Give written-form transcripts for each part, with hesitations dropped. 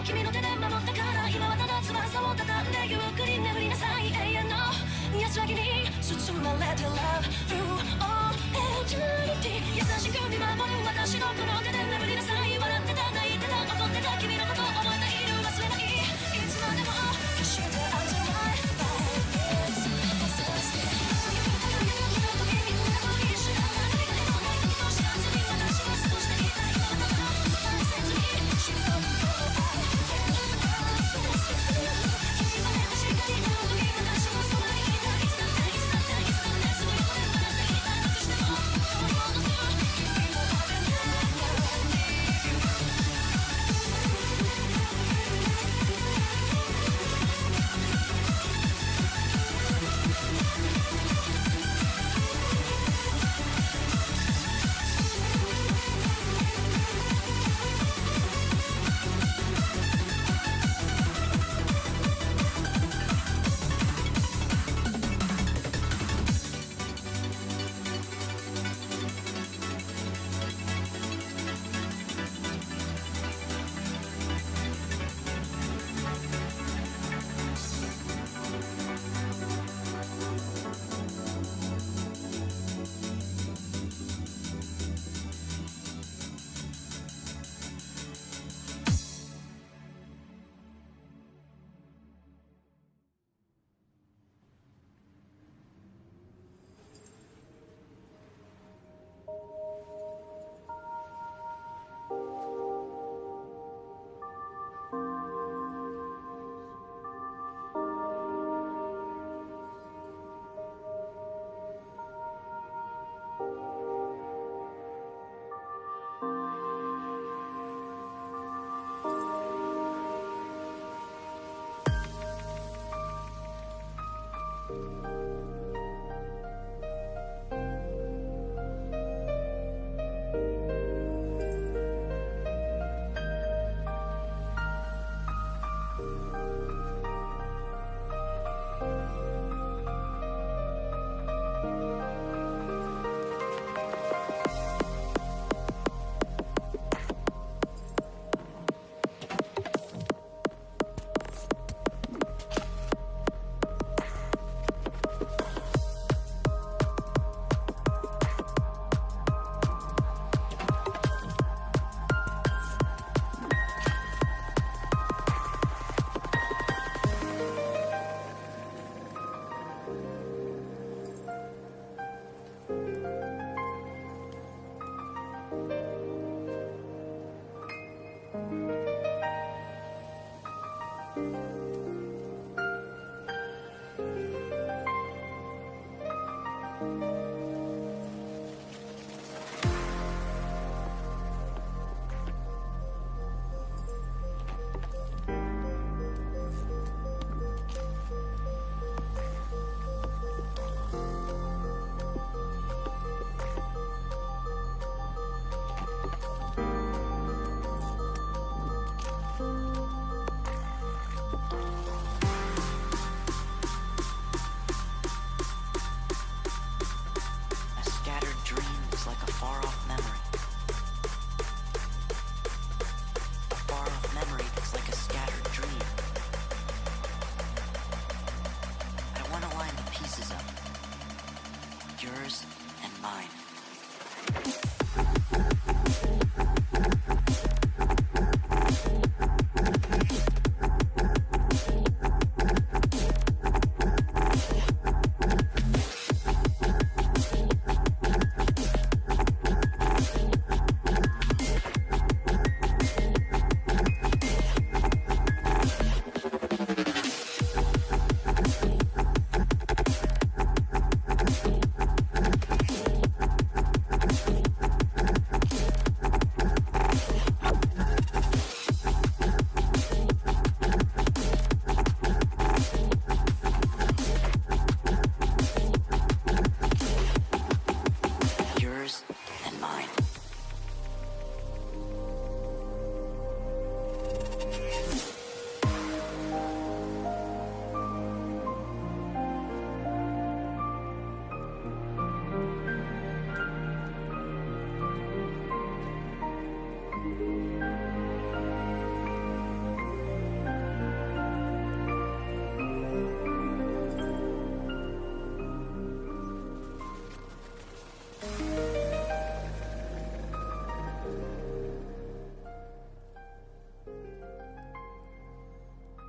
君の手で守ったから今はただ翼を畳んでゆっくり眠りなさい永遠の安らぎに包まれて Love through all eternity 優しく見守る私のこの手で眠りなさい笑ってた泣いてた怒ってた君のこと覚えている忘れないいつまでも決して Until my life is exhausted 「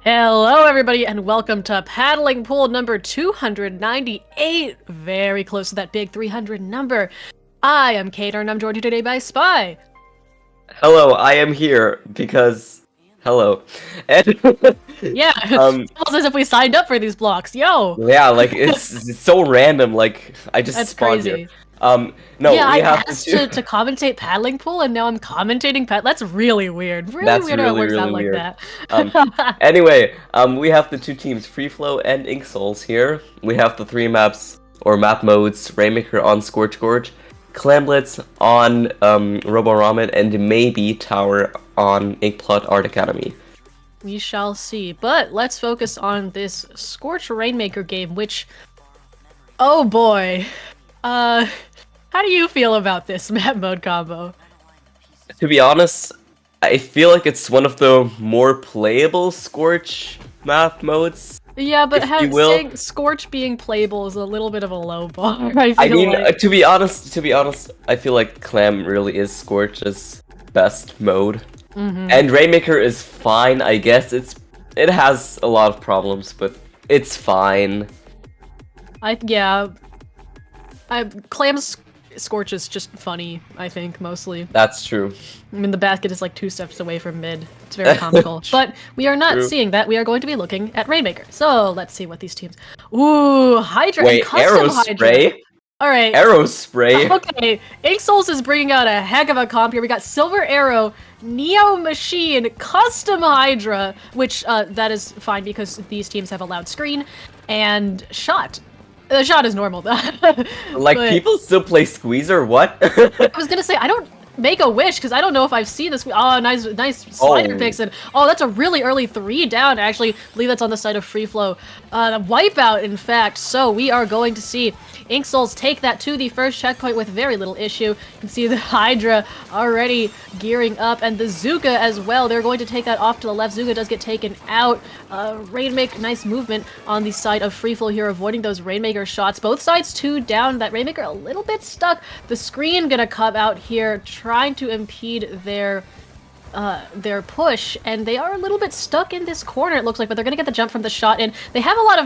Hello, everybody, and welcome to Paddling Pool number 298. Very close to that big 300 number. I am Kate, and I'm joined today by Spy. Hello, I am here because... Hello. And, Yeah, almost as if we signed up for these blocks. Yo! yeah, like, it's so random, like, I just That's spawned crazy. here. No, Yeah, we I have asked to... to commentate Paddling Pool, and now I'm commentating That's really weird. Really That's weird how it really, works really out like weird. that. Anyway, we have the two teams, Free Flow and Ink Souls here. We have the three maps, or map modes, Rainmaker on Scorch Gorge, Clamblitz on Roboramen, and maybe Tower on Inkplot Art Academy. We shall see. But let's focus on this Scorch Rainmaker game, which... Oh boy. How do you feel about this map mode combo? To be honest, I feel like it's one of the more playable Scorch map modes. Yeah, but saying Scorch being playable is a little bit of a low bar, I I feel mean, like. to be honest, I feel like Clam really is Scorch's best mode. And Rainmaker is fine, I guess. It has a lot of problems, but it's fine. Clam's Scorch is just funny, I think, mostly. That's true. I mean, the basket is like 2 steps away from mid. It's very comical. But we are not True. seeing that. We are going to be looking at Rainmaker. So let's see what these teams... Ooh, Hydra Wait, and Custom Arrow Hydra. Spray? Alright. Arrow Spray? Okay, Ink Souls is bringing out a heck of a comp here. We got Silver Arrow, Neo Machine, Custom Hydra, which that is fine because these teams have a loud screen, and Shot. The Shot is normal, though. Like, But people still play Squeezer? What? I was gonna say, I don't make a wish because I don't know if I've seen this. Oh, nice slider Oh. picks, and oh, that's a really early 3 down. Actually, I believe that's on the side of Free Flow. Wipeout, in fact. So we are going to see Ink Souls take that to the first checkpoint with very little issue. You can see the Hydra already gearing up, and the Zuka as well. They're going to take that off to the left. Zuka does get taken out. Rainmaker, nice movement on the side of Free Flow here, avoiding those Rainmaker shots. Both sides 2 down. That Rainmaker a little bit stuck. The screen gonna come out here, trying to impede their push, and they are a little bit stuck in this corner, it looks like, but they're gonna get the jump from the shot, and they have a lot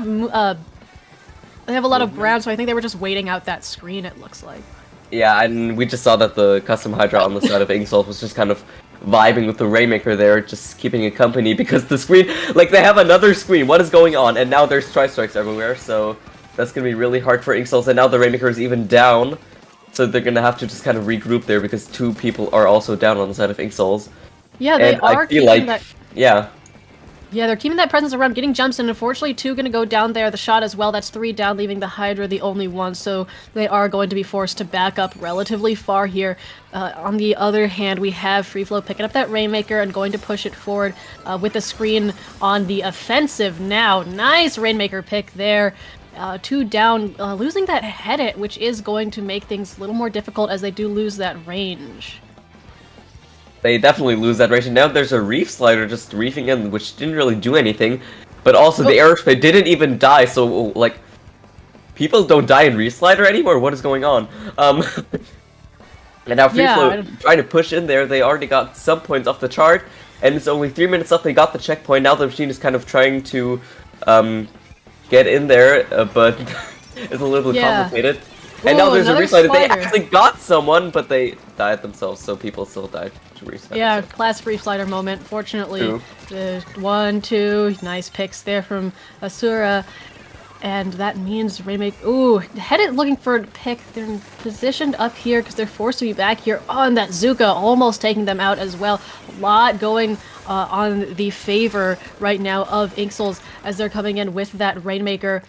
of ground, so I think they were just waiting out that screen, it looks like. Yeah, and we just saw that the Custom Hydra on the side of Ink Souls was just kind of vibing with the Rainmaker there, just keeping it company because the screen, like, they have another screen, what is going on? And now there's Tri-Strikes everywhere, so that's gonna be really hard for Ink Souls, and now the Rainmaker is even down, so they're gonna have to just kind of regroup there because 2 people are also down on the side of Ink Souls. Yeah, they And are I feel keeping like, that... yeah, Yeah, they're keeping that presence around, getting jumps, and unfortunately 2 gonna go down there. The Shot as well, that's 3 down, leaving the Hydra the only one, so they are going to be forced to back up relatively far here. On the other hand, we have Free Flow picking up that Rainmaker and going to push it forward with the screen on the offensive now. Nice Rainmaker pick there. 2 down, losing that head hit, which is going to make things a little more difficult as they do lose that range. they definitely lose that range. And now there's a Reef Slider just reefing in, which didn't really do anything. But also the Aerospray didn't even die, so, like, people don't die in Reef Slider anymore? What is going on? And now Free Flow trying to push in there. They already got some points off the chart, and it's only 3 minutes left. They got the checkpoint. Now the machine is kind of trying to get in there, but it's a little bit complicated. And now there's a Reef Slider. They actually got someone, but they died themselves, so people still died to Reef Slider. Yeah, classic Reef Slider moment. Fortunately, 1, 2, nice picks there from Asura. And that means Rainmaker... Ooh, Headed looking for a pick. They're positioned up here because they're forced to be back here on that Zuka, almost taking them out as well. A lot going on the favor right now of Ink Souls as they're coming in with that Rainmaker.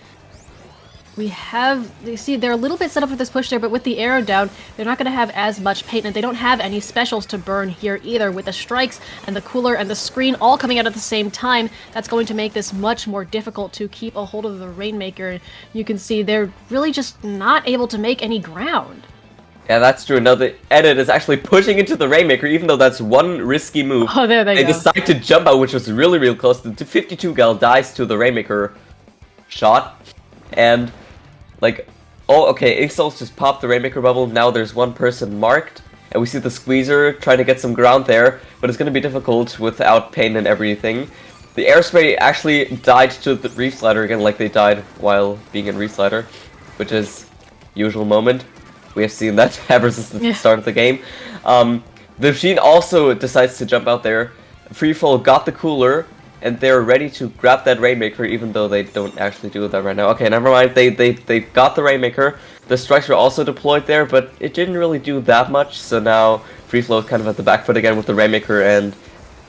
We have, you see, they're a little bit set up for this push there, but with the arrow down, they're not going to have as much paint, and they don't have any specials to burn here either. With the strikes and the cooler and the screen all coming out at the same time, that's going to make this much more difficult to keep a hold of the Rainmaker. You can see they're really just not able to make any ground. Yeah, that's true. Now the Edit is actually pushing into the Rainmaker, even though that's one risky move. Oh, there they go. They decide to jump out, which was really, really close. The 52 gal dies to the Rainmaker shot, and like, oh, okay, Ink Souls just popped the Rainmaker bubble. Now there's one person marked, and we see the Squeezer trying to get some ground there, but it's going to be difficult without pain and everything. The air spray actually died to the Reef Slider again, like they died while being in Reef Slider, which is usual moment. We have seen that ever since the start of the game. The machine also decides to jump out there. Free Fall got the cooler, and they're ready to grab that Rainmaker, even though they don't actually do that right now. Okay, never mind. They got the Rainmaker. The strikes were also deployed there, but it didn't really do that much. So now Free Flow is kind of at the back foot again with the Rainmaker, and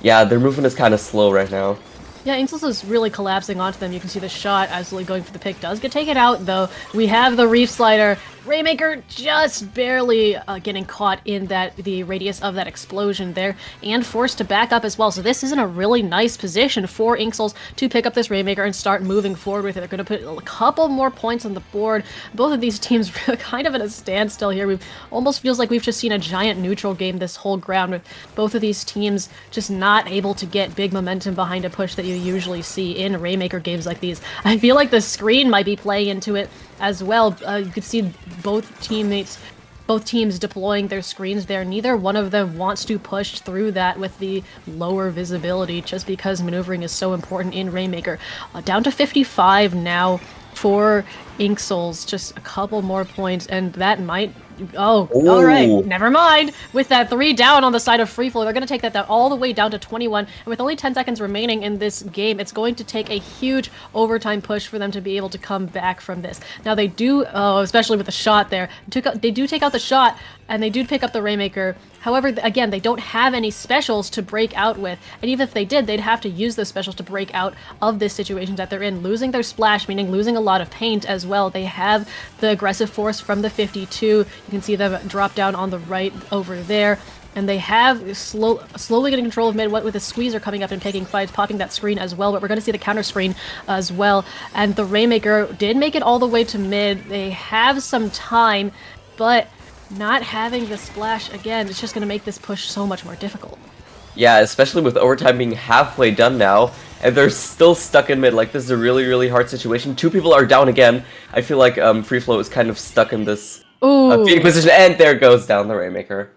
yeah, their movement is kind of slow right now. Yeah, Inksels is really collapsing onto them. You can see the shot absolutely going for the pick. Does get taken out, though. We have the Reef Slider. Rainmaker just barely getting caught in the radius of that explosion there, and forced to back up as well. So this is in a really nice position for Inksels to pick up this Rainmaker and start moving forward with it. They're going to put a couple more points on the board. Both of these teams are kind of at a standstill here. We've almost feels like we've just seen a giant neutral game this whole ground, with both of these teams just not able to get big momentum behind a push that you usually see in Rainmaker games like these. I feel like the screen might be playing into it as well. You could see both teams deploying their screens there. Neither one of them wants to push through that with the lower visibility, just because maneuvering is so important in Rainmaker. Down to 55 now for Inksels. Just a couple more points, and that might... Oh, Ooh. All right. Never mind. With that 3 down on the side of Free Flow, they're going to take that all the way down to 21. And with only 10 seconds remaining in this game, it's going to take a huge overtime push for them to be able to come back from this. Now they do, especially with the shot there, they do take out the shot, and they do pick up the Rainmaker. However, again, they don't have any specials to break out with. And even if they did, they'd have to use those specials to break out of this situation that they're in. Losing their splash, meaning losing a lot of paint as well. They have the aggressive force from the 52. You can see them drop down on the right over there. And they have slowly getting control of mid. What with the Squeezer coming up and taking fights, popping that screen as well. But we're going to see the counter screen as well. And the Rainmaker did make it all the way to mid. They have some time, but not having the splash, again, it's just going to make this push so much more difficult. Yeah, especially with overtime being halfway done now, and they're still stuck in mid. Like, this is a really, really hard situation. 2 people are down again. I feel like Free Flow is kind of stuck in this feeding position, and there goes down the Rainmaker.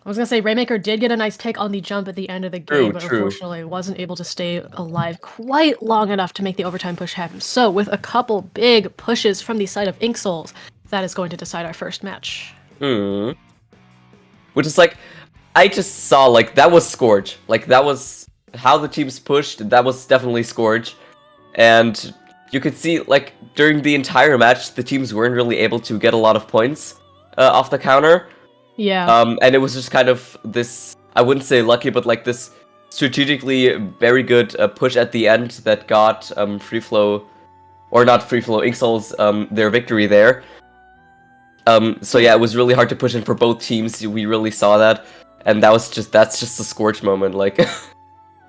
I was going to say, Rainmaker did get a nice pick on the jump at the end of the game, but unfortunately wasn't able to stay alive quite long enough to make the overtime push happen. So, with a couple big pushes from the side of Inksouls, that is going to decide our first match. Which is like, I just saw, like, that was Scourge. Like, that was how the teams pushed. That was definitely Scourge. And you could see, like, during the entire match, the teams weren't really able to get a lot of points off the counter. Yeah. And it was just kind of this, I wouldn't say lucky, but like this strategically very good push at the end that got Free Flow, or not Free Flow, Inksouls, their victory there. So yeah, it was really hard to push in for both teams. We really saw that, and that's just a Scorch moment, like.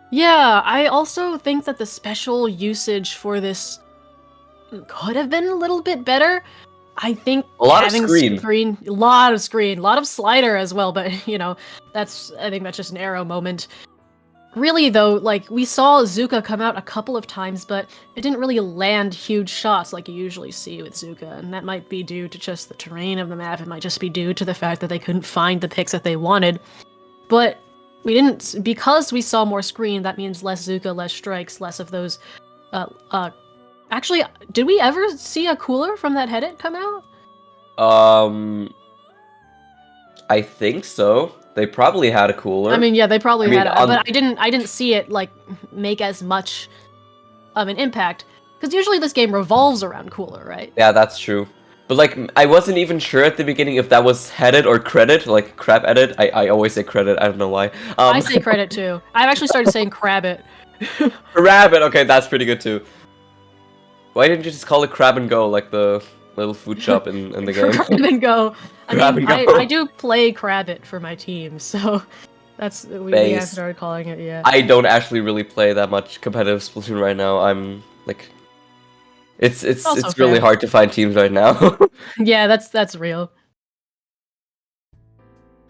Yeah, I also think that the special usage for this could have been a little bit better. I think a lot having of screen, a lot of slider as well, but you know, I think that's just an arrow moment. Really though, like, we saw Zuka come out a couple of times, but it didn't really land huge shots like you usually see with Zuka, and that might be due to just the terrain of the map. It might just be due to the fact that they couldn't find the picks that they wanted. But we didn't, because we saw more screen, that means less Zuka, less strikes, less of those, actually, did we ever see a cooler from that Headit come out? I think so. They probably had a cooler. I mean, yeah, they probably had it, but I didn't see it, like, make as much of an impact. Because usually this game revolves around cooler, right? Yeah, that's true. But, like, I wasn't even sure at the beginning if that was headed or credit, like, crab edit. I always say credit, I don't know why. I say credit, too. I've actually started saying crabbit. Crabbit, okay, that's pretty good, too. Why didn't you just call it Crab and Go, like the little food shop in the game? Crab and Go. Crab and Go. I do play Crabbit for my team, so that's we have started calling it. Yeah. I don't actually really play that much competitive Splatoon right now. I'm like, it's really hard to find teams right now. Yeah, that's real.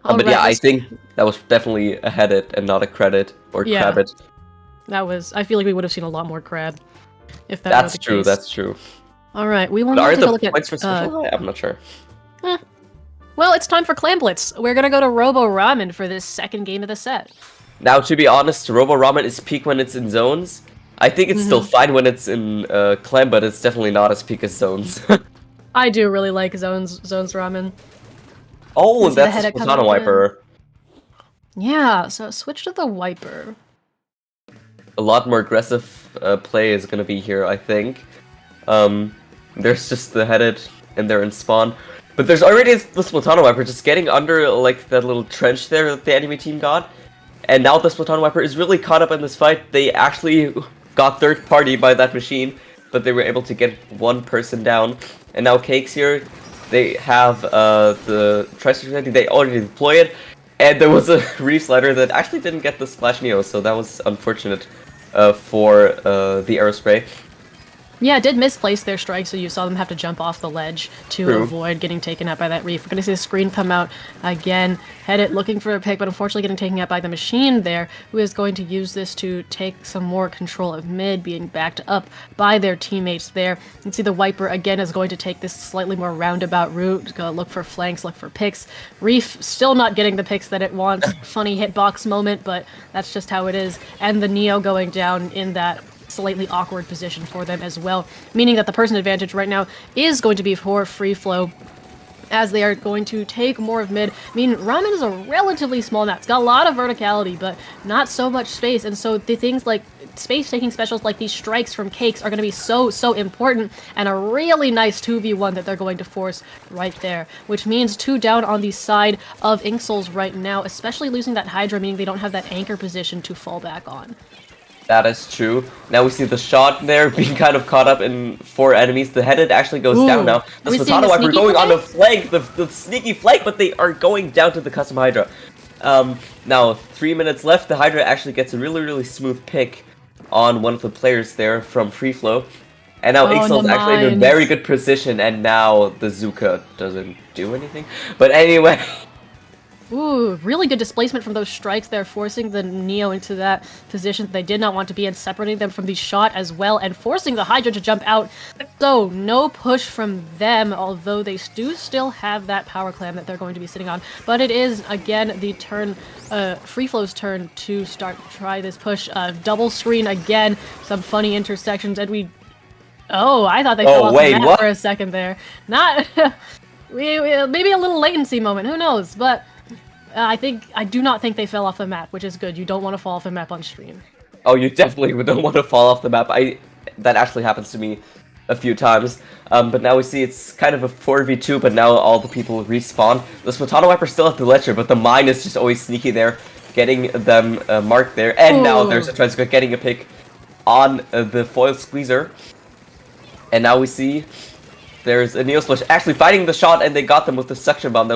But yeah, I think that was definitely a Headit and not a credit or Crabbit. That was. I feel like we would have seen a lot more crab if that. That's were the true. case. That's true. All right, we want to take a look at at. Points for special? I'm not sure. Well, it's time for Clam Blitz. We're gonna go to Robo Ramen for this second game of the set. Now, to be honest, Robo Ramen is peak when it's in zones. I think it's still fine when it's in Clem, but it's definitely not as peak as Zones. I do really like Zones ramen. Oh, Is the that's a headache Splatana coming Wiper. Yeah, so switch to the Wiper. A lot more aggressive play is gonna be here, I think. There's just the headed, and they're in spawn. But there's already the Splatana Wiper just getting under, like, that little trench there that the enemy team got. And now the Splatana Wiper is really caught up in this fight. They actually got third party by that machine, but they were able to get one person down. And now Cakes here, they have the Tri-Strike ready, they already deploy it. And there was a Reef Slider that actually didn't get the Splash Neo, so that was unfortunate for the Aerospray. Yeah, it did misplace their strike, so you saw them have to jump off the ledge to avoid getting taken out by that reef. We're going to see the screen come out again. Headed looking for a pick, but unfortunately getting taken out by the machine there, who is going to use this to take some more control of mid, being backed up by their teammates there. You can see the Wiper again is going to take this slightly more roundabout route, go look for flanks, look for picks. Reef still not getting the picks that it wants. Funny hitbox moment, but that's just how it is. And the Neo going down in that slightly awkward position for them as well, meaning that the person advantage right now is going to be for Free Flow, as they are going to take more of mid. I mean, Ramen is a relatively small map. It's got a lot of verticality, but not so much space, and so the things like space-taking specials like these strikes from Cakes are going to be so important, and a really nice 2v1 that they're going to force right there, which means 2 down on the side of Inksouls right now, especially losing that Hydra, meaning they don't have that anchor position to fall back on. That is true. Now we see the shot there being kind of caught up in 4 enemies. The headed actually goes down now. The Splatana Wiper going on the flank, the sneaky flank, but they are going down to the custom Hydra. Now 3 minutes left. The Hydra actually gets a really smooth pick on one of the players there from Free Flow. And now Ixel's actually in a very good position, and now the Zuka doesn't do anything. But anyway. Ooh, really good displacement from those strikes there, forcing the Neo into that position they did not want to be in, separating them from the shot as well, and forcing the Hydra to jump out. So, no push from them, although they do still have that power clam that they're going to be sitting on. But it is, again, the turn, Free Flow's turn to try this push. Double screen again, some funny intersections, and we... Oh, I thought they fell off the map for a second there. Not... maybe a little latency moment, who knows, but... I do not think they fell off the map, which is good. You don't want to fall off the map on stream. Oh, you definitely don't want to fall off the map. That actually happens to me a few times. But now we see it's kind of a 4v2, but now all the people respawn. The Splatana Wiper still at the ledger, but the mine is just always sneaky there, getting them marked there. And now there's a Tri-Strike getting a pick on the foil squeezer. And now we see there's a Neo Splash actually fighting the shot, and they got them with the suction bomb. That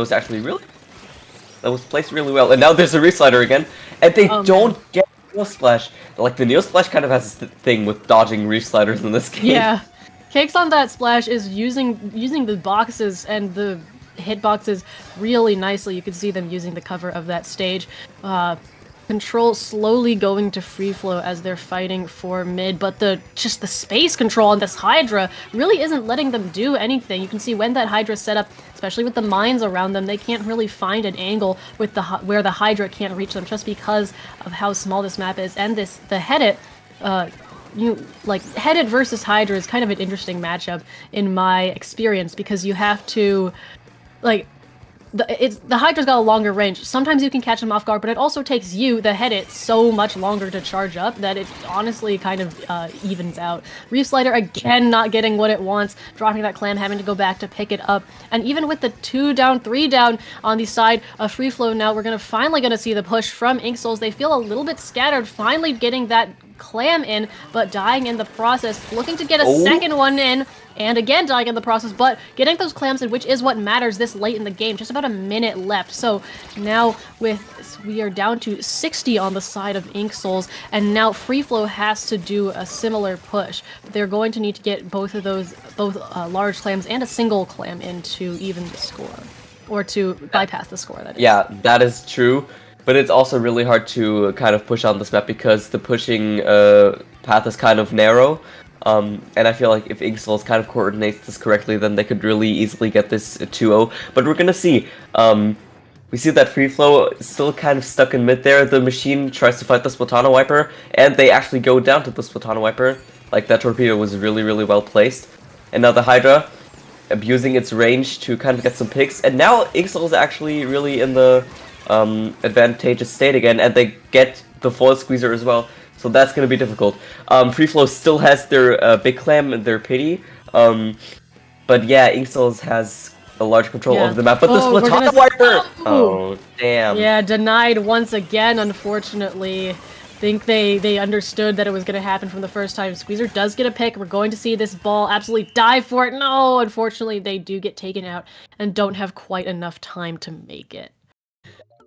was placed really well. And now there's a Reef Slider again, and they don't get Neo Splash. Like, the Neo Splash kind of has this thing with dodging Reef Sliders in this game. Yeah. Cakes on that splash is using the boxes and the hitboxes really nicely. You can see them using the cover of that stage. Control slowly going to Free Flow as they're fighting for mid, but the space control on this Hydra really isn't letting them do anything. You can see when that Hydra's set up, especially with the mines around them, they can't really find an angle with where the Hydra can't reach them, just because of how small this map is. And the Headed, Headed versus Hydra is kind of an interesting matchup in my experience, because you have to, the Hydra's got a longer range. Sometimes you can catch them off guard, but it also takes you, the Headed, so much longer to charge up that it honestly kind of evens out. Reef Slider again not getting what it wants, dropping that clam, having to go back to pick it up. And even with the 2 down, 3 down on the side of Free Flow now, we're finally gonna see the push from Inksouls. They feel a little bit scattered, finally getting that clam in, but dying in the process, looking to get a second one in, and again dying in the process, but getting those clams in, which is what matters this late in the game. Just about a minute left. So now we are down to 60 on the side of Inksouls, and now Free Flow has to do a similar push. They're going to need to get both large clams and a single clam in to even the score, or to bypass the score, that is. Yeah, that is true. But it's also really hard to kind of push on this map, because the pushing path is kind of narrow. And I feel like if Inksouls kind of coordinates this correctly, then they could really easily get this 2-0. But we're gonna see. we see that Free Flow is still kind of stuck in mid there. The machine tries to fight the Splatana Wiper, and they actually go down to the Splatana Wiper. Like, that torpedo was really, really well placed. And now the Hydra abusing its range to kind of get some picks. And now Ixal is actually really in the advantageous state again, and they get the foil squeezer as well. So that's going to be difficult. Free Flow still has their Big Clam and their Pity. But yeah, Ixal has a large control over the map. But the Splatana Wiper! Oh, damn. Yeah, denied once again, unfortunately. Think they understood that it was going to happen from the first time. Squeezer does get a pick. We're going to see this ball absolutely dive for it. No, unfortunately, they do get taken out and don't have quite enough time to make it.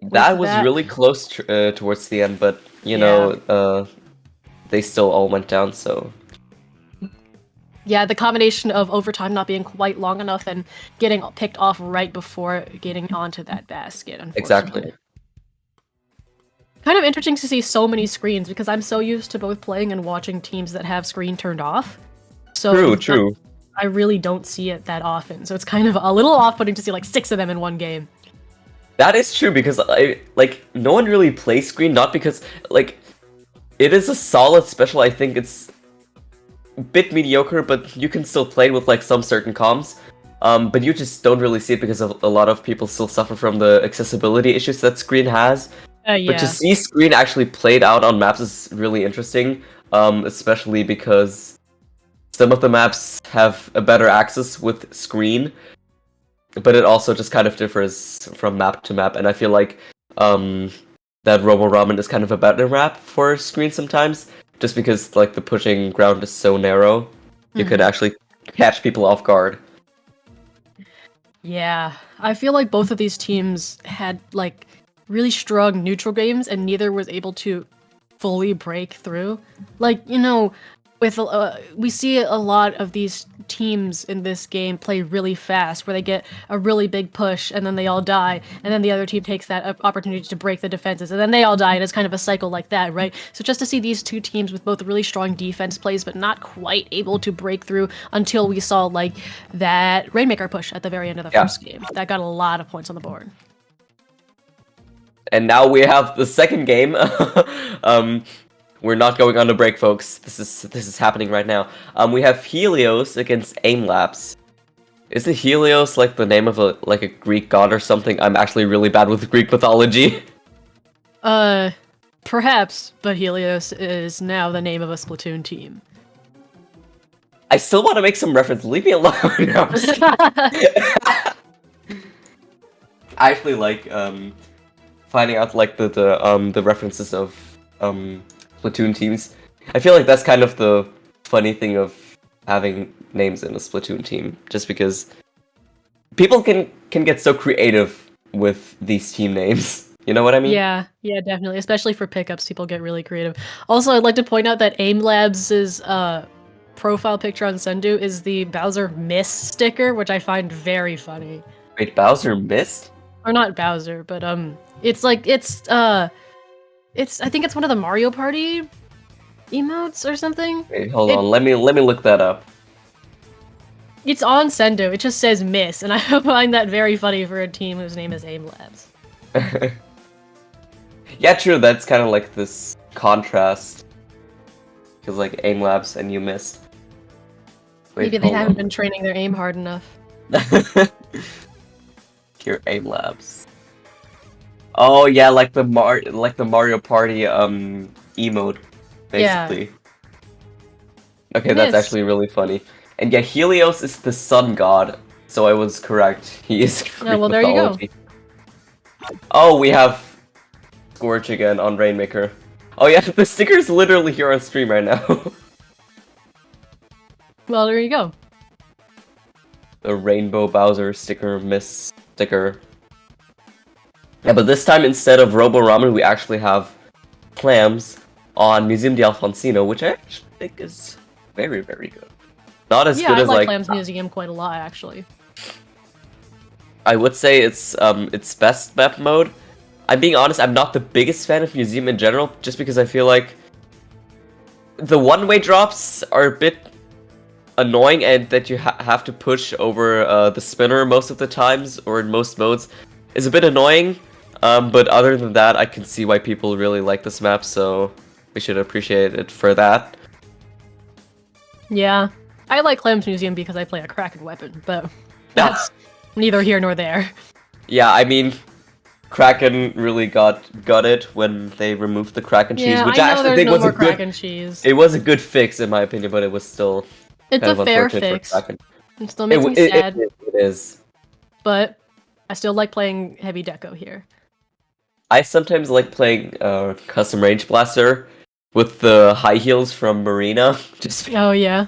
That was really close towards the end, but, you know, they still all went down, so... Yeah, the combination of overtime not being quite long enough and getting picked off right before getting onto that basket, unfortunately. Exactly. Kind of interesting to see so many screens, because I'm so used to both playing and watching teams that have screen turned off. So True. I really don't see it that often, so it's kind of a little off-putting to see like 6 of them in one game. That is true, because no one really plays screen, not because, like, it is a solid special. I think it's a bit mediocre, but you can still play with, like, some certain comms. But you just don't really see it because a lot of people still suffer from the accessibility issues that screen has. But to see screen actually played out on maps is really interesting, especially because some of the maps have a better access with screen, but it also just kind of differs from map to map, and I feel like that Robo Ramen is kind of a better map for screen sometimes, just because like the pushing ground is so narrow, you could actually catch people off guard. Yeah, I feel like both of these teams had like really strong neutral games, and neither was able to fully break through. Like, you know, with we see a lot of these teams in this game play really fast, where they get a really big push and then they all die, and then the other team takes that opportunity to break the defenses, and then they all die, and it's kind of a cycle like that, right? So just to see these two teams with both really strong defense plays but not quite able to break through until we saw like that Rainmaker push at the very end of the first game. That got a lot of points on the board. And now we have the second game. We're not going on a break, folks. This is happening right now. We have Helios against Aim Labs. Isn't Helios like the name of a Greek god or something? I'm actually really bad with Greek mythology. Perhaps, but Helios is now the name of a Splatoon team. I still want to make some reference. Leave me alone. No, I'm just I actually like finding out like the references of Splatoon teams. I feel like that's kind of the funny thing of having names in a Splatoon team, just because people can get so creative with these team names. You know what I mean? Yeah, definitely. Especially for pickups, people get really creative. Also, I'd like to point out that Aim Labs' profile picture on Sendu is the Bowser Miss sticker, which I find very funny. Wait, Bowser missed? Or not Bowser, but it's like I think it's one of the Mario Party emotes or something. Wait, hold on. Let me look that up. It's on Sendu. It just says Miss, and I find that very funny for a team whose name is Aim Labs. Yeah, true. That's kind of like this contrast. Because like Aim Labs and you missed. Wait, maybe they haven't been training their aim hard enough. Here, Aim Labs. Oh yeah, like the Mario Party emote, basically. Yeah. Okay, that's actually really funny. And yeah, Helios is the sun god, so I was correct. He is Greek well, there mythology. You go. Oh, we have Scorch again on Rainmaker. Oh yeah, the sticker's literally here on stream right now. Well, there you go. The Rainbow Bowser sticker, Miss sticker. Yeah, but this time instead of Robo Ramen, we actually have clams on Museum de Alfonsino, which I actually think is very, very good. Not as good as like Clams Museum quite a lot, actually. I would say it's best map mode. I'm being honest, I'm not the biggest fan of Museum in general, just because I feel like the one-way drops are a bit annoying, and that you have to push over the spinner most of the times, or in most modes, is a bit annoying. But other than that, I can see why people really like this map, so we should appreciate it for that. Yeah. I like Clem's Museum because I play a Kraken weapon, but that's neither here nor there. Yeah, I mean, Kraken really got it when they removed the Kraken cheese, Yeah, which I I know actually there's think no was more a good. Kraken cheese. It was a good fix in my opinion, but it was still It's kind a of fair unfortunate fix. for Kraken. It still makes me sad, It is. but I still like playing heavy deco here. I sometimes like playing custom range blaster with the high heels from Marina. Just Oh yeah.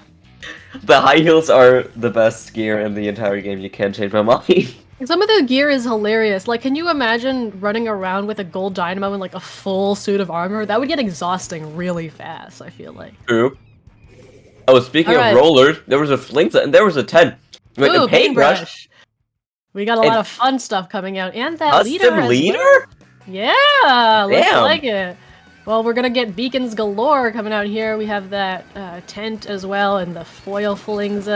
the high heels are the best gear in the entire game. You can't change my mind. Some of the gear is hilarious. Like, can you imagine running around with a gold dynamo and like a full suit of armor? That would get exhausting really fast, I feel like. True. Oh, speaking Alright. of rollers, there was a fling and there was a 10. Wait, Ooh, a paintbrush. We got a lot of fun stuff coming out, and that leader. Custom as leader? well. Yeah, looks Damn. like it. Well, we're gonna get beacons galore coming out here. We have that tent as well, and the foil flings.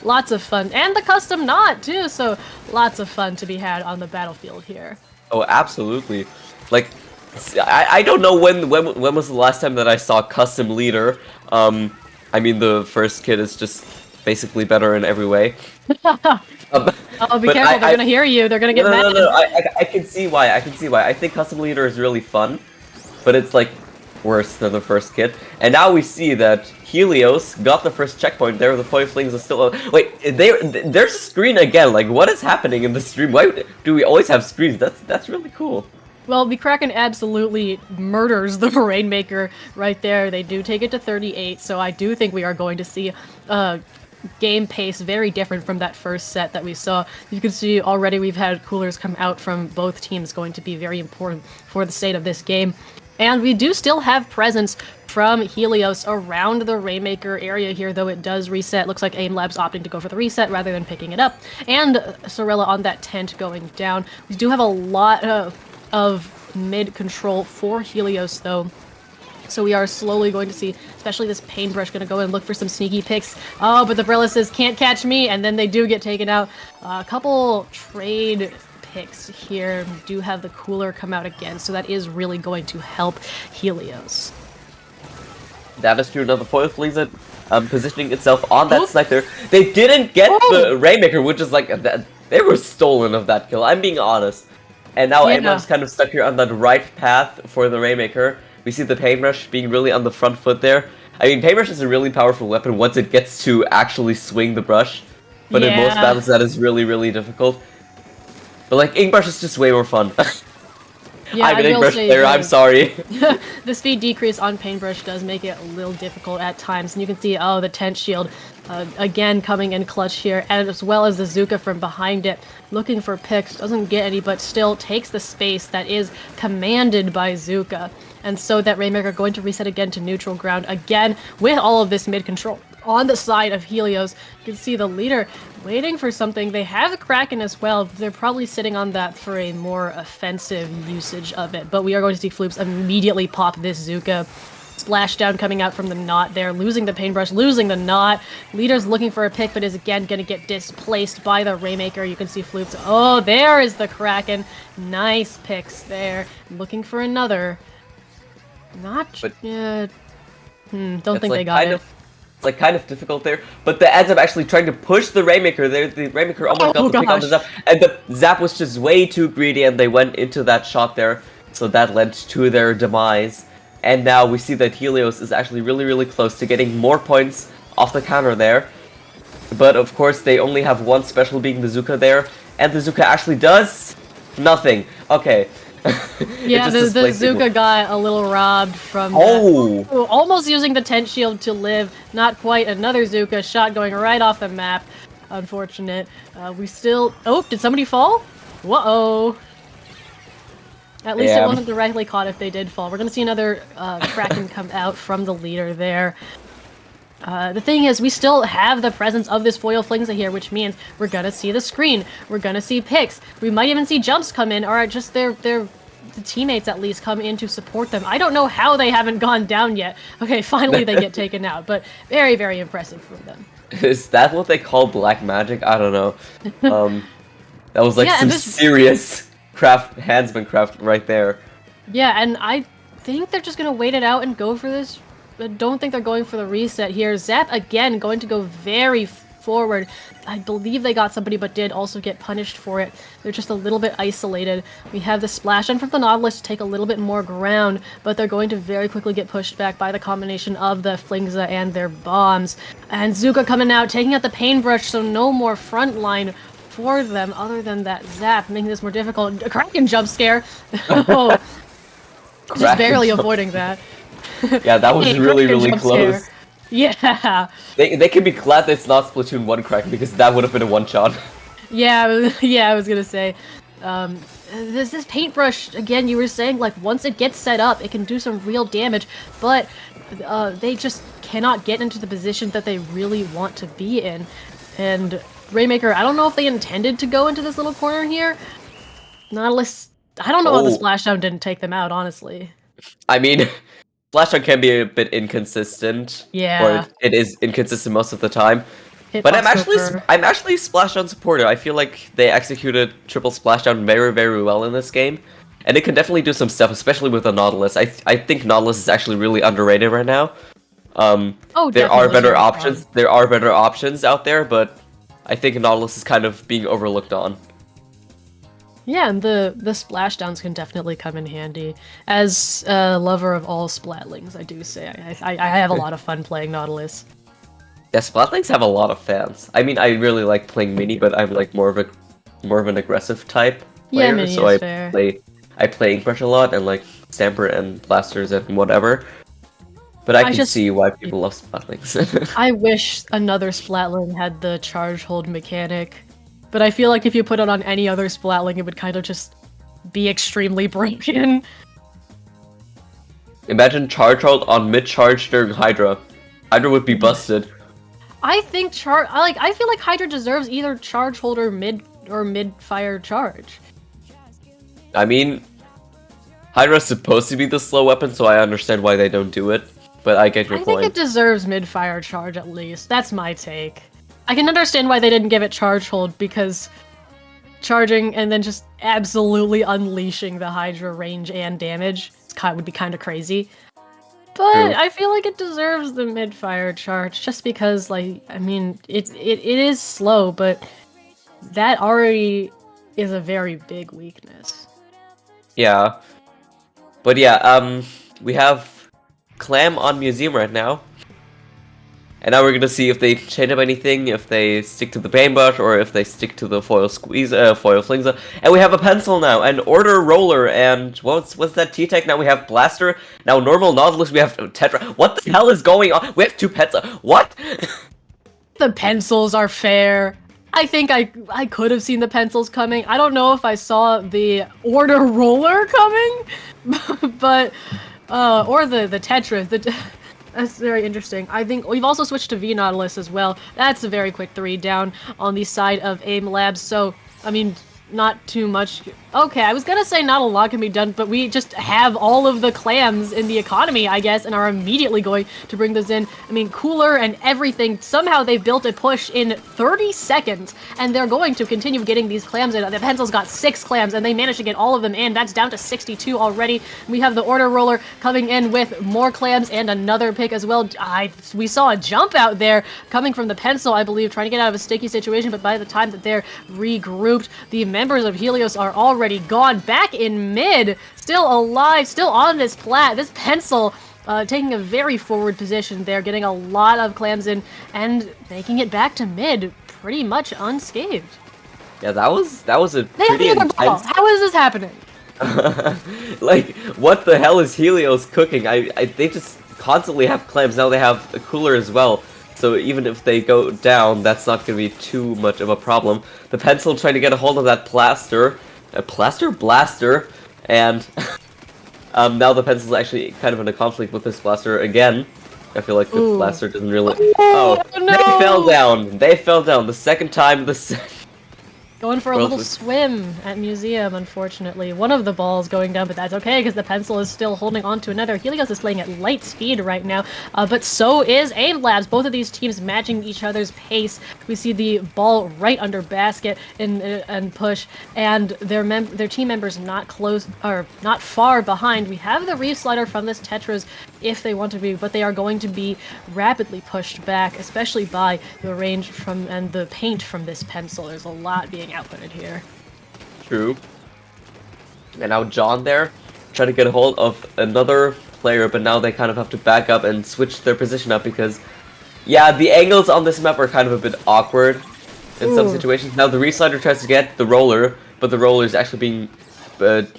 Lots of fun, and the custom knot too. So lots of fun to be had on the battlefield here. Oh, absolutely. Like, I don't know when was the last time that I saw custom leader. I mean, the first kit is just basically better in every way. Oh, be but careful! They're gonna hear you. They're gonna get mad. No. I can see why. I can see why. I think custom leader is really fun, but it's like worse than the first kit. And now we see that Helios got the first checkpoint there. The foil flings are still. Wait, there's a screen again. Like, what is happening in the stream? Why do we always have screens? That's really cool. Well, the Kraken absolutely murders the Rainmaker right there. They do take it to 38, so I do think we are going to see game pace very different from that first set that we saw. You can see already we've had coolers come out from both teams, going to be very important for the state of this game. And we do still have presence from Helios around the Rainmaker area here, though it does reset. Looks like Aim Labs opting to go for the reset rather than picking it up. And Sorella on that tent going down. We do have a lot of mid-control for Helios, though. So we are slowly going to see, especially this paintbrush, going to go and look for some sneaky picks. Oh, but the Brilla says, can't catch me, and then they do get taken out. A couple trade picks here. We do have the cooler come out again, so that is really going to help Helios. That is true. Now the foil flings it, positioning itself on that sniper. They didn't get the Rainmaker, which is like, they were stolen of that kill. I'm being honest. And now Yeah. Aimlab's kind of stuck here on that right path for the Rainmaker. We see the paintbrush being really on the front foot there. I mean, paintbrush is a really powerful weapon once it gets to actually swing the brush. But in most Yeah. battles, that is really, really difficult. But like, Inkbrush is just way more fun. Yeah, I'm an I will Inkbrush say player, that I'm sorry. the speed decrease on Paintbrush does make it a little difficult at times. And you can see, oh, the tent shield again coming in clutch here, and as well as the Zuka from behind it. Looking for picks, doesn't get any, but still takes the space that is commanded by Zuka. And so that Rainmaker going to reset again to neutral ground again with all of this mid-control. On the side of Helios, you can see the leader waiting for something. They have the Kraken as well. They're probably sitting on that for a more offensive usage of it. But we are going to see Floops immediately pop this Zuka. Splashdown coming out from the knot there, losing the paintbrush, losing the knot. Leader's looking for a pick, but is again going to get displaced by the Rainmaker. You can see Floops. Oh, there is the Kraken. Nice picks there. Looking for another. Not... But don't think like they got it. It's like kind of difficult there, but the ends up actually trying to push the Rainmaker there. The Rainmaker almost got the pick on the Zap, and the Zap was just way too greedy, and they went into that shot there, so that led to their demise. And now we see that Helios is actually really, really close to getting more points off the counter there. But of course, they only have one special, being the Zuka there, and the Zuka actually does nothing. Okay. Yeah, the Zuka got a little robbed from almost using the tent shield to live. Not quite. Another Zuka shot going right off the map. Unfortunate. We still... Oh, did somebody fall? Whoa-oh. At least it wasn't directly caught if they did fall. We're going to see another Kraken come out from the leader there. The thing is, we still have the presence of this foil flingsa here, which means we're gonna see the screen, we're gonna see picks, we might even see jumps come in, or just the teammates at least come in to support them. I don't know how they haven't gone down yet. Okay, finally they get taken out, but very, very impressive from them. Is that what they call black magic? I don't know. That was like Yeah, some serious Handsman craft right there. Yeah, and I think they're just gonna wait it out and go for this. I don't think they're going for the reset here. Zap again going to go very forward. I believe they got somebody, but did also get punished for it. They're just a little bit isolated. We have the splash in from the Nautilus to take a little bit more ground, but they're going to very quickly get pushed back by the combination of the Flingza and their bombs. And Zuka coming out, taking out the paintbrush, so no more front line for them other than that zap, making this more difficult. A Kraken jump scare. Oh, just Kraken barely jump avoiding that. Yeah, that was Hey, really, Kraken really jump close. scare. Yeah. They can be glad that it's not Splatoon 1 Kraken, because that would have been a one-shot. Yeah, yeah, I was gonna say. This paintbrush, again, you were saying, like, once it gets set up, it can do some real damage, but they just cannot get into the position that they really want to be in. And Rainmaker, I don't know if they intended to go into this little corner here. Nautilus, I don't know how the splashdown didn't take them out, honestly. I mean, Splashdown can be a bit inconsistent. Yeah. Or it is inconsistent most of the time. Hitbox But I'm actually over. Splashdown supporter. I feel like they executed triple Splashdown very, very well in this game. And it can definitely do some stuff, especially with the Nautilus. I think Nautilus is actually really underrated right now. Oh, there are definitely better very options. strong. There are better options out there, but I think Nautilus is kind of being overlooked on. Yeah, and the splashdowns can definitely come in handy. As a lover of all splatlings, I do say I have a lot of fun playing Nautilus. Yeah, Splatlings have a lot of fans. I mean, I really like playing Mini, but I'm like more of an aggressive type player. Yeah, Mini so is I fair. I play Inkbrush a lot and like Stamper and Blasters and whatever. But I can just- see why people love Splatlings. I wish another splatling had the charge hold mechanic, but I feel like if you put it on any other splatling, it would kind of just be extremely broken. Imagine Charge Hold on mid-charge during Hydra. Hydra would be busted. I think I feel like Hydra deserves either charge hold or mid fire charge. I mean, Hydra's supposed to be the slow weapon, so I understand why they don't do it. But I get your I think point. it deserves mid-fire charge at least. That's my take. I can understand why they didn't give it charge hold, because charging and then just absolutely unleashing the Hydra range and damage would be kind of crazy. But True. I feel like it deserves the mid-fire charge, just because, like, I mean, it is slow, but that already is a very big weakness. Yeah. But yeah, we have Clam on Museum right now. And now we're gonna see if they change up anything, if they stick to the paintbrush, or if they stick to the foil flingza. And we have a pencil now, and order roller, and what's that T-Tech? Now we have blaster, now normal Nautilus, we have Tetra. What the hell is going on? We have two pets. What? The pencils are fair. I think I could have seen the pencils coming. I don't know if I saw the order roller coming, but or the Tetris. That's very interesting. I think we've also switched to V Nautilus as well. That's a very quick 3 down on the side of AIM Labs. So, I mean, not too much. Okay, I was gonna say not a lot can be done, but we just have all of the clams in the economy, I guess, and are immediately going to bring those in. I mean, cooler and everything. Somehow they've built a push in 30 seconds, and they're going to continue getting these clams in. The pencil's got 6 clams, and they managed to get all of them in. That's down to 62 already. We have the order roller coming in with more clams and another pick as well. We saw a jump out there coming from the pencil, I believe, trying to get out of a sticky situation, but by the time that they're regrouped, the members of Helios are already gone back in mid, still alive, still on this pencil, taking a very forward position there, getting a lot of clams in and making it back to mid pretty much unscathed. Yeah, that was a They have pretty another ball. intense. How is this happening? Like, what the hell is Helios cooking? They just constantly have clams. Now they have a cooler as well. So even if they go down, that's not going to be too much of a problem. The pencil trying to get a hold of that blaster, and now the pencil's actually kind of in a conflict with this blaster again. I feel like the Ooh. blaster doesn't really. Oh, no! They fell down. They fell down the second time. Going for a What little else is- swim at Museum, unfortunately. One of the balls going down, but that's okay because the pencil is still holding on to another. Helios is playing at light speed right now, but so is Aim Labs. Both of these teams matching each other's pace. We see the ball right under basket and push, and their team members not close or not far behind. We have the Reef Slider from this Tetris if they want to be, but they are going to be rapidly pushed back, especially by the range from and the paint from this pencil. There's a lot being outputted here. True. And now John there, trying to get a hold of another player, but now they kind of have to back up and switch their position up because, yeah, the angles on this map are kind of a bit awkward in some Ooh. situations. Now the Reslider tries to get the roller, but the roller is actually being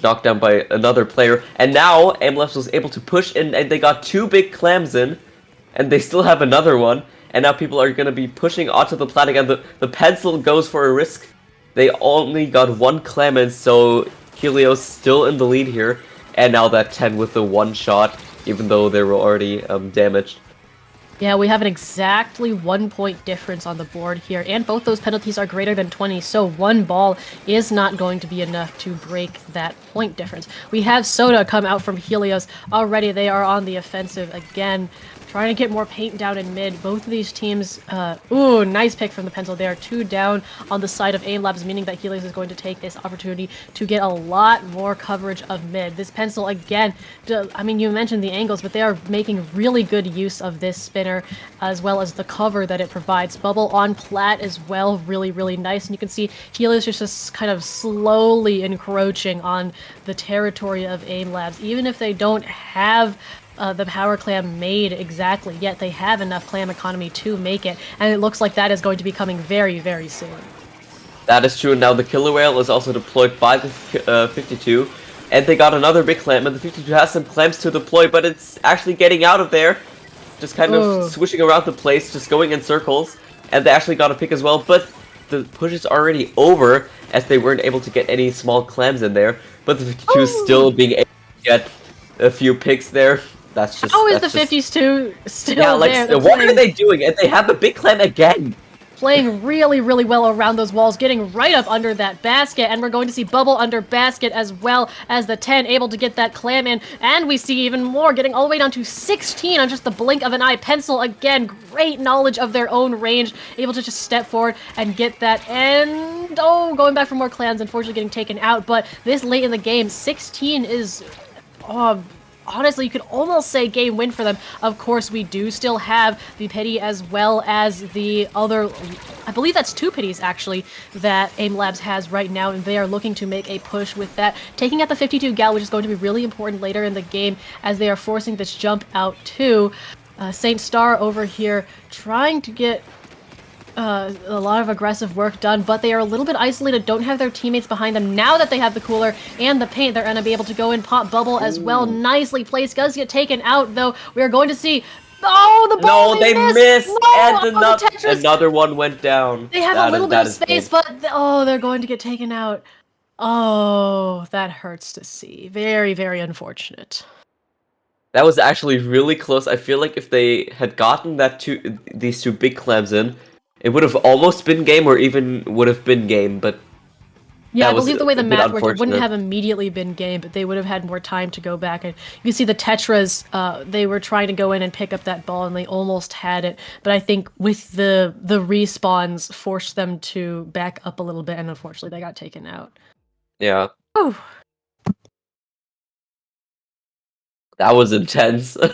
knocked down by another player. And now Aimlabs was able to push in, and they got 2 big clams in, and they still have another one. And now people are going to be pushing onto the plat again. The pencil goes for a risk. They only got 1 clam in, so Helios still in the lead here. And now that 10 with the 1 shot, even though they were already damaged. Yeah, we have an exactly 1 point difference on the board here, and both those penalties are greater than 20, so 1 ball is not going to be enough to break that point difference. We have Soda come out from Helios already. They are on the offensive again, trying to get more paint down in mid. Both of these teams, ooh, nice pick from the pencil. They are 2 down on the side of Aim Labs, meaning that Helios is going to take this opportunity to get a lot more coverage of mid. This pencil, again, I mean, you mentioned the angles, but they are making really good use of this spinner, as well as the cover that it provides. Bubble on plat as well, really, really nice. And you can see Helios is just kind of slowly encroaching on the territory of Aim Labs. Even if they don't have the power clam made exactly yet, they have enough clam economy to make it, and it looks like that is going to be coming very, very soon. That is true. Now the Killer Whale is also deployed by the 52, and they got another big clam, and the 52 has some clams to deploy, but it's actually getting out of there. Just kind of Ooh. swishing around the place, just going in circles, and they actually got a pick as well, but the push is already over, as they weren't able to get any small clams in there, but the 52 is still being able to get a few picks there. That's just... How is that's the just- 52 still Yeah, like, there? They're what playing- are they doing? And they have the big clam again! Playing really, really well around those walls, getting right up under that basket, and we're going to see Bubble under basket as well as the 10 able to get that clam in, and we see even more getting all the way down to 16 on just the blink of an eye. Pencil, again, great knowledge of their own range, able to just step forward and get that, and oh, going back for more clams, unfortunately getting taken out, but this late in the game, 16 is... honestly, you could almost say game win for them. Of course, we do still have the pity as well as the other, I believe that's 2 pities actually, that Aim Labs has right now, and they are looking to make a push with that. Taking out the 52 gal, which is going to be really important later in the game as they are forcing this jump out too. Saint Star over here trying to get a lot of aggressive work done, but they are a little bit isolated, don't have their teammates behind them. Now that they have the cooler and the paint, they're going to be able to go in, pop Bubble as well. Nicely placed. Does get taken out, though. We are going to see... Oh, the ball! No, they missed! No! And Oh, the Tetris! another one went down. They have That a little is- bit that of is space, big. but... Oh, they're going to get taken out. Oh, that hurts to see. Very, very unfortunate. That was actually really close. I feel like if they had gotten these 2 big clams in, it would have almost been game, or even would have been game, but Yeah, that I was believe the way a the bit math worked, it wouldn't unfortunate. have immediately been game, but they would have had more time to go back. And you can see the Tetras, they were trying to go in and pick up that ball, and they almost had it. But I think with the respawns forced them to back up a little bit, and unfortunately they got taken out. yeah, Oh, that was intense. oh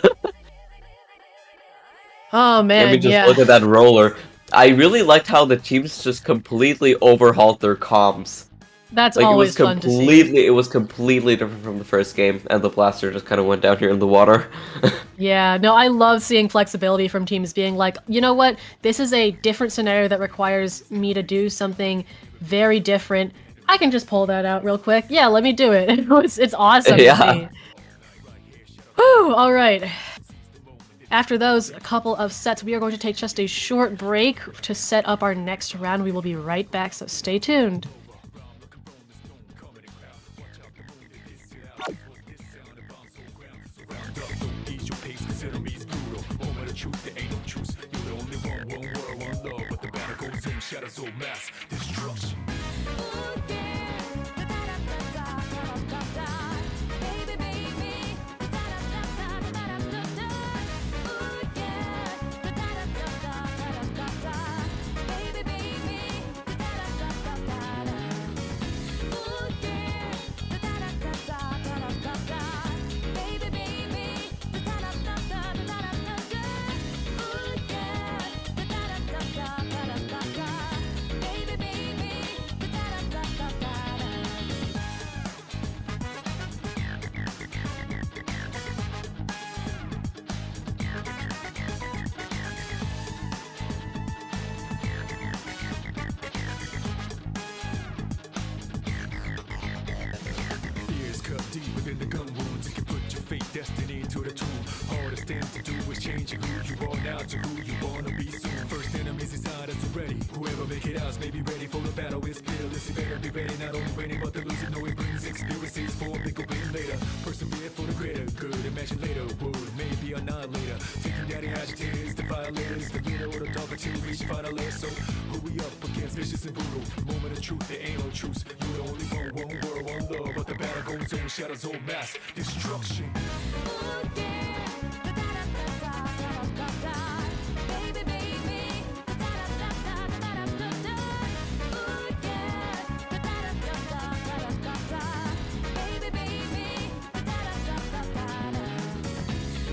Let me man, just yeah. look at that roller. I really liked how the teams just completely overhauled their comms. That's Like always fun to see. it was completely different from the first game, and the blaster just kind of went down here in the water. Yeah, no, I love seeing flexibility from teams being like, you know what, this is a different scenario that requires me to do something very different. I can just pull that out real quick. Yeah, let me do it. It's awesome Yeah. to see. Whew, all right. After those couple of sets, we are going to take just a short break to set up our next round. We will be right back, so stay tuned. Ease your pace, cause enemy's brutal. Moment of truth, there ain't no truce. You're the only one world, one love. But the battle goes in, shadows will mass destruction. changing who you are now to who you wanna be soon. First enemies inside us already. Whoever make it out may be ready for the battle. It's fearless, you better be ready. Not only winning but the losing. No, it brings experiences for a bigger win later. Persevere for the greater good. Imagine later would maybe annihilator. Taking down the agitators, the violators, the leader or the dog until we reach final air. So who we up against, vicious and brutal. Moment of truth, there ain't no truce. You're the only one world, one love. But the battle goes on, shadows on mass destruction. Ooh, yeah. Baby, baby. Ooh, yeah. Baby, baby.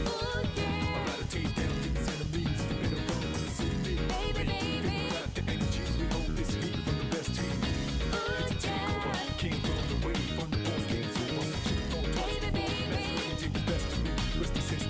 Ooh, yeah. I gotta take down these enemies. The better run when they see me. Baby, baby. Got the energies, we hold this heat from the best team. It's a takeover. Can't run away from the boss, can't so on. Baby, baby. Take the best of me, rest is history.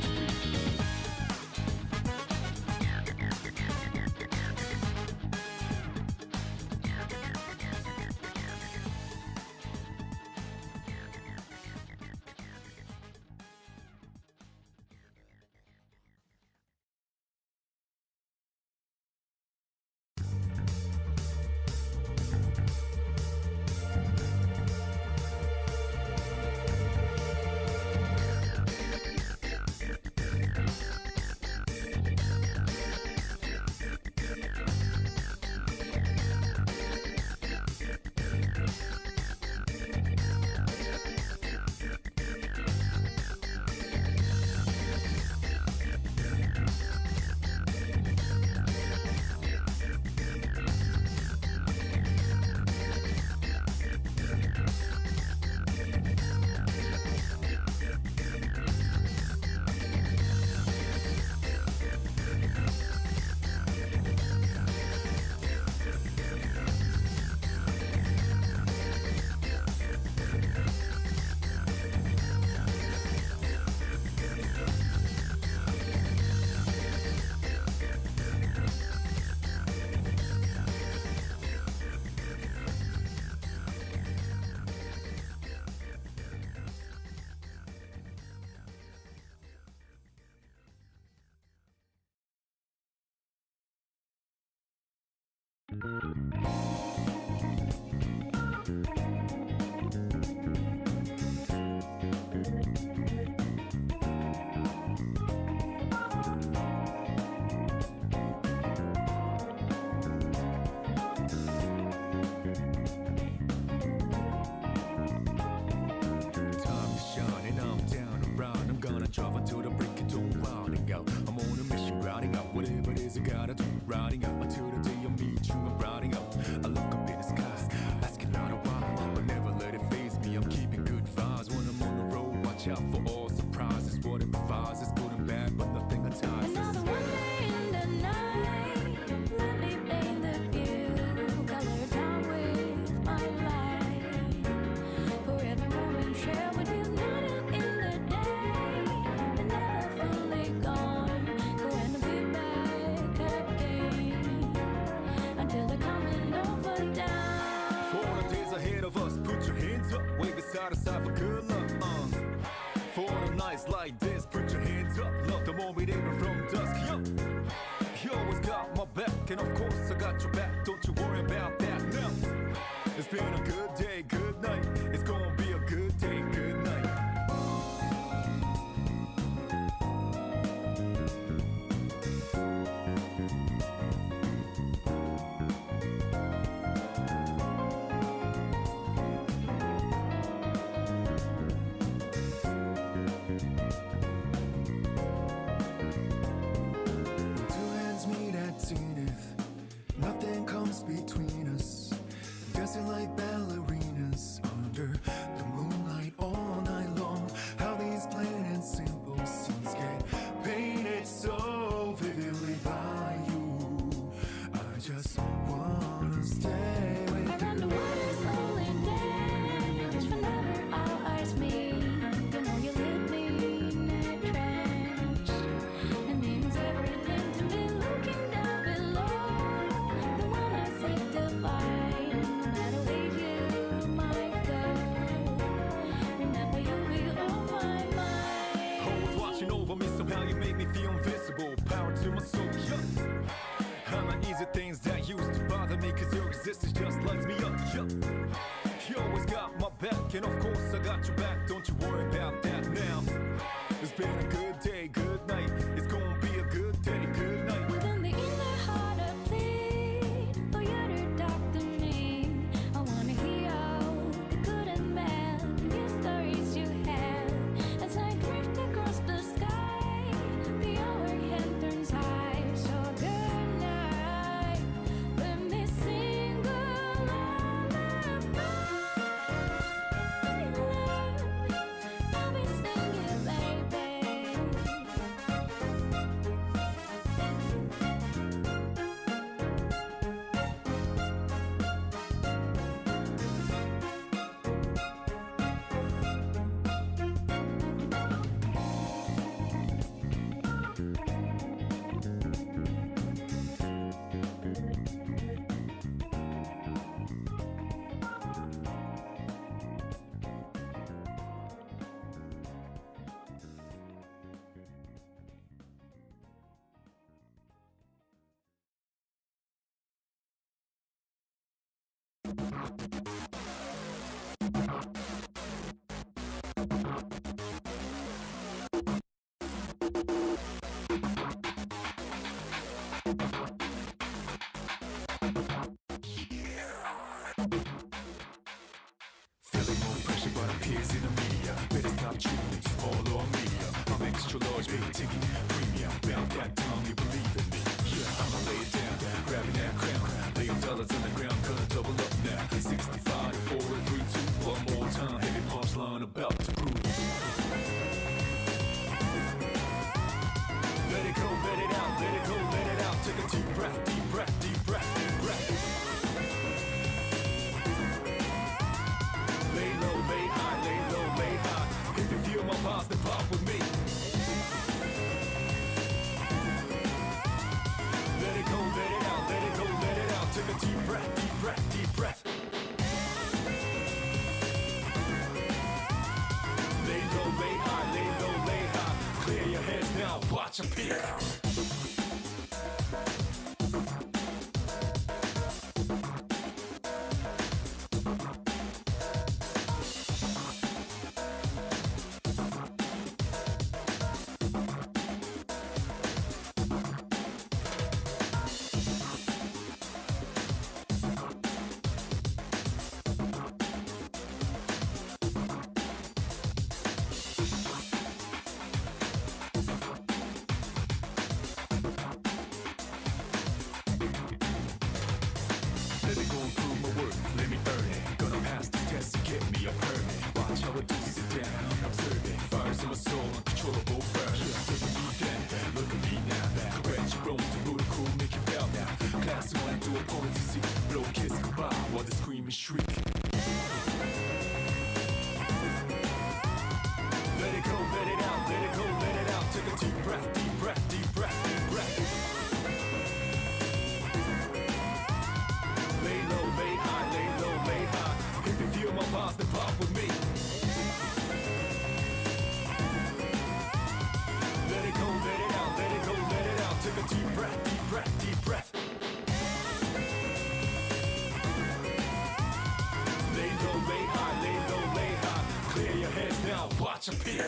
Riding up until the day I meet you. I'm riding up. I look up in the skies, asking out a while, but never let it faze me. I'm keeping good vibes when I'm on the road. Watch out for all surprises. What it provides is good and bad, but nothing entices. Another one day in the night, let me paint the view, color down with my light. For every moment shared with you, not out in the day, but never fully gone. Going to be back again until the coming over down. For the days ahead of us, put your hands up, wave it side to side for good luck. For the nights like this, put your hands up. Love the moment even from dusk. Yo, you always got my back, and of course I got your back. Don't you worry about that now. It's been a good day, good night. It's gonna be a good day, good night. Nothing comes between us. Dancing like ballet summer, so young. I'ma ease the things that used to bother me, cause your existence just lights me up, You always got my back, and of course I got your back, don't you worry about that now. It's been a good day, good night, it's gonna be a good day, good night. Within the inner heart I plead for you to talk to me. I wanna hear all the good and bad news stories you had. As I drift across the sky, the overhead turns high. So good night, let me sing a lullaby. I'll be singing, baby. Feeling more pressure but appears in the media. Better stop choosing small or medium. I'm extra large, big ticket, premium. About that time you believe in me. Yeah, I'ma lay it down, grabbing that crown. Laying dollars on the ground, gonna double up now. 65, 4, 3, 2, one more time. Heavy punchline about to bruise. Let it go, let it out, let it go, let it out. Take a deep breath, deep breath, deep breath, deep breath. Lay low, lay high, lay low, lay high. If you feel my vibes, then pop with me. Let it go, let it out, let it go, let it out. Take a deep breath, deep breath, deep breath. Lay low, lay high, lay low, lay high. Clear your heads now, watch a peek. Let it go and prove my worth, let me earn it. Gonna pass this test and get me a permit. Watch how I do, sit down, observe it. Fires in my soul, uncontrollable burst. Look at me then, look at me now. Correct your bones to rule cool, make you bow now. Class one to opponents to see. Blow kiss goodbye while they scream and shriek. Let it go, let it out, let it go, let it out. Take a deep breath, deep breath, deep breath, deep breath. Lay low, lay high, lay low, lay high. If you feel my vibes, then pop with me. Let it go, let it out, let it go, let it out. Take a deep breath, deep breath, deep breath. Lay low, lay high, lay low, lay high. Clear your heads now, watch a peek.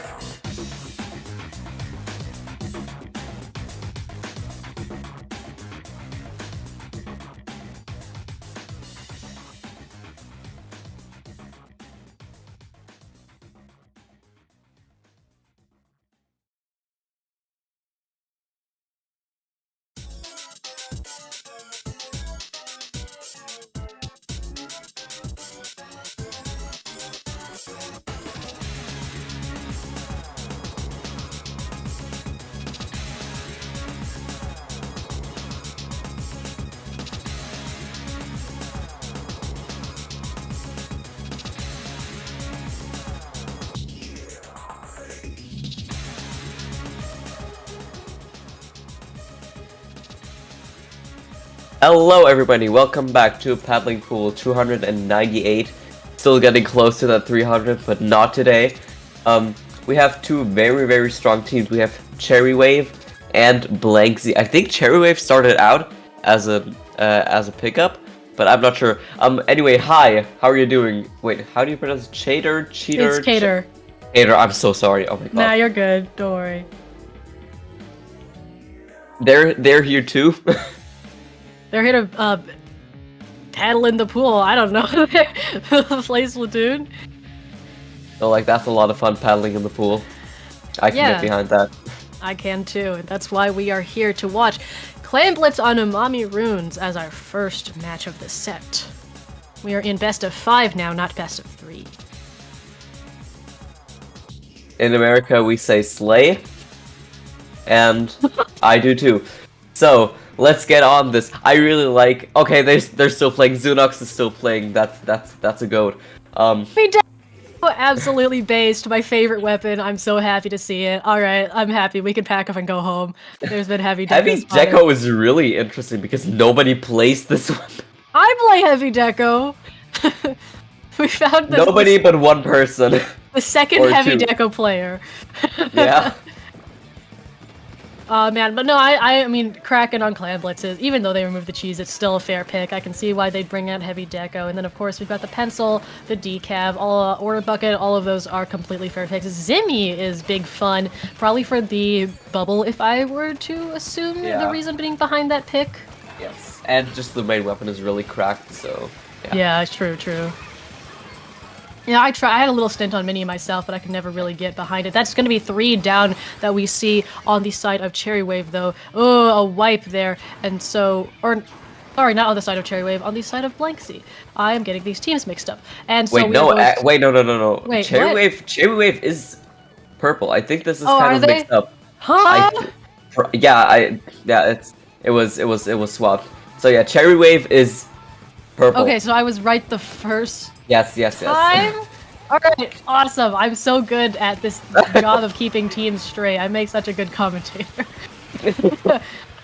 Hello everybody, welcome back to Paddling Pool 298. Still getting close to that 300, but not today. We have two very strong teams. We have Cherry Wave and Blank Z. I think Cherry Wave started out as a pickup, but I'm not sure. Anyway, hi. How are you doing? Wait, how do you pronounce it? Cheater? Cheater? It's Cater. Cater. I'm so sorry. Oh my god. Nah, you're good. Don't worry. They're here too. They're here to paddle in the pool. I don't know. Play Splatoon. So like that's a lot of fun paddling in the pool. I can Yeah. get behind that. I can too. And that's why we are here to watch Clan Blitz on Umami Runes as our first match of the set. We are in best of 5 now, not best of 3. In America, we say slay, and I do too. So let's get on this. I really like. Okay, they're still playing. Zunox is still playing. That's a goat. Absolutely based. My favorite weapon. I'm so happy to see it. Alright, I'm happy. We can pack up and go home. There's been Heavy Deco. Heavy spotted. Deco is really interesting because nobody plays this one. I play Heavy Deco. We found Nobody but one person. the second or Heavy two. Deco player. Yeah. Man, but no, I mean, Kraken on Clan Blitzes, even though they removed the cheese, it's still a fair pick. I can see why they'd bring out Heavy Deco. And then, of course, we've got the Pencil, the Decav, Order Bucket, all of those are completely fair picks. Zimmy is big fun, probably for the bubble, if I were to assume Yeah. the reason being behind that pick. Yes. And just the main weapon is really cracked, so Yeah, true. Yeah, I had a little stint on Mini myself, but I could never really get behind it. That's going to be 3 down that we see on the side of Cherry Wave, though. Oh, a wipe there. And so, sorry, not on the side of Cherry Wave, on the side of Blank Z. I am getting these teams mixed up. And so wait, no, no. Wait, Cherry what? Cherry Wave is purple. I think this is Oh, kind are of they? mixed up. Huh? It was swapped. So yeah, Cherry Wave is purple. Okay, so I was right the first Yes. time? Alright, awesome. I'm so good at this job of keeping teams straight. I make such a good commentator.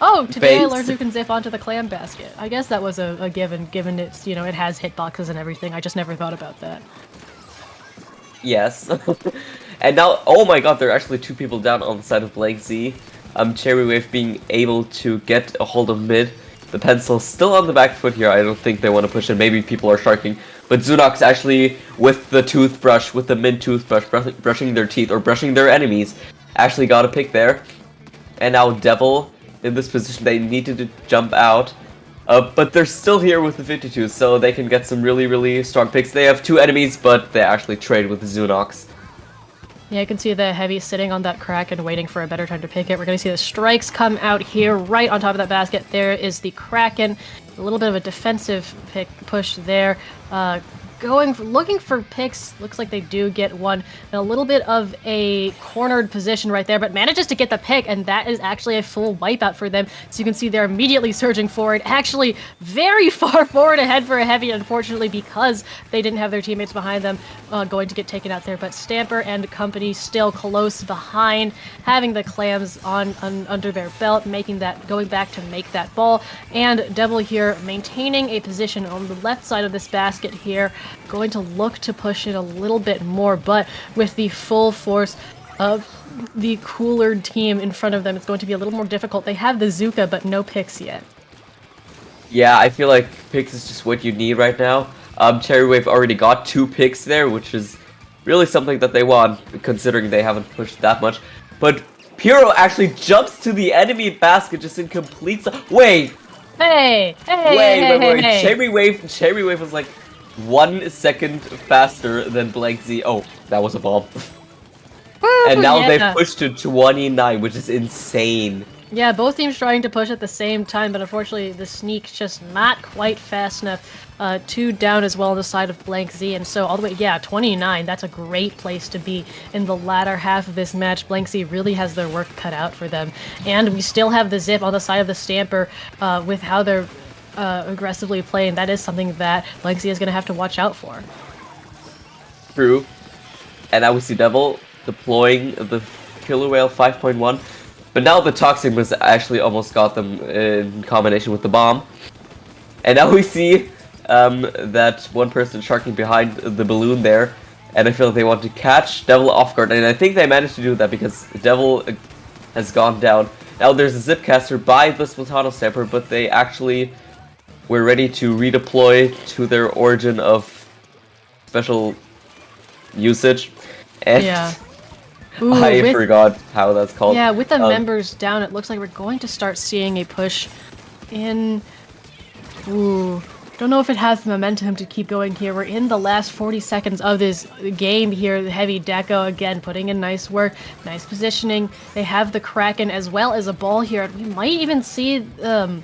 Oh, today I Base. learned who can zip onto the clam basket. I guess that was a given it's, it has hitboxes and everything. I just never thought about that. Yes. And now, oh my god, there are actually 2 people down on the side of Blank Z. Cherry Wave being able to get a hold of mid. The Pencil still on the back foot here. I don't think they want to push it. Maybe people are sharking. But Zunox actually, with the toothbrush, with the mint toothbrush, brushing their teeth or brushing their enemies, actually got a pick there. And now Devil, in this position, they needed to jump out. But they're still here with the 52, so they can get some really, really strong picks. They have 2 enemies, but they actually trade with Zunox. Yeah, you can see the Heavy sitting on that crack and waiting for a better time to pick it. We're going to see the strikes come out here right on top of that basket. There is the Kraken. A little bit of a defensive push there. Looking for picks. Looks like they do get one. And a little bit of a cornered position right there, but manages to get the pick, and that is actually a full wipeout for them. So you can see they're immediately surging forward. Actually, very far forward ahead for a Heavy, unfortunately, because they didn't have their teammates behind them going to get taken out there. But Stamper and company still close behind, having the clams under their belt, going back to make that ball. And Devil here maintaining a position on the left side of this basket here, going to look to push it a little bit more, but with the full force of the cooler team in front of them, it's going to be a little more difficult. They have the Zuka, but no picks yet. Yeah, I feel like picks is just what you need right now. Cherry Wave already got 2 picks there, which is really something that they want, considering they haven't pushed that much. But Pyro actually jumps to the enemy basket just in complete... Wait! Hey! Wait. Cherry Wave was like 1 second faster than Blank Z. Oh, that was a bomb. And now they've pushed to 29, which is insane. Yeah, both teams trying to push at the same time, but unfortunately the sneak's just not quite fast enough. 2 down as well on the side of Blank Z, and so all the way, 29, that's a great place to be in the latter half of this match. Blank Z really has their work cut out for them. And we still have the Zip on the side of the Stamper with how they're aggressively playing. That is something that Blank Z is going to have to watch out for. True. And now we see Devil deploying the Killer Whale 5.1. But now the Toxic Mist actually almost got them in combination with the bomb. And now we see that one person sharking behind the balloon there. And I feel like they want to catch Devil off guard. And I think they managed to do that because Devil has gone down. Now there's a Zipcaster by the Splatano Stamper, but they actually were ready to redeploy to their origin of special usage. And Yeah. Ooh, I forgot how that's called. Yeah, with the members down, it looks like we're going to start seeing a push in... Ooh, don't know if it has the momentum to keep going here. We're in the last 40 seconds of this game here. The Heavy Deco, again, putting in nice work, nice positioning. They have the Kraken as well as a ball here. We might even see the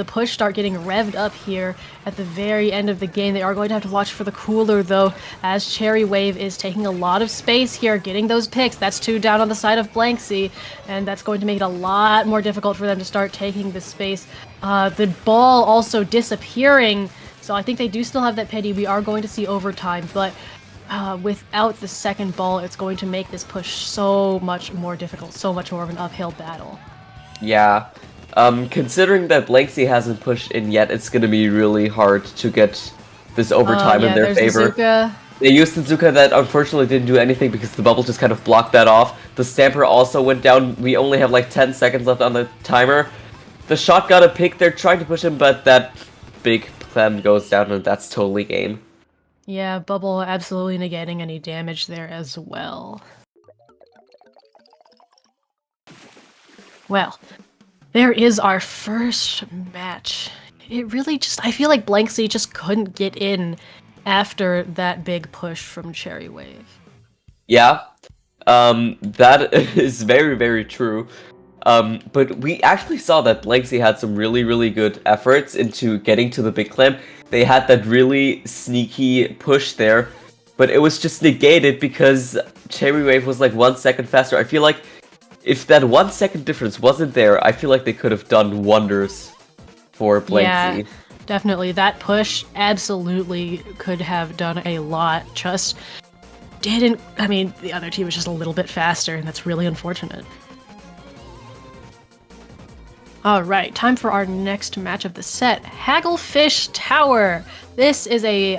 push start getting revved up here at the very end of the game. They are going to have to watch for the cooler, though, as Cherry Wave is taking a lot of space here, getting those picks. That's 2 down on the side of Blanksea, and that's going to make it a lot more difficult for them to start taking the space. The ball also disappearing, so I think they do still have that pity. We are going to see overtime, but without the second ball, it's going to make this push so much more difficult, so much more of an uphill battle. Yeah. Considering that Blanksea hasn't pushed in yet, it's gonna be really hard to get this overtime in their favor. Zuka. They used the Zuka that unfortunately didn't do anything because the bubble just kind of blocked that off. The Stamper also went down. We only have like 10 seconds left on the timer. The shot got a pick. They're trying to push him, but that big clem goes down and that's totally game. Yeah, bubble absolutely negating any damage there as well. Well, there is our first match. It really just, I feel like Blanksea just couldn't get in after that big push from Cherry Wave. Yeah, that is very, very true. But we actually saw that Blanksea had some really, really good efforts into getting to the big clam. They had that really sneaky push there, but it was just negated because Cherry Wave was like 1 second faster. I feel like if that 1 second difference wasn't there, I feel like they could have done wonders for Blanksea. Yeah, definitely. That push absolutely could have done a lot. Just didn't... I mean, the other team was just a little bit faster, and that's really unfortunate. Alright, time for our next match of the set. Hagglefish Tower. This is a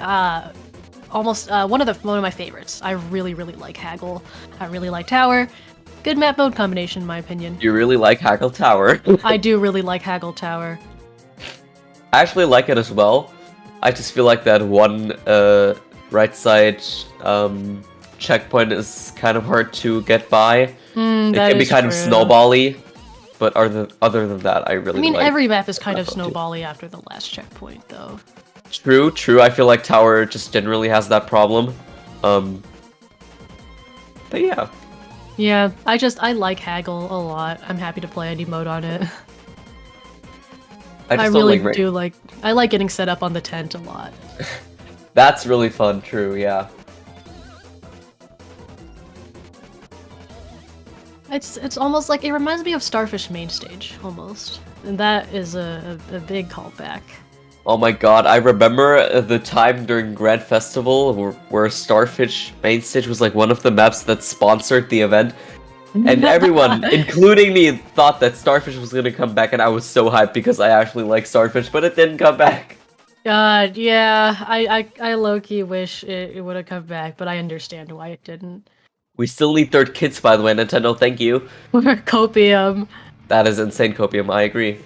almost one of my favorites. I really, really like Haggle. I really like Tower. Good map mode combination, in my opinion. You really like Haggle Tower? I do really like Haggle Tower. I actually like it as well. I just feel like that one right side checkpoint is kind of hard to get by. It can be kind of snowbally, but other than that, I really like. I mean, every map is kind of snowbally after the last checkpoint, though. True, true. I feel like Tower just generally has that problem. But yeah. Yeah, I like Haggle a lot. I'm happy to play any mode on it. I really do like... I like getting set up on the tent a lot. That's really fun, true, yeah. It's almost like... It reminds me of Starfish main stage, almost. And that is a big callback. Oh my god, I remember the time during Grand Festival where Starfish main stage was like one of the maps that sponsored the event. And everyone, including me, thought that Starfish was gonna come back, and I was so hyped because I actually like Starfish, but it didn't come back. God, yeah, I low-key wish it would have come back, but I understand why it didn't. We still need third kits, by the way, Nintendo, thank you. Copium. That is insane, Copium, I agree.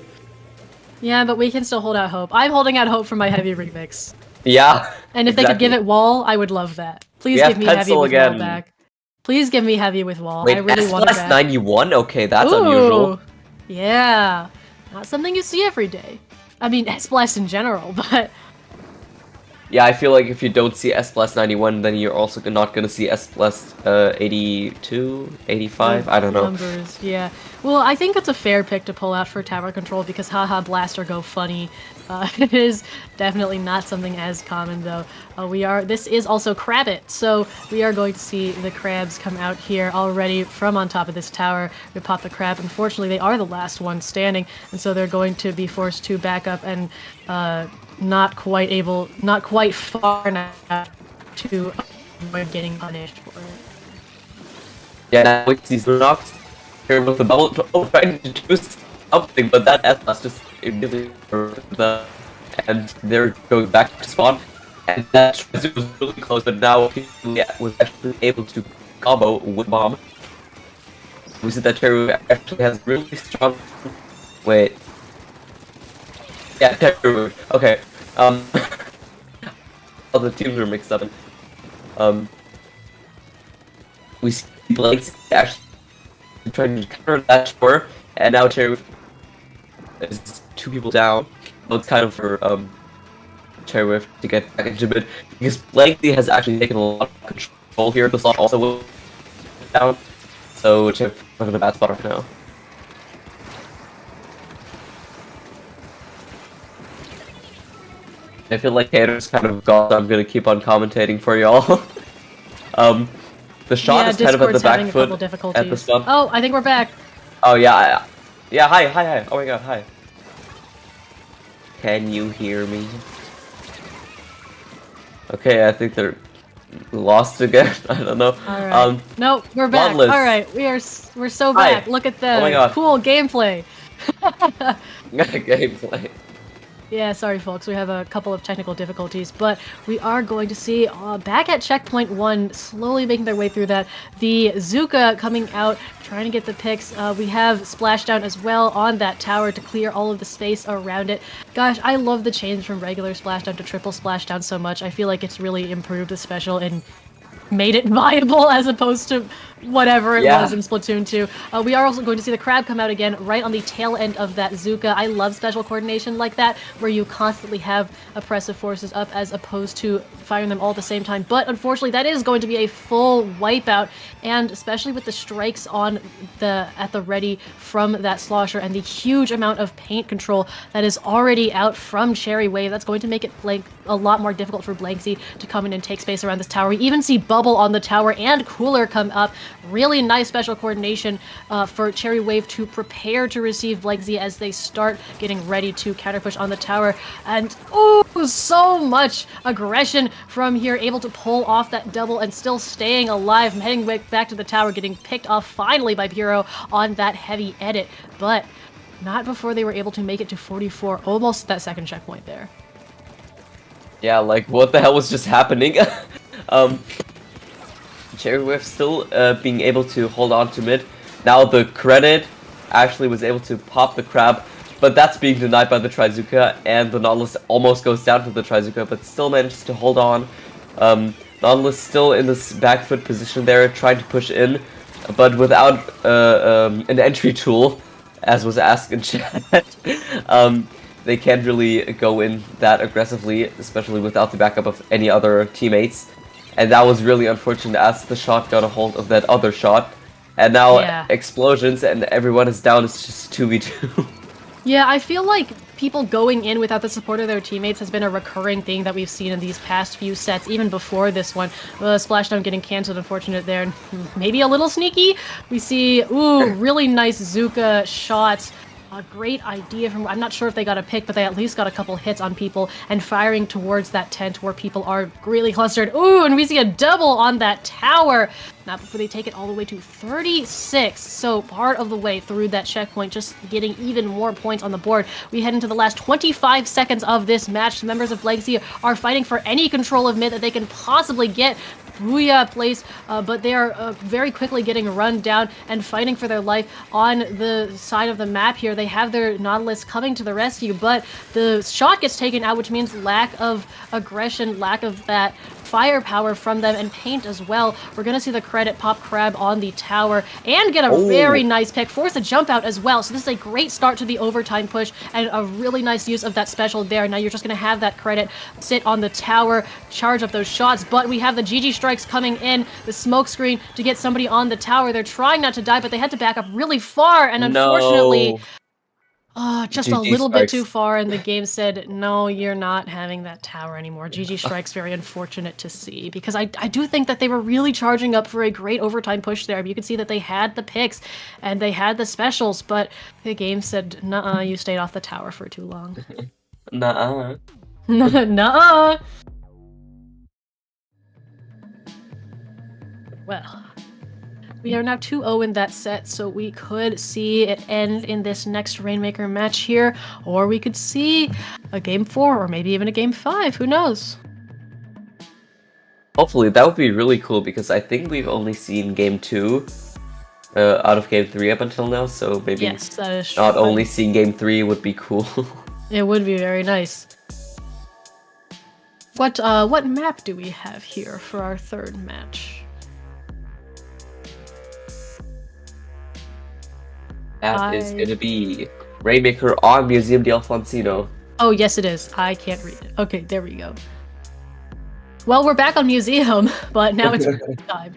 Yeah, but we can still hold out hope. I'm holding out hope for my Heavy remix. Yeah. And if they could give it Wall, I would love that. Please give me Heavy with Wall back. Please give me Heavy with Wall. Wait, I really want it back. 91? Okay, that's Ooh, unusual. Yeah. Not something you see every day. I mean, S-Blast in general, but... Yeah, I feel like if you don't see S-Blast 91, then you're also not gonna see S-Blast 82, 85, I don't know. Numbers, yeah. Well, I think it's a fair pick to pull out for Tower Control because haha, Blaster Go funny. It is definitely not something as common, though. This is also Crabbit, so we are going to see the crabs come out here already from on top of this tower. We pop the crab. Unfortunately, they are the last one standing, and so they're going to be forced to back up and not quite far enough to avoid getting punished for it. Yeah, with these knocks here with the bubble trying to do something, but that S-Blast just immediately and they're going back to spawn. And that transit was really close, but now he was actually able to combo with bomb. we see that Cherry actually has really strong. Wait. Yeah, Cherry. Okay. All the teams are mixed up. We see Blake's actually trying to counter that score, and now Cherry is 2 people down. So it's kind of for Cherry Whiff to get back into mid because Blakely has actually taken a lot of control here. The slot also will down, so Cherry Whiff in a bad spot right now. I feel like Hater's kind of gone, so I'm gonna keep on commentating for y'all. The shot is kind of at the back foot at the spot. Oh, I think we're back. Oh yeah, yeah. Hi. Oh my god, hi. Can you hear me? Okay, I think they're lost again. I don't know. All right. No, we're back. Bloodless. All right, we're so back. Hi. Look at Oh my the God. cool gameplay. Gameplay. Yeah, sorry folks, we have a couple of technical difficulties, but we are going to see back at checkpoint 1, slowly making their way through that, the Zuka coming out, trying to get the picks. We have Splashdown as well on that tower to clear all of the space around it. Gosh, I love the change from regular Splashdown to triple Splashdown so much. I feel like it's really improved the special and made it viable as opposed to whatever it was in Splatoon 2. We are also going to see the crab come out again right on the tail end of that Zuka. I love special coordination like that, where you constantly have oppressive forces up as opposed to firing them all at the same time. But unfortunately, that is going to be a full wipeout, and especially with the strikes on at the ready from that Slosher and the huge amount of paint control that is already out from Cherry Wave, that's going to make it a lot more difficult for Blanksy to come in and take space around this tower. We even see Bubble on the tower and Cooler come up. Really nice special coordination for Cherry Wave to prepare to receive Blanksy as they start getting ready to counterpush on the tower. And oh, so much aggression from here, able to pull off that double and still staying alive, heading back to the tower, getting picked off finally by Bureau on that heavy edit. But not before they were able to make it to 44, almost that second checkpoint there. Yeah, like what the hell was just happening? Cherry Whiff still being able to hold on to mid. Now the credit actually was able to pop the crab, but that's being denied by the Trizuka, and the Nautilus almost goes down to the Trizuka, but still manages to hold on. Nautilus still in this back foot position there, trying to push in, but without an entry tool, as was asked in chat. They can't really go in that aggressively, especially without the backup of any other teammates. And that was really unfortunate as the shot got a hold of that other shot. And now explosions and everyone is down. It's just 2v2. Yeah, I feel like people going in without the support of their teammates has been a recurring thing that we've seen in these past few sets, even before this one. Splashdown getting cancelled, unfortunate there. Maybe a little sneaky. We see, ooh, really nice Zuka shots. A great idea from, I'm not sure if they got a pick, but they at least got a couple hits on people and firing towards that tent where people are really clustered. Ooh, and we see a double on that tower. Not before they take it all the way to 36. So part of the way through that checkpoint, just getting even more points on the board. We head into the last 25 seconds of this match. The members of Blanksy are fighting for any control of mid that they can possibly get. Booyah place, but they are very quickly getting run down and fighting for their life on the side of the map here. They have their Nautilus coming to the rescue, but the shot gets taken out, which means lack of aggression, lack of that firepower from them, and paint as well. We're going to see the credit pop crab on the tower and get a very nice pick, force a jump out as well. So this is a great start to the overtime push and a really nice use of that special there. Now you're just going to have that credit sit on the tower, charge up those shots, but we have the GG strikes coming in, the smoke screen to get somebody on the tower. They're trying not to die, but they had to back up really far, and unfortunately... just a little bit too far, and the game said, no, you're not having that tower anymore. GG Strike's very unfortunate to see, because I do think that they were really charging up for a great overtime push there. You can see that they had the picks, and they had the specials, but the game said, nuh-uh, you stayed off the tower for too long. Nuh-uh. Nuh-uh! Well... We are now 2-0 in that set, so we could see it end in this next Rainmaker match here, or we could see a Game 4, or maybe even a Game 5, who knows? Hopefully, that would be really cool, because I think we've only seen Game 2, out of game 3 up until now, so maybe Yes, that is true. not but only seeing game 3 would be cool. it would be very nice. What map do we have here for our third match? That is gonna be Rainmaker on Museum de Alfonsino. Oh, yes, it is. I can't read it. Okay, there we go. Well, we're back on Museum, but now it's time.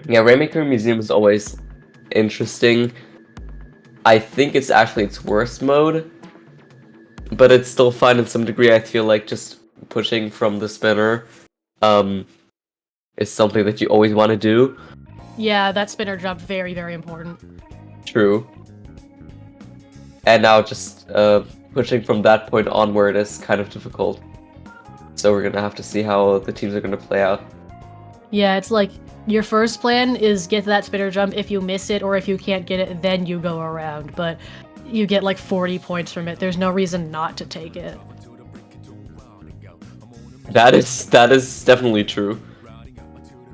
Yeah, Rainmaker Museum is always interesting. I think it's actually its worst mode, but it's still fun in some degree. I feel like just pushing from the spinner is something that you always want to do. Yeah, that spinner jump, very, very important. True. And now just pushing from that point onward is kind of difficult. So we're gonna have to see how the teams are gonna play out. Yeah, it's like your first plan is get that spinner jump. If you miss it or if you can't get it, then you go around. But you get like 40 points from it. There's no reason not to take it. That is definitely true.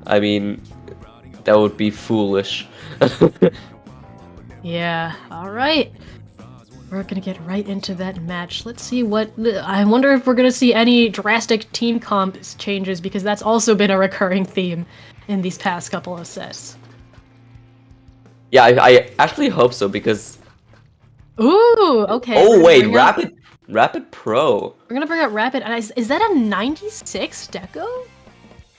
I mean, that would be foolish. Yeah, alright. We're gonna get right into that match. Let's see what... I wonder if we're gonna see any drastic team comp changes, because that's also been a recurring theme in these past couple of sets. Yeah, I actually hope so, because... Ooh, okay. Oh we're wait, gonna bring out- Rapid Pro. We're gonna bring out Rapid. Is that a 96 deco?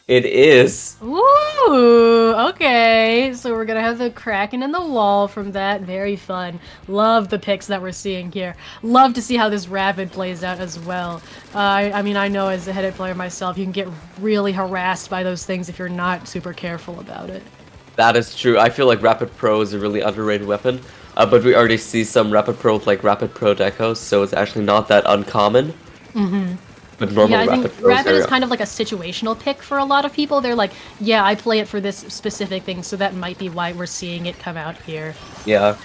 It is. Ooh, okay. So we're gonna have the Kraken in the wall from that. Very fun. Love the picks that we're seeing here. Love to see how this Rapid plays out as well. I mean, I know as a headed player myself, you can get really harassed by those things if you're not super careful about it. That is true. I feel like Rapid Pro is a really underrated weapon. But we already see some Rapid Pro with like Rapid Pro decos, so it's actually not that uncommon. Mm-hmm. But normal Yeah, I Rapid think Pros Rapid is are- kind of like a situational pick for a lot of people. They're like, yeah, I play it for this specific thing, so that might be why we're seeing it come out here. Yeah.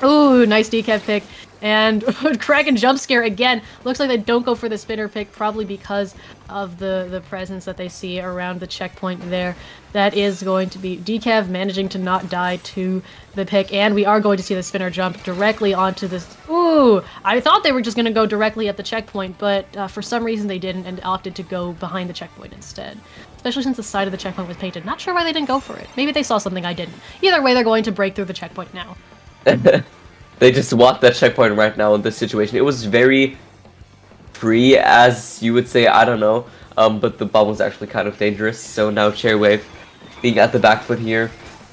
Ooh, nice decav pick. And Kraken jump scare again. Looks like they don't go for the spinner pick, probably because of the presence that they see around the checkpoint there. That is going to be decav managing to not die to the pick, and we are going to see the spinner jump directly onto this. Ooh, I thought they were just going to go directly at the checkpoint, but for some reason they didn't and opted to go behind the checkpoint instead. Especially since the side of the checkpoint was painted. Not sure why they didn't go for it. Maybe they saw something I didn't. Either way, they're going to break through the checkpoint now. They just want that checkpoint right now in this situation. It was very free, as you would say, I don't know. But the bomb was actually kind of dangerous. So now Cherry Wave, being at the back foot here,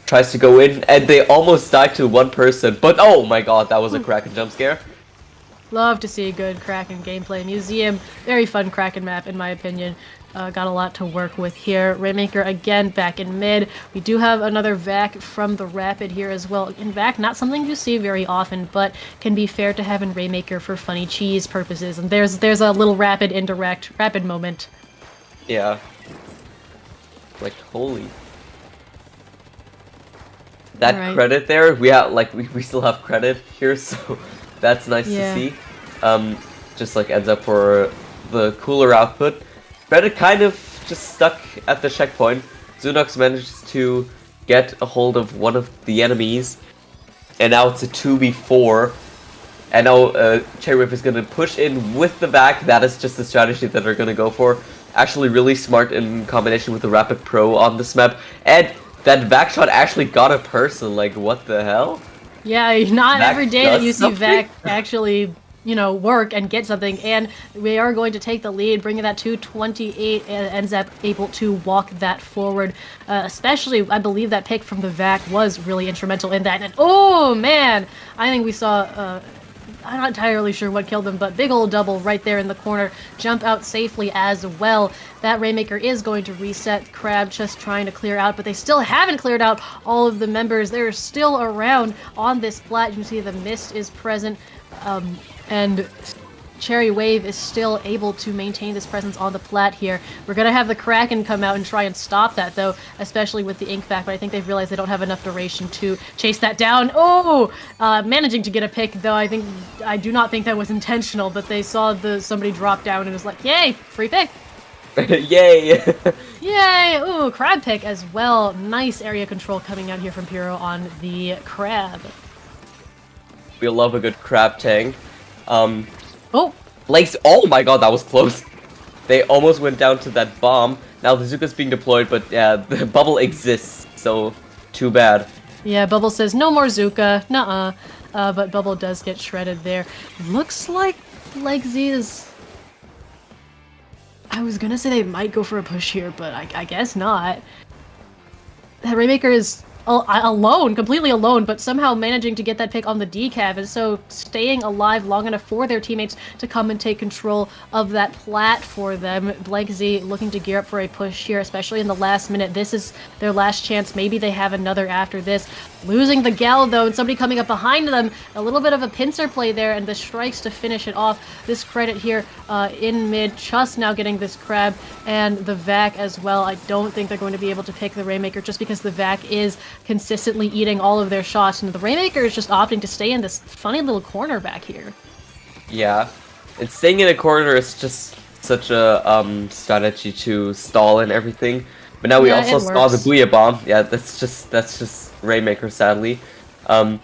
tries to go in, and they almost died to one person. But oh my god, that was a Kraken jump scare. Love to see good Kraken gameplay. Museum, very fun Kraken map in my opinion. Got a lot to work with here. Rainmaker again back in mid. We do have another Vac from the Rapid here as well. In Vac, not something you see very often, but can be fair to have in Rainmaker for funny cheese purposes. And there's a little Rapid indirect Rapid moment. Yeah. Like, holy. That Alright. credit there, we still have credit here, so that's nice Yeah. to see. Just like ends up for the cooler output. Credit kind of just stuck at the checkpoint. Zunox manages to get a hold of one of the enemies, and now it's a 2v4. And now Cherry Wave is going to push in with the back. That is just the strategy that they're going to go for. Actually really smart in combination with the Rapid Pro on this map. And that back shot actually got a person. Like, what the hell? Yeah, not Vac every day that does you see something? Vac actually, work and get something, and we are going to take the lead, bringing that to 28, and ends up able to walk that forward. Especially, I believe that pick from the Vac was really instrumental in that. And oh man, I think we saw. I'm not entirely sure what killed him, but big old double right there in the corner. Jump out safely as well. That Rainmaker is going to reset. Crab just trying to clear out, but they still haven't cleared out all of the members. They're still around on this flat. You can see the mist is present, and Cherry Wave is still able to maintain this presence on the plat here. We're going to have the Kraken come out and try and stop that, though, especially with the ink back, but I think they've realized they don't have enough duration to chase that down. Oh! Managing to get a pick, though. I do not think that was intentional, but they saw somebody drop down and was like, yay! Free pick! Yay! Yay! Ooh, crab pick as well. Nice area control coming out here from Pyro on the crab. We love a good crab tank. Oh, Blake's. Oh my god, that was close. They almost went down to that bomb. Now the Zuka's being deployed, but yeah, the bubble exists, so too bad. yeah, Bubble says no more Zuka. Nuh-uh. But Bubble does get shredded there. Looks like Legsy is... I was gonna say they might go for a push here, but I guess not. That Rainmaker is alone, completely alone, but somehow managing to get that pick on the decav, and so staying alive long enough for their teammates to come and take control of that plat for them. Legsy looking to gear up for a push here, especially in the last minute. This is their last chance. Maybe they have another after this. Losing the Gal, though, and somebody coming up behind them. A little bit of a pincer play there, and the strikes to finish it off. This credit here in mid. Just now getting this crab, and the Vac as well. I don't think they're going to be able to pick the Rainmaker just because the Vac is consistently eating all of their shots, and the Rainmaker is just opting to stay in this funny little corner back here. Yeah, and staying in a corner is just such a strategy to stall and everything. But now we Yeah, also it saw the works. Booyah Bomb. Yeah, that's just Rainmaker, sadly. But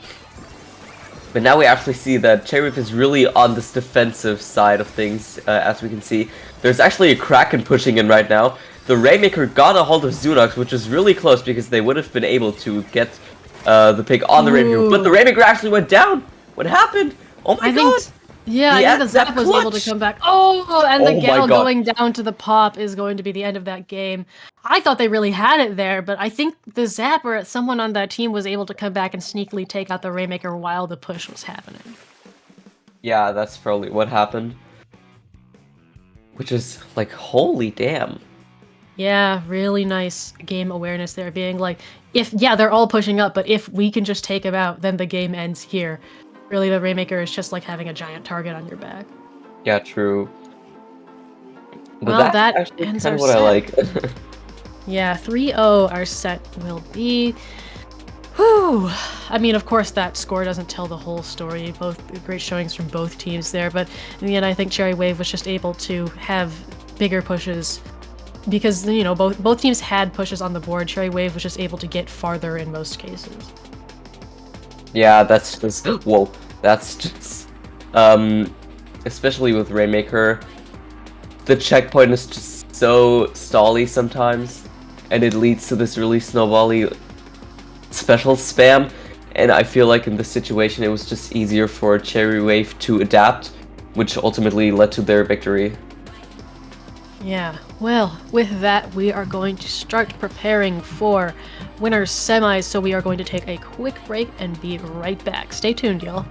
now we actually see that Cherry Wave is really on this defensive side of things, as we can see. There's actually a Kraken pushing in right now. The Rainmaker got a hold of Zunox, which is really close because they would have been able to get the pick on the Rainmaker. But the Rainmaker actually went down! What happened? Oh my I god! think, yeah, I Yeah, think the Zap that was able to clutch! come back. Oh, and Oh the my Gal God. going down to the pop is going to be the end of that game. I thought they really had it there, but I think the Zap or someone on that team was able to come back and sneakily take out the Rainmaker while the push was happening. Yeah, that's probably what happened. Which is like, holy damn. Yeah, really nice game awareness there, being like, they're all pushing up, but if we can just take them out, then the game ends here. Really, the Rainmaker is just like having a giant target on your back. Yeah, true. But Well, that's that actually ends kind of our what I set. like. Yeah, 3-0 our set will be. Whew. I mean, of course, that score doesn't tell the whole story. Both great showings from both teams there, but in the end, I think Cherry Wave was just able to have bigger pushes because, you know, both teams had pushes on the board. Cherry Wave was just able to get farther in most cases. Yeah, that's just whoa. That's just especially with Rainmaker, the checkpoint is just so stally sometimes, and it leads to this really snowbally special spam. And I feel like in this situation, it was just easier for Cherry Wave to adapt, which ultimately led to their victory. Yeah, well, with that, we are going to start preparing for winners semis, so we are going to take a quick break and be right back. Stay tuned, y'all.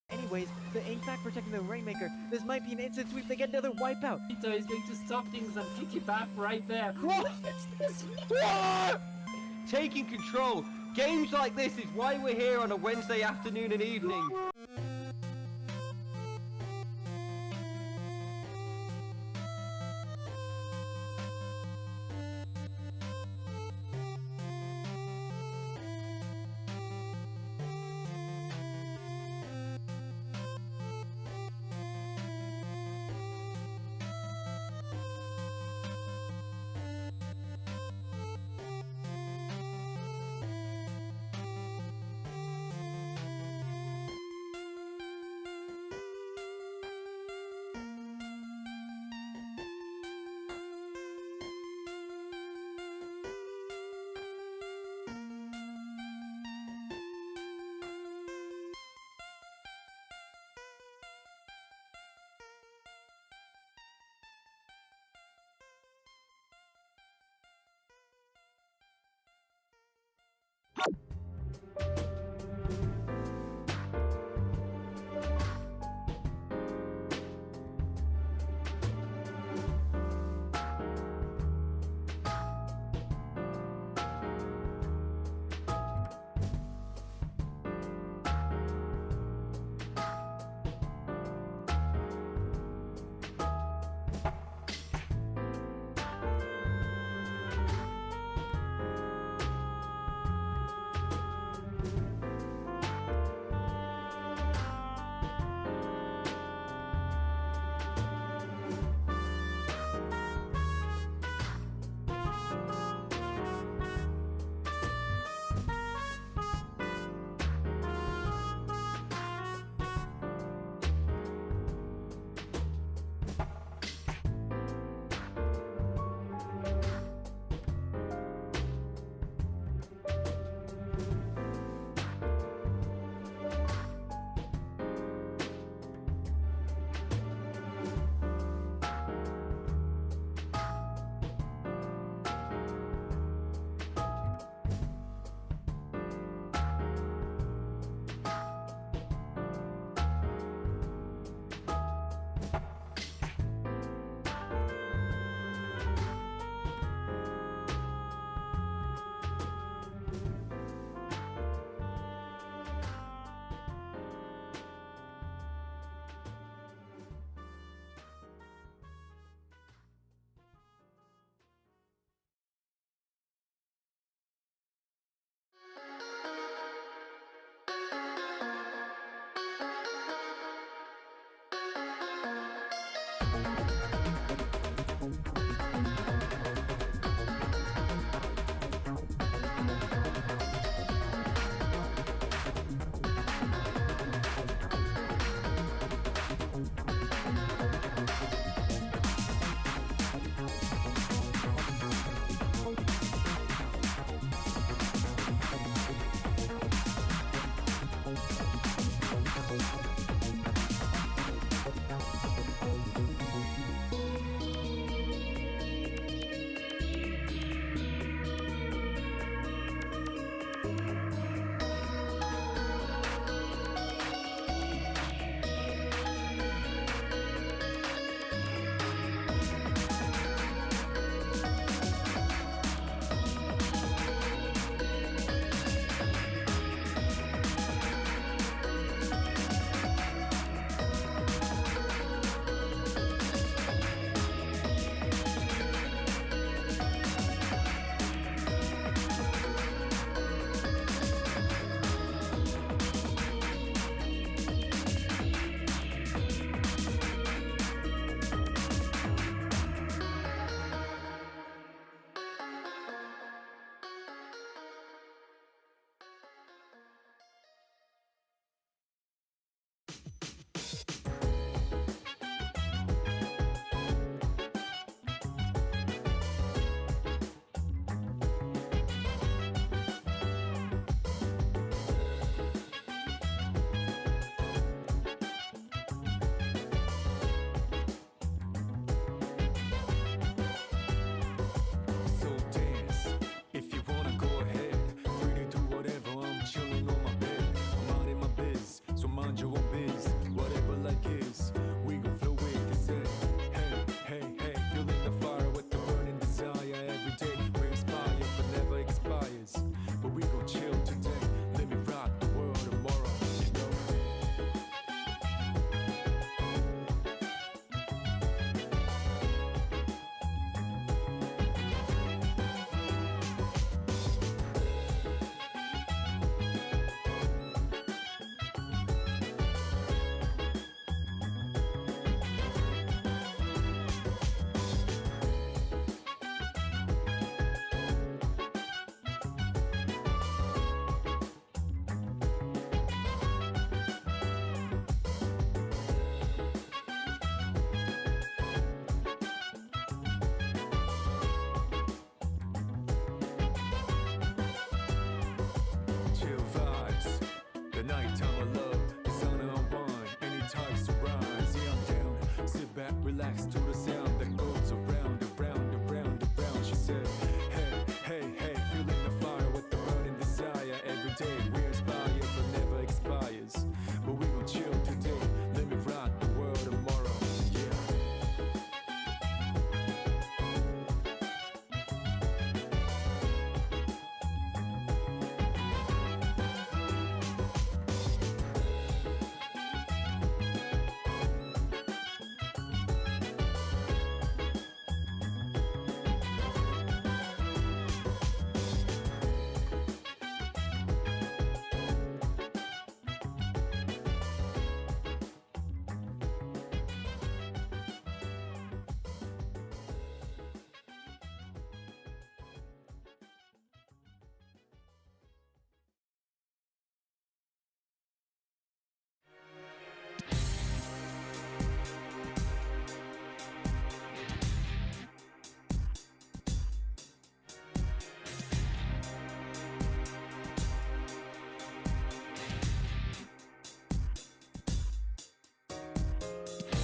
Anyways, the Inkpack protecting the Rainmaker. This might be an instant sweep to get another wipeout. So he's going to stop things and kick it back right there. What? Taking control. Games like this is why we're here on a Wednesday afternoon and evening. relax to the sound that goes around and round and round and round. She said, hey, hey, hey, feeling the fire with the burning desire. Every day we inspire but never expires. But we gon' chill today, let me rock the world tomorrow. Yeah.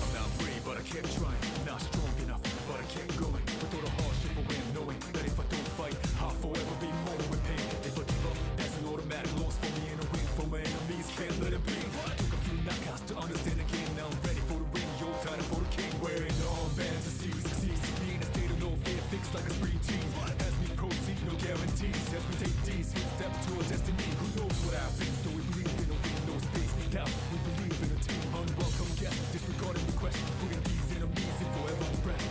I'm not brave, but I kept trying. Not strong enough, but I kept going. With all the hardship away, knowing that if I don't fight, I'll forever be more with pain. If I give up, that's an automatic loss for me and a win for my enemies. Can't let it be. Took a few knockouts to understand again. Now I'm ready for the ring. Yo, time for the king. Wearing the armbands to see succeed. Be in a state of no fear, fixed like a spree team. As we proceed, no guarantees. As we take these steps to our destiny. Who knows what happens? So we believe in a win, no space. Doubt, we believe in a team. Unwelcome guest, disregarding the question. Putting these enemies in forever rest.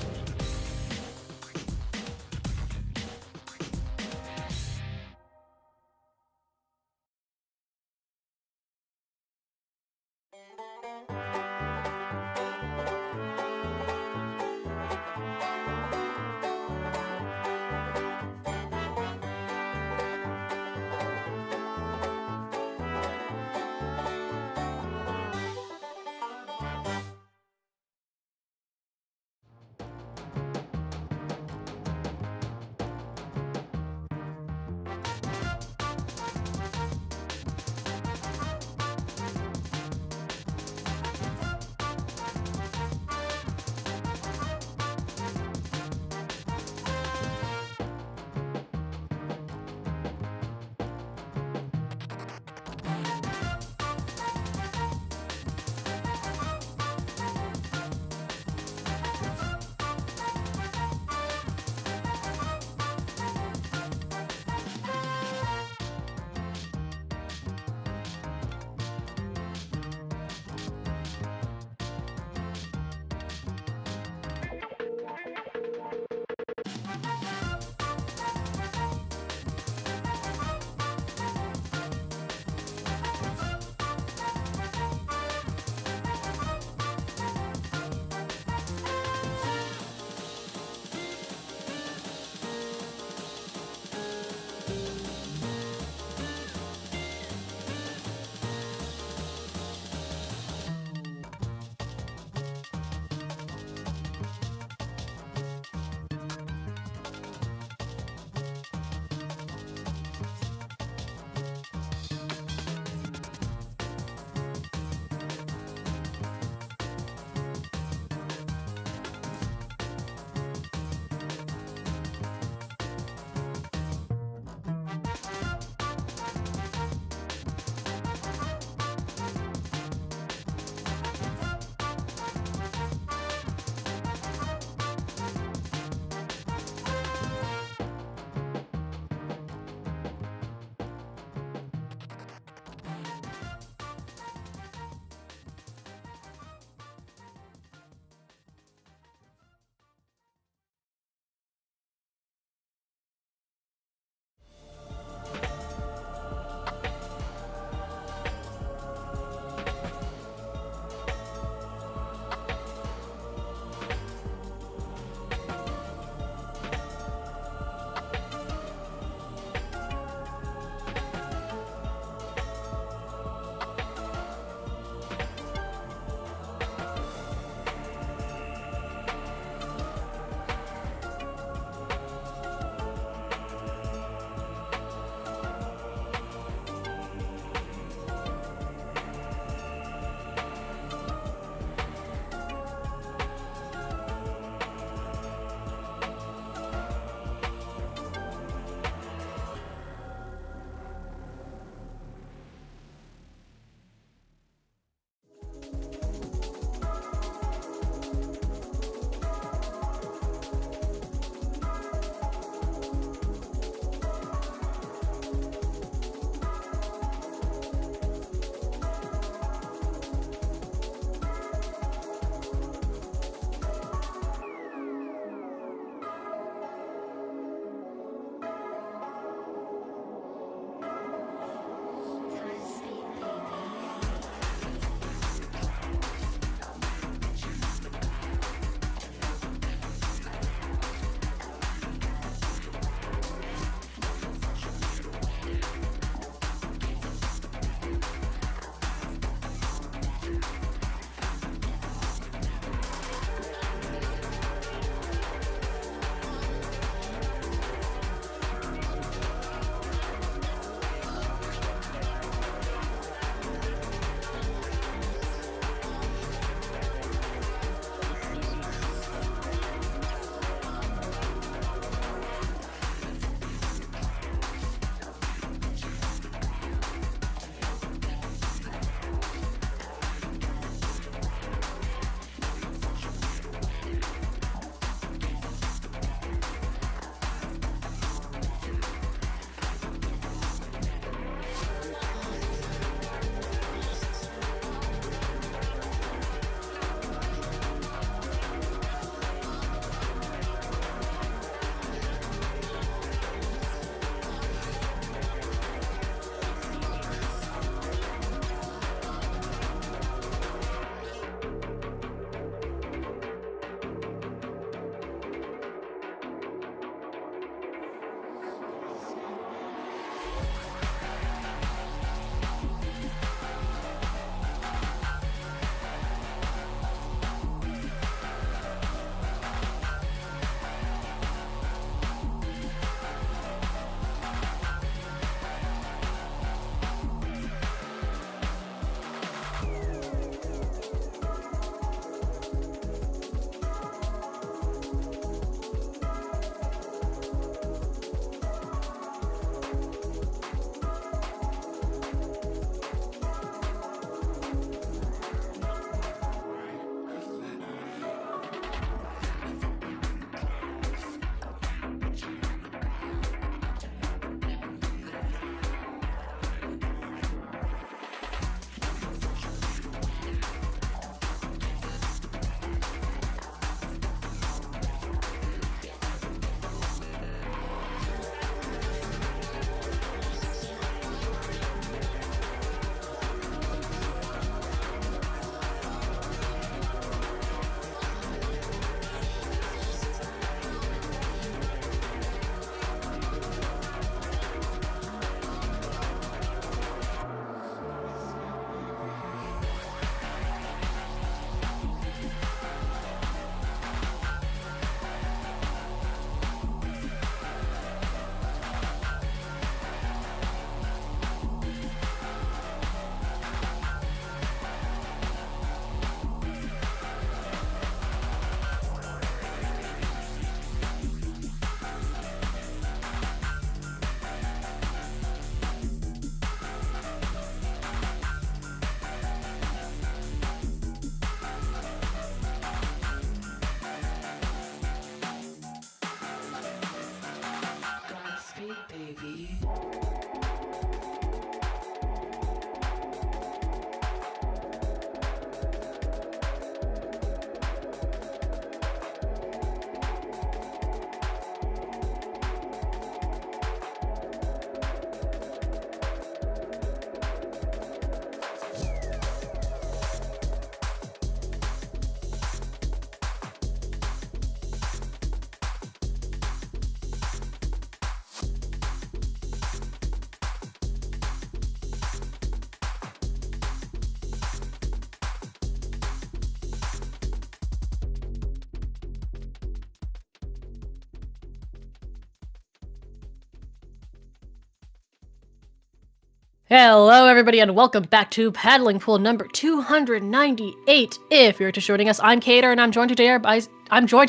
Hello, everybody, and welcome back to Paddling Pool number 298. If you're just joining us, I'm Kater, and I'm joined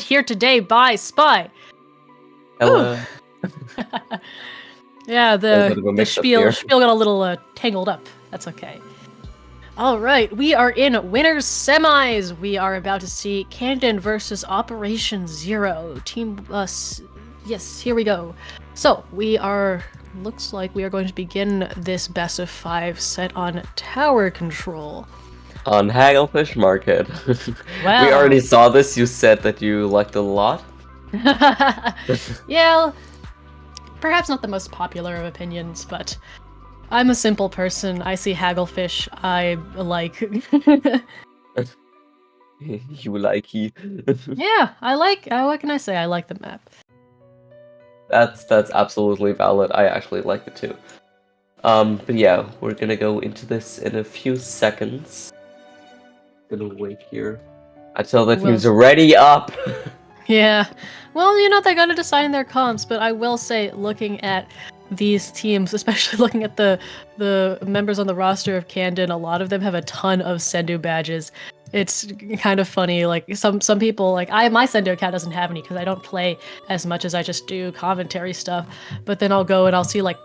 here today by Spy. Hello. Yeah, A bit of a the mix-up spiel here. got a little tangled up. That's okay. All right, we are in winners semis. We are about to see Camden versus Operation Zero. Team us. Yes, here we go. So looks like we are going to begin this best of 5 set on tower control. On Hagglefish Market. Wow. We already saw this. You said that you liked it a lot. Yeah, perhaps not the most popular of opinions, but I'm a simple person. I see Hagglefish. I like. You like it. Yeah, I like. What can I say? I like the map. That's absolutely valid. I actually like it too. But yeah, we're gonna go into this in a few seconds. Gonna wait here until the teams are ready up. Yeah. Well, they gotta decide in their comps, but I will say, looking at these teams, especially looking at the members on the roster of Camden, a lot of them have a ton of Sendu badges. It's kind of funny, like some people, like my Sendu account doesn't have any because I don't play as much as I just do commentary stuff, but then I'll go and I'll see like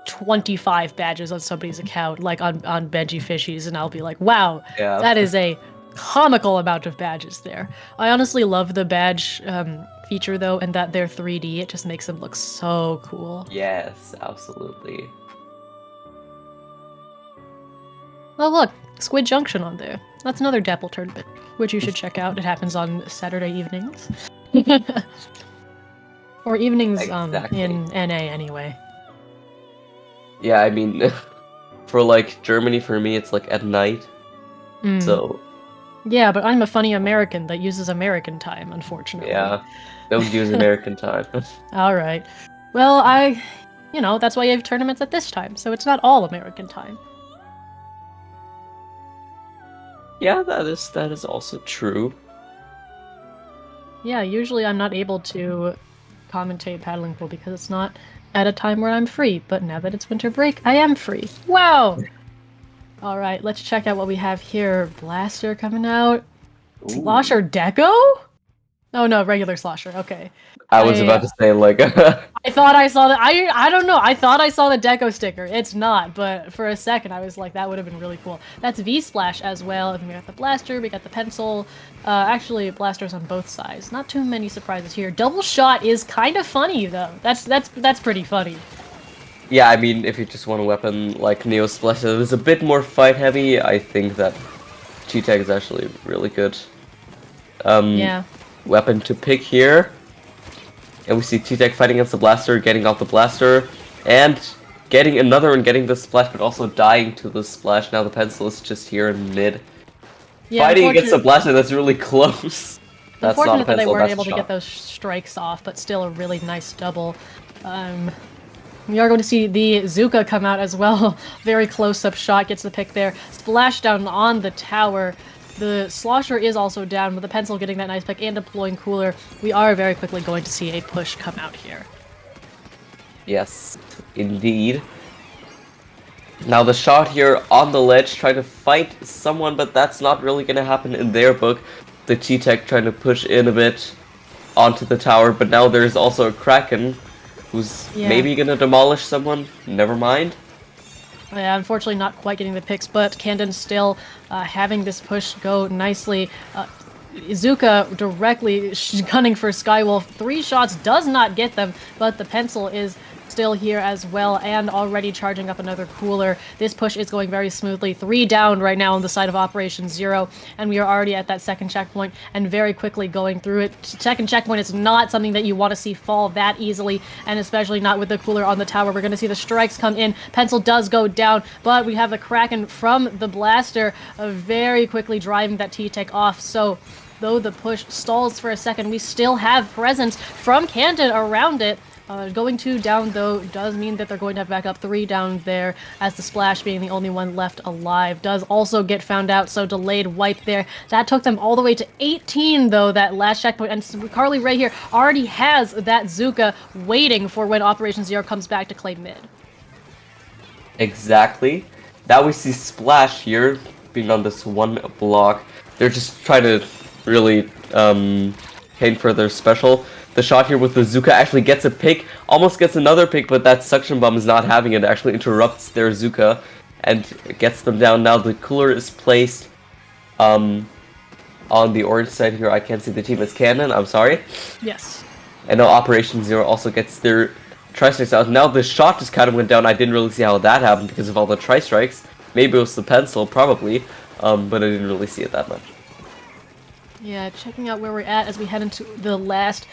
25 badges on somebody's account, like on Benji Fishies, and I'll be like, wow, Yeah. that is a comical amount of badges there. I honestly love the badge feature though, and that they're 3D. It just makes them look so cool. Yes, absolutely. Oh look, Squid Junction on there. That's another Dapple tournament, which you should check out. It happens on Saturday evenings. Or evenings Exactly. in NA anyway. Yeah, I mean, for like Germany, for me, it's like at night. Mm. So Yeah, but I'm a funny American that uses American time, unfortunately. yeah, don't use American time. Alright. Well, that's why you have tournaments at this time, so it's not all American time. Yeah, that is also true. Yeah, usually I'm not able to commentate Paddling Pool because it's not at a time where I'm free, but now that it's winter break, I am free. Wow! Alright, let's check out what we have here. Blaster coming out. Ooh. Slosher Deco? Oh no, regular Slosher, okay. I was about to say like I thought I saw the I don't know, I thought I saw the Deco sticker. It's not, but for a second I was like, that would have been really cool. That's V-Splash as well. And we got the Blaster, we got the Pencil. Actually, Blasters on both sides. Not too many surprises here. Double Shot is kind of funny though. That's pretty funny. yeah, I mean, if you just want a weapon like Neo Splash that is a bit more fight heavy, I think that T-Tag is actually really good. Yeah. Weapon to pick here. And we see T-Tag fighting against the Blaster, getting off the Blaster, and getting another and getting the Splash, but also dying to the Splash. Now the Pencil is just here in mid. Yeah, Fighting against the Blaster that's really close. That's not a unfortunate that they Pencil, weren't that's a able to shot. get those strikes off, but still a really nice double. We are going to see the Zuka come out as well. Very close-up shot, gets the pick there. Splashdown on the tower. The Slosher is also down, with the Pencil getting that nice pick and deploying Cooler. We are very quickly going to see a push come out here. Yes, indeed. Now the shot here on the ledge, trying to fight someone, but that's not really going to happen in their book. The T-Tech trying to push in a bit onto the tower, but now there's also a Kraken who's maybe going to demolish someone. Never mind. Yeah, unfortunately not quite getting the picks, but Camden still having this push go nicely. Izuka directly gunning for Skywolf. 3 shots does not get them, but the Pencil is still here as well, and already charging up another cooler. This push is going very smoothly. 3 down right now on the side of Operation Zero, and we are already at that second checkpoint and very quickly going through it. Second checkpoint is not something that you want to see fall that easily, and especially not with the cooler on the tower. We're going to see the strikes come in. Pencil does go down, but we have the Kraken from the blaster very quickly driving that T-Tech off. So though the push stalls for a second, we still have presence from Candon around it. Going 2 down, though, does mean that they're going to have back up 3 down there, as the Splash, being the only one left alive, does also get found out, so delayed wipe there. That took them all the way to 18, though, that last checkpoint, and Carly Ray here already has that Zuka waiting for when Operation Zero comes back to claim mid. Exactly. Now we see Splash here, being on this one block. They're just trying to really aim for their special. The shot here with the Zuka actually gets a pick, almost gets another pick, but that suction bomb is not having it. It actually interrupts their Zuka and gets them down. Now the cooler is placed on the orange side here. I can't see the team as Cannon, I'm sorry. Yes. And now Operation Zero also gets their tri-strikes out. Now the shot just kind of went down. I didn't really see how that happened because of all the tri-strikes. Maybe it was the pencil, probably, but I didn't really see it that much. Yeah, checking out where we're at as we head into the last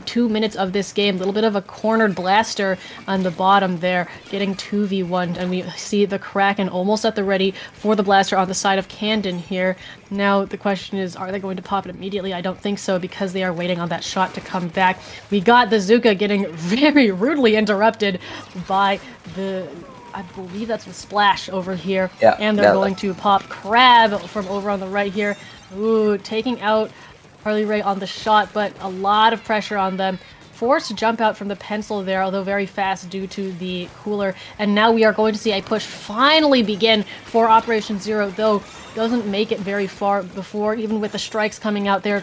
2 minutes of this game. A little bit of a cornered blaster on the bottom there, getting 2v1, and we see the Kraken almost at the ready for the blaster on the side of Candon here. Now the question is, are they going to pop it immediately? I don't think so, because they are waiting on that shot to come back. We got the Zuka getting very rudely interrupted by the, I believe that's the Splash over here. Yeah, and they're going to pop Crab from over on the right here. Ooh, taking out Harley Ray on the shot, but a lot of pressure on them. Forced to jump out from the pencil there, although very fast due to the cooler. And now we are going to see a push finally begin for Operation Zero, though doesn't make it very far before, even with the strikes coming out there,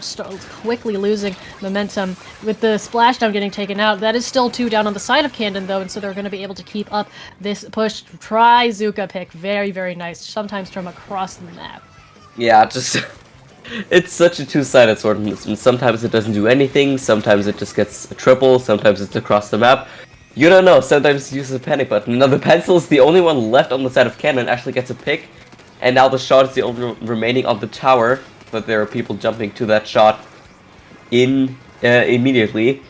quickly losing momentum. With the splashdown getting taken out, that is still 2 down on the side of Candon, though, and so they're going to be able to keep up this push. Try Zuka pick. Very, very nice. Sometimes from across the map. Yeah, just... It's such a two-sided sword. Sometimes it doesn't do anything, sometimes it just gets a triple, sometimes it's across the map. You don't know, sometimes it uses a panic button. Now the pencil is the only one left on the side of Cannon, actually gets a pick. And now the shot is the only remaining on the tower, but there are people jumping to that shot immediately.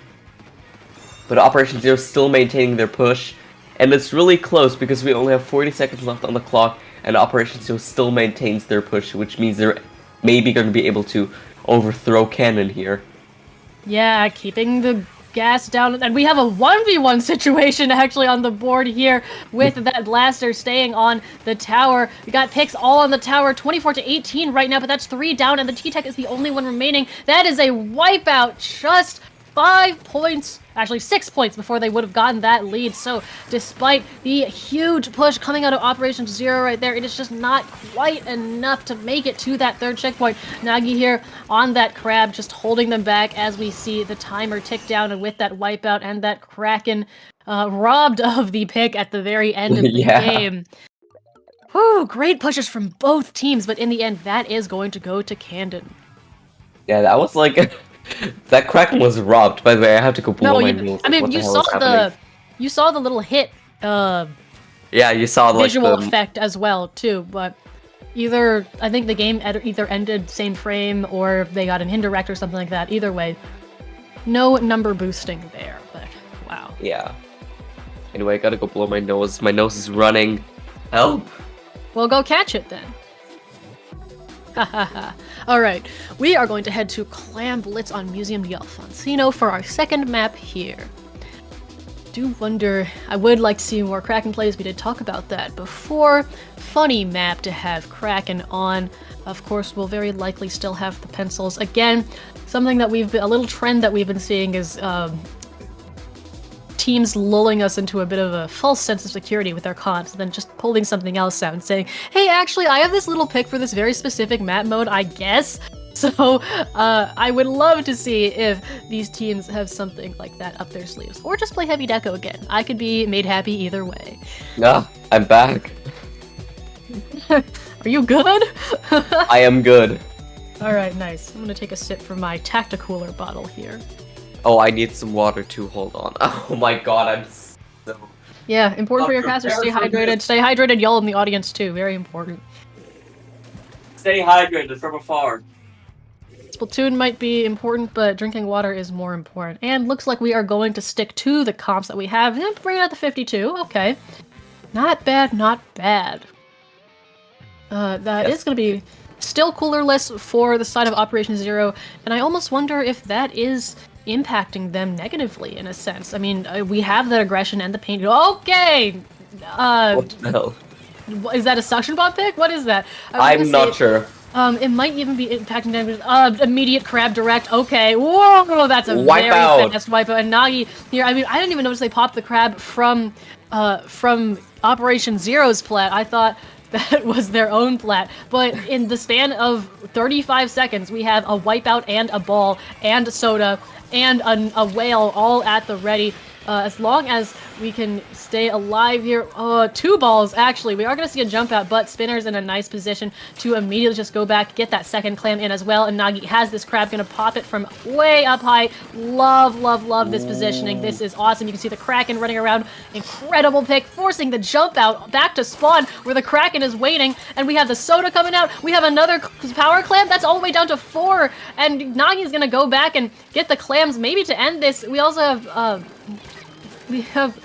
But Operation Zero still maintaining their push. And it's really close because we only have 40 seconds left on the clock, and Operation Zero still maintains their push, which means they're maybe going to be able to overthrow Cannon here. Yeah, keeping the gas down. And we have a 1v1 situation actually on the board here with that blaster staying on the tower. We got picks all on the tower, 24-18 right now, but that's 3 down, and the T-Tech is the only one remaining. That is a wipeout. Just 5 points, actually 6 points before they would have gotten that lead. So despite the huge push coming out of Operation Zero right there, it is just not quite enough to make it to that 3rd checkpoint. Nagi here on that Crab, just holding them back as we see the timer tick down, and with that wipeout and that Kraken robbed of the pick at the very end of the game. Whew, great pushes from both teams, but in the end, that is going to go to Candon. Yeah, that was like... That Kraken was robbed. By the way, I have to go blow my nose. I mean, you saw the little hit. Yeah, you saw like visual effect as well too. But I think the game either ended same frame or they got an indirect or something like that. Either way, no number boosting there. But wow. Yeah. Anyway, I gotta go blow my nose. My nose is running. Help. Well, go catch it then. Alright, we are going to head to Clam Blitz on Museum de Alfonsino for our second map here. Do wonder, I would like to see more Kraken plays, we did talk about that before. Funny map to have Kraken on. Of course, we'll very likely still have the pencils. Again, something that a little trend that we've been seeing is teams lulling us into a bit of a false sense of security with their cons, and then just pulling something else out and saying, hey, actually, I have this little pick for this very specific map mode, I guess. So, I would love to see if these teams have something like that up their sleeves. Or just play Heavy Deco again. I could be made happy either way. Ah, I'm back. Are you good? I am good. Alright, nice. I'm gonna take a sip from my Tacticooler bottle here. Oh, I need some water too. Hold on. Oh my god, So, Yeah, important for your Prepare casters. Stay for hydrated. this. Stay hydrated, y'all in the audience too. Very important. stay hydrated from afar. Splatoon might be important, but drinking water is more important. And looks like we are going to stick to the comps that we have. Yeah, bring it out to 52. Okay. Not bad, not bad. That is going to be still coolerless for the side of Operation Zero, and I almost wonder if that is impacting them negatively in a sense. I mean, we have that aggression and the pain. Okay! What the hell? Is that a suction bomb pick? What is that? I'm not sure. It might even be impacting them. Immediate crab direct. Okay. Whoa, that's a very Wipeout. fast wipeout. And Nagi here. I mean, I didn't even notice they popped the crab from Operation Zero's plat. I thought that was their own plat. But in the span of 35 seconds, we have a wipeout and a ball and a soda and a whale all at the ready. As long as we can stay alive here. 2 balls, actually. We are going to see a jump out, but Spinner's in a nice position to immediately just go back, get that second clam in as well, and Nagi has this crab, going to pop it from way up high. Love, love, love this positioning. This is awesome. You can see the Kraken running around. Incredible pick, forcing the jump out back to spawn, where the Kraken is waiting, and we have the soda coming out. We have another power clam. That's all the way down to 4, and Nagi's going to go back and get the clams, maybe to end this. We also have...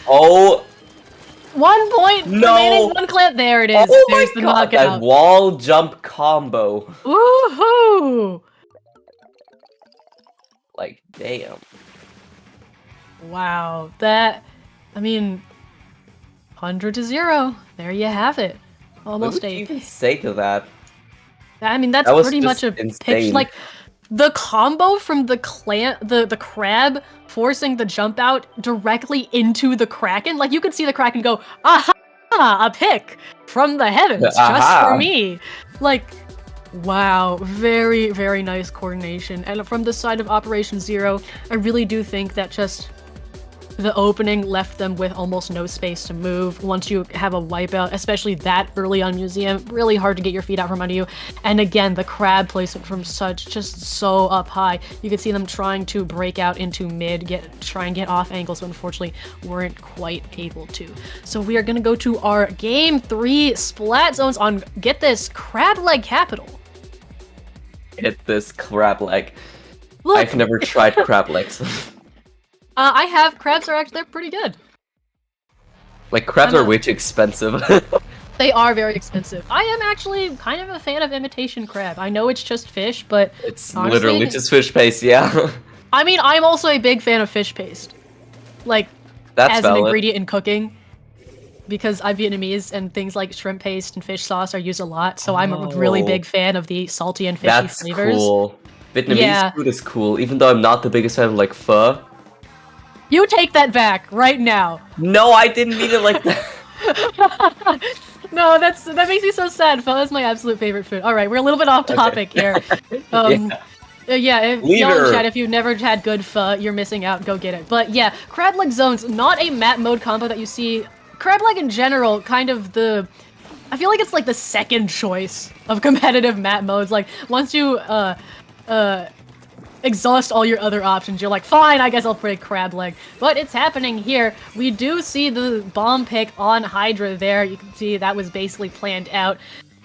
Oh 1 point No. remaining. 1 clamp. There it is. Oh There's my the god, that knockout. wall jump combo. Woohoo! Like, damn. Wow. That, I mean, 100-0. There you have it. Almost What would you a. even say to that? I mean, that's That was pretty much just a insane. pitch. Like, the combo from the crab forcing the jump out directly into the Kraken. Like, you could see the Kraken go, aha! A pick from the heavens just Aha. for me. Like, wow. Very, very nice coordination. And from the side of Operation Zero, I really do think that just the opening left them with almost no space to move. Once you have a wipeout, especially that early on Museum, really hard to get your feet out from under you. And again, the crab placement from just so up high. You could see them trying to break out into mid, try and get off angles, but unfortunately weren't quite able to. So we are gonna go to our game 3 splat zones on, get this, Crab Leg Capital. Hit this crab leg. Look, I've never tried crab legs. I have. Crabs are actually, they're pretty good. Like, crabs I are know. way too expensive. They are very expensive. I am actually kind of a fan of imitation crab. I know it's just fish, but It's honestly, literally just fish paste, yeah. I mean, I'm also a big fan of fish paste. Like, That's as an valid. ingredient in cooking. Because I'm Vietnamese and things like shrimp paste and fish sauce are used a lot, so I'm a really Oh. big fan of the salty and fishy That's flavors. cool. Vietnamese Yeah. food is cool, even though I'm not the biggest fan of, like, pho. You take that back right now. No, I didn't mean it like that. No, that makes me so sad. Pho is my absolute favorite food. All right, we're a little bit off topic here. Yeah, if y'all in Leader. chat, if you've never had good pho, you're missing out. Go get it. But yeah, crab leg zones, not a map mode combo that you see. Crab leg in general, kind of I feel like it's like the second choice of competitive map modes. Like once you exhaust all your other options, you're like, fine, I guess I'll play crab leg. But it's happening here. We do see the bomb pick on Hydra there. You can see that was basically planned out.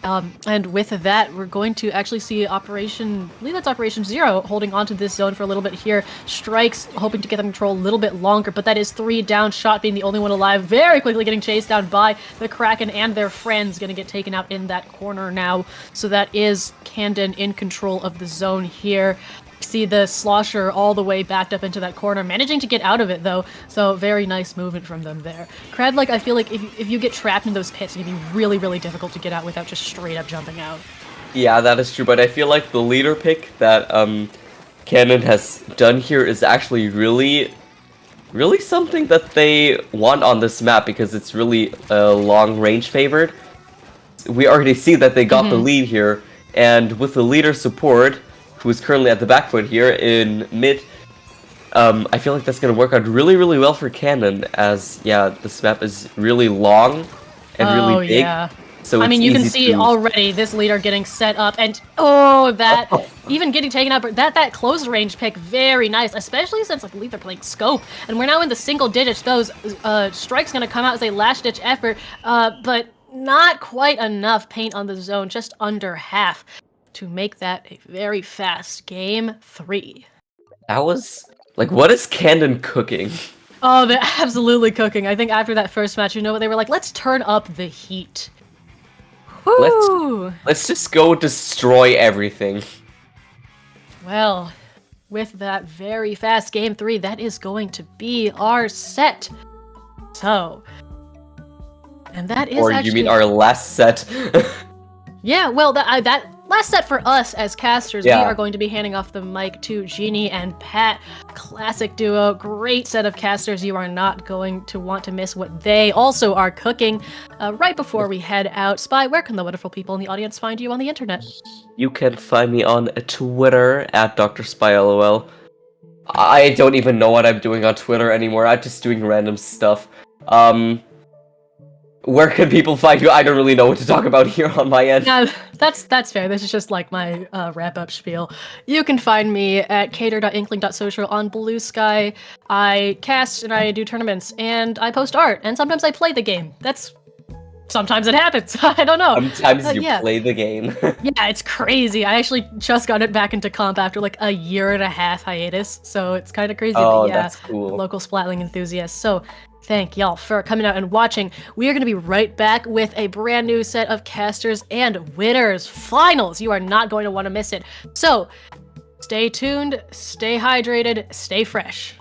And with that, we're going to actually see I believe that's Operation Zero, holding onto this zone for a little bit here. Strikes, hoping to get the control a little bit longer, but that is 3 down. Shot being the only one alive, very quickly getting chased down by the Kraken and their friends, gonna get taken out in that corner now. So that is Candon in control of the zone here. See the Slosher all the way backed up into that corner, managing to get out of it though, so very nice movement from them there. Crab, like, I feel like if you get trapped in those pits, it can be really, really difficult to get out without just straight up jumping out. Yeah, that is true, but I feel like the leader pick that Canon has done here is actually really something that they want on this map, because it's really long range favored. We already see that they got the lead here, and with the leader support, who is currently at the back foot here in mid, I feel like that's going to work out really, really well for Canon, as, yeah, this map is really long and really big. Yeah. So I it's mean, you can easy see to- already this leader getting set up, and oh, that even getting taken out. But that close range pick, very nice, especially since I believe they're playing scope, and we're now in the single digits. Those strikes gonna come out as a last ditch effort, but not quite enough paint on the zone, just under half, to make that a very fast game 3. That was like, what is Candon cooking? Oh, they're absolutely cooking. I think after that first match, you know what they were like? Let's turn up the heat. Woo! Let's just go destroy everything. Well, with that very fast game 3, that is going to be our set. So, and that is Or actually... you mean our last set? Yeah, well, that last set for us as casters, Yeah. we are going to be handing off the mic to Jeannie and Pat. Classic duo, great set of casters. You are not going to want to miss what they also are cooking. Right before we head out, Spy, where can the wonderful people in the audience find you on the internet? You can find me on Twitter at Dr. Spy LOL. I don't even know what I'm doing on Twitter anymore. I'm just doing random stuff. Where can people find you? I don't really know what to talk about here on my end. Yeah, that's fair. This is just like my wrap-up spiel. You can find me at cater.inkling.social on Blue Sky. I cast and I do tournaments, and I post art, and sometimes I play the game. Sometimes it happens. I don't know. Sometimes you yeah. play the game. Yeah, it's crazy. I actually just got it back into comp after like a 1.5 hiatus, so it's kind of crazy. Oh, but yeah, that's cool. Local Splatling enthusiasts. So thank y'all for coming out and watching. We are going to be right back with a brand new set of casters and winners. Finals. You are not going to want to miss it. So stay tuned, stay hydrated, stay fresh.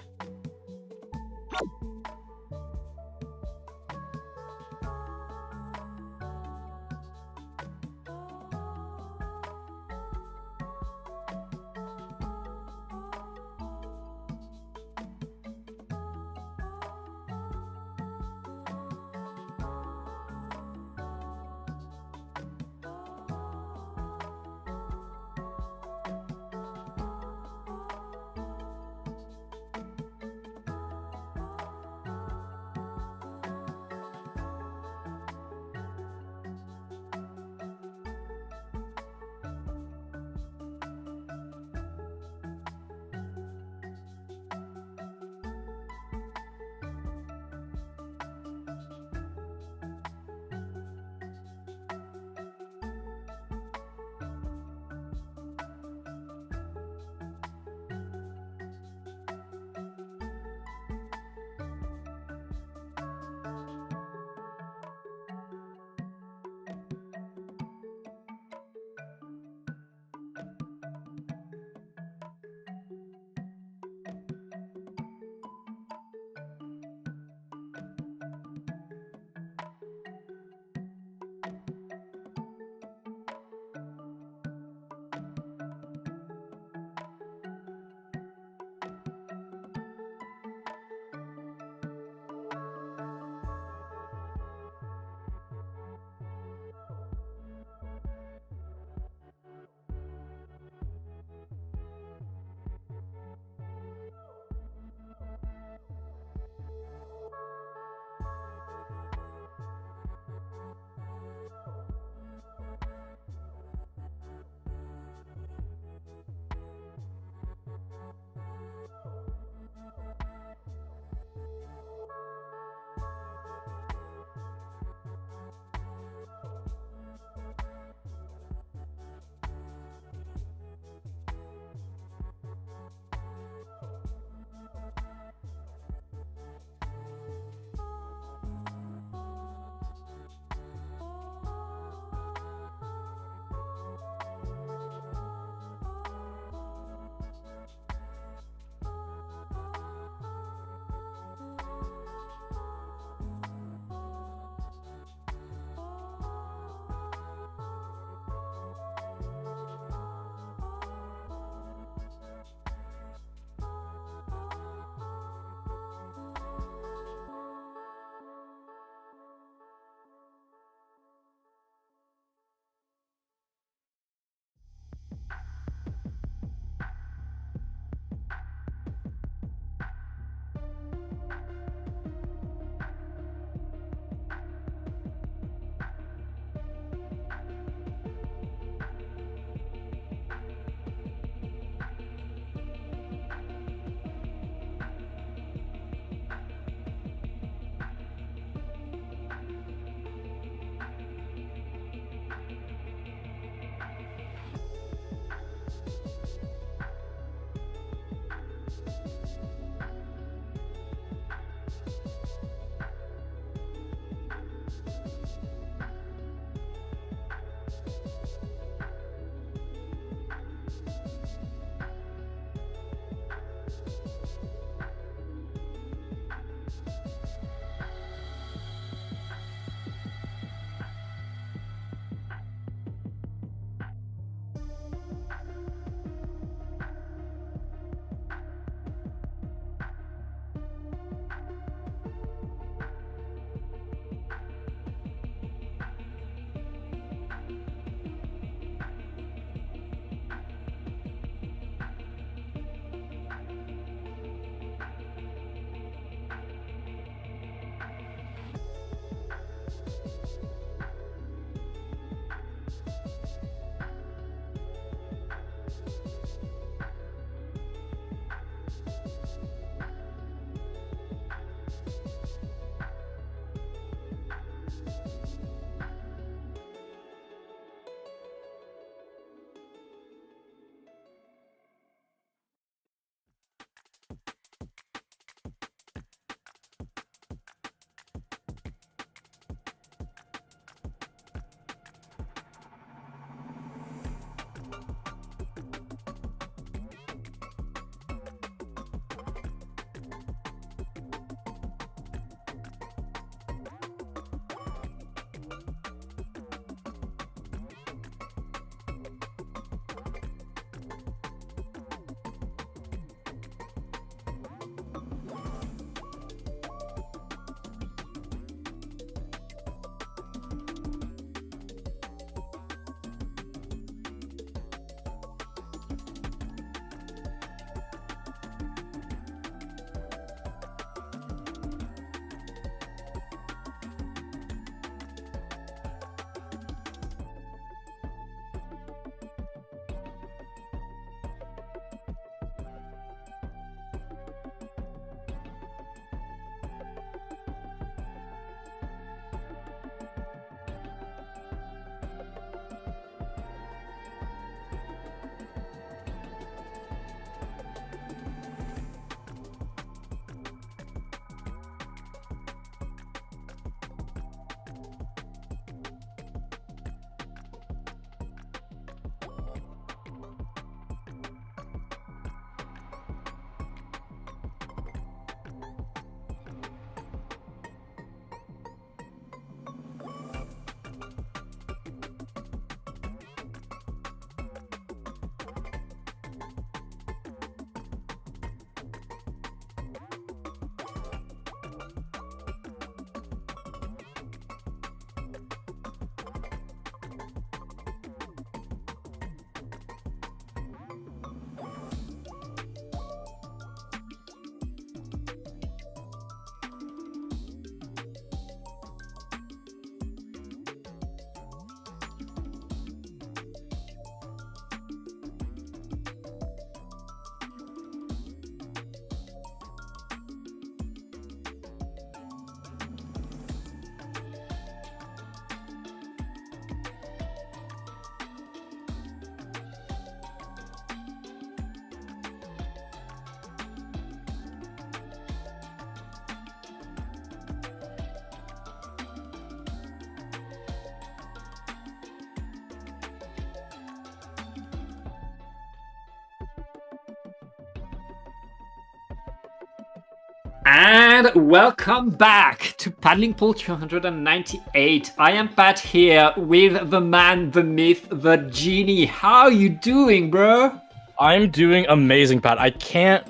And welcome back to Paddling Pool 298. I am Pat here with the man, the myth, the genie. How you doing, bro? I'm doing amazing, Pat. I can't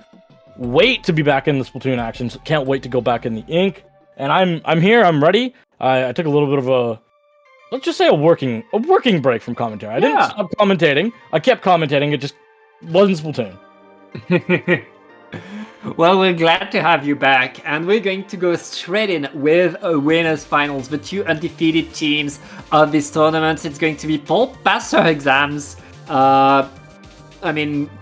wait to be back in the Splatoon action. Can't wait to go back in the ink. And I'm here. I'm ready. I took a little bit of a, let's just say a working break from commentary. I didn't stop commentating. I kept commentating. It just wasn't Splatoon. Well, we're glad to have you back, and we're going to go straight in with a winners finals, the two undefeated teams of this tournament. It's going to be Pulp Passer Exams.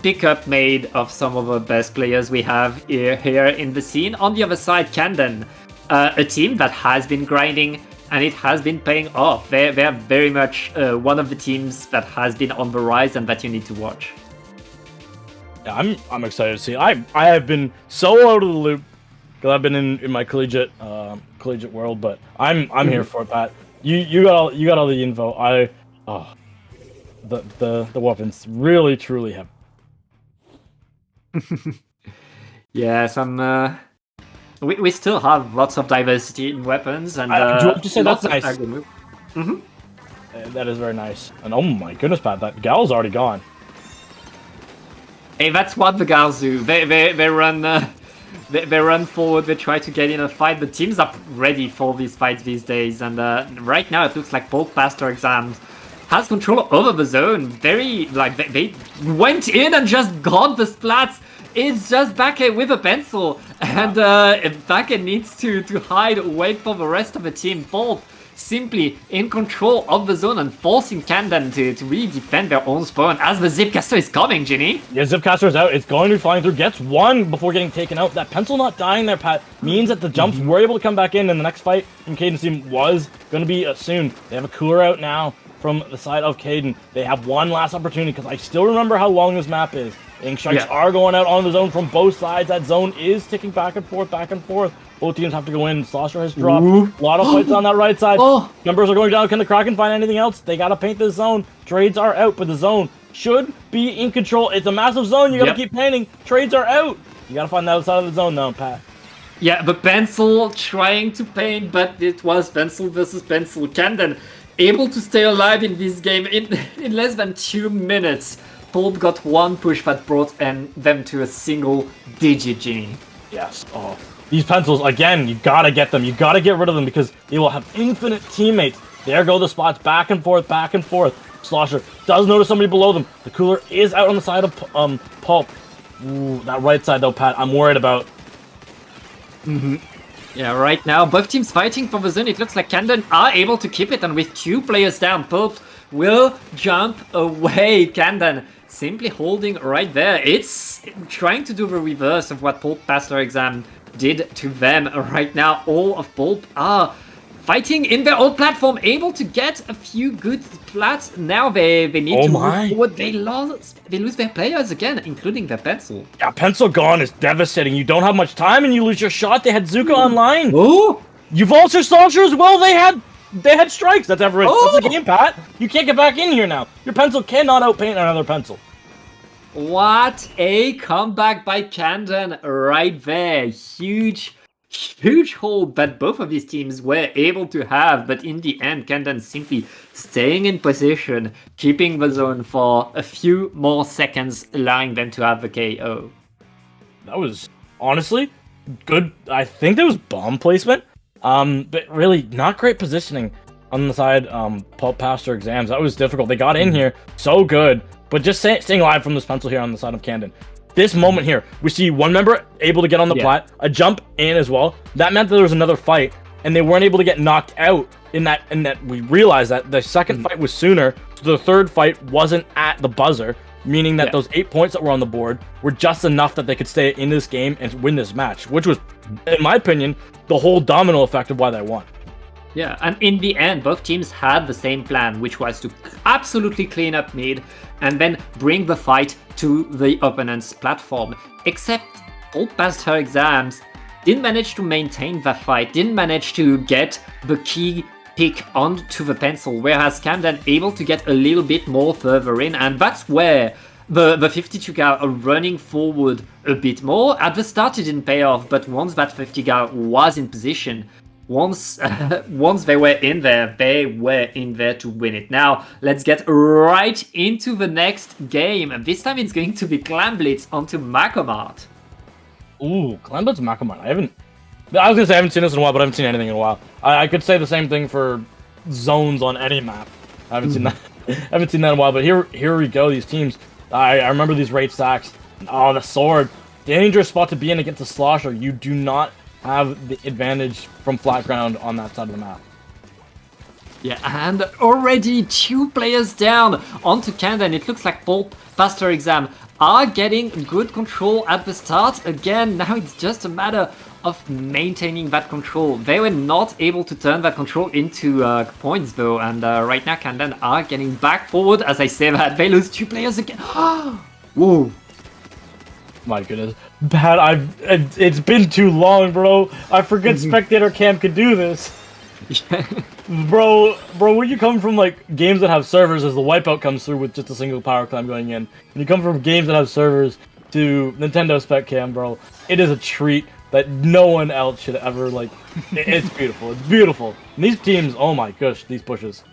Pickup made of some of the best players we have here in the scene. On the other side, Camden, a team that has been grinding, and it has been paying off. They're very much one of the teams that has been on the rise and that you need to watch. Yeah, I'm excited to see. I have been so out of the loop because I've been in my collegiate world, but I'm here for it, Pat. You got all the info. The weapons really truly have. Yes, we still have lots of diversity in weapons, and do you have to say that's nice? That is very nice. And oh my goodness, Pat, that gal's already gone. Hey, that's what the girls do. They run forward. They try to get in a fight. The teams are ready for these fights these days, and right now it looks like Pulp Passer Exams has control over the zone. Very they went in and just got the splats. It's just Bake with a pencil, and Bake needs to hide, wait for the rest of the team. Pulp simply in control of the zone and forcing Camden to really defend their own spawn as the Zipcaster is coming, Ginny. Yeah, Zipcaster is out. It's going to be flying through. Gets one before getting taken out. That pencil not dying there, Pat, means that the jumps were able to come back in, and the next fight from Caden's team was going to be soon. They have a cooler out now from the side of Caden. They have one last opportunity, because I still remember how long this map is. Ink Strikes are going out on the zone from both sides. That zone is ticking back and forth, back and forth. Both teams have to go in. Slosher has dropped. A lot of fights on that right side. Numbers are going down. Can the Kraken find anything else? They got to paint this zone. Trades are out, but the zone should be in control. It's a massive zone. You got to keep painting. Trades are out. You got to find the other side of the zone now, Pat. Yeah, the pencil trying to paint, but it was pencil versus pencil. Camden able to stay alive in this game in less than 2 minutes. Pulp got one push that brought them to a single digit, Genie. Yes. Oh. These pencils, again, you gotta get them. You gotta get rid of them because they will have infinite teammates. There go the spots, back and forth, back and forth. Slosher does notice somebody below them. The cooler is out on the side of Pulp. Ooh, that right side though, Pat, I'm worried about. Yeah, right now, both teams fighting for the zone. It looks like Camden are able to keep it, and with 2 players down, Pulp will jump away. Camden simply holding right there. It's trying to do the reverse of what Pulp Passer Exam did to them. Right now, all of Pulp are fighting in their old platform, able to get a few good plats. Now they need to move forward. They lose their players again, including their pencil. Yeah, pencil gone is devastating. You don't have much time and you lose your shot. They had Zuka online. Oh, You've also Slosher as well. They had strikes. That's every that's the game, Pat. You can't get back in here now. Your pencil cannot outpaint another pencil. what a comeback by Camden right there. Huge hold that both of these teams were able to have, but in the end, Camden simply staying in position, keeping the zone for a few more seconds, allowing them to have the KO. That was honestly good. I think there was bomb placement, but really not great positioning on the side. Pulp Passer Exams, that was difficult. They got in here so good, but just staying alive from this pencil here on the side of Camden. This moment here, we see one member able to get on the plat, a jump in as well. That meant that there was another fight, and they weren't able to get knocked out in that. And that we realized that the second fight was sooner, so the third fight wasn't at the buzzer, meaning that those 8 points that were on the board were just enough that they could stay in this game and win this match, which was, in my opinion, the whole domino effect of why they won. Yeah, and in the end, both teams had the same plan, which was to absolutely clean up mid and then bring the fight to the opponent's platform. Except Pulp Passer Exams didn't manage to maintain that fight, didn't manage to get the key pick onto the pencil, whereas Camden able to get a little bit more further in, and that's where the 52 gal are running forward a bit more. At the start, it didn't pay off, but once that 50 gal was in position, once they were in there to win it. Now, let's get right into the next game. This time it's going to be Clam Blitz onto Macomart. Ooh, Clam Blitz Macomart. I was gonna say I haven't seen this in a while, but I haven't seen anything in a while. I could say the same thing for zones on any map. I haven't seen that. I haven't seen that in a while, but here we go. These teams. I remember these rate stacks. Oh, the sword. Dangerous spot to be in against a slosher. You do not have the advantage from flat ground on that side of the map. Yeah, and already 2 players down onto Canada, and it looks like Pulp, Pastor Exam are getting good control at the start. Again, now it's just a matter of maintaining that control. They were not able to turn that control into points though, and right now Canada are getting back forward. As I say that, they lose 2 players again. Whoa. My goodness. Pat, it's been too long, bro. I forget Spectator Cam could do this. Bro, when you come from like games that have servers as the wipeout comes through with just a single power climb going in, and you come from games that have servers to Nintendo Spec Cam, bro, it is a treat that no one else should ever like. It's beautiful. It's beautiful. And these teams, oh my gosh, these pushes.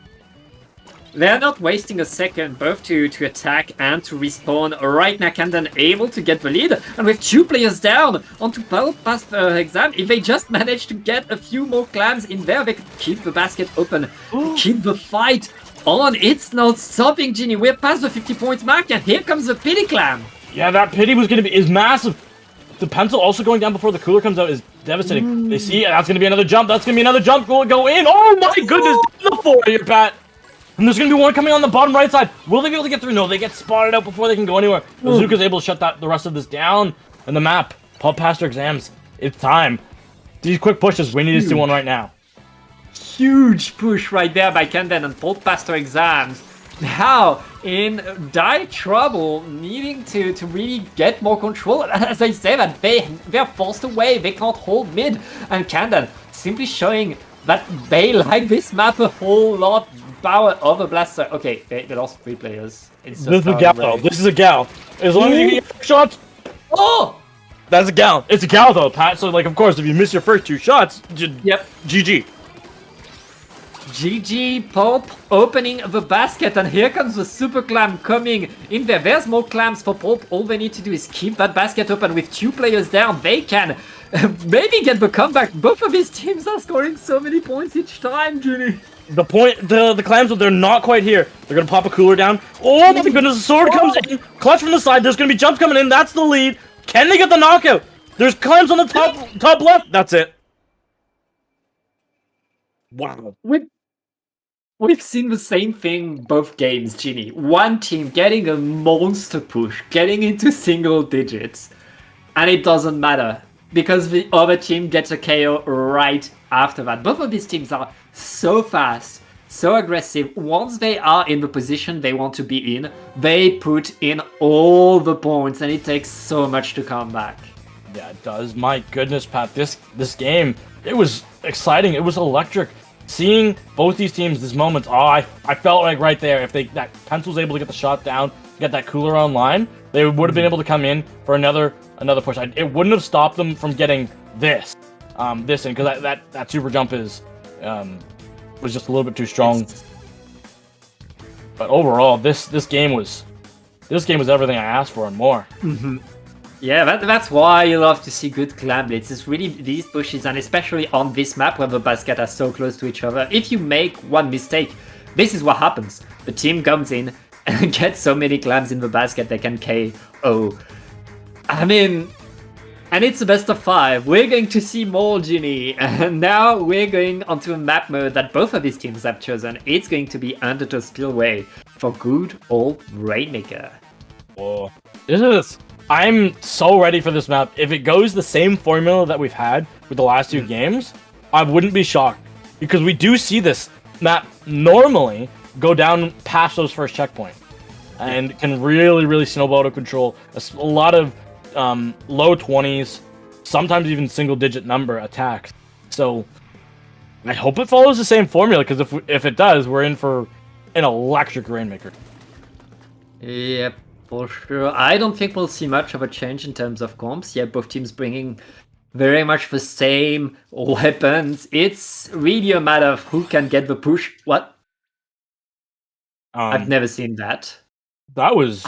They're not wasting a second both to attack and to respawn. Right now, Camden able to get the lead, and with 2 players down onto past Exam, if they just manage to get a few more clams in there, they could keep the basket open, keep the fight on. It's not stopping, Ginny. We're past the 50 points mark, and here comes the pity clam. Yeah, that pity is massive. The pencil also going down before the cooler comes out is devastating. They see that's going to be another jump. That's going to be another jump. Go in. Oh my goodness, the 4 here, Pat. And there's going to be one coming on the bottom right side. Will they be able to get through? No, they get spotted out before they can go anywhere. Bazooka's able to shut the rest of this down. And the map, Pulp Pastor Exams, it's time. These quick pushes, we need to see one right now. Huge push right there by Camden and Pulp Pastor Exams. Now, in dire trouble, needing to really get more control. As I say that, they're forced away. They can't hold mid. And Camden simply showing that they like this map a whole lot. Power of a blaster. Okay, they lost 3 players. It's this is a gal, though. This is a gal. As long as you get your shots. Oh! That's a gal. It's a gal, though, Pat. So, like, of course, if you miss your first 2 shots, yep. GG. GG, Pulp opening the basket, and here comes the super clam coming in there. There's more clams for Pulp. All they need to do is keep that basket open. With 2 players down, they can maybe get the comeback. Both of these teams are scoring so many points each time, Ginny. The clams, they're not quite here. They're gonna pop a cooler down. Oh my goodness, the sword comes in. Clutch from the side. There's gonna be jumps coming in. That's the lead. Can they get the knockout? There's clams on the top left. That's it. Wow. We've seen the same thing both games, Ginny. One team getting a monster push, getting into single digits, and it doesn't matter because the other team gets a KO right after that. Both of these teams are so fast, so aggressive. Once they are in the position they want to be in, they put in all the points, and it takes so much to come back. Yeah, it does. My goodness, Pat, this game, it was exciting. It was electric. Seeing both these teams, this moment, I felt like right there, if that Pencil was able to get the shot down, get that cooler online, they would have been able to come in for another push. It wouldn't have stopped them from getting this in, because that super jump was just a little bit too strong. But overall, this game was everything I asked for and more. Yeah, that's why you love to see good clam blitz. It's really these pushes, and especially on this map where the baskets are so close to each other. If you make one mistake, this is what happens. The team comes in and gets so many clams in the basket they can KO. I mean, and it's the best of 5. We're going to see more, Ginny. And now we're going onto a map mode that both of these teams have chosen. It's going to be Undertow Spillway for good old Rainmaker. Whoa. I'm so ready for this map. If it goes the same formula that we've had with the last 2 games, I wouldn't be shocked. Because we do see this map normally go down past those first checkpoints. And can really, really snowball out of control. A lot of low 20s, sometimes even single-digit number attacks. So I hope it follows the same formula, because if it does, we're in for an electric Rainmaker. Yep. For sure. I don't think we'll see much of a change in terms of comps. Yeah, both teams bringing very much the same weapons. It's really a matter of who can get the push. What? I've never seen that. That was...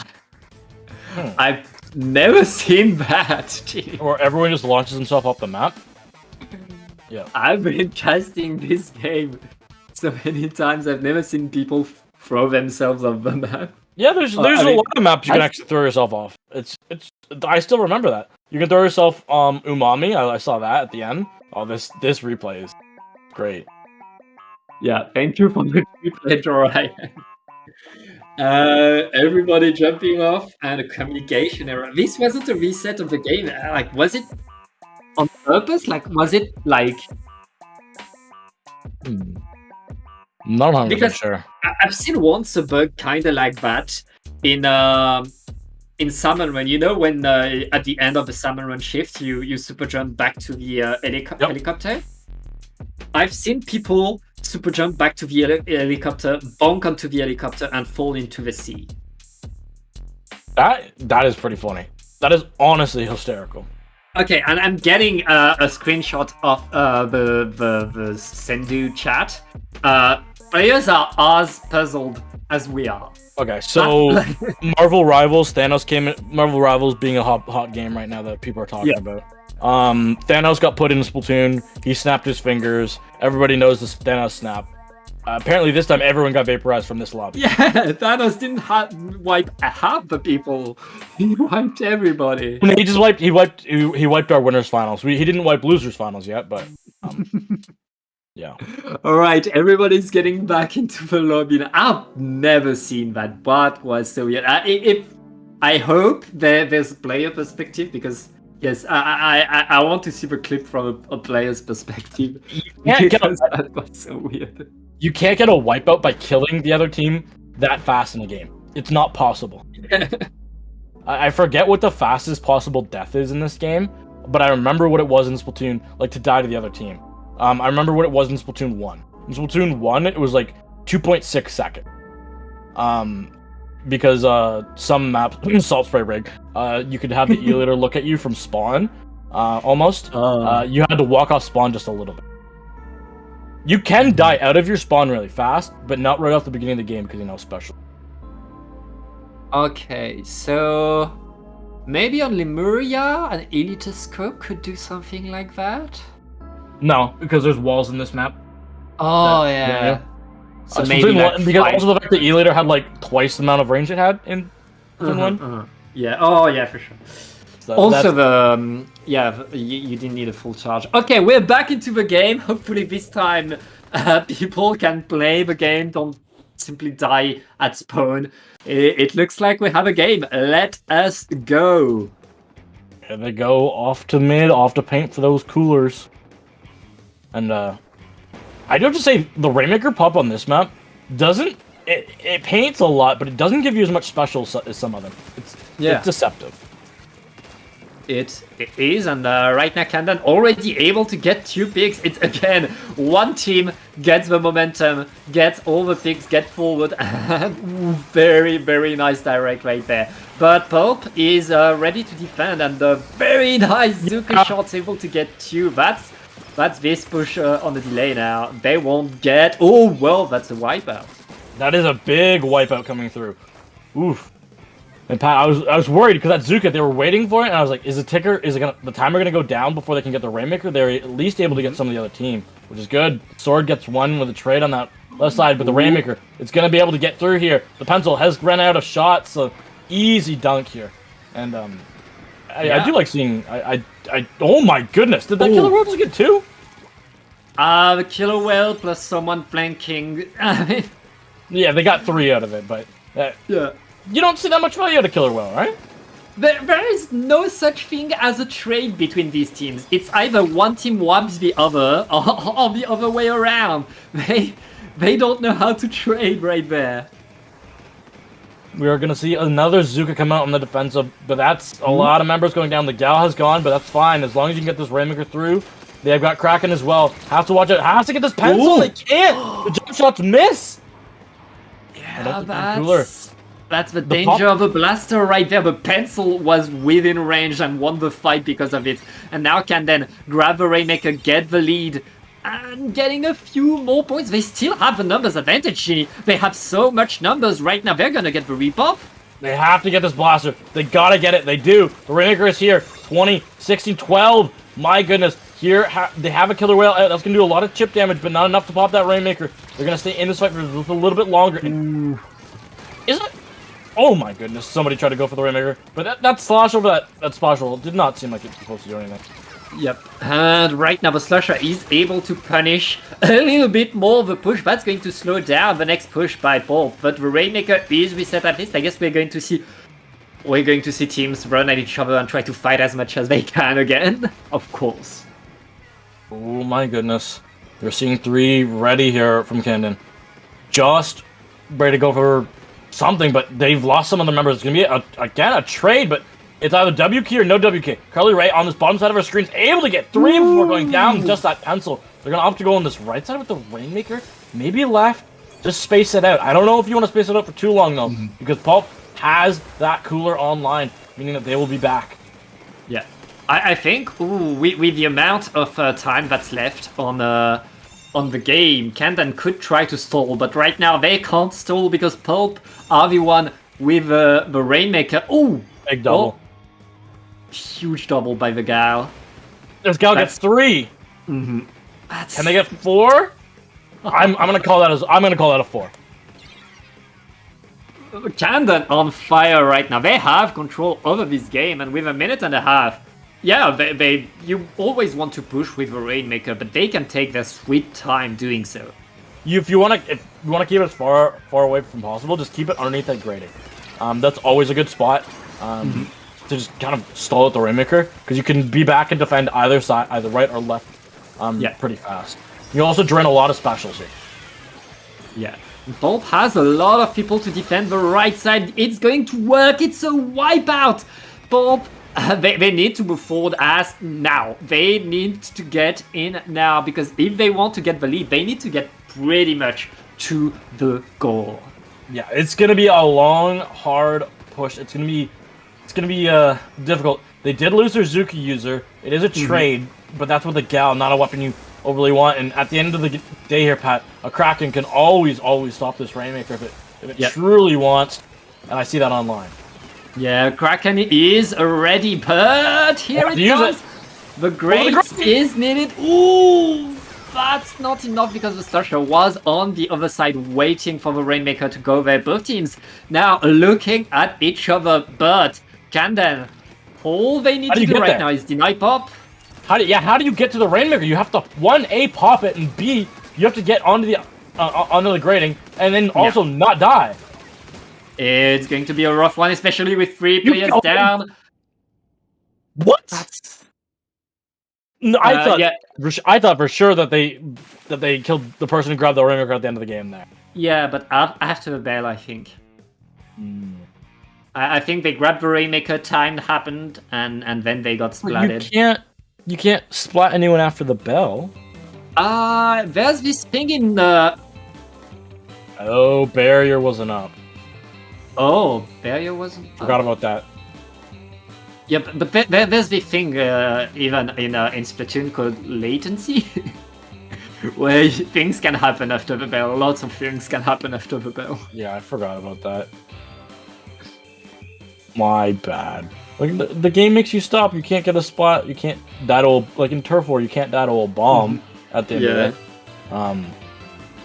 I've never seen that. Gee. Or everyone just launches himself off the map. Yeah. I've been casting this game so many times. I've never seen people throw themselves off the map. Yeah, there's a lot of maps you can actually throw yourself off. It's I still remember that. You can throw yourself Umami. I saw that at the end. Oh, this replay is great. Yeah, thank you for the replay, Ryan. Everybody jumping off and a communication error. This wasn't a reset of the game. Like, was it on purpose? Like, was it like? Not 100% Because sure. I've seen once a bug kind of like that in Salmon Run. You know, when at the end of the Salmon Run shift, you super jump back to the helicopter. I've seen people super jump back to the helicopter, bonk onto the helicopter, and fall into the sea. That is pretty funny. That is honestly hysterical. Okay, and I'm getting a screenshot of the Sendu chat. Players are as puzzled as we are. Okay, so Marvel Rivals, Thanos came in. Marvel Rivals being a hot game right now that people are talking about. Thanos got put in Splatoon. He snapped his fingers. Everybody knows this Thanos snap. Apparently, this time everyone got vaporized from this lobby. Yeah, Thanos didn't wipe half the people. He wiped everybody. He just wiped. He wiped our winners finals. He didn't wipe losers finals yet, but yeah. All right, everybody's getting back into the lobby now. I've never seen that. That was so weird. I hope there's a player perspective because yes, I want to see the clip from a player's perspective. That was so weird. You can't get a wipeout by killing the other team that fast in a game. It's not possible. I forget what the fastest possible death is in this game, but I remember what it was in Splatoon, like to die to the other team. I remember what it was in Splatoon 1. In Splatoon 1, it was like 2.6 seconds. Because some maps, Salt Spray Rig, you could have the Eolator look at you from spawn, almost. You had to walk off spawn just a little bit. You can die out of your spawn really fast, but not right off the beginning of the game because you know special. Okay, so maybe on Lemuria, an Elitoscope could do something like that? No, because there's walls in this map. Oh, yeah. So maybe because also the fact that Eolator had like twice the amount of range it had in one. Yeah. Oh, yeah, for sure. So also, you didn't need a full charge. Okay, we're back into the game. Hopefully this time people can play the game, don't simply die at spawn. It looks like we have a game. Let us go. Here they go, off to mid, off to paint for those coolers. And I do have to say, the Rainmaker pop on this map doesn't... It paints a lot, but it doesn't give you as much special as some of them. It's deceptive. It is, and right now Kandan already able to get 2 picks. It's again, one team gets the momentum, gets all the picks, get forward, and very, very nice direct right there. But Pulp is ready to defend, and very nice Zuka shots able to get 2. That's this push on the delay now. They won't get... Oh, well, that's a wipeout. That is a big wipeout coming through. Oof. And Pat, I was worried because that Zuka, they were waiting for it, and I was like, is the timer gonna go down before they can get the Rainmaker? They're at least able to get some of the other team, which is good. Sword gets one with a trade on that left side, but the Rainmaker, it's gonna be able to get through here. The pencil has run out of shots, so easy dunk here. And I do like seeing. Oh my goodness, did that Killer Whale just get 2? The Killer Whale plus someone flanking. Yeah, they got 3 out of it, but yeah. You don't see that much value out of Killer Whale, right? There is no such thing as a trade between these teams. It's either one team wipes the other, or the other way around. They don't know how to trade right there. We are going to see another Zuka come out on the defensive, but that's a lot of members going down. The Gal has gone, but that's fine. As long as you can get this Rainmaker through. They've got Kraken as well. Have to watch out. Has to get this pencil. They can't. The jump shots miss. Yeah, that's... That's the The danger of a blaster right there. The pencil was within range and won the fight because of it. And now can then grab the Rainmaker, get the lead, and getting a few more points. They still have the numbers advantage, Shinny. They have so much numbers right now. They're gonna get the repop. They have to get this blaster. They gotta get it. They do. The Rainmaker is here. 20, 16, 12. My goodness. Here, they have a killer whale. That's gonna do a lot of chip damage, but not enough to pop that Rainmaker. They're gonna stay in this fight for just a little bit longer. Is it? Oh my goodness, somebody tried to go for the Rainmaker. But that slash over that splash roll did not seem like it was supposed to do anything. Yep. And right now the Slasher is able to punish a little bit more of the push. That's going to slow down the next push by Bolt. But the Rainmaker is reset at least. I guess we're going to see teams run at each other and try to fight as much as they can again. Of course. Oh my goodness. They're seeing 3 ready here from Camden. Just ready to go for something, but they've lost some of their members. It's going to be, again, a trade, but it's either W key or no W key. Carly Ray on this bottom side of her screen is able to get 3 before going down just that pencil. They're going to opt to go on this right side with the Rainmaker. Maybe left. Just space it out. I don't know if you want to space it out for too long, though, because Pulp has that cooler online, meaning that they will be back. Yeah. I think, with the amount of time that's left on the game, Camden could try to stall, but right now they can't stall because Pulp are the one with the Rainmaker. Ooh! Big double. Huge double by the Gal. This Gal gets 3. Can they get 4? I'm gonna call that a 4. Camden on fire right now. They have control over this game, and with a minute and a half, yeah, you always want to push with the Rainmaker, but they can take their sweet time doing so. If you want to keep it as far away from possible, just keep it underneath that grating. That's always a good spot to just kind of stall at the Rainmaker, because you can be back and defend either side, either right or left, pretty fast. You also drain a lot of specials here. Yeah. Bolt has a lot of people to defend the right side. It's going to work. It's a wipeout. Bolt, they need to move forward as now. They need to get in now, because if they want to get the lead, they need to get pretty much to the goal. Yeah, it's gonna be a long, hard push. It's gonna be difficult. They did lose their Zuki user. It is a trade, but that's with a Gal, not a weapon you overly want. And at the end of the day here, Pat, a Kraken can always stop this Rainmaker if it truly wants. And I see that online. Yeah, Kraken is ready, but here it comes. The Grace is needed. Ooh, that's not enough because the Slasher was on the other side waiting for the Rainmaker to go there. Both teams now looking at each other, but Camden, all they need to do right now is deny pop. How do you get to the Rainmaker? You have to, 1, A, pop it, and B, you have to get onto the grating, and then also not die. It's going to be a rough one, especially with 3 players down. What? No, I thought for sure that they killed the person who grabbed the Rainmaker at the end of the game there. Yeah, but after the bell, I think. I think they grabbed the Rainmaker, time happened, and then they got splatted. You can't splat anyone after the bell. There's this thing in the... Oh, barrier wasn't up. Oh, barrier wasn't up. Forgot about that. Yeah, but there's the thing even in Splatoon called latency, where things can happen after the bell. Lots of things can happen after the bell. Yeah, I forgot about that. My bad. Like the game makes you stop. You can't get a spot. You can't daddle like in Turf War. You can't daddle a bomb at the end of it.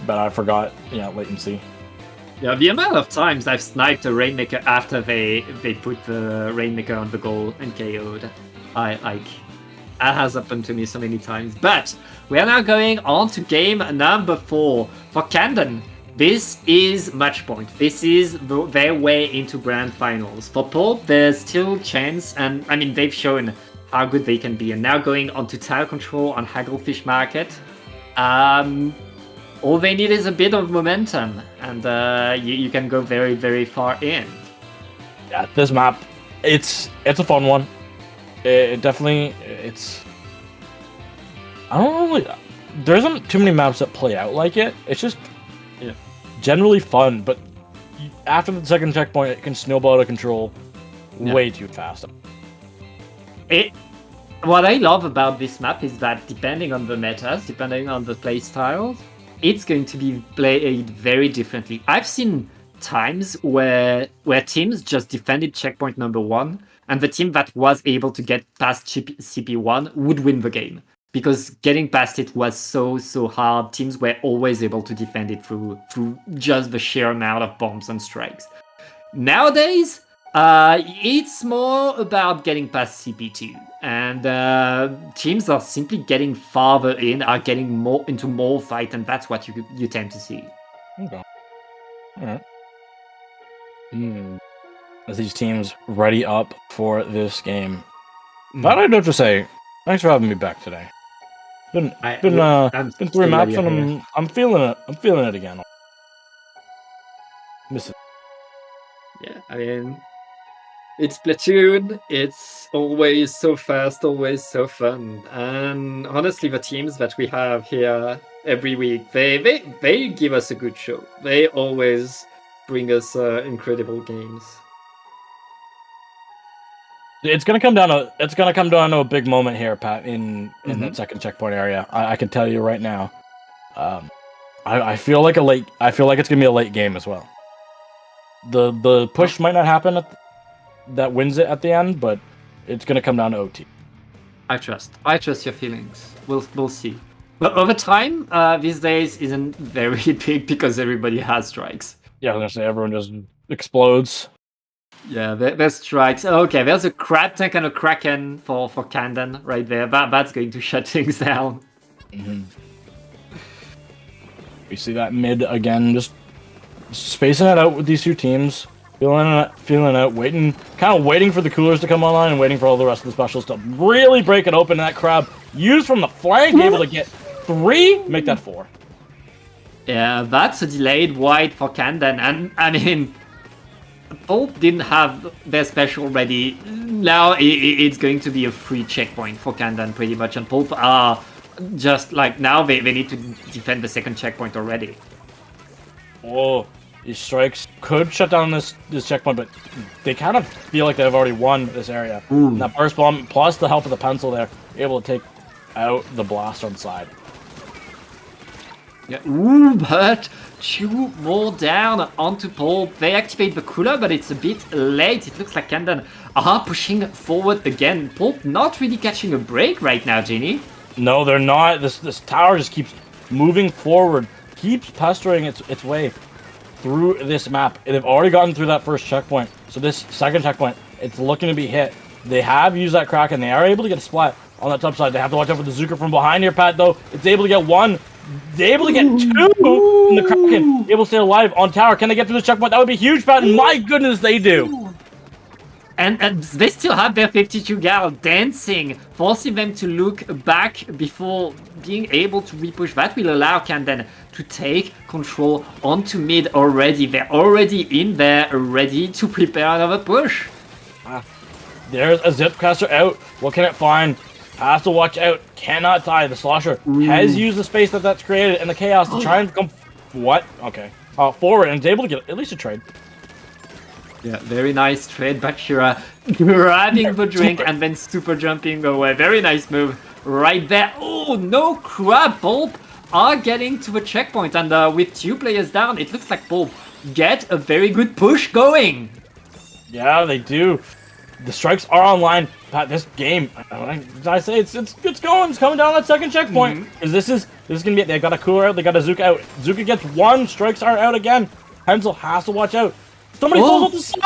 But I forgot. Yeah, latency. Yeah, the amount of times I've sniped a Rainmaker after they put the Rainmaker on the goal and KO'd. That has happened to me so many times. But we are now going on to game number 4 for Camden. This is match point. This is their way into grand finals. For Pulp, there's still chance, and I mean they've shown how good they can be. And now going on to tile control on Hagglefish Market. All they need is a bit of momentum, and you can go very, very far in. Yeah, this map, it's a fun one. It definitely, I don't really, there isn't too many maps that play out like it. It's just generally fun, but after the second checkpoint, it can snowball out of control way too fast. What I love about this map is that depending on the metas, depending on the playstyles, it's going to be played very differently. I've seen times where teams just defended checkpoint number 1, and the team that was able to get past CP1 would win the game. Because getting past it was so hard. Teams were always able to defend it through just the sheer amount of bombs and strikes. Nowadays, it's more about getting past CP2, and teams are simply getting farther in, are getting more into more fight, and that's what you tend to see. Okay. All right. As these teams ready up for this game, but I don't to say, thanks for having me back today. Been 3 maps, and I'm feeling it. I'm feeling it again. Miss it. Yeah, I mean, it's Splatoon. It's always so fast, always so fun, and honestly, the teams that we have here every week, they give us a good show. They always bring us incredible games. It's gonna come down to a big moment here, Pat, in that second checkpoint area. I can tell you right now. I feel like it's gonna be a late game as well. The push might not happen that wins it at the end, but it's gonna come down to OT. I trust your feelings. We'll see. But over time, these days isn't very big because everybody has strikes. Yeah, I was gonna say everyone just explodes. Yeah, there's strikes. Okay, there's a crab tank and a kraken for Camden right there. That's going to shut things down. We see that mid again, just spacing it out with these two teams, feeling it out, waiting for the coolers to come online and waiting for all the rest of the specials to really break it open. That crab used from the flank, able to get 3, make that 4. Yeah, that's a delayed white for Camden, and I mean, Pulp didn't have their special ready. Now it's going to be a free checkpoint for Camden pretty much, and Pulp are just like, now they need to defend the second checkpoint already. Oh, these strikes could shut down this checkpoint, but they kind of feel like they've already won this area. And that burst bomb, plus the help of the pencil there, able to take out the blast on the side. Yeah, but 2 more down onto Pulp. They activate the cooler, but it's a bit late. It looks like Camden are pushing forward again. Pulp not really catching a break right now, Genie. No, they're not. This tower just keeps moving forward, keeps pestering its way through this map. They've already gotten through that first checkpoint, so this second checkpoint, it's looking to be hit. They have used that Kraken. They are able to get a splat on that top side. They have to watch out for the Zuka from behind here, Pat, though. It's able to get 1. They're able to get 2 from the Kraken. Able to stay alive on tower. Can they get through this checkpoint? That would be huge, Pat. And my goodness, they do. And they still have their 52 gal dancing, forcing them to look back before being able to repush. That will allow Camden to take control onto mid already. They're already in there, ready to prepare another push. There's a Zipcaster out. What can it find? Has to watch out. Cannot die. The Slosher has used the space that's created and the chaos to try and come... What? Okay. Forward, and is able to get at least a trade. Yeah, very nice trade. Bachira grabbing the drink and then super jumping away. Very nice move right there. Oh, no crab. Pulp are getting to the checkpoint, and with 2 players down, it looks like Pulp get a very good push going. Yeah, they do. The strikes are online. Pat, this game, I say it's going. It's coming down that second checkpoint. Because this is gonna be it. They got a cooler out. They got a Zuka out. Zuka gets 1. Strikes are out again. Pencil has to watch out. Somebody falls off the side.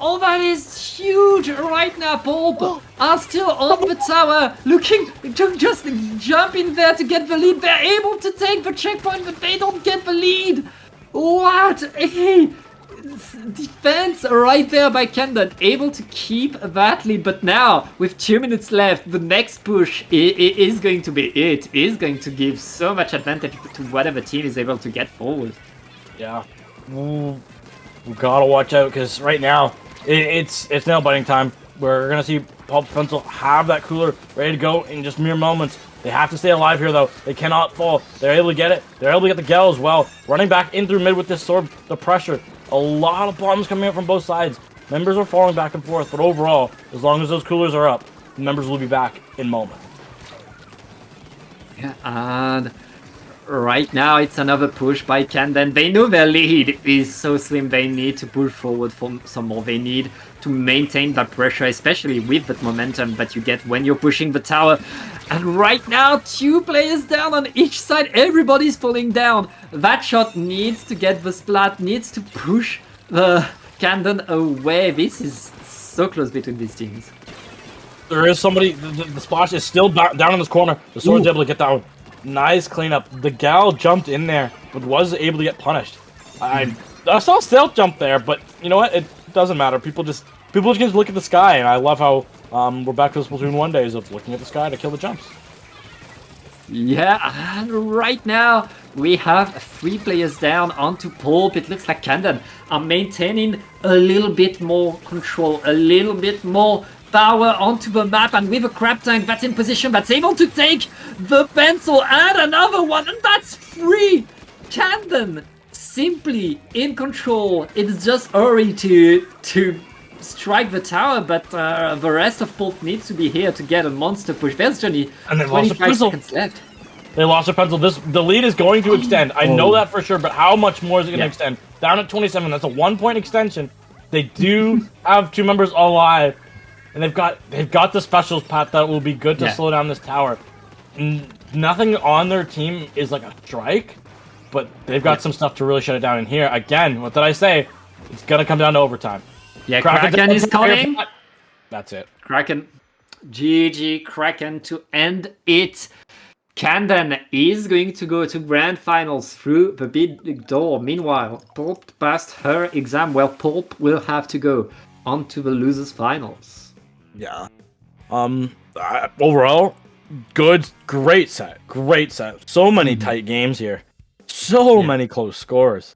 Oh, that is huge right now. Pulp are still on the tower, looking to just jump in there to get the lead. They're able to take the checkpoint, but they don't get the lead. What a defense right there by Camden, able to keep that lead. But now, with 2 minutes left, the next push is going to be it. Is going to give so much advantage to whatever team is able to get forward. Yeah. We gotta watch out, because right now, it's nail biting time. We're gonna see Pulp's Pencil have that cooler ready to go in just mere moments. They have to stay alive here, though. They cannot fall. They're able to get it. They're able to get the Gale as well. Running back in through mid with this sword, the pressure. A lot of bombs coming out from both sides. Members are falling back and forth, but overall, as long as those coolers are up, the members will be back in moment. Yeah, and right now it's another push by Candon. They know their lead is so slim, they need to push forward for some more. They need to maintain that pressure, especially with that momentum that you get when you're pushing the tower. And right now, 2 players down on each side, everybody's falling down. That shot needs to get the splat, needs to push the Candon away. This is so close between these teams. There is somebody, the splash is still down in this corner. The sword's able to get down. Nice cleanup. The Gal jumped in there, but was able to get punished. I saw stealth jump there, but you know what? It doesn't matter. People just look at the sky, and I love how we're back to the Splatoon 1 days of looking at the sky to kill the jumps. Yeah, and right now we have 3 players down onto Pulp. It looks like Candon are maintaining a little bit more control, a little bit more power onto the map, and with a crab tank that's in position, that's able to take the pencil and another one, and that's 3! Candon simply in control. It's just hurry to strike the tower, but the rest of Pulp needs to be here to get a monster push. There's Johnny, And they lost a 25 pencil. seconds left. They lost a pencil. The lead is going to extend. I know that for sure, but how much more is it going to extend? Down at 27, that's a 1-point extension. They do have 2 members alive, and they've got the specials, Pat, that will be good to slow down this tower. Nothing on their team is like a strike, but they've got some stuff to really shut it down in here. Again, what did I say? It's going to come down to overtime. Yeah, Kraken is coming. That's it. Kraken. GG Kraken to end it. Candon is going to go to grand finals through the big door. Meanwhile, Pulp passed her exam. Well, Pulp will have to go on to the losers finals. Yeah. Overall, great set. So many tight games here. So many close scores.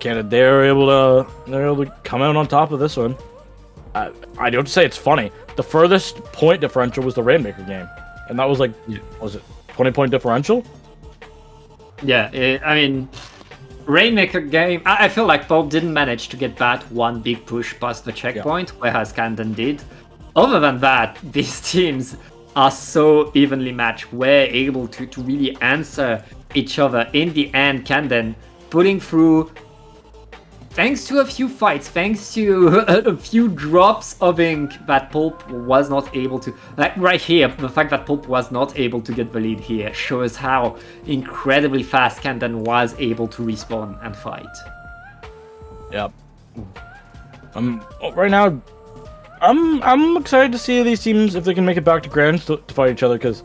Canada, they're able to come out on top of this one. I don't say it's funny. The furthest point differential was the Rainmaker game, and that was like, was it 20-point differential? Yeah, I mean, Rainmaker game. I feel like Pulp didn't manage to get that one big push past the checkpoint, whereas Candon did. Other than that, these teams are so evenly matched. We're able to really answer each other. In the end, Candon putting through, thanks to a few fights, thanks to a few drops of ink that Pulp was not able to... Like right here, the fact that Pulp was not able to get the lead here shows how incredibly fast Candon was able to respawn and fight. Yep. Right now, I'm excited to see these teams if they can make it back to Grands to fight each other, because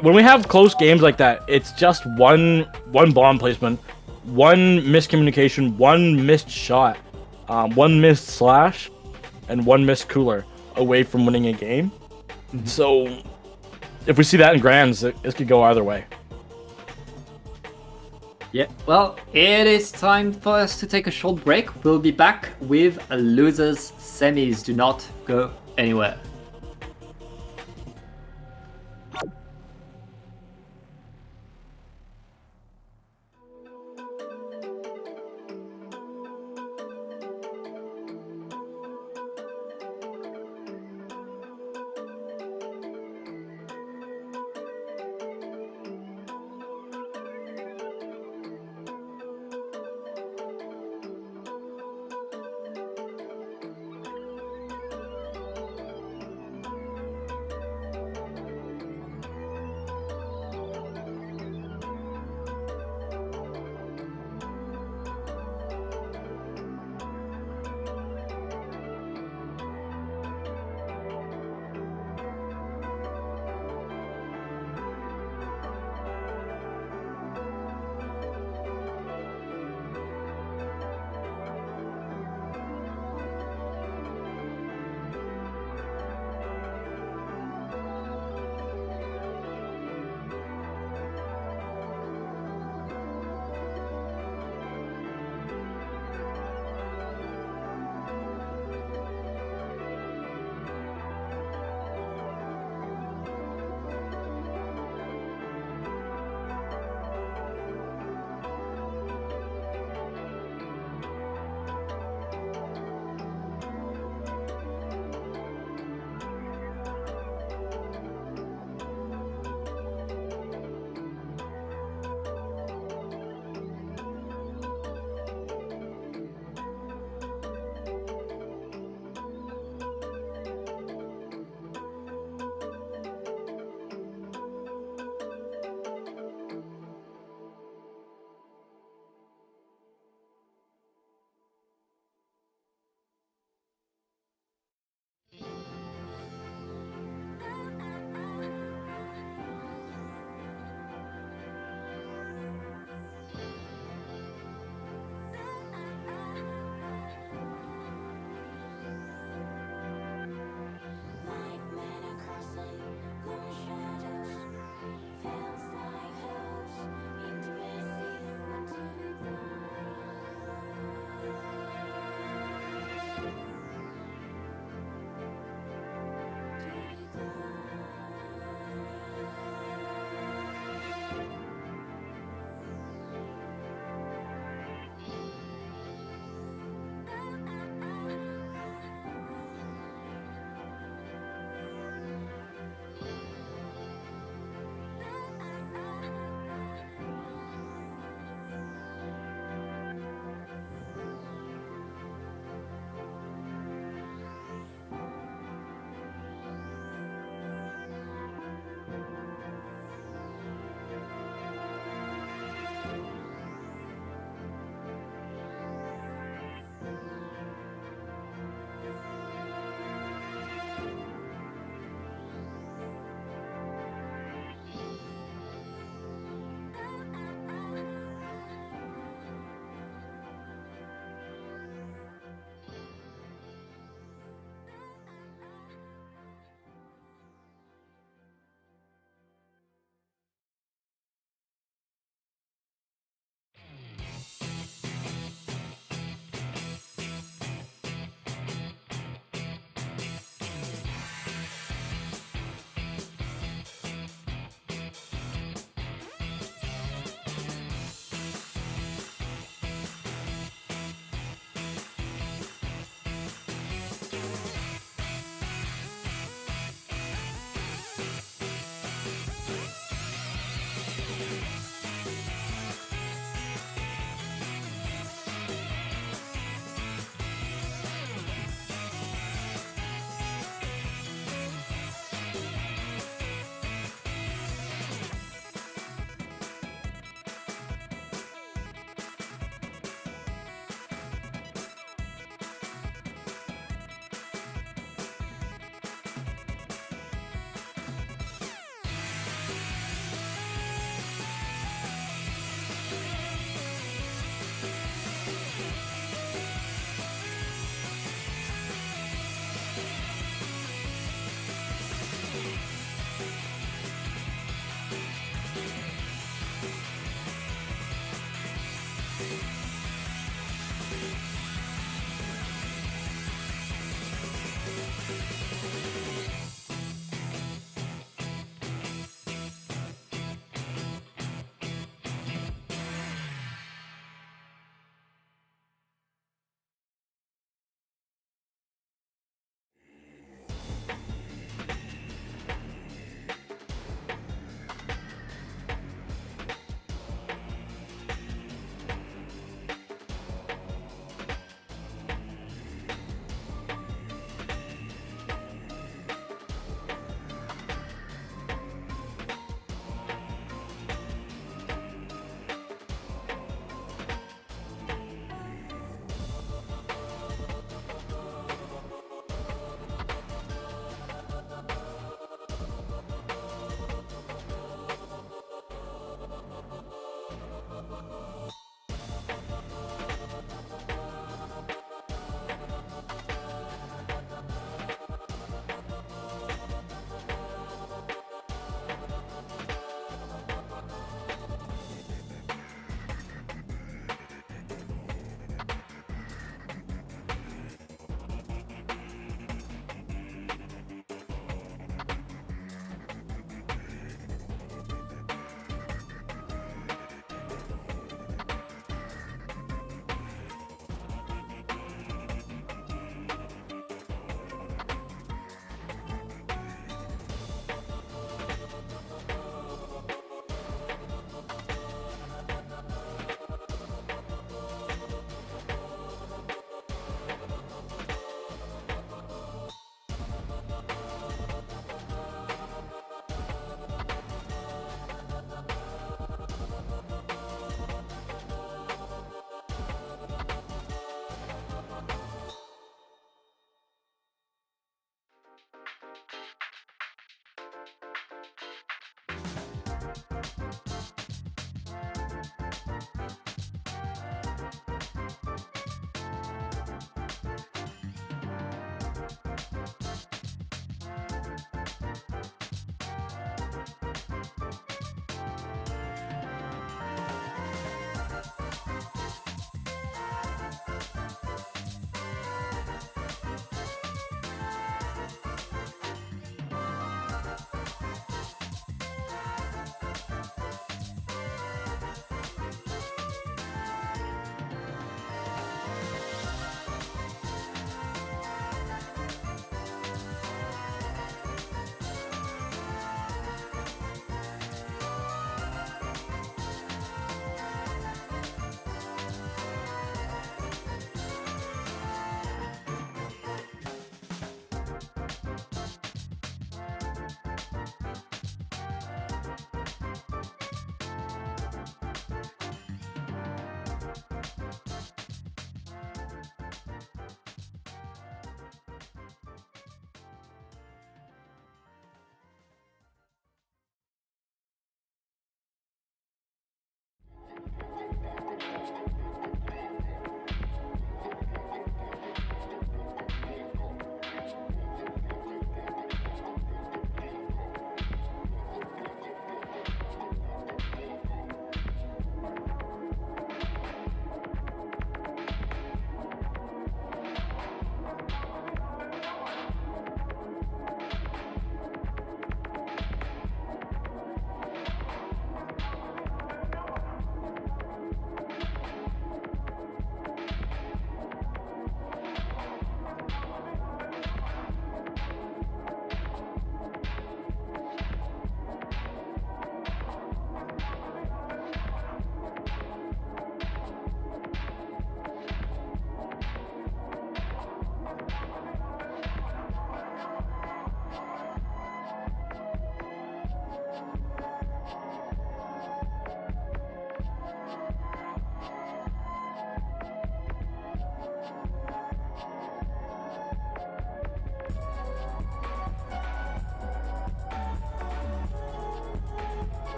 when we have close games like that, it's just one bomb placement, one miscommunication, one missed shot, one missed slash, and one missed cooler away from winning a game. So if we see that in Grands, this could go either way. Yeah, well, it is time for us to take a short break. We'll be back with losers semis. Do not go anywhere.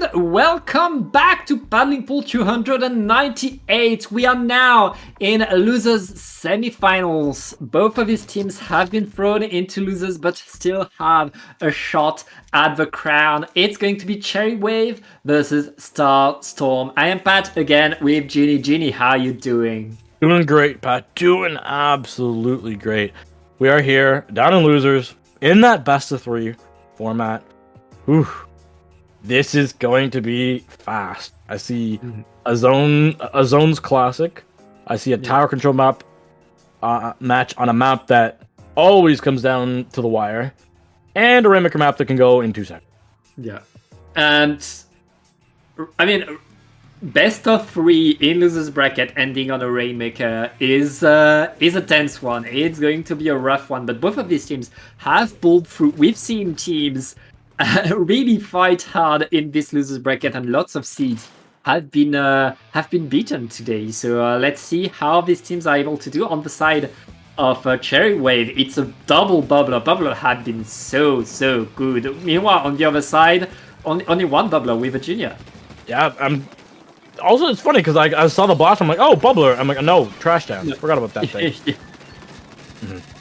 and welcome back to Paddling Pool 298. We are now in losers semifinals. Both of these teams have been thrown into losers, but still have a shot at the crown. It's going to be Cherry Wave versus Star Storm. I am Pat again with Genie. Genie, how are you doing? Doing great, Pat. Doing absolutely great. We are here, down in losers, in that best of 3 format. Whew. This is going to be fast. I see a zones classic. I see a tower control map match on a map that always comes down to the wire, and a Rainmaker map that can go in 2 seconds. Yeah, and I mean, best of 3 in losers bracket ending on a Rainmaker is a tense one. It's going to be a rough one, but both of these teams have pulled through. We've seen teams really fight hard in this losers bracket, and lots of seeds have been beaten today. So let's see how these teams are able to do. On the side of Cherry Wave, it's a double bubbler. Bubbler had been so good. Meanwhile, on the other side, only one bubbler with a junior. Yeah, also, it's funny because I saw the blast. I'm like, oh, bubbler. I'm like, no, trash down. Forgot about that thing.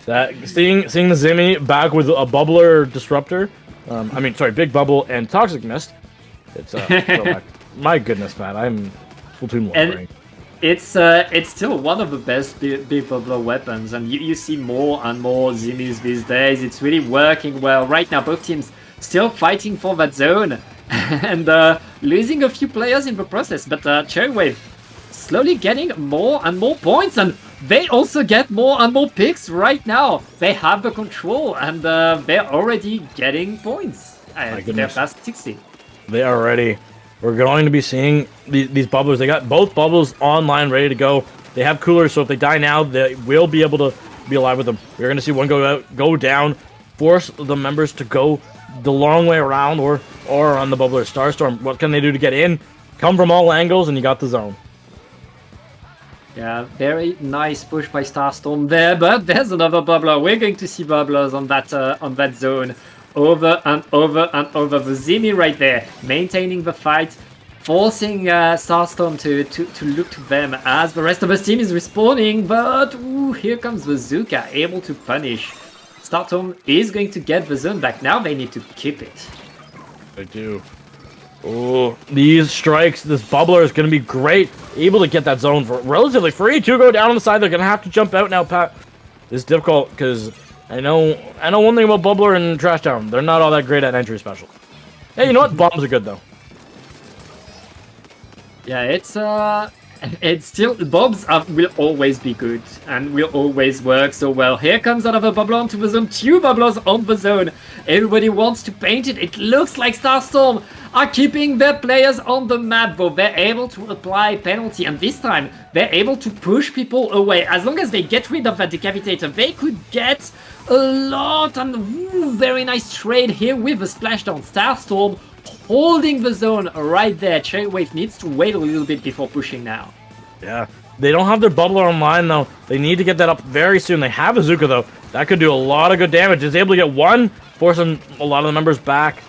That seeing the Zimmy back with a bubbler disruptor. Big bubble and toxic mist. It's my goodness, man. I'm Splatoon and it's still one of the best big bubbler weapons, and you see more and more Zimmies these days. It's really working well right now. Both teams still fighting for that zone and losing a few players in the process, but Cherry Wave slowly getting more and more points, and they also get more and more picks right now. They have the control, and they're already getting points. They're past 60. They are ready. We're going to be seeing these bubblers. They got both bubbles online, ready to go. They have coolers, so if they die now, they will be able to be alive with them. We're going to see one go down, force the members to go the long way around, or on the bubbler. Starstorm, what can they do to get in? Come from all angles, and you got the zone. Yeah, very nice push by Starstorm there, but there's another bubbler. We're going to see bubblers on that zone over and over and over. The Zimmy right there, maintaining the fight, forcing Starstorm to look to them as the rest of his team is respawning, but here comes the Zuka, able to punish. Starstorm is going to get the zone back. Now they need to keep it. They do. Oh, these strikes, this bubbler is going to be great. Able to get that zone for relatively free. 2 go down on the side. They're going to have to jump out now, Pat. This is difficult because I know one thing about bubbler and trash down. They're not all that great at entry special. Hey, you know what? Bombs are good, though. Yeah, it's still, bombs will always be good and will always work so well. Here comes another bubbler onto the zone. 2 bubblers on the zone. Everybody wants to paint it. It looks like Starstorm are keeping their players on the map, though. They're able to apply penalty, and this time they're able to push people away. As long as they get rid of that decapitator, they could get a lot. And very nice trade here with the splashdown. Starstorm holding the zone right there. Cherry Wave needs to wait a little bit before pushing now. Yeah, they don't have their bubbler online, though. They need to get that up very soon. They have a Zuka, though. That could do a lot of good damage. It's able to get one, forcing a lot of the members back.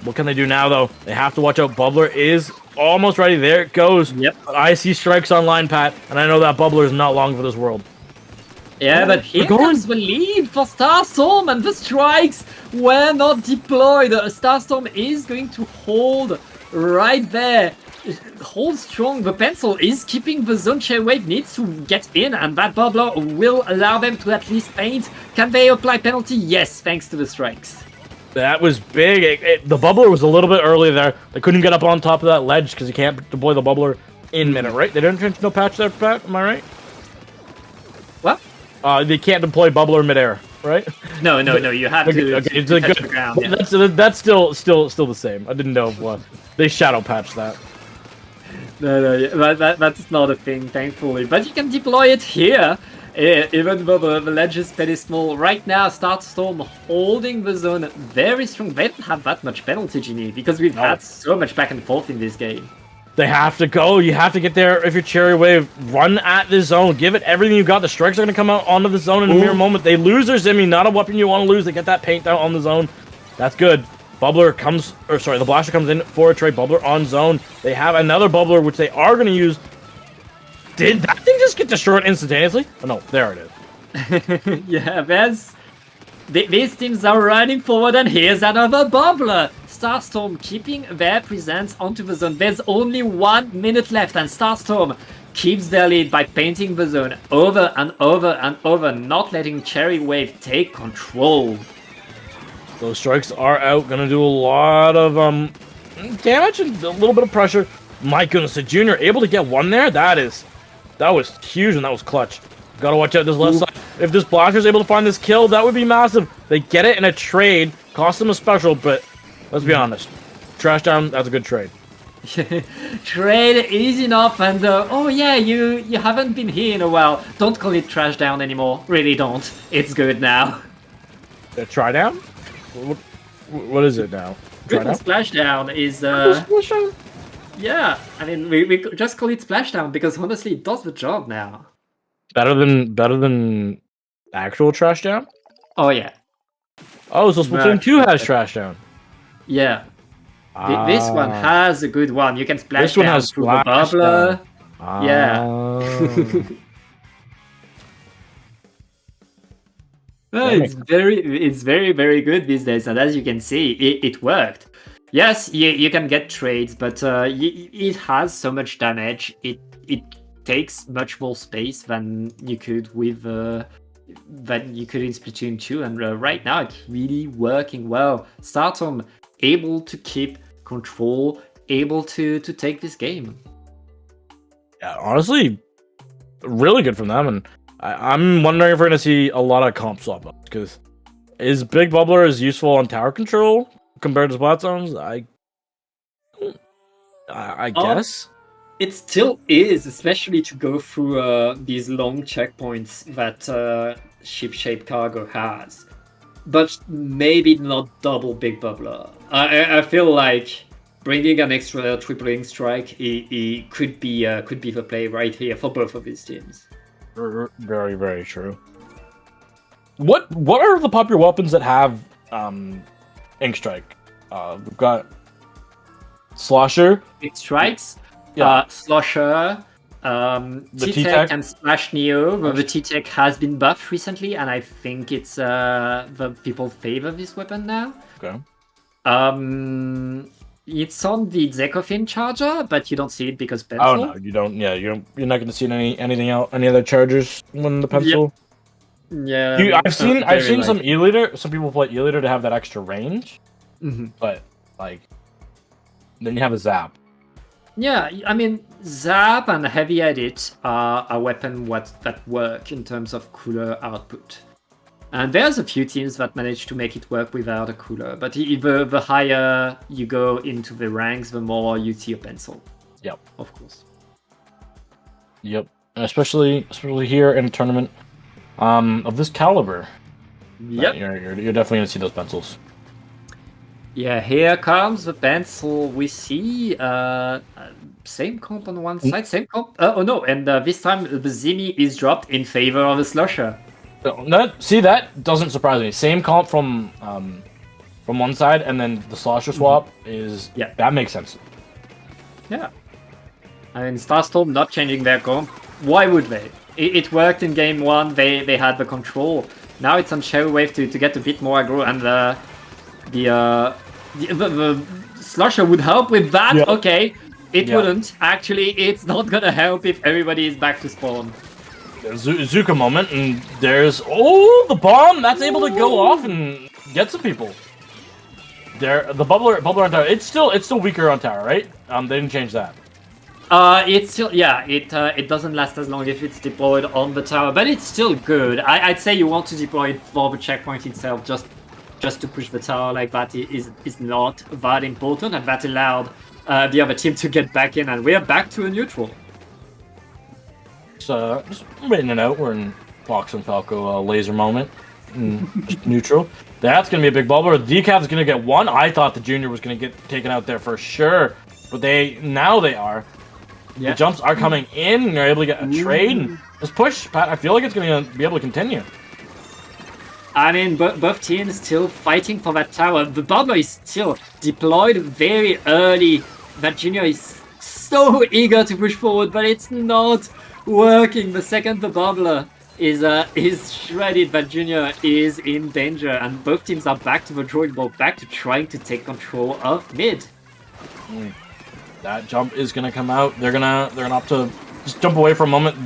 What can they do now, though? They have to watch out. Bubbler is almost ready. There it goes. Yep. I see strikes online, Pat, and I know that bubbler is not long for this world. Yeah, but here comes the lead for Starstorm, and the strikes were not deployed. Starstorm is going to hold right there. Hold strong. The pencil is keeping the zone. Cherry Wave needs to get in, and that bubbler will allow them to at least paint. Can they apply penalty? Yes, thanks to the strikes. That was big. The bubbler was a little bit early there. They couldn't get up on top of that ledge because you can't deploy the bubbler in minute, right? They didn't change no patch there, Pat. Am I right? What? They can't deploy bubbler midair, right? No. You have to. Okay, it's touch good. the ground. Yeah. That's still the same. I didn't know what they shadow patched that. No, that's not a thing, thankfully. But you can deploy it here. Even though the ledge is very small. Right now, Starstorm holding the zone very strong. They don't have that much penalty, Genie, because we've had so much back and forth in this game. They have to go. You have to get there if you're Cherry Wave. Run at the zone. Give it everything you got. The strikes are going to come out onto the zone in a mere moment. They lose their Zimmy. Not a weapon you want to lose. They get that paint down on the zone. That's good. Bubbler comes, or sorry, the Blaster comes in for a trade. Bubbler on zone. They have another Bubbler, which they are going to use. Did that thing just get destroyed instantaneously? Oh no, there it is. Yeah, these teams are running forward, and here's another Bubbler. Starstorm keeping their presence onto the zone. There's only 1 minute left, and Starstorm keeps their lead by painting the zone over and over and over, not letting Cherry Wave take control. Those strikes are out, gonna do a lot of damage and a little bit of pressure. My goodness, the Junior able to get one there. That was huge and that was clutch. Gotta watch out this left side. If this Blaster is able to find this kill, that would be massive. They get it in a trade, cost them a special, but let's be honest, Trash Down, that's a good trade. Trade easy enough, and oh yeah, you haven't been here in a while. Don't call it Trash Down anymore. Really don't. It's good now. Try down? What is it now? Try down? Splashdown is Splashdown? yeah. I mean, we just call it Splashdown because honestly, it does the job now. Better than actual Trash Down? Oh yeah. Oh, so Splatoon 2 has Trash Down. Yeah. This one has a good one. You can splash This one down has through the splash bubbler. down. Yeah. No, it's very, very good these days, and as you can see, it worked. Yes, you can get trades, but it has so much damage. It takes much more space than you could with in Splatoon 2, and right now it's really working well. Starstorm able to keep control, able to take this game. Yeah, honestly, really good from them, and I'm wondering if we're going to see a lot of comp swap ups, because is Big Bubbler as useful on tower control compared to Splat Zones? I guess. It still is, especially to go through these long checkpoints that ship-shaped cargo has. But maybe not double Big Bubbler. I feel like bringing an extra tripling strike it could be the play right here for both of these teams. Very, very true. What are the popular weapons that have Ink Strike? We've got Slosher. It strikes. Yeah. Slosher. The T-Tech T-Tech and Splash Neo. The T-Tech has been buffed recently, and I think it's the people favor this weapon now. Okay. It's on the Zekofin charger, but you don't see it because pencil. Oh no, you don't. Yeah, you're not going to see anything else, any other chargers when the pencil. Yeah. I've seen some E-Liter. Some people play E-Liter to have that extra range, but like, then you have a Zap. Yeah, I mean, Zap and Heavy Edit are a weapon that work in terms of cooler output. And there's a few teams that manage to make it work without a cooler, but the higher you go into the ranks, the more you see a pencil. Yep. Of course. Yep. Especially here in a tournament of this caliber. Yep. You're definitely going to see those pencils. Yeah, here comes the pencil. We see same comp on one side, same comp. Oh no, and this time the Zimi is dropped in favor of the Slosher. That doesn't surprise me. Same comp from one side, and then the Slosher swap is that makes sense. Yeah, I mean Starstorm not changing their comp. Why would they? It worked in game one. They had the control. Now it's on Cherry Wave to get a bit more aggro, and the Slosher would help with that. Yeah. Okay, it wouldn't. Actually, it's not gonna help if everybody is back to spawn. There's Zuka moment, and there's the bomb that's able to go off and get some people. There, the bubbler on tower. It's still weaker on tower, right? They didn't change that. It's still it doesn't last as long if it's deployed on the tower, but it's still good. I'd say you want to deploy it for the checkpoint itself, just to push the tower like that is not that important, and that allowed the other team to get back in, and we're back to a neutral. So just waiting it out. We're in Fox and Falco laser moment. Just neutral. That's gonna be a big bubbler. The Decav's gonna get one. I thought the Junior was gonna get taken out there for sure, but they are. Yeah. The jumps are coming in, and they're able to get a trade. And just push, Pat. I feel like it's gonna be able to continue. I mean, both teams still fighting for that tower. The bubbler is still deployed very early. That Junior is so eager to push forward, but it's not working. The second the bubbler is shredded, that Junior is in danger, and both teams are back to the drawing board, back to trying to take control of mid. That jump is gonna come out. They're gonna have to just jump away for a moment.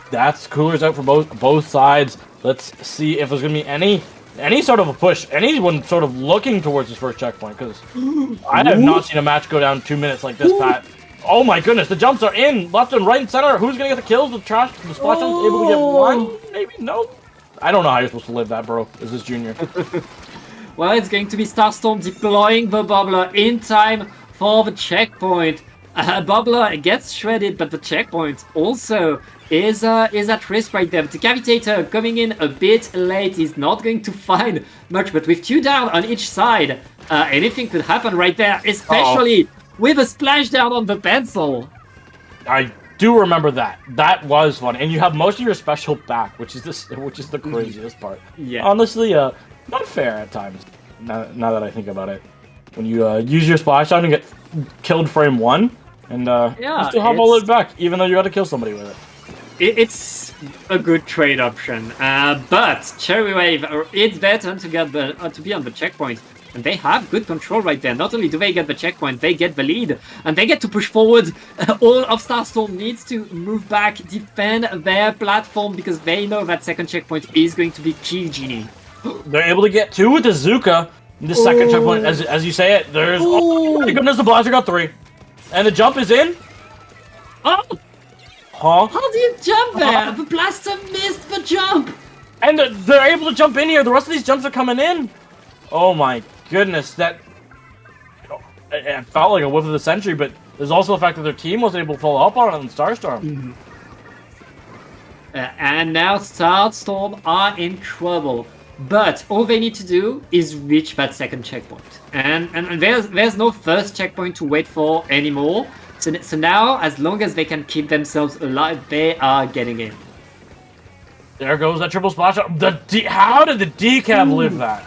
That's coolers out for both sides. Let's see if there's gonna be any sort of a push, anyone sort of looking towards this first checkpoint, because I have not seen a match go down 2 minutes like this, Pat. Oh my goodness, the jumps are in left and right and center. Who's gonna get the kills? The splash jump able to get one? Maybe no. I don't know how you're supposed to live that, bro. Is this Junior? Well, it's going to be Starstorm deploying the bubbler in time for the checkpoint. Bubbler gets shredded, but the checkpoint also is at risk right there. The Decapitator coming in a bit late is not going to find much, but with 2 down on each side, anything could happen right there, especially with a splashdown on the pencil. I do remember that. That was fun, and you have most of your special back, which is the craziest part. Yeah. Honestly, not fair at times. Now that I think about it, when you use your splashdown and get killed frame 1, and you still have all it back, even though you got to kill somebody with it. It's a good trade option, but Cherry Wave, it's their turn to get to be on the checkpoint, and they have good control right there. Not only do they get the checkpoint, they get the lead, and they get to push forward. All of Starstorm needs to move back, defend their platform, because they know that second checkpoint is going to be key, Genie. They're able to get 2 with the Zuka. The second checkpoint, as you say it, there's oh my goodness, the blaster got 3, and the jump is in. Oh. Huh? How do you jump there? The blaster missed the jump! And they're able to jump in here. The rest of these jumps are coming in. Oh my goodness, that... It felt like a whiff of the century, but there's also the fact that their team wasn't able to follow up on it on Starstorm. And now Starstorm are in trouble. But all they need to do is reach that second checkpoint. And there's no first checkpoint to wait for anymore. So now, as long as they can keep themselves alive, they are getting in. There goes that triple splash. How did the Decav live that?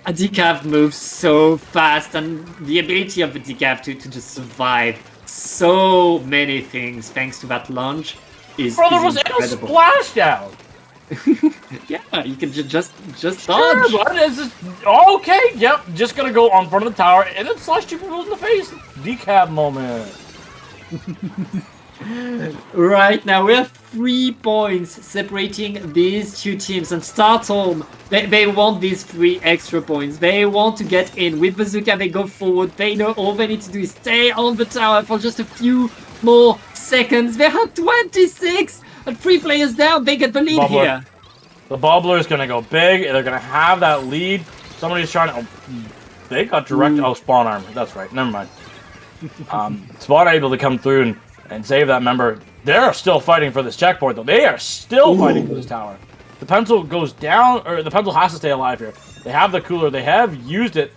A Decav moves so fast, and the ability of the Decav to just survive so many things thanks to that launch is Brother was in a incredible. splashdown. Yeah, you can just Sure, dodge. but it's just, okay, yep, just gonna go on front of the tower and then slash 2 people in the face. Decab moment. Right now, we have 3 points separating these 2 teams, and Starstorm, they want these 3 extra points. They want to get in. With Bazooka, they go forward. They know all they need to do is stay on the tower for just a few more seconds. They have 26, and 3 players down. They get the lead Bubbler. here. The Bubbler is gonna go big. They're gonna have that lead. Somebody's trying to... they got direct... Oh, Spawn Armor. That's right. Never mind. Spawn are able to come through and save that member. They're still fighting for this checkpoint, though. They are still fighting for this tower. The pencil goes down, or the pencil has to stay alive here. They have the cooler. They have used it,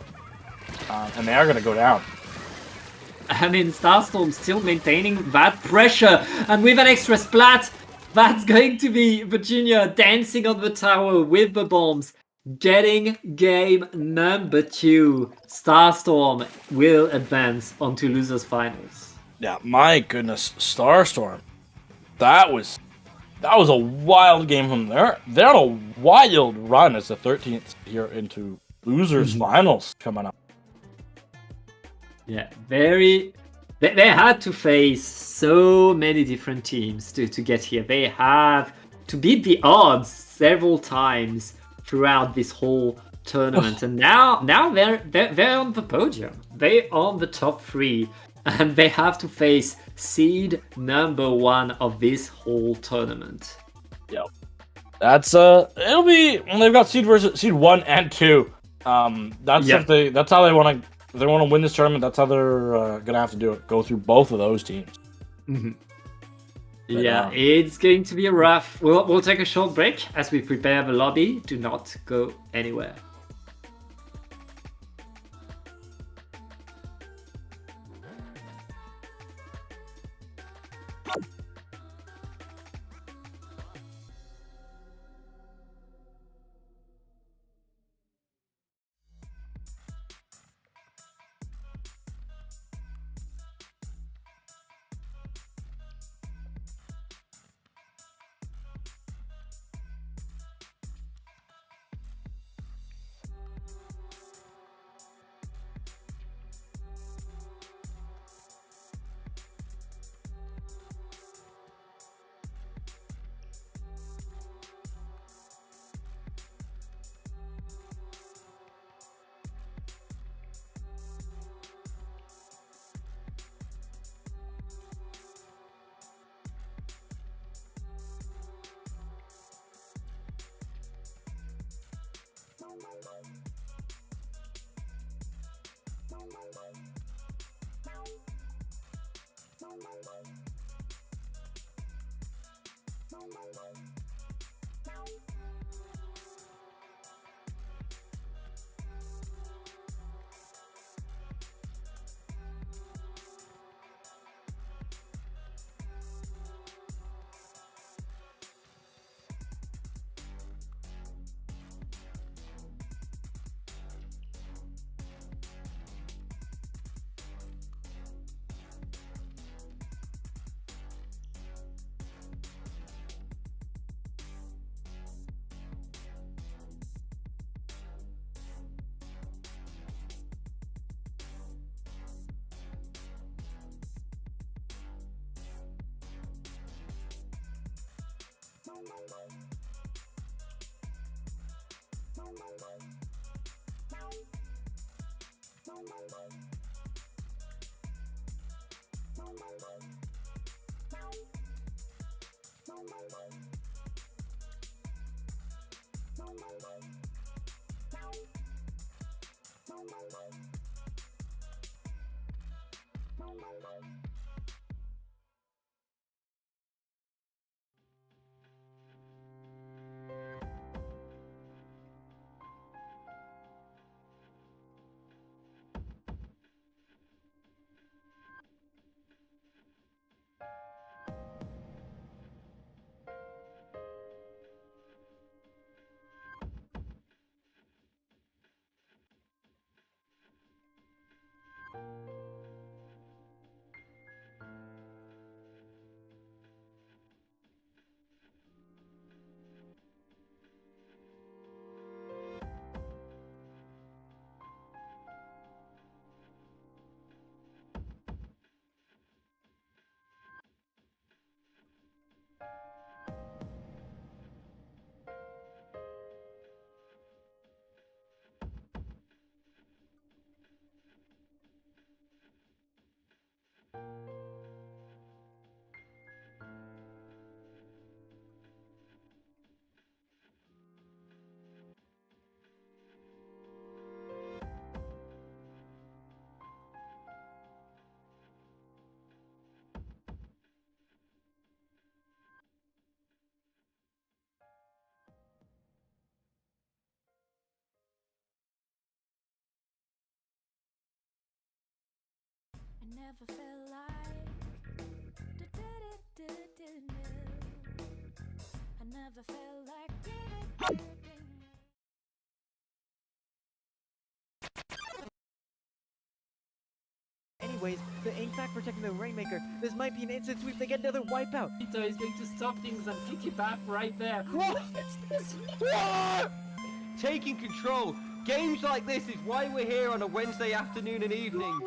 and they are going to go down. I mean, Starstorm still maintaining that pressure, and with an extra splat, that's going to be Virginia dancing on the tower with the bombs, getting game number 2. Starstorm will advance onto losers finals. Yeah, my goodness, Starstorm. That was a wild game from there. They're on a wild run as the 13th here into losers finals coming up. Yeah, very. They had to face so many different teams to get here. They have to beat the odds several times throughout this whole tournament, and now they're on the podium. They're on the top 3, and they have to face seed number 1 of this whole tournament. Yep. That's it'll be when they've got seed 1 and 2. That's that's how they want to. If they want to win this tournament, that's how they're gonna have to do it. Go through both of those teams. Yeah, it's going to be a rough. We'll take a short break as we prepare the lobby. Do not go anywhere. I never felt like I never felt like Anyways, the ink pack protecting the Rainmaker. This might be an instant sweep. They get another wipeout. Vito is going to stop things and pick it up right there. Taking control. Games like this is why we're here on a Wednesday afternoon and evening.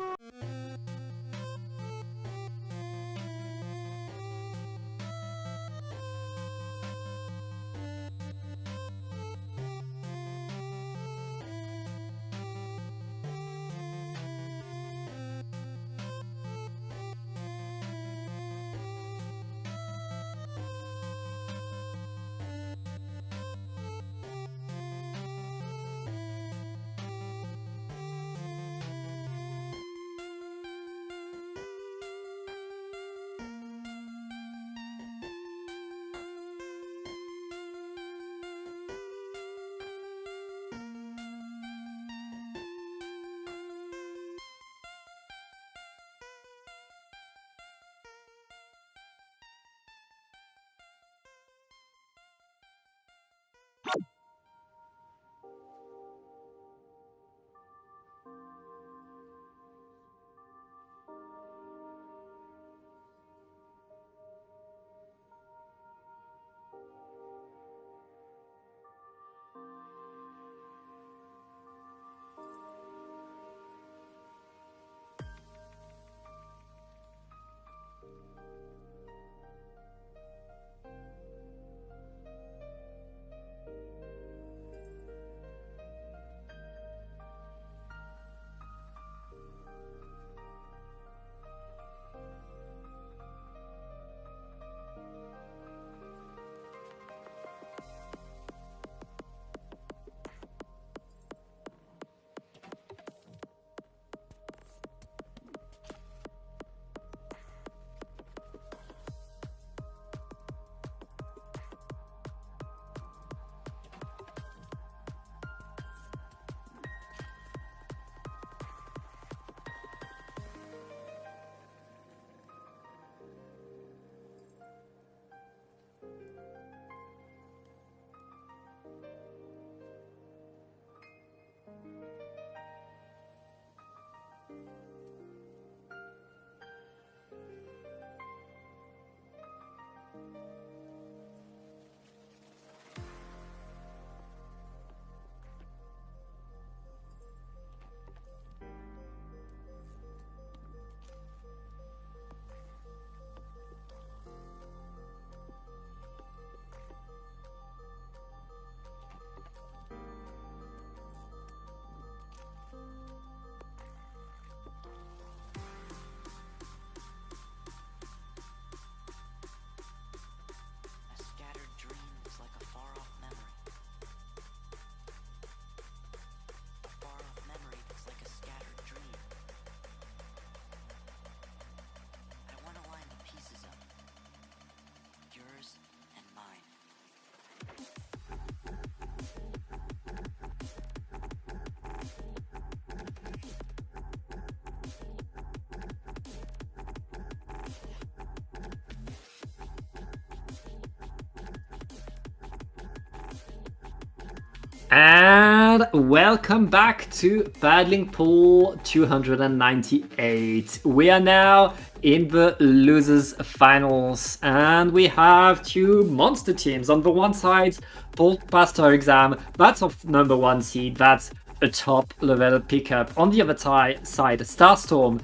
And welcome back to Paddling Pool 298. We are now in the losers finals, and we have two monster teams. On the one side, Bolt Pastor Exam, that's our number one seed, that's a top level pickup. On the other side, Starstorm.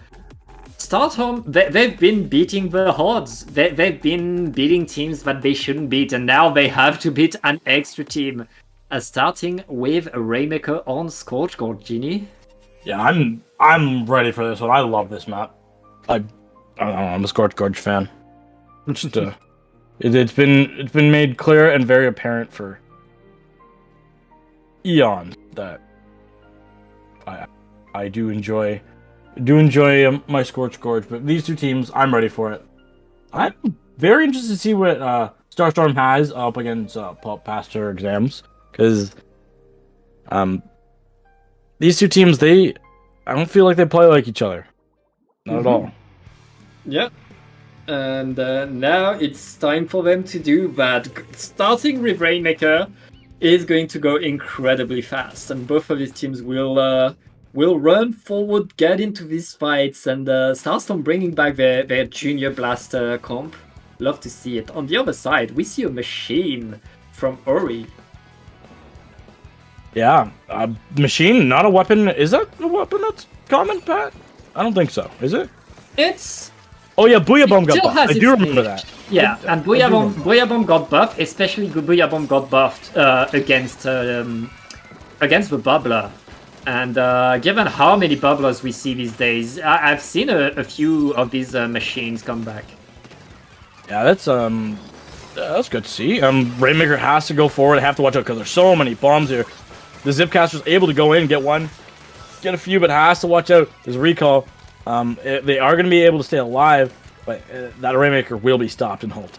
Starstorm, they've been beating the odds. They've been beating teams that they shouldn't beat, and now they have to beat an extra team. Starting with Rainmaker on Scorchgorge, Genie. Yeah, I'm ready for this one. I love this map. I don't know, I'm a Scorchgorge fan. Just it's been made clear and very apparent for eons that I do enjoy my Scorchgorge, but these two teams, I'm ready for it. I'm very interested to see what Starstorm has up against Pulp Pastor Exams. Because these two teams, I don't feel like they play like each other. Not at all. Yeah. And now it's time for them to do that. Starting with Rainmaker is going to go incredibly fast, and both of these teams will run forward, get into these fights, and Starstorm bringing back their junior blaster comp. Love to see it. On the other side, we see a machine from Ori. Yeah, machine, not a weapon. Is that a weapon that's common, Pat? I don't think so. Is it? It's... Oh yeah, Booyah Bomb got still buffed. I has do its remember niche. that. Yeah, and Booyah Bomb got buffed, especially Booyah Bomb got buffed against the Bubbler. And given how many Bubblers we see these days, I've seen a few of these machines come back. Yeah, that's good to see. Rainmaker has to go forward. Have to watch out because there's so many bombs here. The Zipcaster's able to go in, get one, get a few, but has to watch out. There's a recall. They are going to be able to stay alive, but that Rainmaker will be stopped and halted.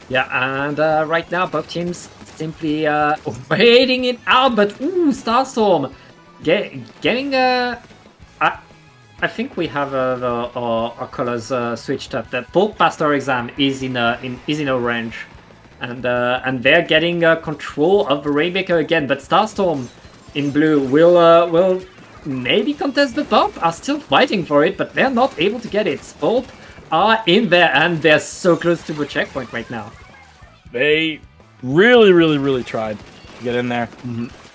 Yeah, and right now both teams simply waiting it out, but ooh, Starstorm getting I think we have our colors switched up. The Pulp Pastor Exam is in orange. And they're getting control of the Rainmaker again, but Starstorm in blue will maybe contest the top. Are still fighting for it, but they're not able to get it. Pulp are in there, and they're so close to the checkpoint right now. They really tried to get in there.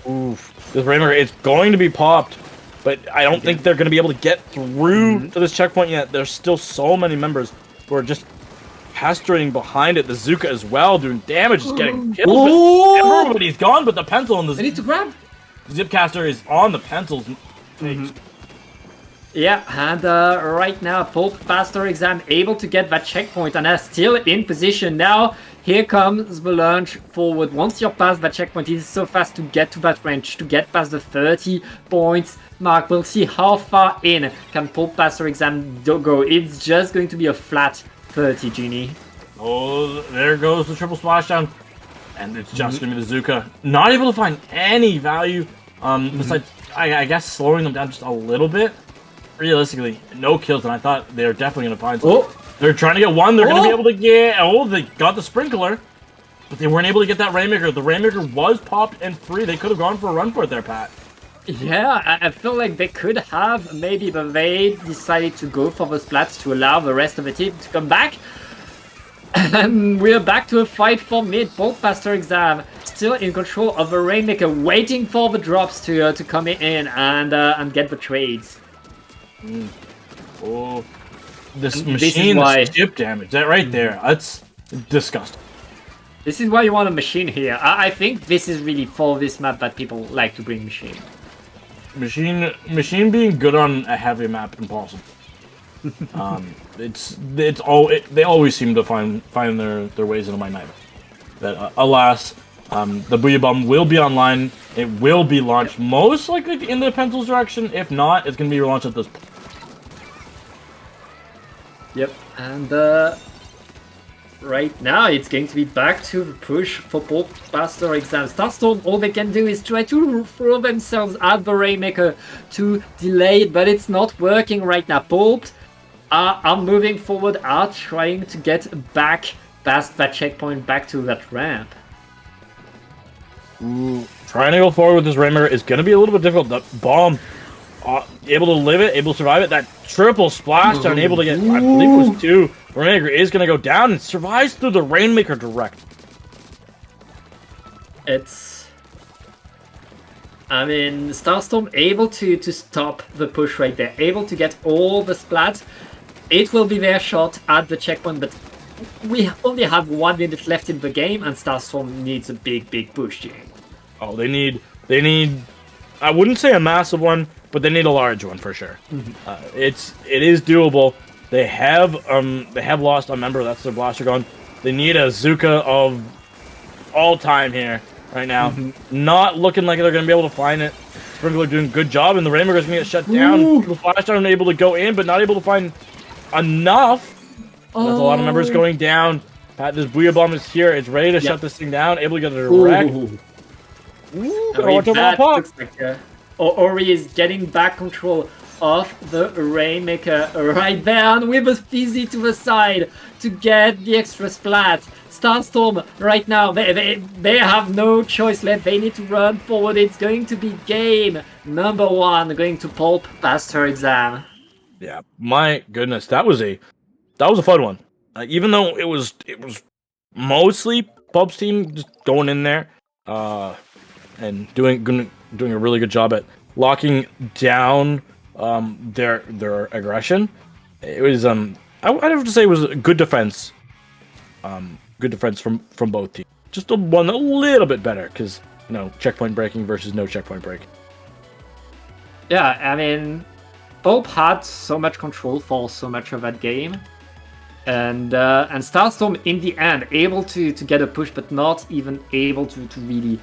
Oof. This Rainmaker is going to be popped, but I don't think they're going to be able to get through to this checkpoint yet. There's still so many members who are just pestering behind it. The Zuka as well, doing damage, just getting kills. Everybody's gone, but the pencil on the I need to grab. Zipcaster is on the pencil's face. Yeah, and right now, Pulp Pastor Exam able to get that checkpoint and are still in position. Now, here comes the launch forward. Once you're past that checkpoint, it is so fast to get to that range, to get past the 30 points mark. We'll see how far in can Pulp Pastor Exam go. It's just going to be a flat 30, Genie. Oh, there goes the triple splashdown. And it's just going to be the Zuka. Not able to find any value, besides, I guess, slowing them down just a little bit. Realistically, no kills, and I thought they were definitely going to find something. They're trying to get one. They're going to be able to get... Oh, they got the Sprinkler, but they weren't able to get that Rainmaker. The Rainmaker was popped and free. They could have gone for a run for it there, Pat. Yeah, I feel like they could have, maybe, but they decided to go for the splats to allow the rest of the team to come back. And we're back to a fight for mid. Pulp Pastor Exam still in control of the Rainmaker, waiting for the drops to come in and get the trades. Oh, this machine is chip damage. That right there, that's disgusting. This is why you want a machine here. I think this is really for this map that people like to bring machine. Machine being good on a heavy map impossible. They always seem to find their ways into my nightmare. That alas, the Booyah Bomb will be online. It will be launched most likely in the pencil's direction. If not, it's gonna be relaunched at this point. Yep, and right now it's going to be back to the push for Pulp Pastor Exam. Starstorm, all they can do is try to throw themselves at the Rainmaker to delay it, but it's not working right now. Pulp are moving forward, are trying to get back past that checkpoint, back to that ramp. Trying to go forward with this Rainmaker is going to be a little bit difficult. The bomb, able to live it, able to survive it. That triple splash down, able to get, I believe it was 2. Rainmaker is going to go down and survives through the Rainmaker direct. I mean, Starstorm able to stop the push right there, able to get all the splats. It will be their shot at the checkpoint, but we only have 1 minute left in the game, and Starstorm needs a big push here. Oh, they need, I wouldn't say a massive one, but they need a large one for sure. It is doable. They have lost a member. That's their blaster gun. They need a Zuka of all time here right now. Not looking like they're going to be able to find it. Sprinkler doing a good job, and the Rainmaker is going to get shut down. The flash down able to go in, but not able to find enough. That's a lot of members going down. This Booyah Bomb is here. It's ready to shut this thing down. Able to get a direct. Looks like Ori is getting back control of the Rainmaker right there, and with a Fizzy to the side to get the extra splat. Starstorm right now, they have no choice left. They need to run forward. It's going to be game number 1 going to Pulp past her exam. Yeah, my goodness, that was a fun one. Even though it was mostly Pulp's team just going in there and doing a really good job at locking down their aggression. It was I'd have to say it was a good defense. Good defense from both teams. Just one a little bit better because checkpoint breaking versus no checkpoint break. Yeah, I mean, Pulp had so much control for so much of that game, and Starstorm in the end able to get a push, but not even able to really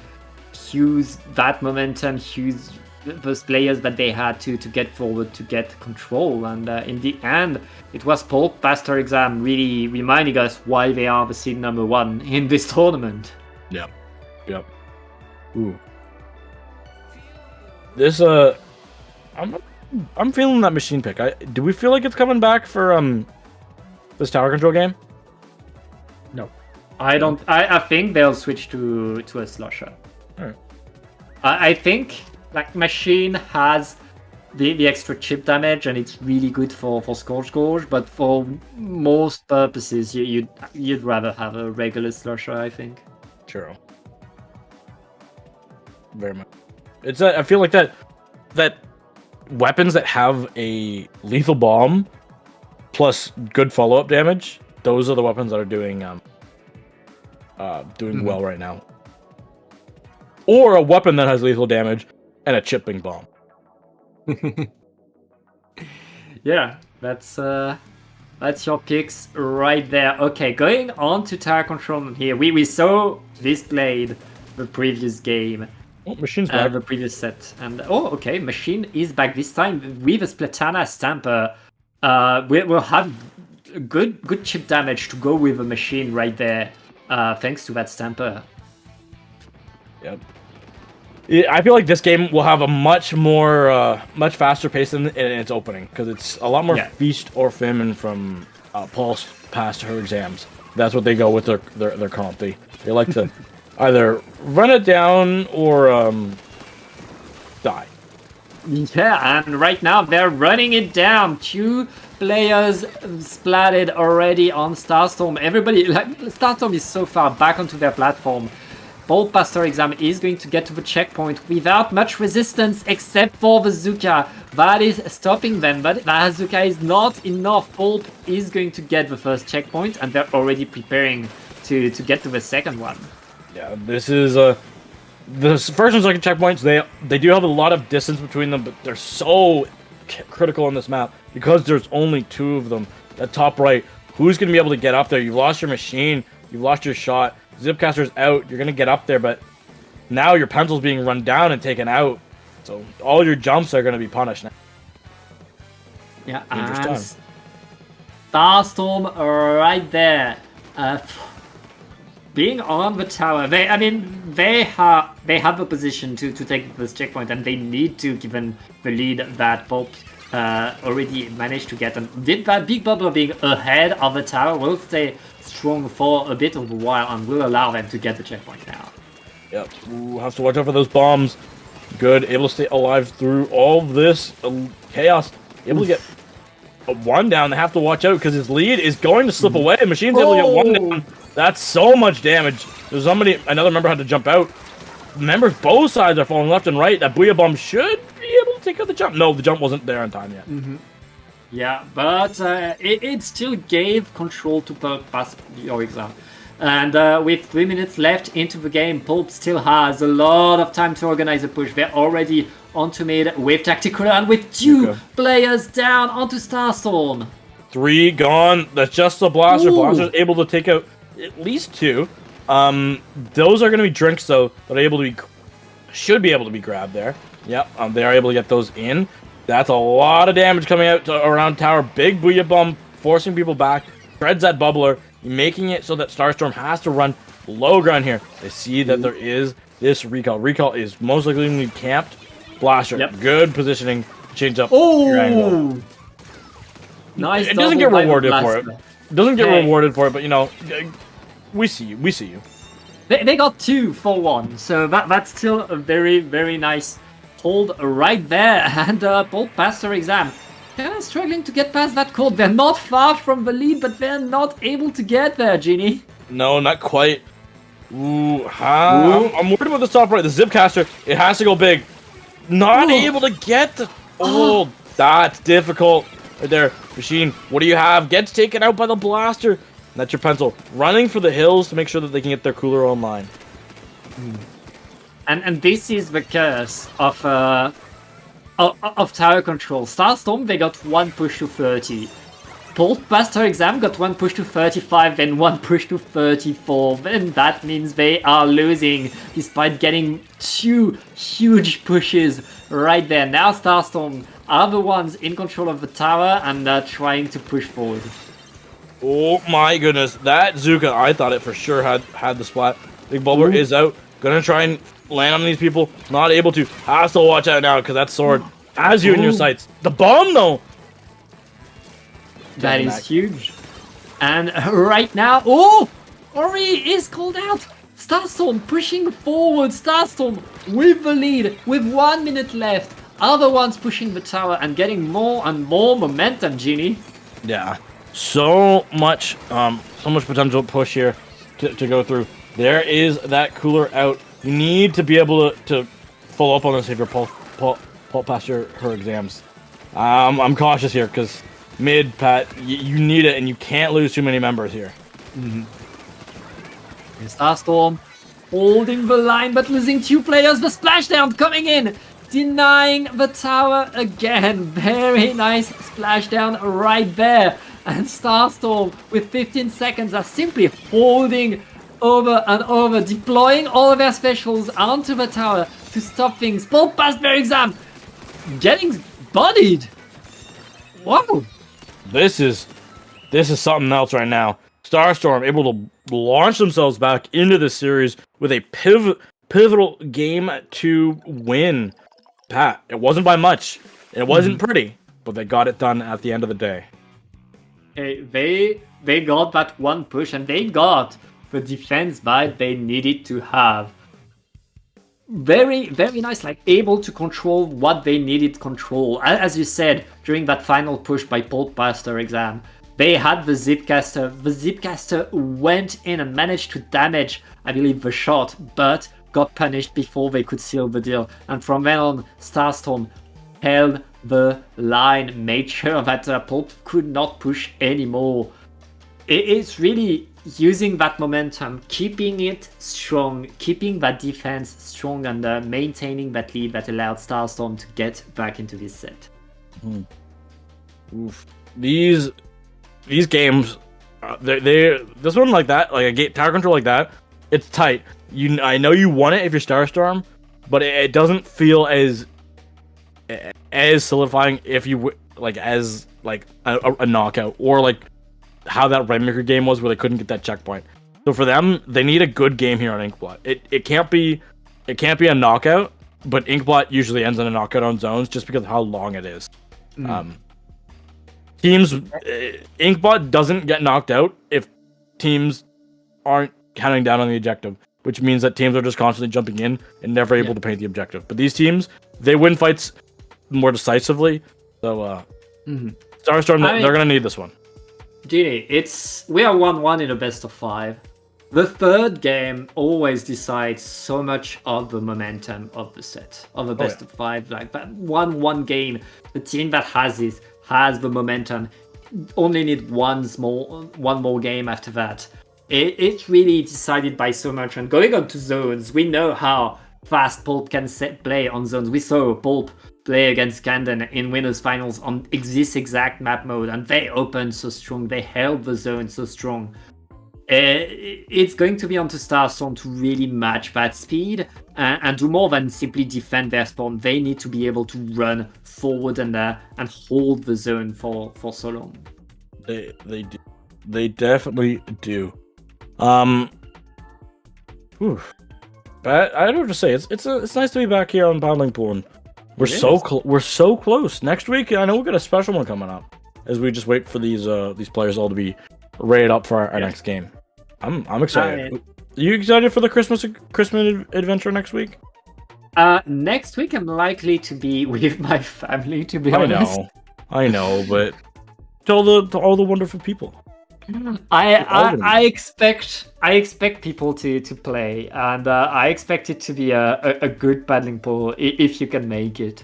use that momentum, use those players that they had to get forward to get control. And in the end, it was Pulp past her exam really reminding us why they are the seed number 1 in this tournament. Yep. Ooh. This I'm feeling that machine pick. Do we feel like it's coming back for this tower control game? No, I don't. I think they'll switch to a slusher. Alright. I think like machine has the extra chip damage, and it's really good for Scorch Gorge, but for most purposes you'd rather have a regular slusher, I think. Sure. Very much. It's I feel like that weapons that have a lethal bomb plus good follow-up damage, those are the weapons that are doing well right now. Or a weapon that has lethal damage and a chipping bomb. Yeah, that's your picks right there. Okay, going on to tower control here. We saw this played the previous game. Oh, Machine's back. The previous set. And okay, Machine is back this time with a Splatana Stamper. We'll have good chip damage to go with a Machine right there, thanks to that Stamper. Yep. I feel like this game will have a much faster pace in its opening, because it's a lot more feast or famine from Pulse past her exams. That's what they go with their comp. They like to either run it down or die. Yeah, and right now they're running it down. 2 players splatted already on Starstorm. Everybody, Starstorm is so far back onto their platform. Pulp past her exam is going to get to the checkpoint without much resistance except for the Zuka. That is stopping them, but that Zuka is not enough. Pulp is going to get the first checkpoint, and they're already preparing to get to the second one. Yeah, this is the first and second checkpoints. They do have a lot of distance between them, but they're so critical on this map because there's only 2 of them. That top right, who's going to be able to get up there? You've lost your machine, you've lost your shot. Zipcaster's out, you're going to get up there, but now your pencil's being run down and taken out. So all your jumps are going to be punished now. Yeah, and Starstorm right there. Being on the tower, they have the position to take this checkpoint, and they need to, given the lead that Pulp already managed to get. And did that Big Bubble being ahead of the tower will stay strong for a bit of a while and will allow them to get the checkpoint now. Yep. Ooh, has to watch out for those bombs. Good. Able to stay alive through all of this chaos. Able to get a 1 down. They have to watch out because his lead is going to slip away. Machine's able to get 1 down. That's so much damage. There's another member had to jump out. Members both sides are falling left and right. That Booyah Bomb should be able to take out the jump. No, the jump wasn't there in time yet. Yeah, but it still gave control to Pulp past your exam. And with 3 minutes left into the game, Pulp still has a lot of time to organize a push. They're already onto mid with Tactical and with 2 players down onto Starstorm. 3 gone. That's just the Blaster. Ooh. Blaster's able to take out at least 2. Those are going to be drinks, though, that are able to should be able to be grabbed there. Yep, they are able to get those in. That's a lot of damage coming out around tower. Big Booyah Bomb forcing people back. Shreds that bubbler, making it so that Starstorm has to run low ground here. They see that there is this recall. Recall is most likely going to be camped. Blaster, good positioning. Change up your angle. Nice. It doesn't get double by the rewarded for it. Blaster. Doesn't get Hey. rewarded for it, but you know, we see you. We see you. They got 2 for 1, so that's still a very, very nice hold right there. And Pulp passed their exam. They're struggling to get past that code. They're not far from the lead, but they're not able to get there, Genie. No, not quite. Ooh, I'm worried about the top right. The Zipcaster, it has to go big. Not able to get the... Oh, that's difficult. Right there. Machine, what do you have? Gets taken out by the Blaster. That's your pencil. Running for the hills to make sure that they can get their cooler online. And this is the curse of tower control. Starstorm, they got 1 push to 30. Pulp passed her exam, got 1 push to 35, then 1 push to 34. And that means they are losing, despite getting 2 huge pushes right there. Now Starstorm are the ones in control of the tower and trying to push forward. Oh my goodness. That Zuka, I thought it for sure had the splat. Big Bubbler is out. Gonna try and land on these people. Not able to. Has to watch out now because that sword has you in your sights. The bomb though. That Getting is back. huge. And right now, Ori is called out. Starstorm pushing forward. Starstorm with the lead with 1 minute left. Other ones pushing the tower and getting more and more momentum, Genie. Yeah. So much potential push here to go through. There is that cooler out. You need to be able to follow up on this if you're Pulp past her exams. I'm cautious here because mid, Pat, you need it and you can't lose too many members here. Starstorm holding the line but losing 2 players. The splashdown coming in, denying the tower again. Very nice splashdown right there. And Starstorm with 15 seconds are simply holding over and over, deploying all of their specials onto the tower to stop things. Pulp passed their exam, getting bodied. Whoa! This is something else right now. Starstorm able to launch themselves back into this series with a pivotal game to win. Pat, it wasn't by much. It wasn't pretty, but they got it done at the end of the day. Okay, they got that 1 push and they got the defense bite they needed to have. Very, very nice, like able to control what they needed control. As you said, during that final push by Pulp Master exam, they had the Zipcaster. The Zipcaster went in and managed to damage, I believe, the shot, but got punished before they could seal the deal. And from then on, Starstorm held the line, made sure that Pulp could not push anymore. It's really using that momentum, keeping it strong, keeping that defense strong, and maintaining that lead that allowed Starstorm to get back into this set. Oof. These games, this one like that, like a tower control like that, it's tight. I know you won it if you're Starstorm, but it doesn't feel as solidifying if you as a knockout, or like how that Rainmaker game was where they couldn't get that checkpoint. So for them, they need a good game here on Inkblot. It can't be a knockout, but Inkblot usually ends in a knockout on zones just because of how long it is. Teams, Inkblot doesn't get knocked out if teams aren't counting down on the objective. which means that teams are just constantly jumping in and never able to paint the objective. But these teams, they win fights more decisively. So, Starstorm, they're gonna need this one. Genie, we are 1-1 in a best of 5. The third game always decides so much of the momentum of the set, of a best of 5. Like that 1-1 game, the team that has the momentum. Only need one more game after that. It's really decided by so much. And going on to zones, we know how fast Pulp can play on zones. We saw Pulp play against Camden in winners finals on this exact map mode, and they opened so strong. They held the zone so strong. It's going to be on to Starstorm to really match that speed and do more than simply defend their spawn. They need to be able to run forward and hold the zone for so long. They do. They definitely do. But I don't just say it's nice to be back here on Paddling Pool, and we're so close. Next week, I know we've got a special one coming up as we just wait for these players all to be rated up for our next game. I'm excited. Are you excited for the Christmas adventure next week? Next week I'm likely to be with my family. To be honest, I know, but to all the wonderful people. I expect people to play, and I expect it to be a good paddling pool if you can make it.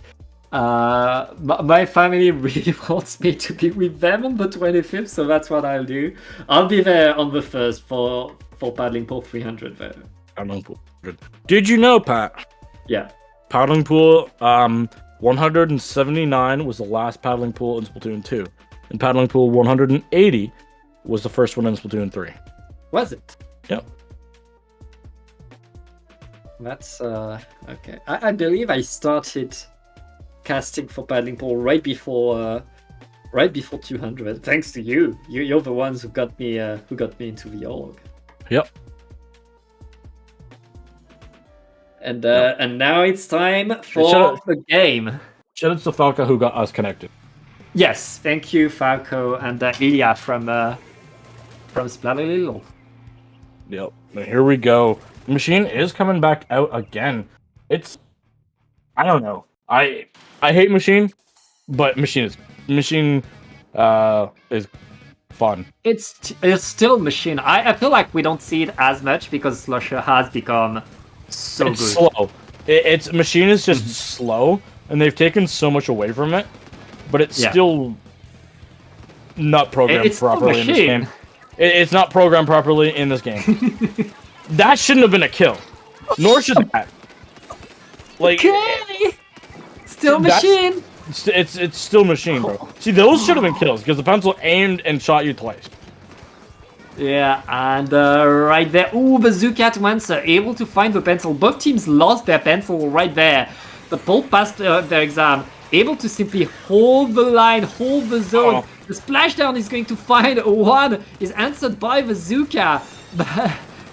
My family really wants me to be with them on the 25th, so that's what I'll do. I'll be there on the 1st for Paddling Pool 300 though. Paddling Pool 300. Did you know, Pat? Yeah. Paddling Pool 179 was the last paddling pool in Splatoon 2. And Paddling Pool 180 was the first one in Splatoon 3. Was it? Yep. That's okay. I believe I started casting for Paddling Pool right before 200. Thanks to you. You're the ones who got me into the org. Yep. And now it's time for the game. Shout out to Falco who got us connected. Yes, thank you, Falco and Ilya from Splatterlilo. Yep. And here we go. Machine is coming back out again. I don't know. I hate Machine, but Machine is fun. It's still Machine. I feel like we don't see it as much because Slusher has become so it's good. Slow. Machine is just slow, and they've taken so much away from it, but it's still not programmed properly in this game. It's not programmed properly in this game. That shouldn't have been a kill. Nor should that. Like, okay. Still Machine. It's still Machine, bro. See, those should have been kills because the pencil aimed and shot you twice. Yeah, and right there, Bazooka to answer, able to find the pencil. Both teams lost their pencil right there. The Pulp passed their exam, able to simply hold the line, hold the zone. The splashdown is going to find one, is answered by Bazooka.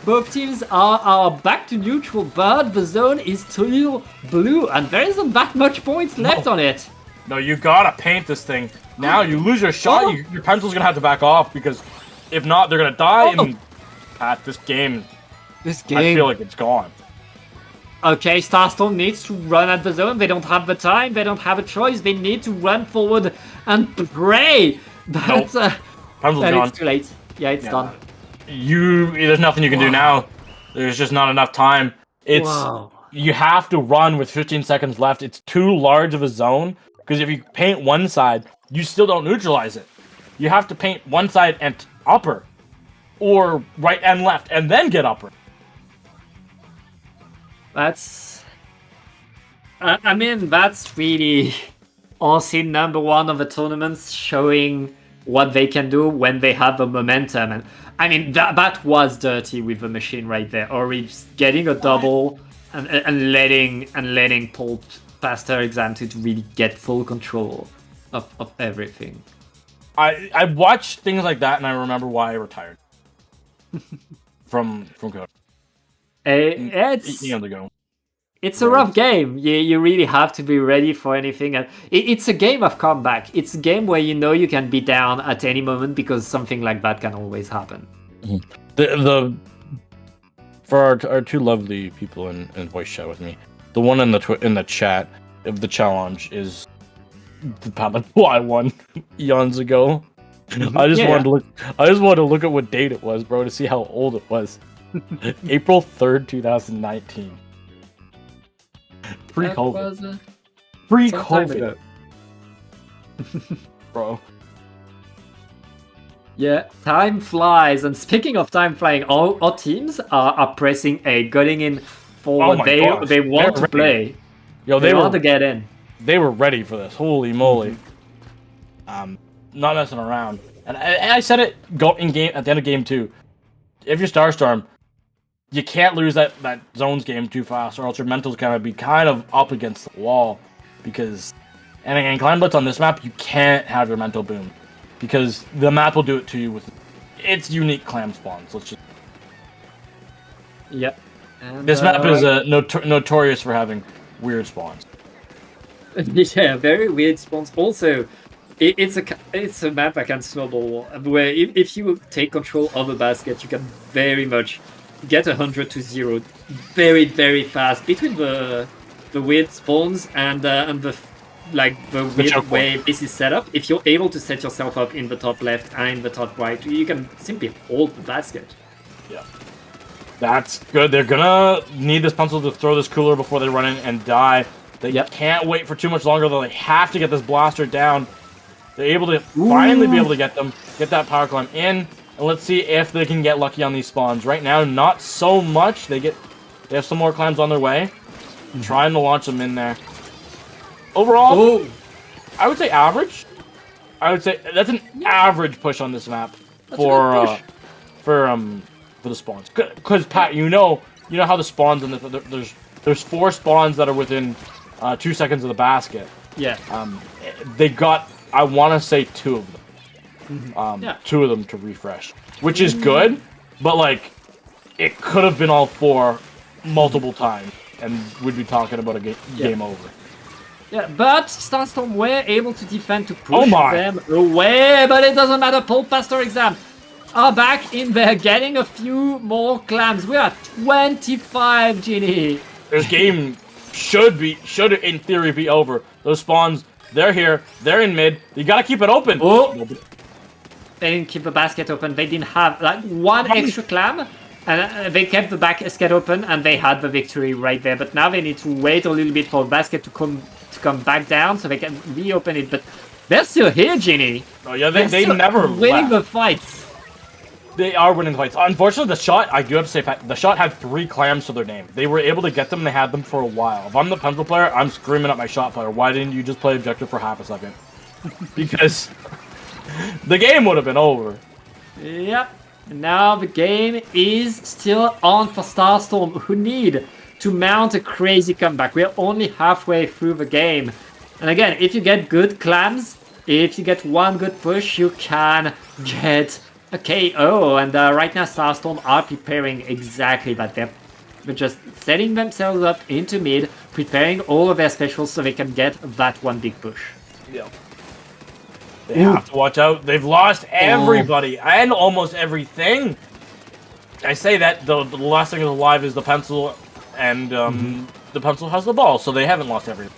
Both teams are back to neutral, but the zone is still blue, and there isn't that much points left on it. No, you gotta paint this thing. Now you lose your shot, your pencil's gonna have to back off, because if not, they're gonna die, and Pat, this game, I feel like it's gone. Okay, Starstorm needs to run at the zone. They don't have the time, they don't have a choice, they need to run forward and pray. But Pencil's gone. it's too late. Yeah, it's done. There's nothing you can do now. There's just not enough time. You have to run with 15 seconds left. It's too large of a zone, because if you paint one side, you still don't neutralize it. You have to paint one side and upper, or right and left, and then get upper. That's really honestly number one of the tournaments, showing what they can do when they have the momentum. And I mean, that was dirty with the Machine right there. Ori just getting a double and letting Pulp pass her exam to really get full control of everything. I watch things like that and I remember why I retired from Code. It's a rough game. You really have to be ready for anything. And it's a game of comeback. It's a game where you know you can be down at any moment, because something like that can always happen. The for our two lovely people in voice chat with me, the one in the chat of the challenge is the path that I won eons ago. I just wanted to look at what date it was, bro, to see how old it was. April 3rd, 2019. Pre-COVID. Pre-COVID. Bro. Yeah, time flies. And speaking of time flying, all teams are pressing A, getting in forward. my they gosh, they want they're to play. Yo, They they want were to get in. they were ready for this. Holy moly. Not messing around. And I said it at the end of game 2. If you're Starstorm, you can't lose that zones game too fast, or else your mental's gonna be kind of up against the wall. Because and Clan Blitz on this map, you can't have your mental boom. Because the map will do it to you with its unique clam spawns. Let's just Yep. And, this map is notorious for having weird spawns. Yeah, very weird spawns. Also, it's a map that can snowball, where if you take control of a basket, you can very much get 100 to 0 very, very fast between the weird spawns and the weird way this is set up. If you're able to set yourself up in the top left and in the top right, you can simply hold the basket. Yeah. That's good. They're gonna need this pencil to throw this cooler before they run in and die. They can't wait for too much longer, though. They have to get this blaster down. They're able to finally be able to get that power climb in. And let's see if they can get lucky on these spawns. Right now, not so much. They have some more climbs on their way. Trying to launch them in there. Overall, I would say average. I would say that's an average push on this map for the spawns. Because Pat, you know how the spawns in there's 4 spawns that are within 2 seconds of the basket. Yeah. They got, I want to say 2 of them. 2 of them to refresh, which is good. But like, it could have been all 4 multiple times, and we'd be talking about a game over. Yeah, but Starstorm were able to defend to push my. them away, but it doesn't matter. Pulpmaster Exam are back in there, getting a few more clams. We are 25, Genie. This game should in theory be over. Those spawns, they're here, they're in mid. You gotta keep it open. Oh, they didn't keep the basket open. They didn't have like 1 extra clam, and they kept the basket open, and they had the victory right there. But now they need to wait a little bit for the basket to come back down so they can reopen it. But they're still here, Genie. Oh yeah, they never winning left. the fights. They are winning the fights. Unfortunately, the shot, I do have to say, Pat, the shot had 3 clams to their name. They were able to get them, and they had them for a while. If I'm the pencil player, I'm screaming at my shot player, why didn't you just play objective for half a second? Because the game would have been over. Yep. Now the game is still on for Starstorm, who need to mount a crazy comeback. We're only halfway through the game. And again, if you get good clams, if you get 1 good push, you can get a KO. And right now, Starstorm are preparing exactly that. They're just setting themselves up into mid, preparing all of their specials so they can get that 1 big push. Yeah. They have to watch out. They've lost everybody and almost everything. I say that the last thing alive is the pencil, and the pencil has the ball, so they haven't lost everything.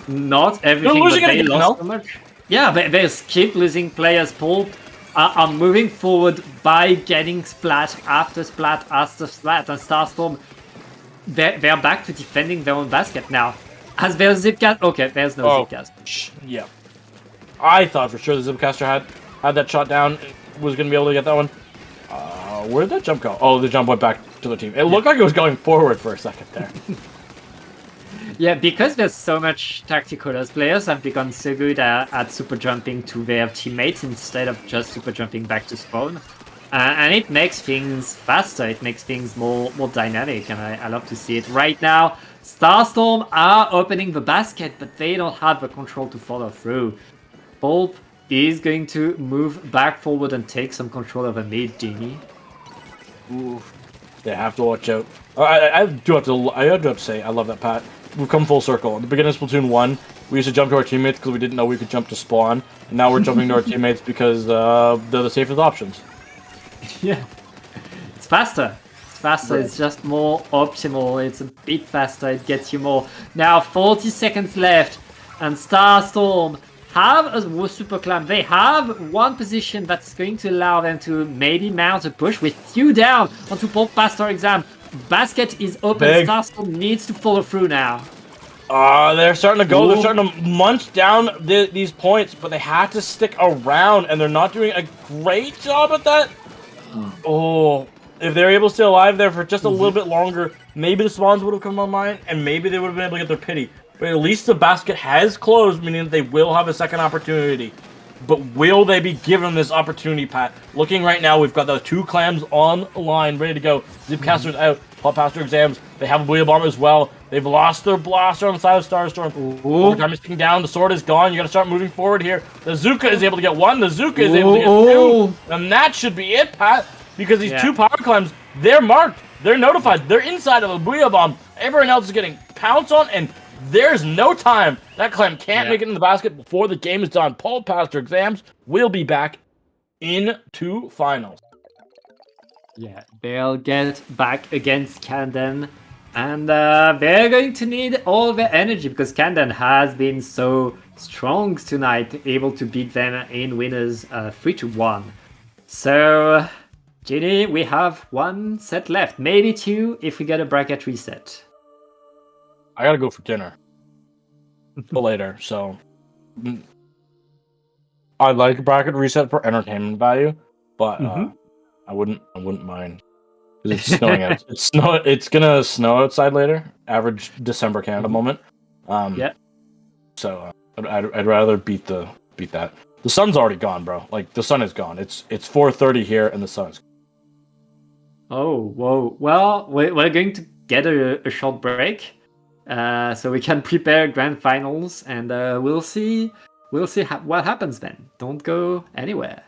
Not everything, They're losing but they again, lost so much. Yeah, they keep losing players. Pulp are moving forward by getting splat after splat after splat, and Starstorm, they're back to defending their own basket now. Has their Zipcast? Okay, there's no Zipcast. Yeah. I thought for sure the Zipcaster had that shot down, was going to be able to get that one. Where did that jump go? Oh, the jump went back to the team. It looked like it was going forward for a second there. Yeah, because there's so much tactical, as players have become so good at super jumping to their teammates instead of just super jumping back to spawn. And it makes things faster, it makes things more dynamic, and I love to see it. Right now, Starstorm are opening the basket, but they don't have the control to follow through. Pulp is going to move back forward and take some control of a mid, Genie. Ooh. They have to watch out. I do have to say, I love that, Pat. We've come full circle. At the beginning of Splatoon 1, we used to jump to our teammates because we didn't know we could jump to spawn. And now we're jumping to our teammates because they're the safest options. Yeah. It's faster. It's faster. It's just more optimal. It's a bit faster. It gets you more. Now 40 seconds left, and Starstorm have a super climb. They have one position that's going to allow them to maybe mount a push with few down onto Pulp Pastor Exam. Basket is open. Big. Starstorm needs to follow through now. They're starting to go. Ooh. They're starting to munch down these points, but they have to stick around, and they're not doing a great job at that. Oh, if they're able to stay alive there for just a little bit longer, maybe the spawns would have come online, and maybe they would have been able to get their pity. But at least the basket has closed, meaning that they will have a second opportunity. But will they be given this opportunity, Pat? Looking right now, we've got the 2 clams on the line, ready to go. Zipcaster's out. Pop Pastor Exams. They have a Booyah Bomb as well. They've lost their blaster on the side of Starstorm. Overtime is ticking down. The sword is gone. You gotta start moving forward here. The Zuka is able to get 1. The Zuka is able to get 2. And that should be it, Pat. Because these 2 power clams, they're marked. They're notified. They're inside of a Booyah Bomb. Everyone else is getting pounced on, and there's no time. That clam can't make it in the basket before the game is done. Paul Pastor Exams will be back in 2 finals. Yeah, they'll get back against Camden, and they're going to need all their energy because Camden has been so strong tonight, able to beat them in winners 3-1. So, Ginny, we have 1 set left, maybe 2 if we get a bracket reset. I gotta go for dinner later, so I like bracket reset for entertainment value, but I wouldn't mind because it's snowing out. It's gonna snow outside later. Average December Canada moment. So I'd rather beat that. The sun's already gone, bro. Like the sun is gone. It's 4:30 here, and the sun is. Oh, whoa. Well, we're going to get a short break. So we can prepare grand finals, and we'll see what happens then. Don't go anywhere.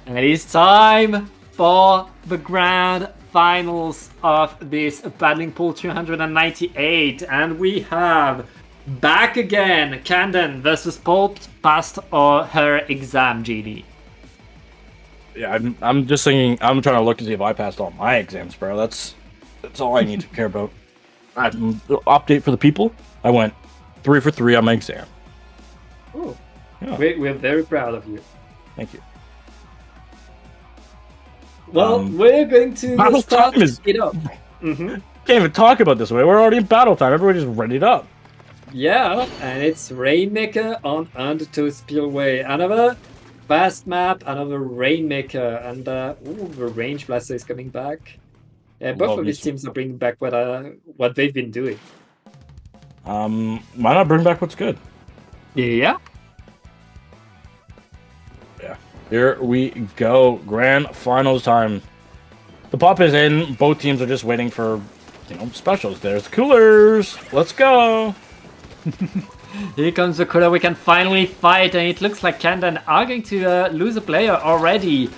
And it is time for the grand finals of this Battling Pool 298. And we have back again Candon versus Pulp, passed or her exam, GD. Yeah, I'm just thinking. I'm trying to look to see if I passed all my exams, bro. That's all I need to care about. Update for the people. I went 3 for 3 on my exam. Oh, Yeah. we're very proud of you. Thank you. Well, we're going to battle start time is- it up. Mm-hmm. Can't even talk about this way. We're already in battle time. Everybody's ready up. Yeah, and it's Rainmaker on Undertow Spillway. Another fast map, another Rainmaker, and ooh, the Range Blaster is coming back. Yeah, both Love of these this. teams are bringing back what they've been doing. Why not bring back what's good? Yeah. Here we go. Grand finals time. The pop is in. Both teams are just waiting for, specials. There's the coolers. Let's go. Here comes the cooler. We can finally fight, and it looks like Candon are going to lose a player already.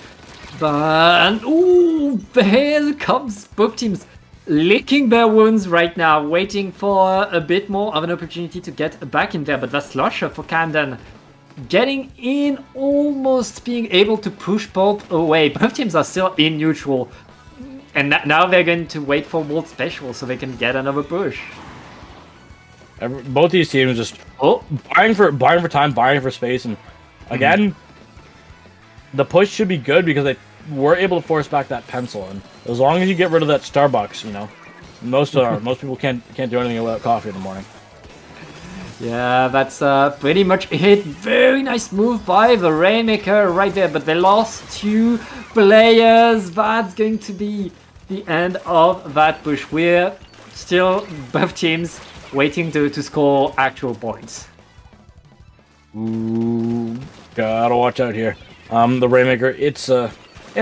But ooh, there comes both teams licking their wounds right now, waiting for a bit more of an opportunity to get back in there. But the Slosher for Candon getting in, almost being able to push Pulp away. Both teams are still in neutral, and now they're going to wait for World Special so they can get another push. Both these teams just buying for time, buying for space, and again, the push should be good because they were able to force back that pencil. And as long as you get rid of that Starbucks, most people can't do anything without coffee in the morning. Yeah, that's pretty much it. Very nice move by the Rainmaker right there, but they lost 2 players. That's going to be the end of that push. We're still, both teams, waiting to score actual points. Ooh, gotta watch out here. The Rainmaker, it's in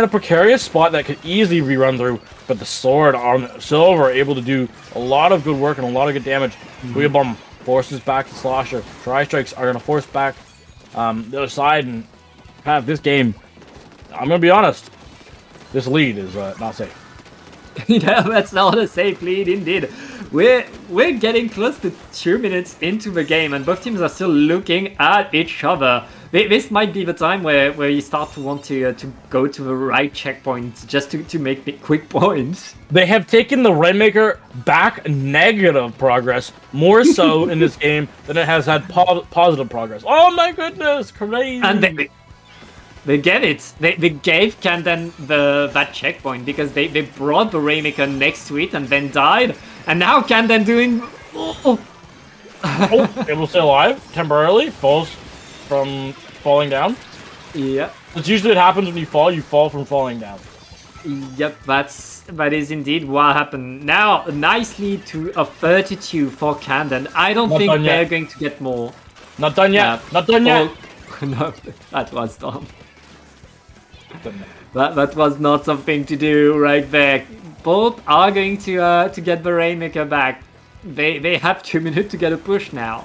a precarious spot that could easily be run through, but the sword on Silver able to do a lot of good work and a lot of good damage. Weeabum forces back the Slosher. Tri-Strikes are gonna force back the other side and have this game. I'm gonna be honest, this lead is not safe. Yeah, that's not a safe lead indeed. We're getting close to 2 minutes into the game, and both teams are still looking at each other. This might be the time where you start to want to go to the right checkpoint just to make quick points. They have taken the Rainmaker back negative progress more so in this game than it has had positive progress. Oh my goodness, crazy! And they get it. They gave Candon that checkpoint because they brought the Rainmaker next to it and then died. And now Candon doing... Oh, able to stay alive temporarily, falls from falling down. Yeah. That's usually what happens when you fall from falling down. Yep, that is indeed what happened. Now, nicely to a 32 for Candon. I don't think they're going to get more. Not done yet. Not done yet. No, that was dumb. That was not something to do right there. Both are going to get the Rainmaker back. They have 2 minutes to get a push now.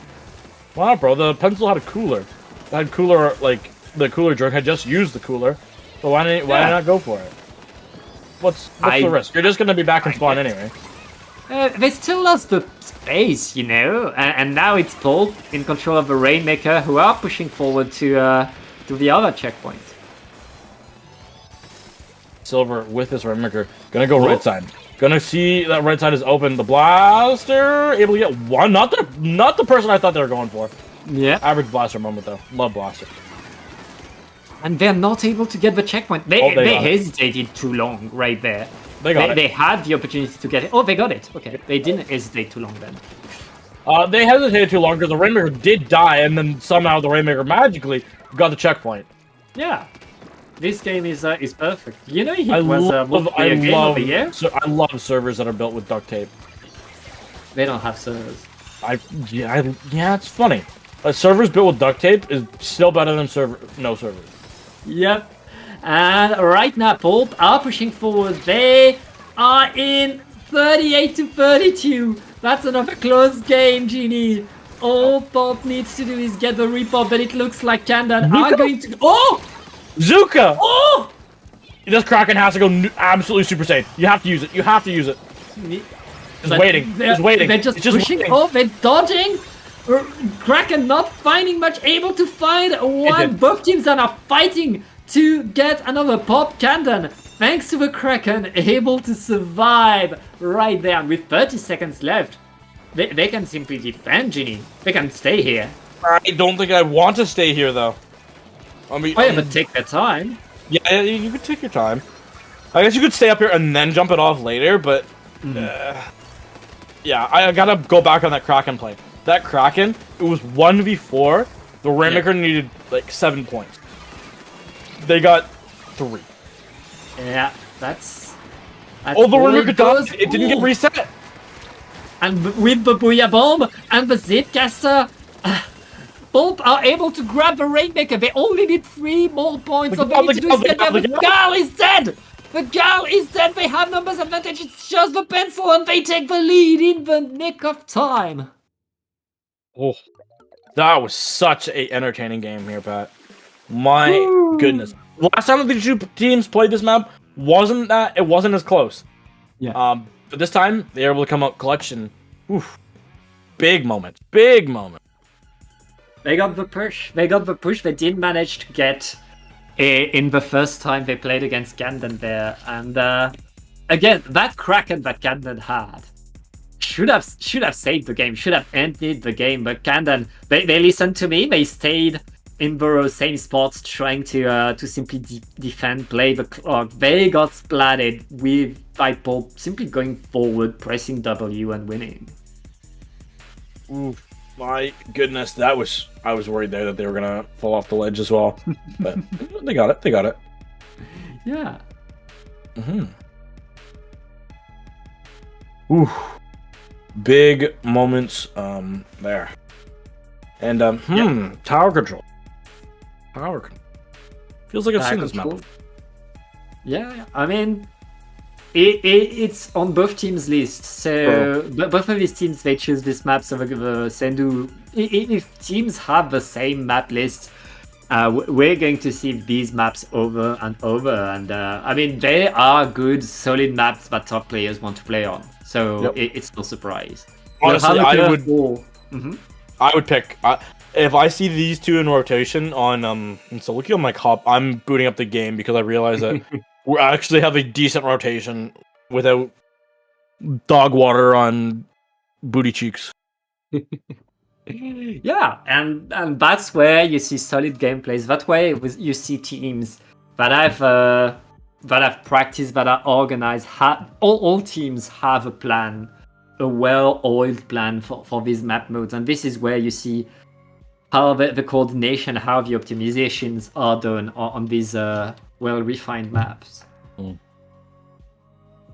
Wow, bro, the pencil had a cooler. It had cooler, like, the cooler drug had just used the cooler. So why not go for it? What's the risk? You're just gonna be back in spawn anyway. They still lost the space, and now it's Pulp in control of the Rainmaker, who are pushing forward to the other checkpoint. Silver with this Rainmaker, gonna go right side. Gonna see that right side is open. The Blaster able to get one. Not the person I thought they were going for. Yeah. Average Blaster moment though. Love Blaster. And they're not able to get the checkpoint. They hesitated too long right there. They had the opportunity to get it. Oh, they got it. Okay. They didn't hesitate too long then. They hesitated too long because the Rainmaker did die, and then somehow the Rainmaker magically got the checkpoint. Yeah. This game is perfect. You know, it was multiplayer game of the year. I love servers that are built with duct tape. They don't have servers. Yeah, it's funny. Servers built with duct tape is still better than no servers. Yep. And right now, Pulp are pushing forward. They are in 38 to 32. That's another close game, Genie. All Pulp needs to do is get the repop, but it looks like Candon are going to... Oh! Zuka! Oh! This Kraken has to go absolutely Super Saiyan. You have to use it. You have to use it. Just waiting. Just waiting. They're just pushing. waiting. Oh, they're dodging. Kraken not finding much, able to find one. Both teams are now fighting to get another pop. Candon, thanks to the Kraken, able to survive right there. And with 30 seconds left, they can simply defend, Ginny. They can stay here. I don't think I want to stay here, though. I mean, Oh yeah, but take their time. Yeah, you could take your time. I guess you could stay up here and then jump it off later, but... yeah, I gotta go back on that Kraken play. That Kraken, it was 1v4. The Rainmaker needed, like, 7 points. They got 3. Yeah, that's Oh, the all Rainmaker goes. died! It didn't get reset! And with the Booyah Bomb and the Zipcaster, Bulb are able to grab the Rainmaker. They only need 3 more points. So they need to do is get there. The Gal is dead! The Gal is dead! They have numbers advantage. It's just the pencil and they take the lead in the nick of time. Oh, that was such a entertaining game here, Pat. My goodness. Last time the two teams played this map, it wasn't as close. Yeah. But this time, they were able to come out clutch and, big moment. Big moment. They got the push. They got the push. They did manage to get in the first time they played against Candon there. And again, that Kraken that Candon had should have saved the game, should have ended the game. But Candon, they listened to me. They stayed in the same spots, trying to simply defend, play the clock. They got splatted with Vipul simply going forward, pressing W and winning. Ooh, my goodness, I was worried there that they were gonna fall off the ledge as well, but they got it. They got it. Yeah. Ooh, big moments there, and tower control. Power control. Feels like I've seen this map before. Yeah, I mean, it's on both teams' lists. So both of these teams, they choose this map. So the Sendu, if teams have the same map list, we're going to see these maps over and over. And I mean, they are good, solid maps that top players want to play on. So it's no surprise. Honestly, I would. Mm-hmm. I would pick. If I see these two in rotation on in solo queue, I'm like, I'm booting up the game because I realize that we actually have a decent rotation without dog water on booty cheeks. Yeah, and that's where you see solid gameplays. That way you see teams that have practiced, that are organized. All teams have a plan, a well-oiled plan for these map modes, and this is where you see how the coordination, how the optimizations are done on these well-refined maps.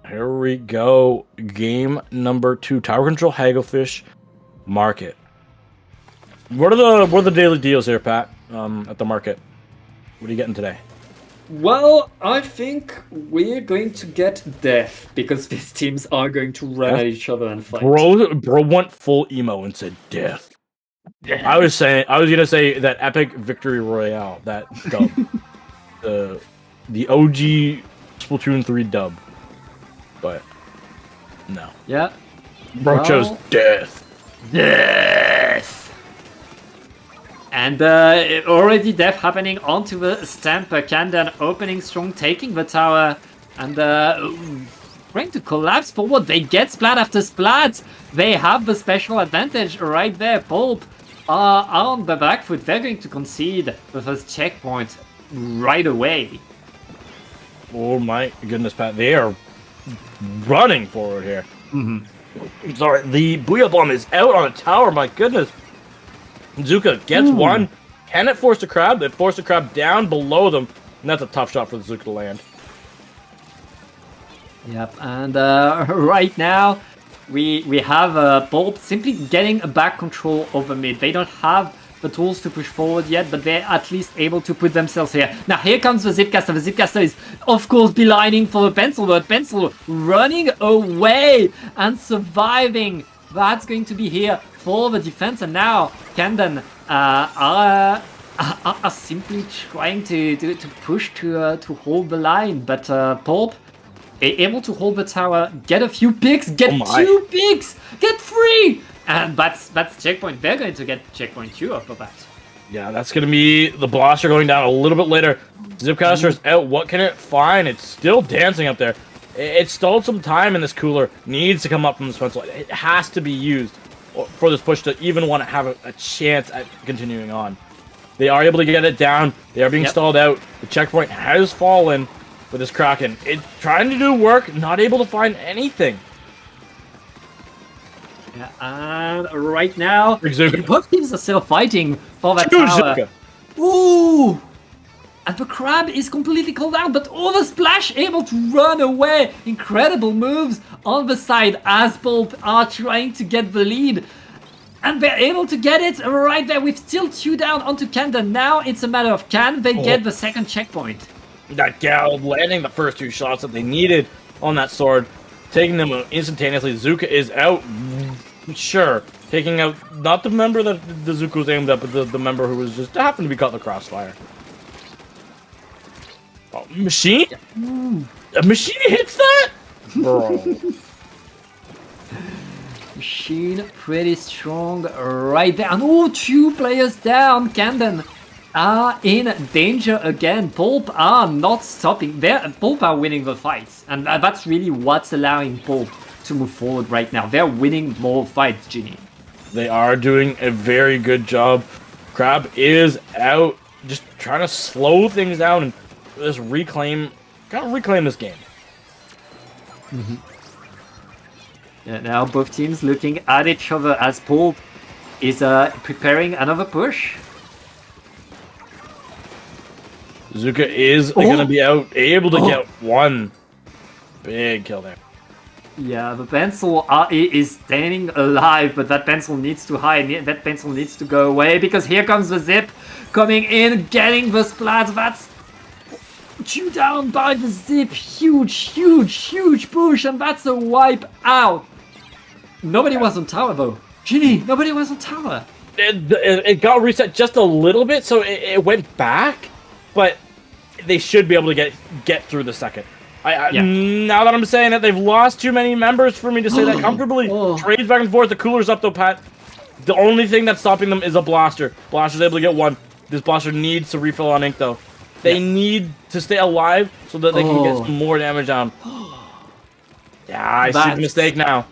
Here we go. Game number 2. Tower control, Hagglefish Market. What are the daily deals here, Pat? At the market. What are you getting today? Well, I think we're going to get death because these teams are going to run at each other and fight. Bro went full emo and said death. I was gonna say that epic victory royale, that dub, the OG Splatoon 3 dub, but no. Yeah. Bro chose death. Death. And already death happening onto the Stamper. Candon opening strong, taking the tower, and trying to collapse forward. They get splat after splat. They have the special advantage right there. Pulp are on the back foot. They're going to concede the first checkpoint right away. Oh my goodness, Pat. They are running forward here. Sorry, the Booyah Bomb is out on a tower, my goodness. Zuka gets one. Can it force the crab? It forced the crab down below them, and that's a tough shot for the Zuka to land. Yep, and right now we have Bulb simply getting a back control over mid. They don't have the tools to push forward yet, but they're at least able to put themselves here. Now here comes the Zipcaster. The Zipcaster is, of course, beelining for the Pencil, but Pencil running away and surviving. That's going to be here for the defense, and now Candon are are simply trying to push to hold the line, but Pulp able to hold the tower, get a few picks, get my. 2 picks, get 3, and that's checkpoint. They're going to get checkpoint 2 off of that. Yeah, that's gonna be the blaster going down a little bit later. Zipcaster's out. What can it find? It's still dancing up there. It stalled some time in this cooler. Needs to come up from this pencil. It has to be used for this push to even want to have a chance at continuing on. They are able to get it down. They are being stalled out. The checkpoint has fallen with this Kraken. It's trying to do work, not able to find anything. Yeah, and right now, Zuka. both teams are still fighting for that Choose tower. Zuka. Ooh! And the crab is completely called out, but Over Splash able to run away. Incredible moves on the side as Pulp are trying to get the lead. And they're able to get it right there with still 2 down onto Kanda. Now it's a matter of can they get the second checkpoint. That gal landing the first 2 shots that they needed on that sword, taking them instantaneously. Zuka is out. Sure. Taking out not the member that the Zuka was aimed at, but the member who was just happened to be caught in the crossfire. Oh, Machine? A Machine hits that? Bro. Machine pretty strong right there. And oh, 2 players down. Camden are in danger again. Pulp are not stopping. Pulp are winning the fights. And that's really what's allowing Pulp to move forward right now. They're winning more fights, Ginny. They are doing a very good job. Crab is out, just trying to slow things down and just reclaim this game. Yeah, now both teams looking at each other as Pulp is preparing another push. Zuka is gonna be able to get 1 big kill there. Yeah, the pencil is standing alive, but that pencil needs to hide. That pencil needs to go away because here comes the Zip coming in, getting the splat. That's 2 down by the Zip. Huge push, and that's a wipe out. Nobody was on tower though. Ginny, nobody was on tower. It got reset just a little bit, so it went back, but they should be able to get through the second. Now that I'm saying that, they've lost too many members for me to say that comfortably. Trades back and forth. The cooler's up though, Pat. The only thing that's stopping them is a blaster. Blaster's able to get 1. This blaster needs to refill on ink though. They need to stay alive so that they can get some more damage down. Yeah, I see the mistake now.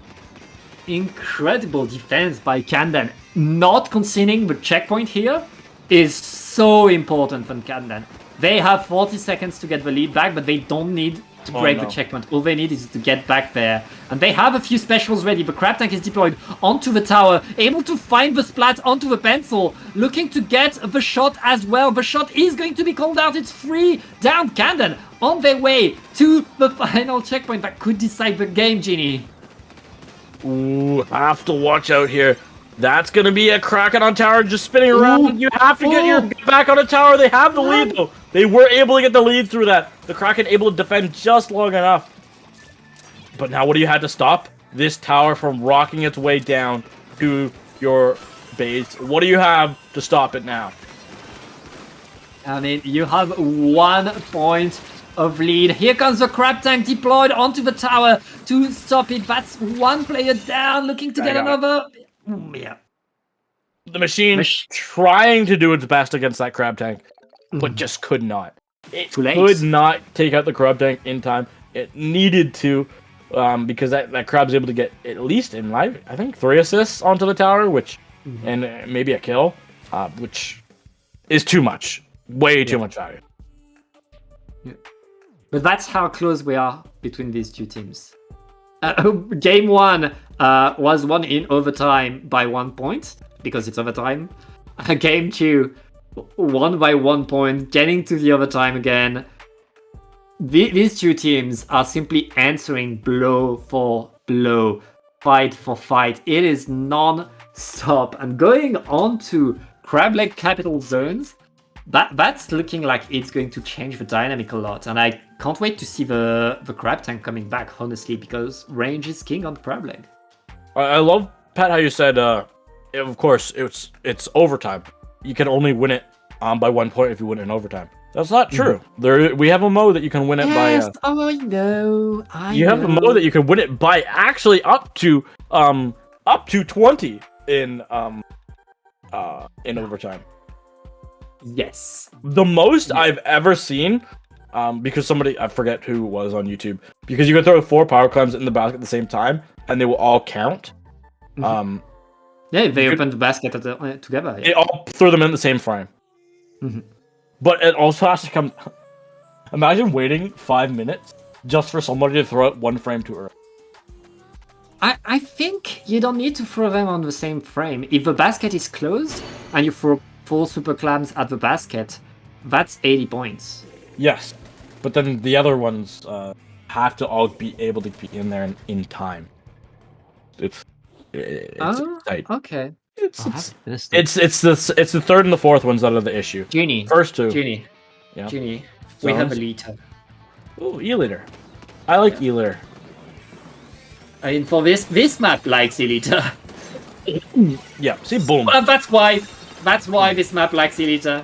Incredible defense by Camden. Not conceding the checkpoint here is so important for Camden. They have 40 seconds to get the lead back, but they don't need to break the checkpoint. All they need is to get back there. And they have a few specials ready. The crab tank is deployed onto the tower, able to find the splat onto the pencil, looking to get the shot as well. The shot is going to be called out. It's 3 down. Camden on their way to the final checkpoint that could decide the game, Ginny. Ooh, have to watch out here. That's gonna be a Kraken on tower just spinning around. You have to get back on a tower. They have the lead though. They were able to get the lead through that. The Kraken able to defend just long enough. But now what do you have to stop? This tower from rocking its way down to your base. What do you have to stop it now? I mean, you have 1 point of lead. Here comes the crab tank deployed onto the tower to stop it. That's 1 player down, looking to get another. Yeah. The machine trying to do its best against that crab tank, but just could not. It could not take out the crab tank in time. It needed to, because that crab's able to get at least in live, I think 3 assists onto the tower, which and maybe a kill, which is too much, way too much value. Yeah. But that's how close we are between these 2 teams. Game 1 was won in overtime by 1 point, because it's overtime. Game 2 won by 1 point, getting to the overtime again. These 2 teams are simply answering blow for blow, fight for fight. It is non-stop. And going on to Crab Leg Capital Zones, that's looking like it's going to change the dynamic a lot. And I can't wait to see the crab tank coming back, honestly, because range is king on Crab Leg. I love, Pat, how you said, of course, it's overtime. You can only win it by 1 point if you win in overtime. That's not true. We have a mode that you can win it by. I know. You have a mode that you can win it by actually up to 20 in overtime. Yes. The most I've ever seen, because I forget who it was on YouTube, because you can throw 4 power climbs in the basket at the same time, and they will all count. Yeah, they open the basket together. Yeah. It all throw them in the same frame. But it also has to come. Imagine waiting 5 minutes just for somebody to throw it 1 frame too early. I think you don't need to throw them on the same frame. If the basket is closed and you throw 4 super clams at the basket, that's 80 points. Yes, but then the other ones have to all be able to be in there in time. It's tight. Okay. It's the third and the fourth ones that are the issue. Genie. First 2. Genie. Yeah. Genie. We have a leader. Oh, E-Liter. I like E-Liter. I mean, for this map likes Elita. Yeah, see, boom. That's why this map likes Elita.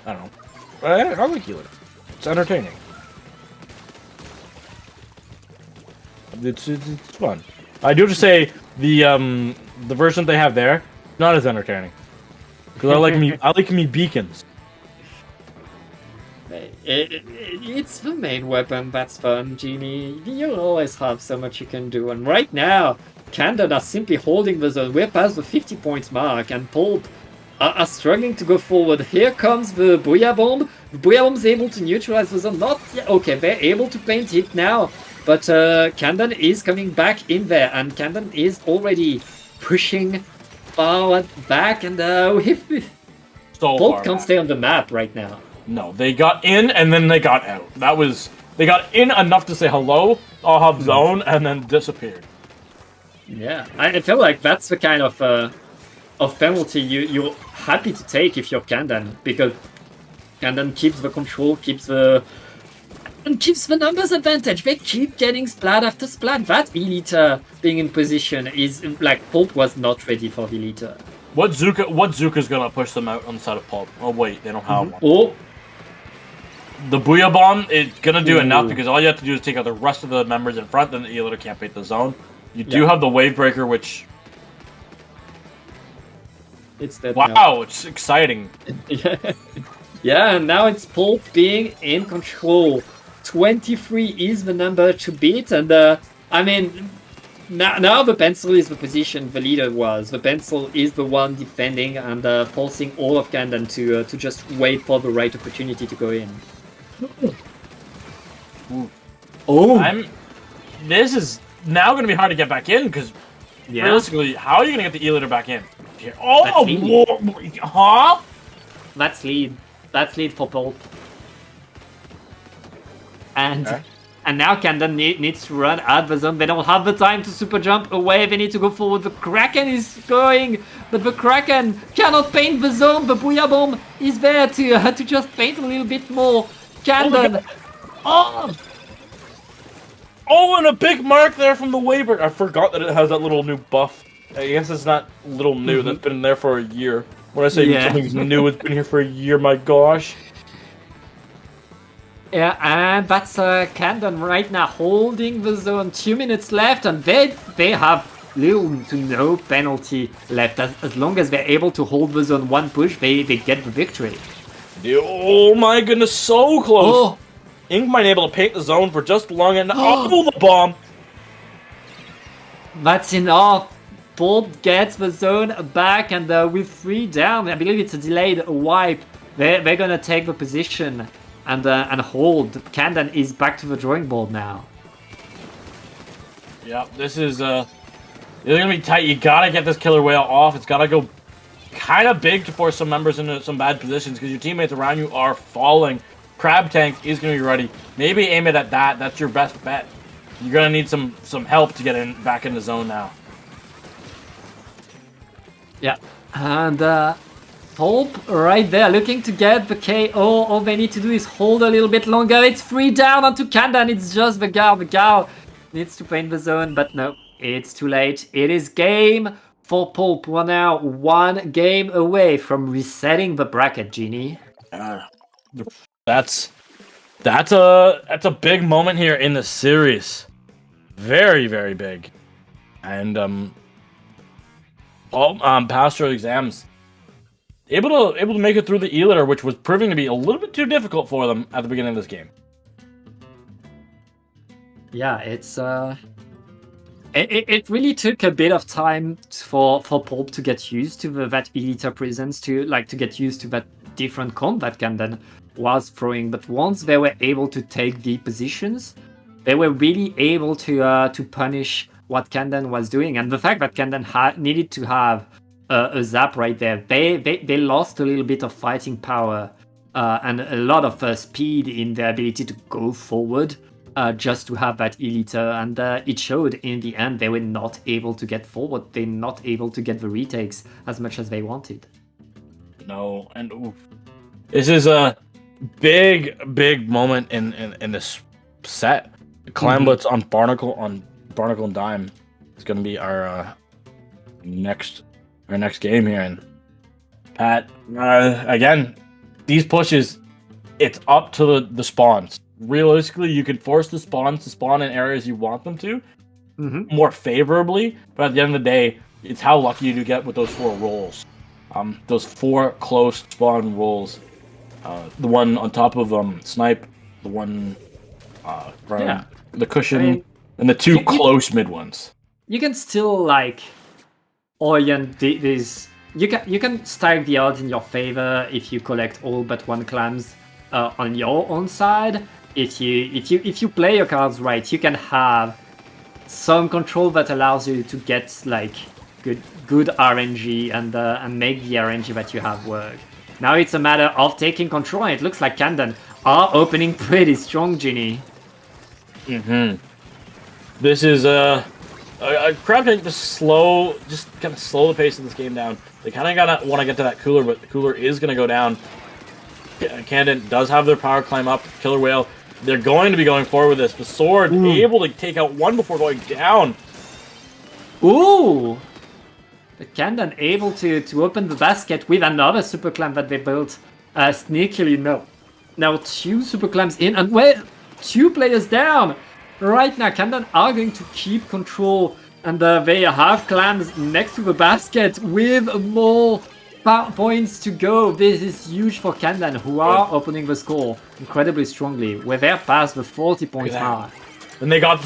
I don't know. I like E-Liter. It's entertaining. It's fun. I do have to say the version they have there, not as entertaining. Because I like me beacons. It's the main weapon that's fun, Genie. You always have so much you can do, and right now, Candon are simply holding the zone. We're past the 50 points mark, and Pulp are struggling to go forward. Here comes the Booyah Bomb. The Booyah Bomb's able to neutralize the zone. Not yet. Okay, they're able to paint it now, but Candon is coming back in there, and Candon is already pushing forward back, and Pulp can't stay on the map right now. No, they got in and then they got out. They got in enough to say hello, I'll have zone, and then disappeared. Yeah, I feel like that's the kind of penalty you're happy to take if you're Candon, because Candon keeps the control, keeps the numbers advantage. They keep getting splat after splat. That Elita being in position is like Pulp was not ready for the Elita. What Zuka's gonna push them out on the side of Pulp? Oh wait, they don't have one. Oh. The Booyah Bomb is gonna do enough, because all you have to do is take out the rest of the members in front, then the Elita can't beat the zone. You do have the Wave Breaker, which... It's dead. Wow, it's exciting. Yeah, and now it's Pulp being in control. 23 is the number to beat, and I mean, now the pencil is the position the leader was. The pencil is the one defending and forcing all of Candon to just wait for the right opportunity to go in. Oh! This is now going to be hard to get back in, because realistically, how are you going to get the E-Liter back in? Huh? That's lead. That's lead for Pulp. And now Candon needs to run at the zone. They don't have the time to super jump away. They need to go forward. The Kraken is going, but the Kraken cannot paint the zone. The Booyah Bomb is there to just paint a little bit more. Candon. Oh, and a big mark there from the Wayberg. I forgot that it has that little new buff. I guess it's not little new. That's been there for a year. When I say something's new, it's been here for a year. My gosh. Yeah, and that's Candon right now holding the zone. 2 minutes left, and they have little to no penalty left. As long as they're able to hold the zone 1 push, they get the victory. Oh my goodness, so close. Oh. Ink might be able to paint the zone for just long enough. Oh, the bomb. That's enough. Pulp gets the zone back, and with 3 down, I believe it's a delayed wipe. They're gonna take the position and hold. Candon is back to the drawing board now. Yeah, this is it's gonna be tight. You gotta get this killer whale off. It's gotta go kind of big to force some members into some bad positions, because your teammates around you are falling. Crab Tank is gonna be ready. Maybe aim it at that. That's your best bet. You're gonna need some help to get back in the zone now. Yeah, and Pulp right there looking to get the KO. All they need to do is hold a little bit longer. It's 3 down onto Candon. It's just the Gao. The Gao needs to paint the zone, but no, it's too late. It is game for Pulp. We're now one game away from resetting the bracket, Genie. That's a big moment here in the series. Very, very big. And pastoral exams able to make it through the E-litter, which was proving to be a little bit too difficult for them at the beginning of this game. Yeah, it's it really took a bit of time for Pulp to get used to that E-litter presence, to get used to that different combat Kandan was throwing. But once they were able to take the positions, they were really able to punish what Kandan was doing. And the fact that Kandan needed to have a zap right there, they lost a little bit of fighting power and a lot of speed in their ability to go forward just to have that E-litter. And it showed in the end. They were not able to get forward. They were not able to get the retakes as much as they wanted. No, and oof. This is a big moment in this set. Clan Blitz on Barnacle and Dime is going to be our next game here. And Pat, again, these pushes, it's up to the spawns. Realistically, you can force the spawns to spawn in areas you want them to more favorably, but at the end of the day, it's how lucky you do get with those 4 rolls. Those 4 close spawn rolls. The one on top of Snipe, the one from the cushion, and the 2 close mid ones. You can still orient these. You can stack the odds in your favor if you collect all but 1 clams on your own side. If you play your cards right, you can have some control that allows you to get good RNG and make the RNG that you have work. Now it's a matter of taking control, and it looks like Kandan are opening pretty strong, Genie. This is Crab Tank just kind of slow the pace of this game down. They kind of gotta want to get to that cooler, but the cooler is gonna go down. Kandan does have their power climb up. Killer Whale, they're going to be going forward with this. The Sword able to take out 1 before going down. Ooh! But Kandan able to open the basket with another super clam that they built sneakily. Now 2 super clams in, and 2 players down. Right now, Kandan are going to keep control, and they have clams next to the basket with more points to go. This is huge for Kandan, who are opening the score incredibly strongly. They're past the 40 points mark. And they got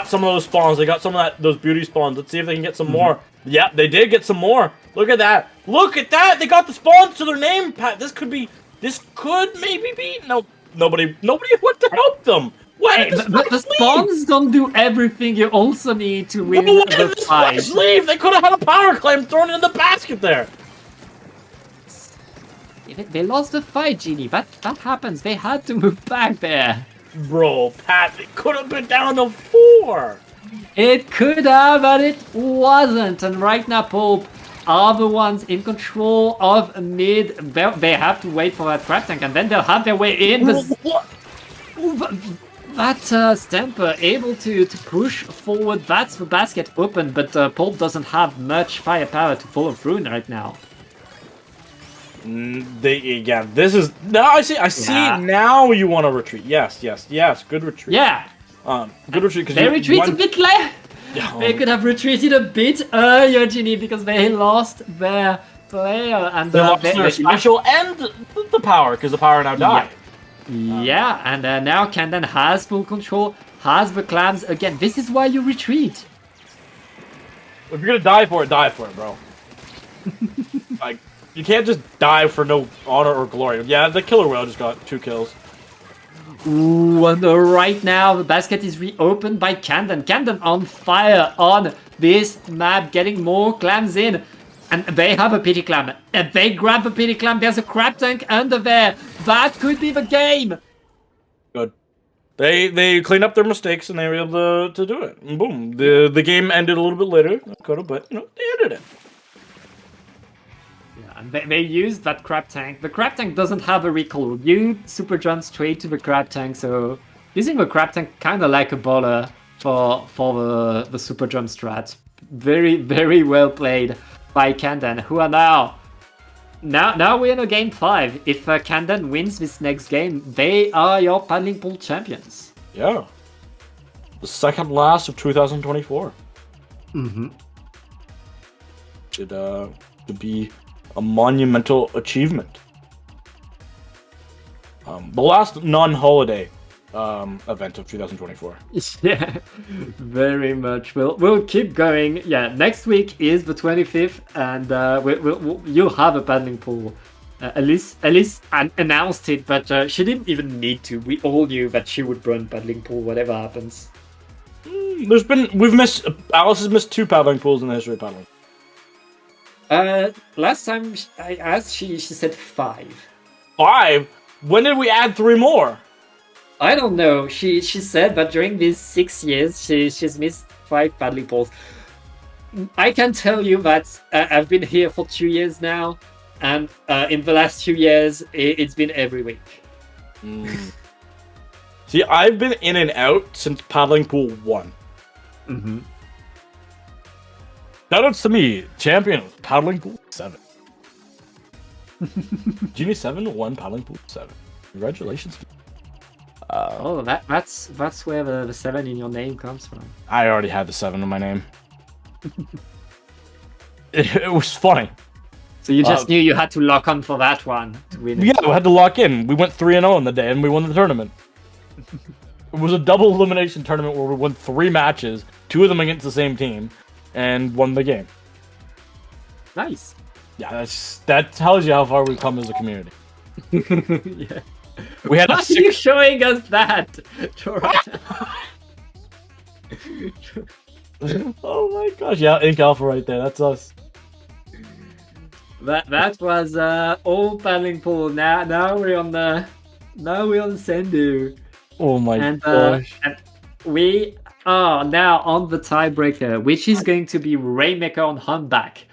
some of those spawns. They got some of those beauty spawns. Let's see if they can get some more. Yeah, they did get some more. Look at that. Look at that. They got the spawns to their name, Pat. This could maybe be. No, nobody went to help them. The spawns don't do everything. You also need to win the fight. Leave. They could have had a power climb thrown in the basket there. They lost the fight, Genie. That happens. They had to move back there. Bro, Pat, it could have been down to 4. It could have, but it wasn't. And right now, Pulp are the ones in control of mid. They have to wait for that Crab Tank, and then they'll have their way in. That Stamper able to push forward. That's the basket open, but Pulp doesn't have much firepower to follow through right now. This is now. I see. Now you want to retreat. Yes. Good retreat. Yeah. Good retreat. They retreat a bit late. They could have retreated a bit earlier, Genie, because they lost their player and they lost their special and the power, because the power now died. Yeah, and now Kandan has full control, has the clams again. This is why you retreat. If you're gonna die for it, bro. You can't just die for no honor or glory. Yeah, the Killer Whale just got 2 kills. Ooh, and right now the basket is reopened by Kandan. Kandan on fire on this map, getting more clams in. And they have a pity clam. And they grab a pity clam. There's a Crab Tank under there. That could be the game. Good. They cleaned up their mistakes and they were able to do it. And boom. The game ended a little bit later. Could have, but they ended it. And they used that Crab Tank. The Crab Tank doesn't have a recall. You super jump straight to the Crab Tank, so using the Crab Tank kind of like a baller for the super jump strat. Very, very well played by Kandan, who are now we're in a game 5. If Kandan wins this next game, they are your paddling pool champions. Yeah. The second last of 2024. Mm-hmm. Should be a monumental achievement. The last non-holiday event of 2024. Yeah, very much. We'll keep going. Yeah, next week is the 25th, and you'll have a paddling pool. Alice announced it, but she didn't even need to. We all knew that she would run paddling pool, whatever happens. Alice has missed 2 paddling pools in the history of paddling. Last time I asked, she said 5. 5? When did we add 3 more? I don't know. She said that during these 6 years, she's missed 5 paddling pools. I can tell you that I've been here for 2 years now, and in the last 2 years, it's been every week. See, I've been in and out since paddling pool 1. Mm-hmm. Shoutouts to me, champion of paddling pool 7. Genie 7 won paddling pool 7. Congratulations. Oh, that's where the 7 in your name comes from. I already had the 7 in my name. It was funny. So you just knew you had to lock on for that one to win. Yeah, we had to lock in. We went 3-0 on the day, and we won the tournament. It was a double elimination tournament where we won 3 matches, 2 of them against the same team, and won the game. Nice. Yeah, that tells you how far we've come as a community. Yeah. We had Why are you showing us that? Oh my gosh! Yeah, Ink Alpha right there. That's us. That was all paddling pool. Now we're on Sendu. Oh my gosh! And we are now on the tiebreaker, which is going to be Rainmaker on Humpback.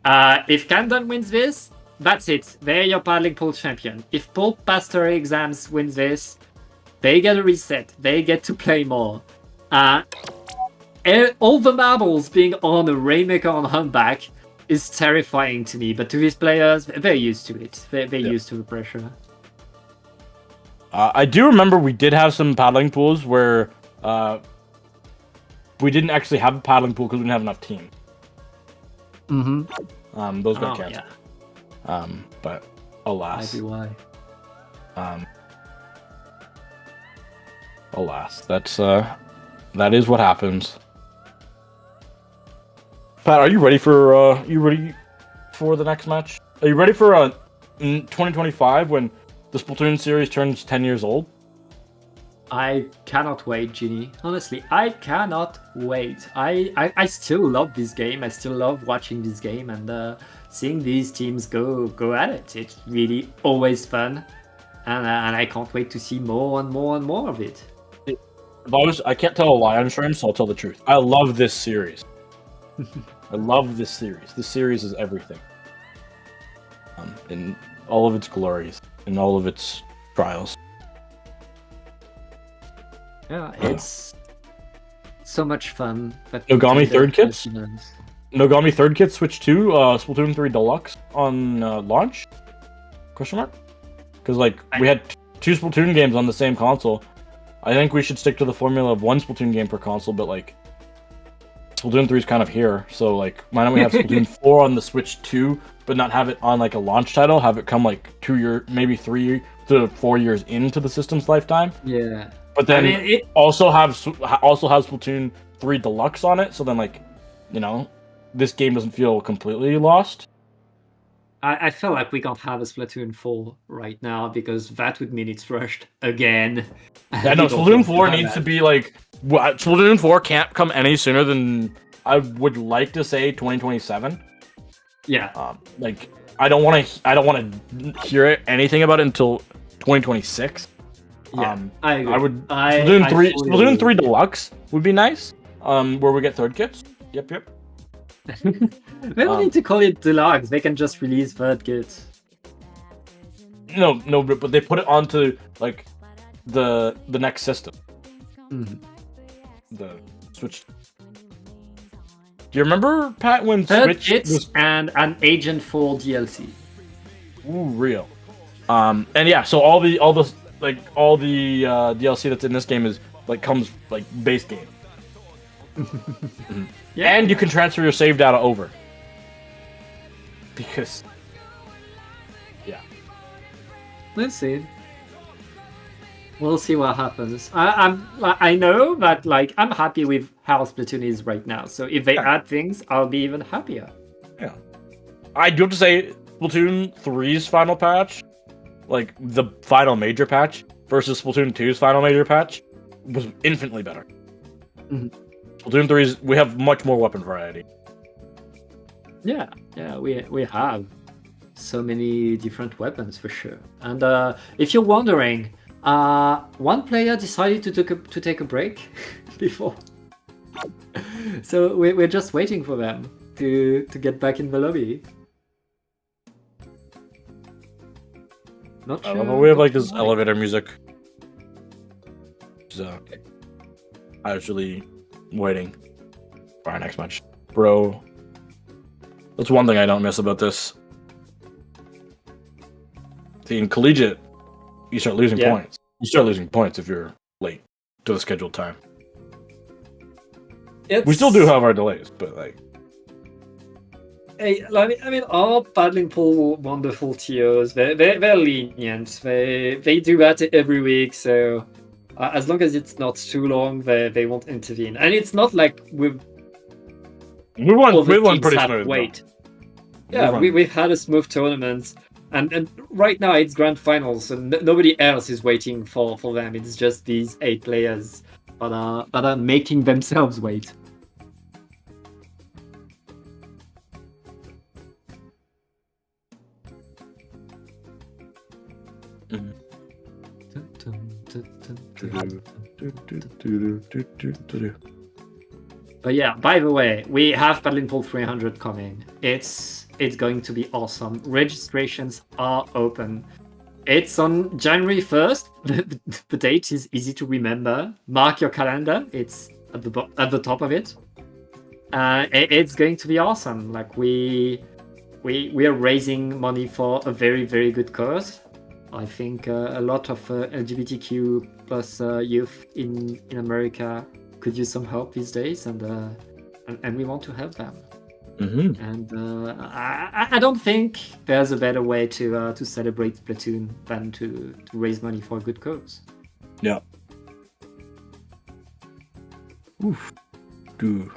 If Camden wins this, that's it. They're your paddling pool champion. If Pulp Pastor Exams wins this, they get a reset. They get to play more. All the marbles being on a Rainmaker on Humpback is terrifying to me, but to these players, they're used to it. They're used to the pressure. I do remember we did have some paddling pools where we didn't actually have a paddling pool because we didn't have enough teams. Mm-hmm. Those got canceled. Yeah. But alas. Maybe why. Alas, that is what happens. Pat, are you ready for the next match? Are you ready for 2025 when the Splatoon series turns 10 years old? I cannot wait, Ginny. Honestly, I cannot wait. I still love this game. I still love watching this game and seeing these teams go at it. It's really always fun, and I can't wait to see more and more and more of it. I can't tell a lie on stream, so I'll tell the truth. I love this series. I love this series. This series is everything. In all of its glories, in all of its trials. Yeah, it's so much fun. Nogami third kits? Nogami third kit switched to Splatoon 3 Deluxe on launch? Question mark? Because we had 2 Splatoon games on the same console. I think we should stick to the formula of 1 Splatoon game per console, but Splatoon 3 is kind of here, so why don't we have Splatoon 4 on the Switch 2, but not have it on a launch title, have it come 2 years, maybe 3 to 4 years into the system's lifetime. Yeah. But then it also has Splatoon 3 Deluxe on it, so then this game doesn't feel completely lost. I feel like we can't have a Splatoon 4 right now because that would mean it's rushed again. Yeah, no, Splatoon 4 needs to be Splatoon 4 can't come any sooner than I would like to say 2027. Yeah. I don't want to hear anything about it until 2026. Yeah, I agree. Splatoon 3 Deluxe would be nice. Where we get third kits. Yep. They don't need to call it Deluxe. They can just release third kits. No, but they put it onto the next system. Mm-hmm. The Switch. Do you remember, Pat, when Third Switch hits was and an Agent 4 DLC. real? And yeah, so all the DLC that's in this game is like comes like base game. Yeah. And you can transfer your save data over. Because Let's see. We'll see what happens. I know that like I'm happy with how Splatoon is right now. So if they add things, I'll be even happier. yeah, I do have to say Splatoon 3's final patch, like the final major patch versus Splatoon 2's final major patch, was infinitely better. Mhm. Splatoon 3's we have much more weapon variety. Yeah, we have so many different weapons for sure. And if you're wondering, one player decided to take a break before, so we're just waiting for them to get back in the lobby. Not I sure. don't know. We have like not this why. elevator music. So, actually waiting for our next match, bro. That's one thing I don't miss about this. See, in collegiate, you start losing Yeah. points. You start losing points if you're late to the scheduled time. We still do have our delays, but like, Hey, I mean, all paddling pool wonderful TOs, they're lenient. They do that every week, so as long as it's not too long, they won't intervene. And it's not like we won teams pretty have smooth. though. wait. Yeah, won. we've had a smooth tournament, and right now it's grand finals, so nobody else is waiting for them. It's just these 8 players that are making themselves wait. But yeah, by the way, we have Paddling Pool 300 coming. It's going to be awesome. Registrations are open. It's on January 1st. The date is easy to remember. Mark your calendar. It's at the top of it. It's going to be awesome. Like we are raising money for a very, very good cause. I think a lot of LGBTQ plus youth in America could use some help these days, and we want to help them. Mm-hmm. And I don't think there's a better way to celebrate Splatoon than to raise money for a good cause. Yeah. Oof. Dude.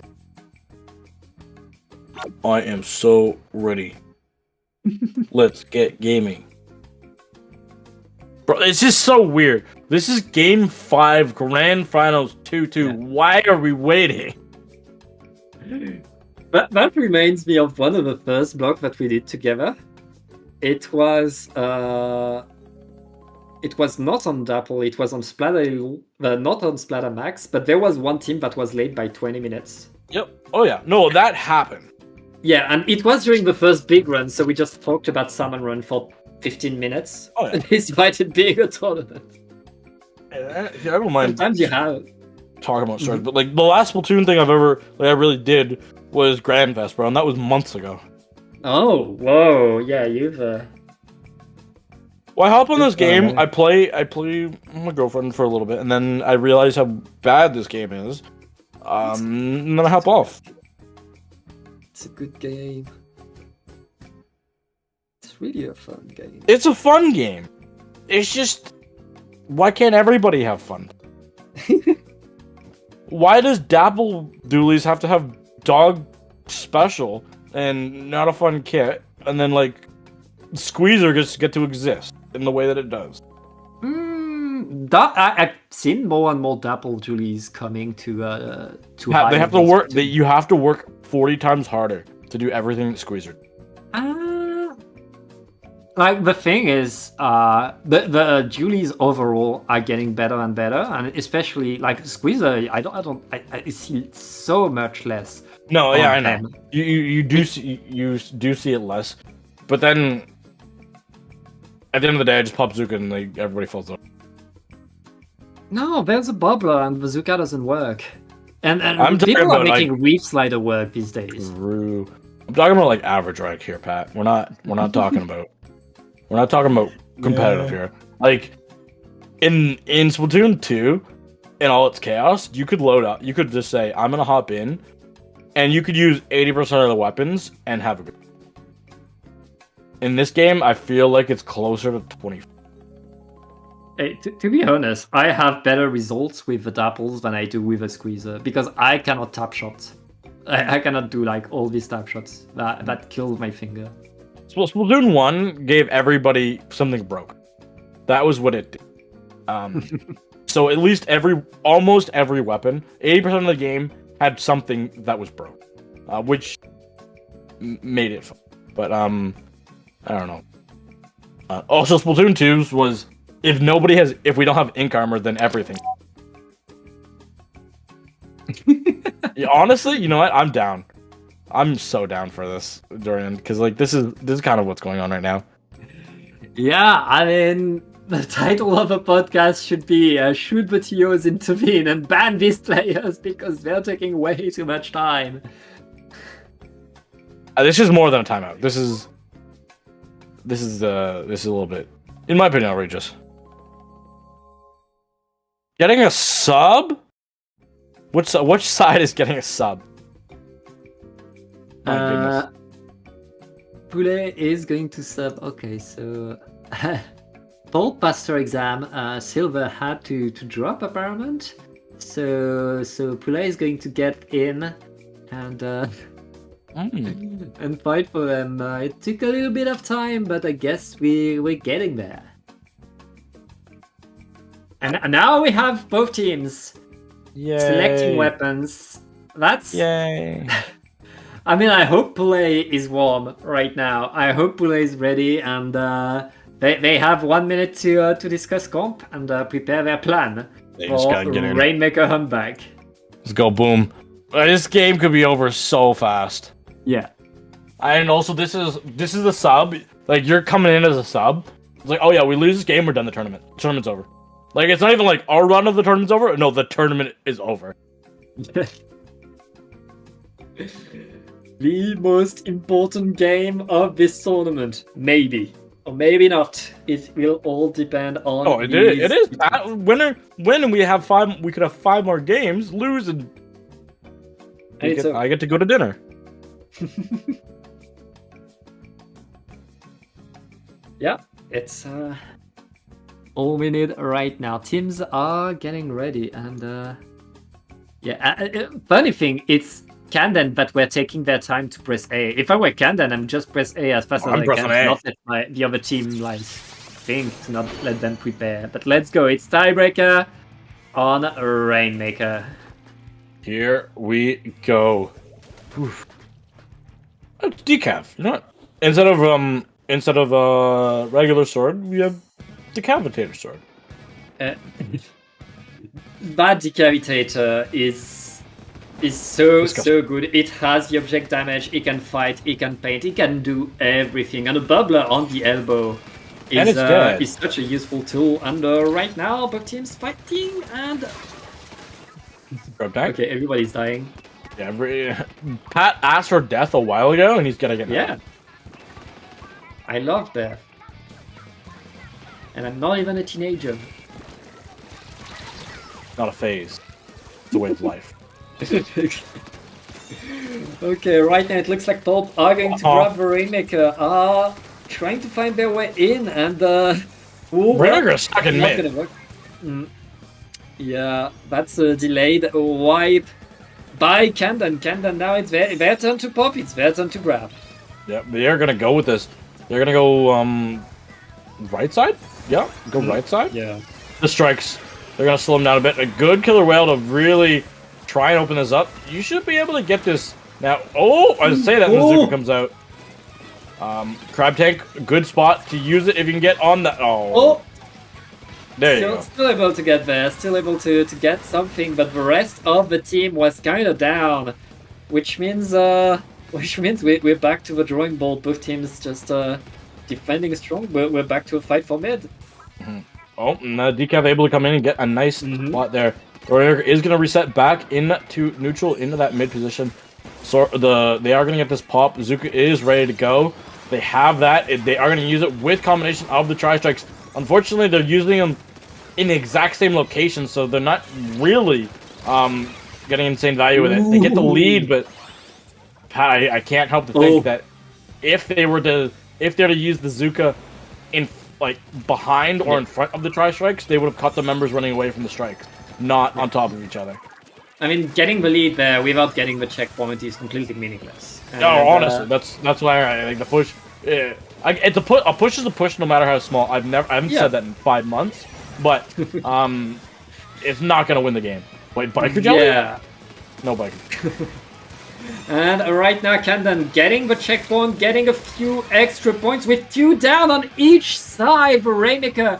I am so ready. Let's get gaming. Bro, it's just so weird. This is Game 5, Grand Finals 2-2. Yeah. Why are we waiting? That reminds me of one of the first blocks that we did together. It was not on Dapple, it was on Splatter, not on Splatter Max, but there was one team that was late by 20 minutes. Yep. Oh yeah. No, that happened. Yeah, and it was during the first big run, so we just talked about Salmon Run for 15 minutes. Oh, yeah. Despite it being a tournament. I don't mind Sometimes you have. talking about stars, but like the last Splatoon thing I really did was Grand Fest, bro, and that was months ago. Oh, whoa, yeah, you've Well, I hop on this game, man. I play with my girlfriend for a little bit, and then I realize how bad this game is. And then I hop off. It's a good game. It's really a fun game. It's a fun game. It's just, why can't everybody have fun? Why does Dapple Doolies have to have dog special and not a fun kit, and then like Squeezer just get to exist in the way that it does? I've seen more and more Dapple Julies coming to They have to work. You have to work 40 times harder to do everything that Squeezer did. Like the thing is, the Julies overall are getting better and better, and especially like Squeezer, I see so much less. No, yeah, I know. him. You do see it less, but then at the end of the day, I just pop Zuka and like everybody falls off. No, there's a bubbler and Bazooka doesn't work. And I'm talking people are about, like- making Reef Slider work these days. True. I'm talking about like average rank here, Pat. We're not talking about competitive here. Like in Splatoon 2, in all its chaos, you could load up. You could just say, "I'm gonna hop in," and you could use 80% of the weapons and have a good. In this game, I feel like it's closer to 20. Hey, to be honest, I have better results with the dapples than I do with a squeezer because I cannot tap shots. I cannot do like all these tap shots. That kills my finger. Splatoon 1 gave everybody something broken. That was what it did. So at least almost every weapon, 80% of the game had something that was broken, which made it fun. But I don't know. Also, Splatoon 2's was if we don't have ink armor, then everything. Yeah, honestly, you know what? I'm down. I'm so down for this, Dorian, because like this is kind of what's going on right now. Yeah, I mean, the title of a podcast should be "Should the TOs intervene and ban these players because they're taking way too much time." This is more than a timeout. This is a little bit, in my opinion, outrageous. Getting a sub? Which side is getting a sub? My goodness. Poulet is going to sub. Okay, so Paul passed her exam. Silver had to drop apparently. So Poulet is going to get in and and fight for them. It took a little bit of time, but I guess we're getting there. And now we have both teams selecting weapons. That's Yay. I mean, I hope Poulet is warm right now. I hope Poulet is ready, and they have 1 minute to discuss comp and prepare their plan They just for gotta get in. Rainmaker Humpback. Let's go, boom. This game could be over so fast. Yeah. And also, this is the sub. Like, you're coming in as a sub. It's like, oh yeah, we lose this game, we're done the tournament. Tournament's over. Like, it's not even like our run of the tournament's over. No, the tournament is over. The most important game of this tournament, maybe. Or maybe not. It will all depend on. Oh, it is. Winner, win, and we have 5. We could have 5 more games. Lose, and I get to go to dinner. Yeah, it's all we need right now. Teams are getting ready, and funny thing, it's Candon that we're taking their time to press A. If I were Candon, I'm just press A as fast as I can, to not let the other team like think, to not let them prepare. But let's go. It's tiebreaker on Rainmaker. Here we go. Oof. Decav. You know what? Instead of regular sword, we have decapitator sword. That decapitator is so good. It has the object damage, it can fight, it can paint, it can do everything. And a bubbler on the elbow is such a useful tool. And right now, both teams fighting and... Okay, everybody's dying. Yeah, Pat asked for death a while ago, and he's gonna get Yeah. I love death. And I'm not even a teenager. Not a phase. It's a way of life. Okay, right now it looks like Pulp are going to grab the Rainmaker, are trying to find their way in, and Rainmaker's stuck in not mid. gonna work. Yeah, that's a delayed wipe by Candon. Candon, now it's their turn to pop, it's their turn to grab. Yep, they are gonna go with this. They're gonna go right side? Yeah, go right side. Yeah. The strikes. They're gonna slow him down a bit. A good killer whale to really try and open this up. You should be able to get this now. Oh, I say that when Zuka comes out. Crab tank, good spot to use it if you can get on that. Oh, there you go. Still able to get there, still able to get something, but the rest of the team was kind of down, which means we're back to the drawing board. Both teams just defending strong, but we're back to a fight for mid. Oh, and Decav able to come in and get a nice spot there. Rainmaker is going to reset back into neutral, into that mid position. So they are going to get this pop. Zuka is ready to go. They have that. They are going to use it with combination of the Tri-Strikes. Unfortunately, they're using them in the exact same location, so they're not really getting insane value with it. They get the lead, but Pat, I can't help to think that if they were to use the Zuka in like behind or in front of the Tri-Strikes, they would have cut the members running away from the strikes, not on top of each other. I mean, getting the lead there without getting the checkpoint is completely meaningless. And, No, honestly, that's why I think the push. A push is a push, no matter how small. I haven't said that in 5 months, but it's not gonna win the game. Wait, biker jelly? Yeah. No biker. And right now, Camden getting the checkpoint, getting a few extra points with 2 down on each side. The Rainmaker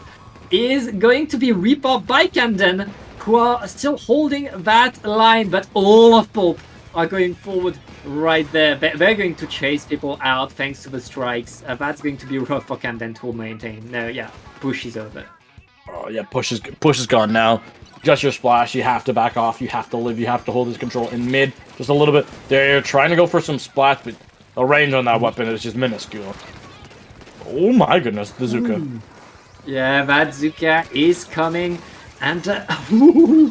is going to be repopped by Camden, who are still holding that line, but all of Pulp are going forward right there. They're going to chase people out thanks to the strikes. That's going to be rough for Camden to maintain. No, yeah, push is over. Oh yeah, push is gone now. Just your splash. You have to back off. You have to live. You have to hold his control in mid just a little bit. They're trying to go for some splash, but the range on that weapon is just minuscule. Oh my goodness, the Zuka. Yeah, that Zuka is coming. And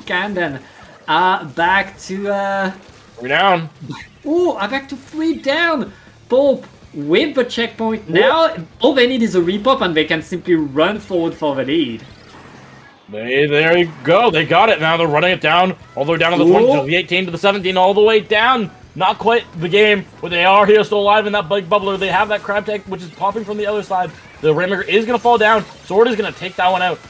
Camden back to 3 down. Back to 3 down. Pulp with the checkpoint. Now all they need is a repop and they can simply run forward for the lead. There you go. They got it. Now they're running it down all the way down to the 20, to the 18, to the 17, all the way down. Not quite the game, but they are here still alive in that big bubbler. They have that crab tank, which is popping from the other side. The Rainmaker is going to fall down. Sword is going to take that one out.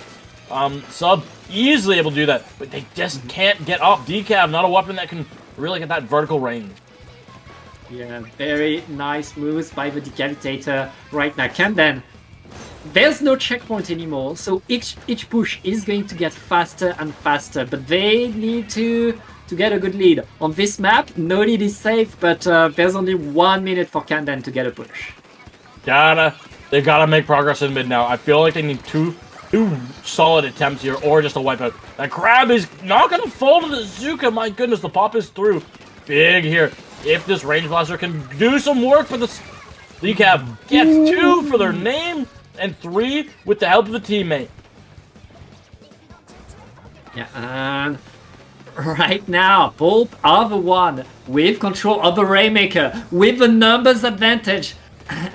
Sub easily able to do that, but they just can't get up. Decav, not a weapon that can really get that vertical range. Yeah, very nice moves by the Decapitator right now. Camden, there's no checkpoint anymore, so each push is going to get faster and faster, but they need to get a good lead. On this map, no lead is safe, but there's only 1 minute for Camden to get a push. They gotta make progress in mid now. I feel like they need two solid attempts here, or just a wipeout. That crab is not gonna fall to the Zuka. My goodness, the pop is through. Big here. If this range blaster can do some work for this, Decap gets 2 for their name and 3 with the help of the teammate. Yeah, and right now, Pulp are the one with control of the Rainmaker, with the numbers advantage.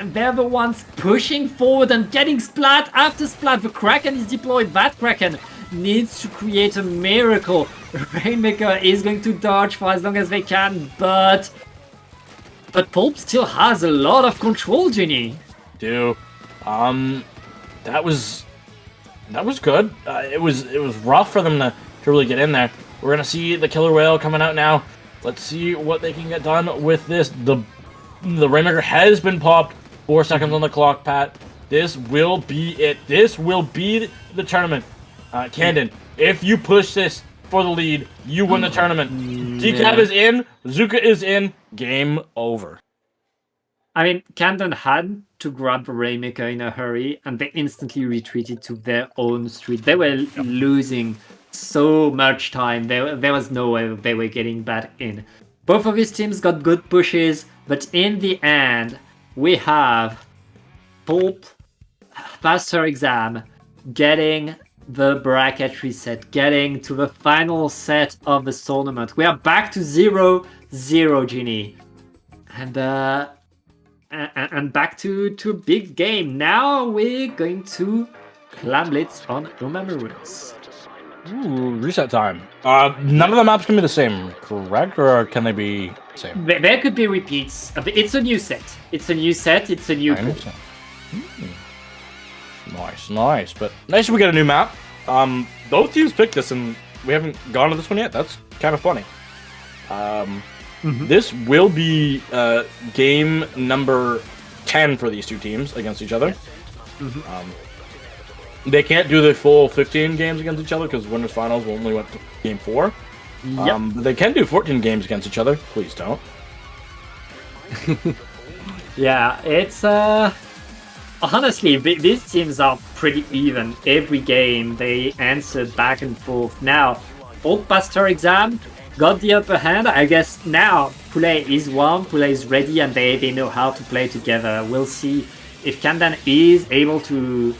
They're the ones pushing forward and getting splat after splat. The Kraken is deployed. That Kraken needs to create a miracle. Rainmaker is going to dodge for as long as they can, but Pulp still has a lot of control, Ginny. That was good. It was rough for them to really get in there. We're gonna see the Killer Whale coming out now. Let's see what they can get done with this. The Rainmaker has been popped. 4 seconds on the clock, Pat. This will be it. This will be the tournament. Camden, if you push this for the lead, you win the tournament. Decap is in. Zuka is in. Game over. I mean, Camden had to grab the Rainmaker in a hurry, and they instantly retreated to their own street. They were losing so much time. There was no way they were getting back in. Both of these teams got good pushes, but in the end, we have Pulp, Faster Exam, getting the bracket reset, getting to the final set of the tournament. We are back to 0-0, Ginny. And back to a big game. Now we're going to Clam Blitz on Umamarunes. Ooh, reset time. None of the maps can be the same, correct? Or can they be the same? There could be repeats. It's a new set. It's a new set. It's a new pool. Nice. But nice we get a new map. Both teams picked this, and we haven't gone to this one yet. That's kind of funny. This will be game number 10 for these two teams against each other. They can't do the full 15 games against each other because winners finals only went to game 4. But they can do 14 games against each other. Please don't. Yeah, it's honestly, these teams are pretty even. Every game they answer back and forth. Now, Oldbuster Exam got the upper hand. I guess now Poulet is warm, Poulet is ready, and they know how to play together. We'll see if Kandan is able to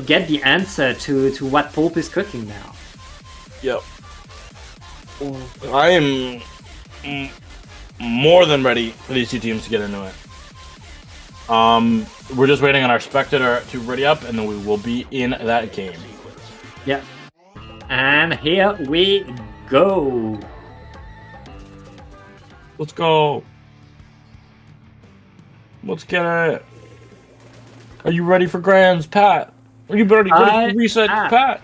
get the answer to what Pulp is cooking now. Yep. I am more than ready for these two teams to get into it. We're just waiting on our spectator to ready up, and then we will be in that game. Yeah. And here we go. Let's go. Let's get it. Are you ready for Grands, Pat? Are you ready for reset, Pat?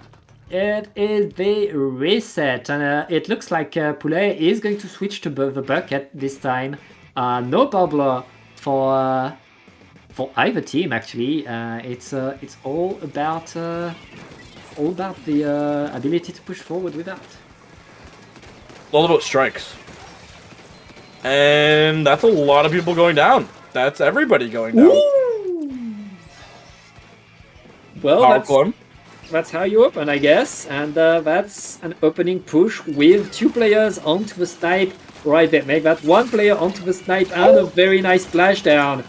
It is the reset, and it looks like Poulet is going to switch to the bucket this time. No bubble for either team actually. It's all about the ability to push forward with that. All about strikes, and that's a lot of people going down. That's everybody going down. Well, that's how you open, I guess, and that's an opening push with 2 players onto the snipe right there. Make that 1 player onto the snipe and a very nice splashdown.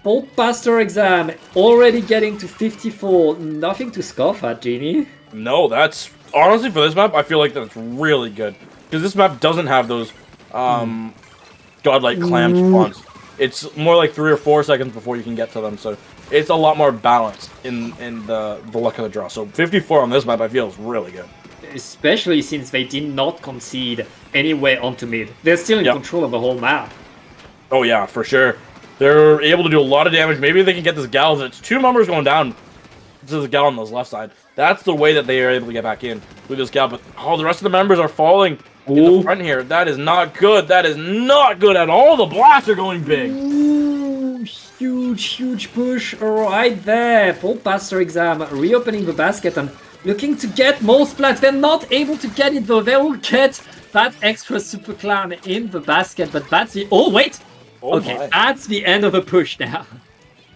Oldbuster Exam already getting to 54. Nothing to scoff at, Genie. No, that's honestly for this map. I feel like that's really good because this map doesn't have those godlike clam spawns. It's more like 3 or 4 seconds before you can get to them, so it's a lot more balanced in the luck of the draw. So 54 on this map, I feel, is really good. Especially since they did not concede any way onto mid. They're still in control of the whole map. Oh yeah, for sure. They're able to do a lot of damage. Maybe they can get this gal. It's 2 members going down to the gal on this left side. That's the way that they are able to get back in with this gal. But the rest of the members are falling in the front here. That is not good. That is not good at all. The blasts are going big. Ooh, huge push right there. Oldbuster Exam reopening the basket and looking to get more splats. They're not able to get it though. They will get that extra super clam in the basket, but that's the... Oh, wait! Okay, that's the end of the push now.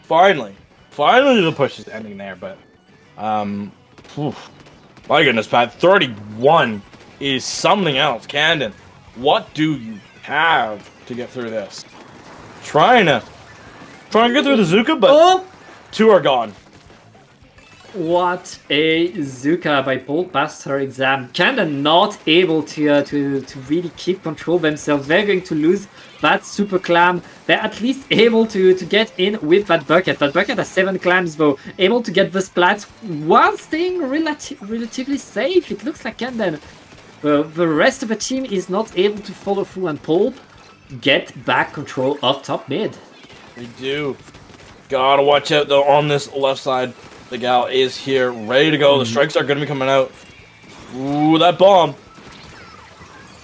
Finally the push is ending there, but my goodness, Pat, 31 is something else. Candon, what do you have to get through this? Trying to get through the Zuka, but 2 are gone. What a Zuka by Oldbuster Exam. Kinda not able to really keep control themselves. They're going to lose that super clam. They're at least able to get in with that bucket. That bucket has 7 clams though. Able to get the splats while staying relatively safe. It looks like Candon. The rest of the team is not able to follow through, and Pulp get back control of top mid. They do. Gotta watch out though on this left side. The gal is here, ready to go. The strikes are going to be coming out. Ooh, that bomb.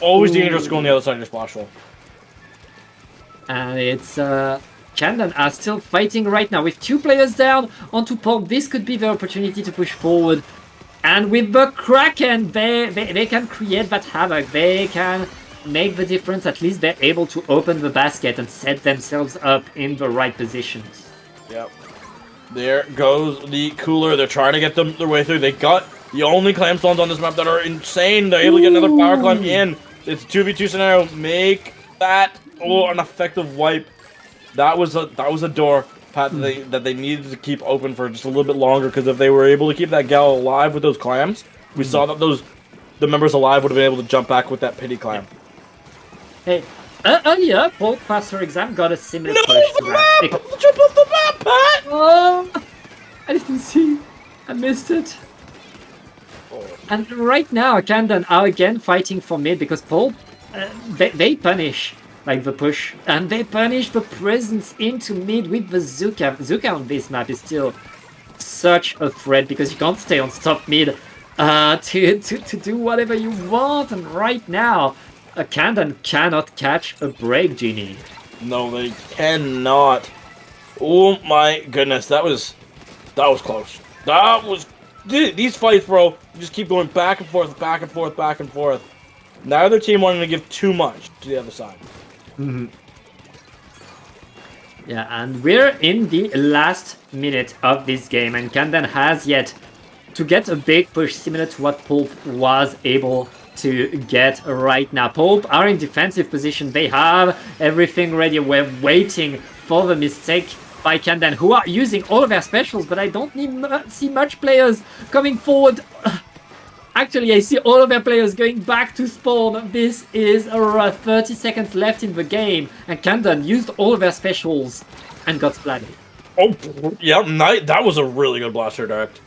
Always dangerous to go on the other side of your splash hole. And it's Candon are still fighting right now with 2 players down onto Pulp. This could be the opportunity to push forward. And with the Kraken, they can create that havoc. They can make the difference. At least they're able to open the basket and set themselves up in the right positions. Yep. There goes the cooler. They're trying to get their way through. They got the only clam stones on this map that are insane. They're able to get another power climb in. It's a 2v2 scenario. Make that an effective wipe. That was a door, Pat, that they needed to keep open for just a little bit longer, because if they were able to keep that gal alive with those clams, we saw that the members alive would have been able to jump back with that pity clam. Hey. Earlier, Oldbuster Exam got a similar push to that. Jump off the map, Pat! Oh, I didn't see. I missed it. And right now, Candon are again fighting for mid because Pulp, they punish like the push, and they punish the presence into mid with the Zuka. Zuka on this map is still such a threat because you can't stay on top mid to do whatever you want. And right now, Candon cannot catch a break, Genie. No, they cannot. Oh my goodness, that was close. These fights, bro, just keep going back and forth, back and forth, back and forth. Neither team wanting to give too much to the other side. Mm-hmm. Yeah, and we're in the last minute of this game, and Candon has yet to get a big push similar to what Pulp was able to get right now. Pulp are in defensive position. They have everything ready. We're waiting for the mistake by Kandan, who are using all of their specials, but I don't see much players coming forward. Actually, I see all of their players going back to spawn. This is 30 seconds left in the game, and Kandan used all of their specials and got splatted. Oh, yeah, that was a really good blaster direct.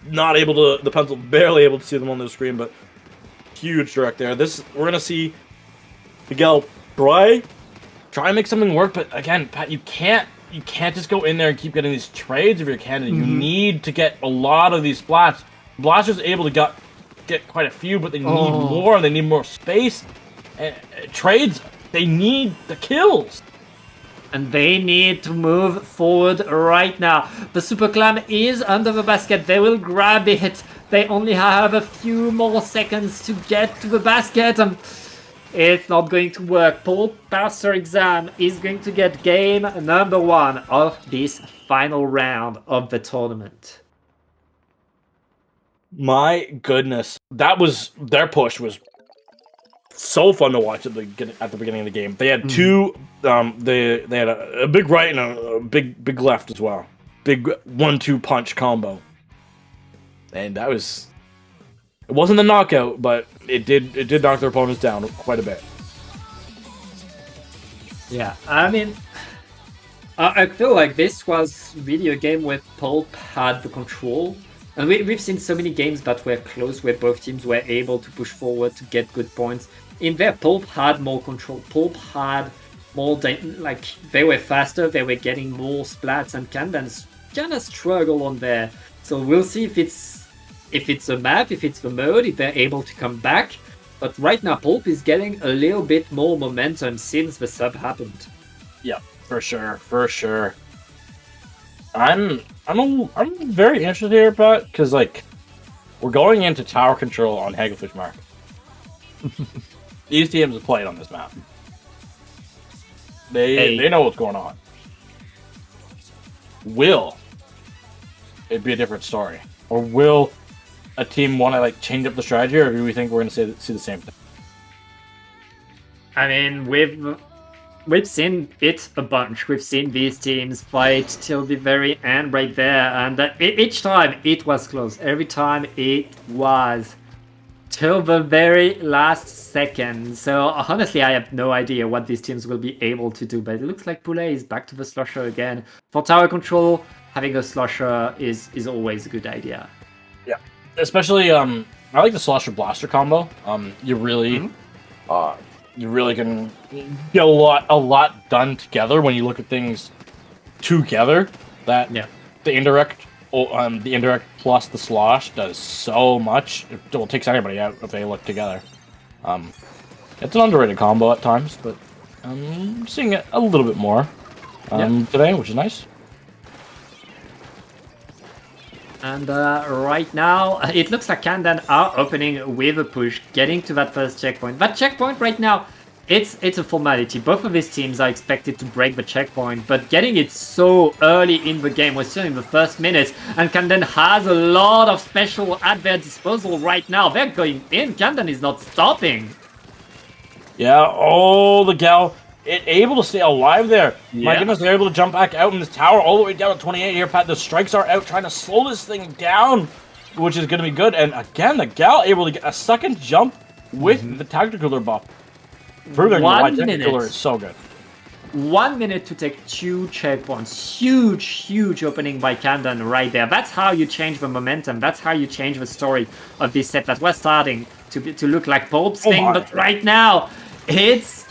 Not able to, the pencil barely able to see them on the screen, but huge direct there. We're gonna see Miguel try and make something work, but again, Pat, you can't just go in there and keep getting these trades if you're Canada. You need to get a lot of these splats. Blaster's able to get quite a few, but they need more. They need more space. Trades, they need the kills. And they need to move forward right now. The Super Clam is under the basket. They will grab it. They only have a few more seconds to get to the basket. It's not going to work. Pulp Passer Exam is going to get game number 1 of this final round of the tournament. My goodness. Their push was so fun to watch at the beginning of the game. They had two. They had a big right and a big left as well. Big 1-2 punch combo, and that was. It wasn't the knockout, but it did knock their opponents down quite a bit. Yeah, I mean, I feel like this was really a game where Pulp had the control. And we've seen so many games that were close, where both teams were able to push forward to get good points. In there, Pulp had more control. Pulp had more, they were faster, they were getting more splats, and Kandan's kind of struggle on there. So we'll see if it's a map, if it's the mode, if they're able to come back. But right now, Pulp is getting a little bit more momentum since the sub happened. Yeah, for sure. I'm very interested here, Pat, because we're going into tower control on Hagelfish Mark. These teams have played on this map. They know what's going on. Will it be a different story, or will a team want to change up the strategy, or do we think we're going to see the same thing? I mean, We've seen it a bunch. We've seen these teams fight till the very end right there, and each time it was close. Every time it was till the very last second. So honestly, I have no idea what these teams will be able to do, but it looks like Poulet is back to the Slosher again. For tower control, having a Slosher is always a good idea. Yeah, especially I like the Slosher Blaster combo. You really can get a lot done together when you look at things together. The indirect plus the slosh does so much. It takes anybody out if they look together. It's an underrated combo at times, but I'm seeing it a little bit more today, which is nice. And right now, it looks like Kandan are opening with a push, getting to that first checkpoint. That checkpoint right now, it's a formality. Both of these teams are expected to break the checkpoint, but getting it so early in the game, we're still in the first minute, and Kandan has a lot of special at their disposal right now. They're going in. Kandan is not stopping. Yeah, the Gal able to stay alive there. Yeah. My goodness, they're able to jump back out in this tower all the way down to 28 here, Pat. The strikes are out trying to slow this thing down, which is going to be good. And again, the Gal able to get a second jump with the Tactical Cooler buff. Proving why Tactical Cooler is so good. 1 minute to take 2 checkpoints. Huge opening by Kandan right there. That's how you change the momentum. That's how you change the story of this set that was starting to look like Pulp's thing. But right now, it's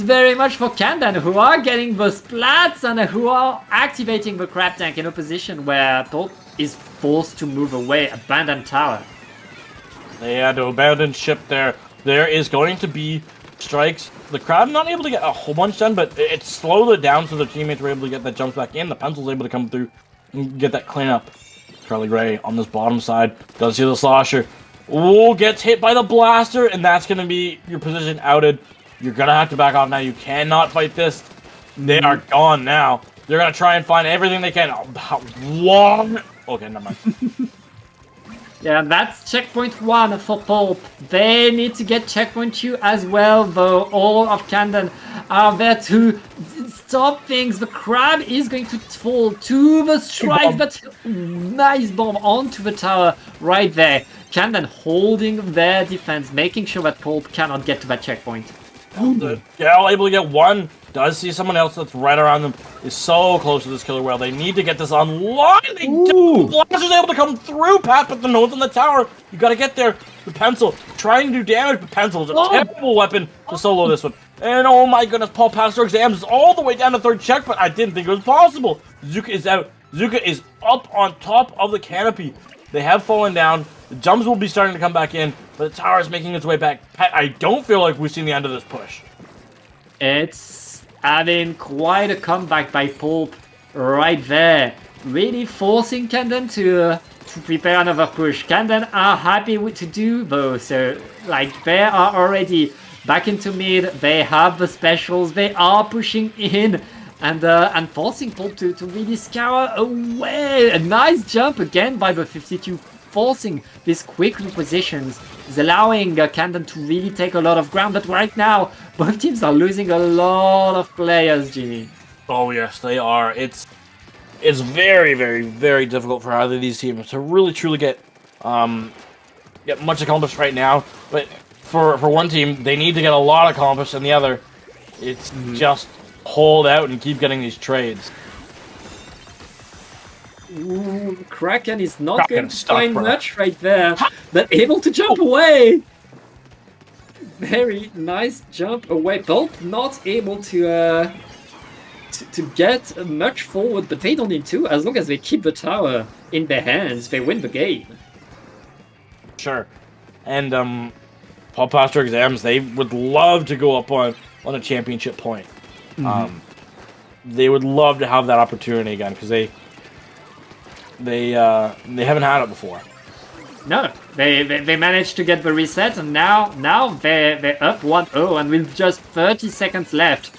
very much for Kandan, who are getting the splats and who are activating the crab tank in a position where Pulp is forced to move away, abandon tower. They had to abandon ship there. There is going to be strikes. The crab not able to get a whole bunch done, but it slowed it down so their teammates were able to get that jump back in. The pencil's able to come through and get that cleanup. Charlie Ray on this bottom side does see the slosher. Gets hit by the blaster, and that's going to be your position outed. You're going to have to back off now. You cannot fight this. They are gone now. They're going to try and find everything they can. How long? Okay, never mind. Yeah, that's checkpoint 1 for Pulp. They need to get checkpoint 2 as well, though. All of Camden are there to stop things. The crab is going to fall to the strike, but nice bomb onto the tower right there. Camden holding their defense, making sure that Pulp cannot get to that checkpoint. Gal able to get one. Does see someone else that's right around them. Is so close to this killer whale. They need to get this online. They do. Blaster's able to come through, Pat, but the node's in the tower. You gotta get there. The pencil trying to do damage, but pencil is a terrible weapon to solo this one. And oh my goodness, Paul passed their exams is all the way down to third check, but I didn't think it was possible. Zuka is out. Zuka is up on top of the canopy. They have fallen down. The jumps will be starting to come back in, but the tower is making its way back. Pat, I don't feel like we've seen the end of this push. It's having quite a comeback by Pulp right there. Really forcing Camden to prepare another push. Camden are happy to do though, so like they are already back into mid. They have the specials. They are pushing in and forcing Pulp to really scour away. A nice jump again by the 52, forcing these quick repositions, is allowing Camden to really take a lot of ground. But right now, both teams are losing a lot of players, Genie. Oh yes, they are. It's very, very, very difficult for either of these teams to really truly get much accomplished right now. But for one team, they need to get a lot accomplished, and the other, it's just hold out and keep getting these trades. Ooh, Kraken is not Kraken going to stuck, find bro. much right there, but able to jump away. Very nice jump away. Pulp not able to get much forward, but they don't need to. As long as they keep the tower in their hands, they win the game. Sure. And Paul Pastor exams, they would love to go up on a championship point. They would love to have that opportunity again because they haven't had it before. No, they managed to get the reset, and now they're up 1-0, and with just 30 seconds left,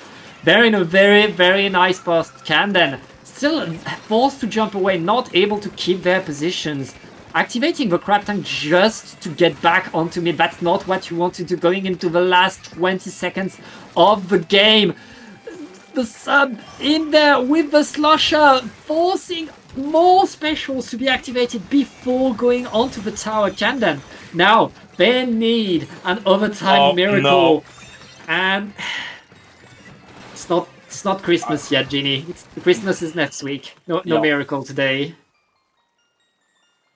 they're in a very, very nice post. Camden still forced to jump away, not able to keep their positions. Activating the crab tank just to get back onto mid. That's not what you want to do going into the last 20 seconds of the game. The sub in there with the slosher, forcing more specials to be activated before going onto the tower. Camden now they need an overtime miracle, no. And it's not Christmas yet, Genie. Christmas is next week. No miracle today.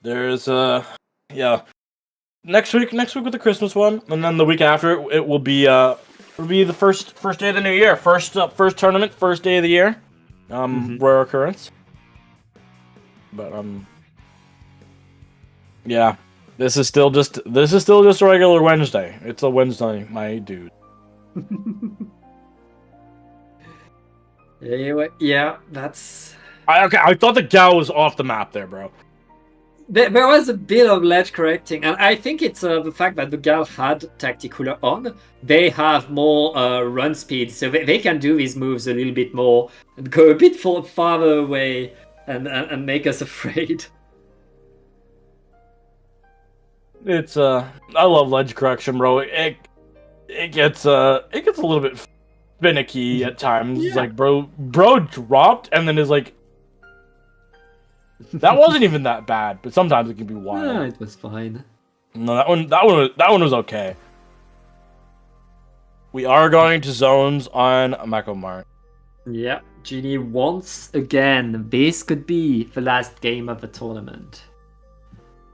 There's next week with the Christmas one, and then the week after it will be the first day of the new year, first tournament, first day of the year, rare occurrence. But yeah, this is still just a regular Wednesday. It's a Wednesday, my dude. Anyway, yeah, that's. I thought the Gal was off the map there, bro. There was a bit of ledge correcting, and I think it's the fact that the Gal had Tacticooler on. They have more run speed, so they can do these moves a little bit more and go a bit farther away and make us afraid. It's I love ledge correction, bro. It gets a little bit finicky at times. Yeah. Like bro dropped and then is like, that wasn't even that bad, but sometimes it can be wild. Yeah, it was fine. No, that one was okay. We are going to zones on Mako Mart. Yeah, Genie once again. This could be the last game of the tournament.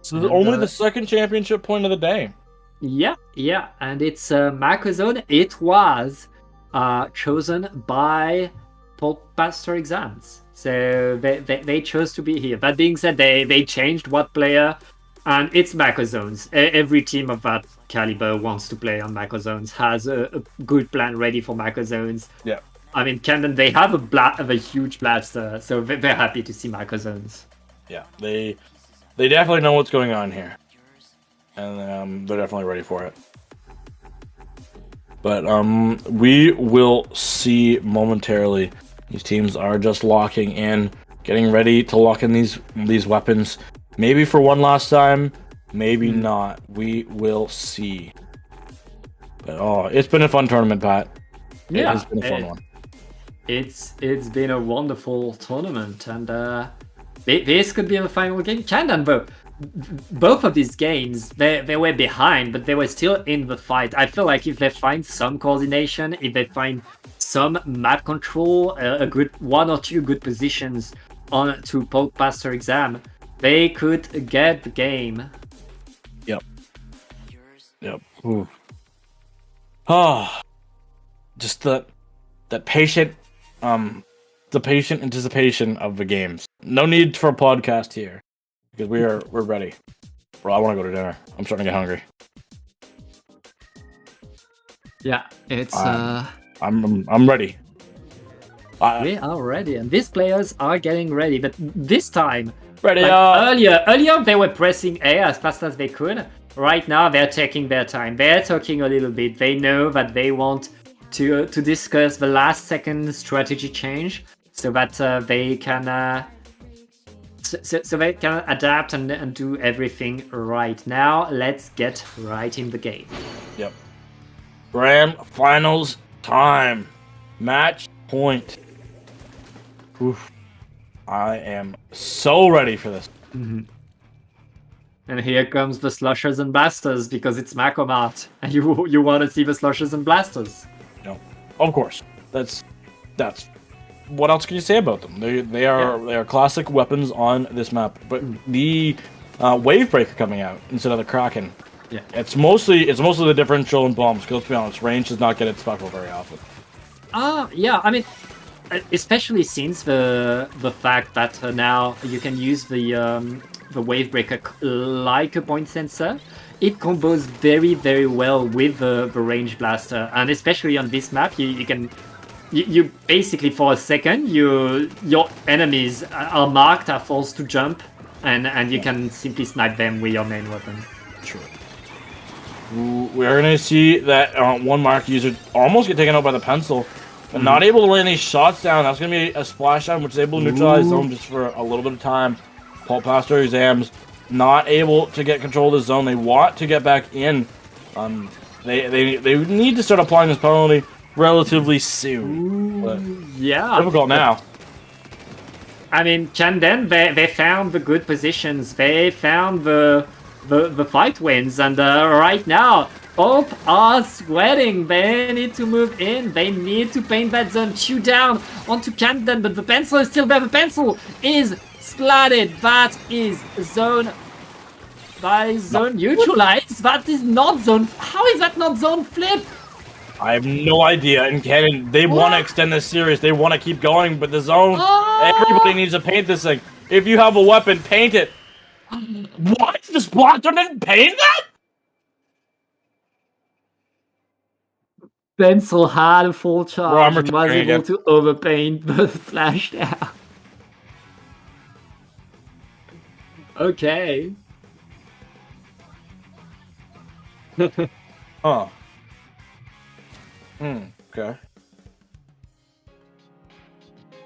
So only the second championship point of the day. Yeah, and it's Mako Zone. It was chosen by Pastor Exams. So they chose to be here. That being said, they changed what player, and it's Mako Zones. Every team of that caliber wants to play on Mako Zones, has a good plan ready for Mako Zones. Yeah. I mean, Camden, they have a huge blaster, so they're happy to see Mako Zones. Yeah, they definitely know what's going on here, and they're definitely ready for it. But we will see momentarily. These teams are just locking in, getting ready to lock in these weapons, maybe for one last time, maybe not. We will see. But it's been a fun tournament, Pat. It has been a fun one. It's been a wonderful tournament, and this could be the final game. Candan, both of these games, they were behind, but they were still in the fight. I feel like if they find some coordination, if they find some map control, a good 1 or 2 good positions on to Pulp Pastor Exam, they could get the game. Yep. Ooh. Just that patient, the patient anticipation of the games. No need for a podcast here because we're ready. Bro, I want to go to dinner. I'm starting to get hungry. Yeah, it's I'm ready. we are ready, and these players are getting ready. But this time, Ready. earlier they were pressing A as fast as they could. Right now they're taking their time. They're talking a little bit. They know that they want to discuss the last second strategy change so that they can so they can adapt and do everything right. Now let's get right in the game. Yep. Grand finals time. Match point. Oof. I am so ready for this. And here comes the Slushers and Blasters because it's Macomart, and you want to see the Slushers and Blasters. No, of course. That's what else can you say about them? They are classic weapons on this map. But the Wavebreaker coming out instead of the Kraken. Yeah. It's mostly the differential in bombs. Because let's be honest, range does not get its special very often. Yeah. I mean, especially since the fact that now you can use the Wavebreaker like a point sensor. It combos very, very well with the Range Blaster, and especially on this map, you basically for a second your enemies are marked, are forced to jump, and you can simply snipe them with your main weapon. True. We're gonna see that one mark user almost get taken out by the pencil, but not able to lay any shots down. That's gonna be a splashdown, which is able to neutralize them just for a little bit of time. Pulp Pastor Exams not able to get control of the zone. They want to get back in. They need to start applying this penalty relatively soon. But Yeah. difficult now. I mean, Candan, they found the good positions. They found the fight wins, and right now, Pulp are sweating. They need to move in. They need to paint that zone 2 down onto Candan, but the pencil is still there. The pencil is splatted. That is zone neutralized. That is not zone. How is that not zone flip? I have no idea. And Cannon, they want to extend this series. They want to keep going, but the zone. Everybody needs to paint this thing. If you have a weapon, paint it. What? The Splatoon didn't paint that? Pencil had a full charge and was retiring able again. to overpaint the splashdown. Okay. Huh. Okay.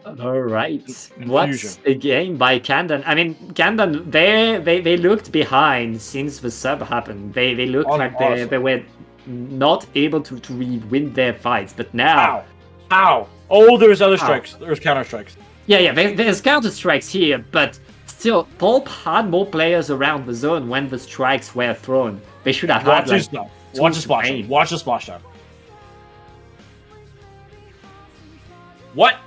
All right. What's a game by Candan? I mean, Candan, they looked behind since the sub happened. They looked like they were not able to really win their fights, but now. Ow! Oh, there's other strikes. There's counter strikes. Yeah. There's counter strikes here, but still, Pulp had more players around the zone when the strikes were thrown. They should have had like. Watch the splashdown. Watch the splashdown. What?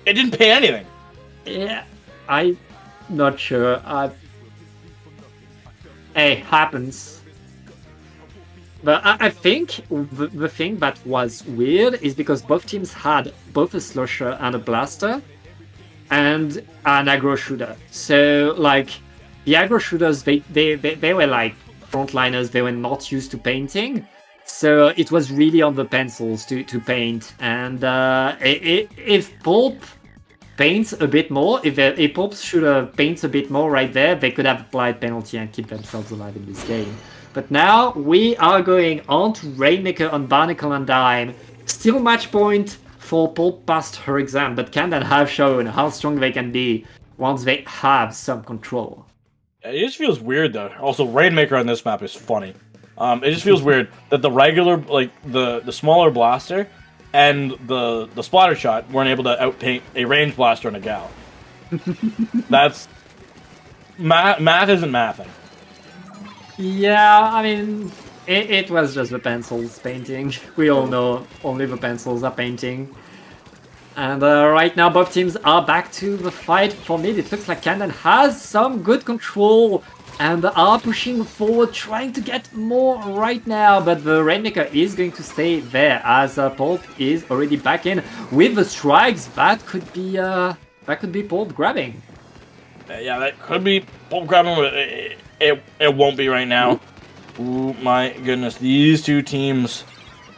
It didn't pay anything. Yeah, I'm not sure. Hey, happens. But I think the thing that was weird is because both teams had both a Slusher and a Blaster and an aggro shooter. So, like, the aggro shooters, they were like frontliners. They were not used to painting. So it was really on the pencils to paint. And if Pulp paints a bit more, if Pulp shooter paints a bit more right there, they could have applied penalty and keep themselves alive in this game. But now we are going on to Rainmaker on Barnacle and Dime. Still match point for Pulp past her exam, but Candan have shown how strong they can be once they have some control. It just feels weird though. Also, Rainmaker on this map is funny. It just feels weird that the regular, like the smaller blaster, and the splatter shot weren't able to outpaint a range blaster and a gal. That's math isn't mathing. Yeah, I mean, it was just the pencils painting. We all know only the pencils are painting. And right now both teams are back to the fight. For mid, it looks like Camden has some good control and are pushing forward, trying to get more right now. But the Rainmaker is going to stay there as Pulp is already back in with the strikes. That could be Pulp grabbing. Yeah, that could be Pulp grabbing, but it won't be right now. Ooh, my goodness, these two teams.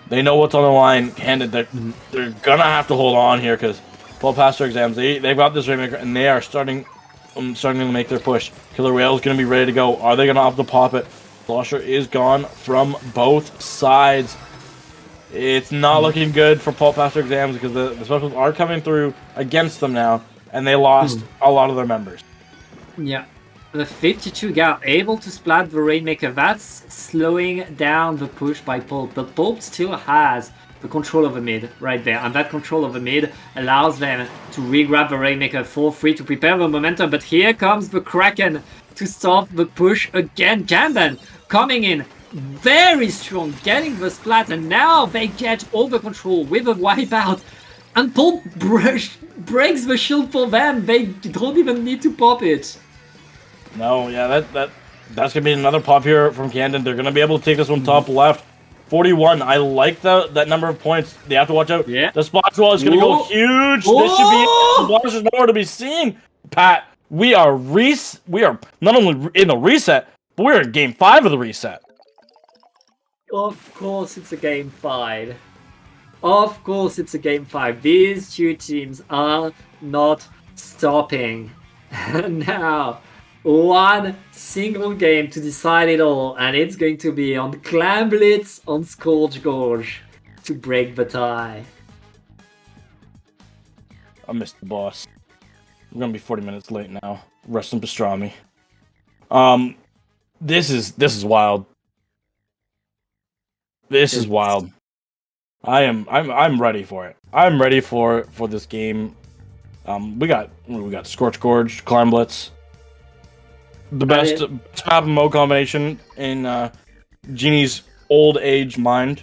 They know what's on the line, and they're gonna have to hold on here because Pulp passed their exams. They've got this Rainmaker, and they are starting to make their push. Killer Whale's gonna be ready to go. Are they gonna opt to pop it? Slosher is gone from both sides. It's not looking good for Pulp past their exams because the specials are coming through against them now, and they lost a lot of their members. Yeah. The 52 gal able to splat the Rainmaker. That's slowing down the push by Pulp. But Pulp still has the control of the mid right there. And that control of the mid allows them to re-grab the Rainmaker for free to prepare the momentum. But here comes the Kraken to stop the push again. Camden coming in very strong, getting the splat. And now they get all the control with a wipeout. And Pulp breaks the shield for them. They don't even need to pop it. No, yeah, that's gonna be another pop here from Camden. They're gonna be able to take this one top left. 41. I like that number of points. They have to watch out. Yeah. The splash wall is gonna go huge. This should be the Blast is nowhere to be seen. Pat, we are not only in the reset, but we're in game 5 of the reset. Of course it's a game 5. Of course it's a game 5. These two teams are not stopping. Now, one single game to decide it all, and it's going to be on Clan Blitz on Scourge Gorge to break the tie. I missed the boss. We're gonna be 40 minutes late now. Rest in pastrami. This is wild. This is wild. I'm ready for it. I'm ready for this game. We got Scorch Gorge, Clan Blitz. The best map and mode combination in Genie's old age mind.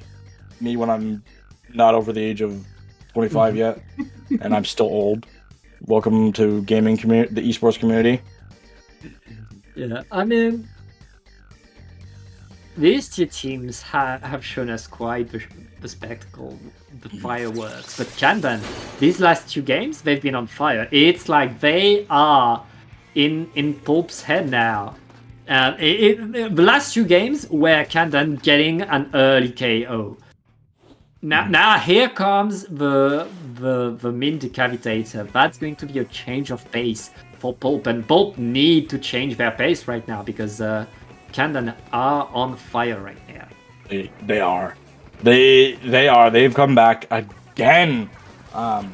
Me when I'm not over the age of 25 yet, and I'm still old. Welcome to gaming community, the esports community. Yeah, I mean, these two teams have shown us quite the spectacle, the fireworks. But Camden, these last two games, they've been on fire. It's like they are in Pulp's head now. The last two games were Camden getting an early KO. Now here comes the Min Decavitator. That's going to be a change of pace for Pulp, and Pulp need to change their pace right now because Camden are on fire right now. They are. They are. They've come back again from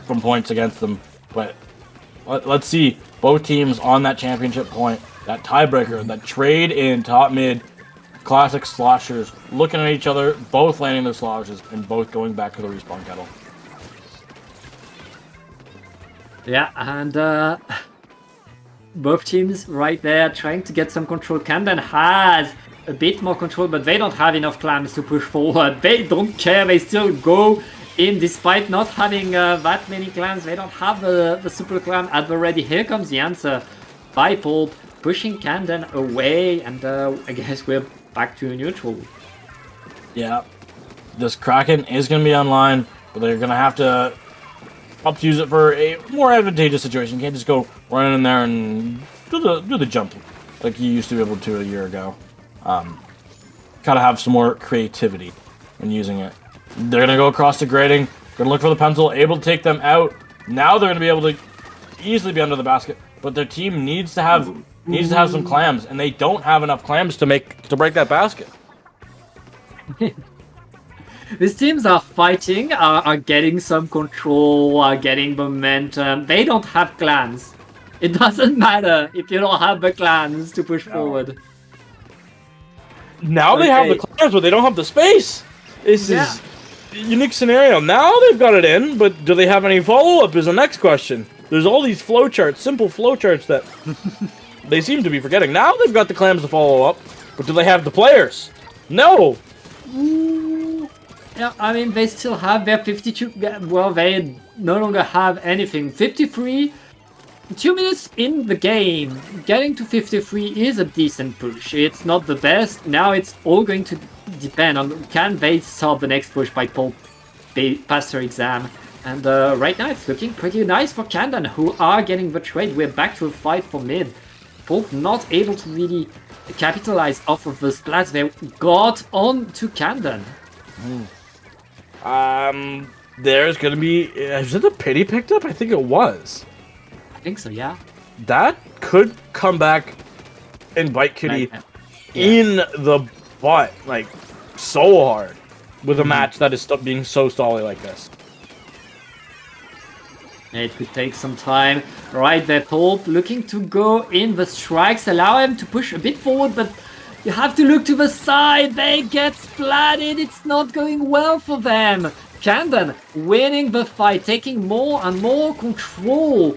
points against them. But let's see. Both teams on that championship point. That tiebreaker. That trade in top mid. Classic sloshers. Looking at each other. Both landing their sloshes. And both going back to the respawn kettle. Yeah, and both teams right there trying to get some control. Camden has a bit more control, but they don't have enough clams to push forward. They don't care. They still go in despite not having that many clams. They don't have the super clam at the ready. Here comes the answer by Pulp, pushing Camden away, and I guess we're back to neutral. Yeah, this Kraken is going to be online, but they're going to have to use it for a more advantageous situation. You can't just go running in there and do the jump like you used to be able to a year ago. Gotta have some more creativity when using it. They're gonna go across the grating, gonna look for the pencil, able to take them out. Now they're gonna be able to easily be under the basket, but their team needs to have some clams, and they don't have enough clams to break that basket. These teams are fighting, are getting some control, are getting momentum. They don't have clams. It doesn't matter if you don't have the clans to push forward. Now they have the Okay. clans, but they don't have the space. This Yeah. is a unique scenario. Now they've got it in, but do they have any follow-up is the next question. There's all these flowcharts, simple flowcharts that they seem to be forgetting. Now they've got the clans to follow up, but do they have the players? No. Yeah, I mean, they still have their 52. Well, they no longer have anything. 53. 2 minutes in the game, getting to 53 is a decent push. It's not the best. Now it's all going to depend on can they solve the next push by Pulp pass their exam. And right now it's looking pretty nice for Kandan, who are getting the trade. We're back to a fight for mid. Pulp not able to really capitalize off of the splats they got on to Kandan. There's gonna be. Is it a pity picked up? I think it was. I think so, yeah. That could come back and bite Kitty in the butt, like so hard, with a match that is being so stally like this. It could take some time. Right there, Pulp looking to go in. The strikes allow him to push a bit forward, but you have to look to the side. They get splatted. It's not going well for them. Kandan winning the fight, taking more and more control.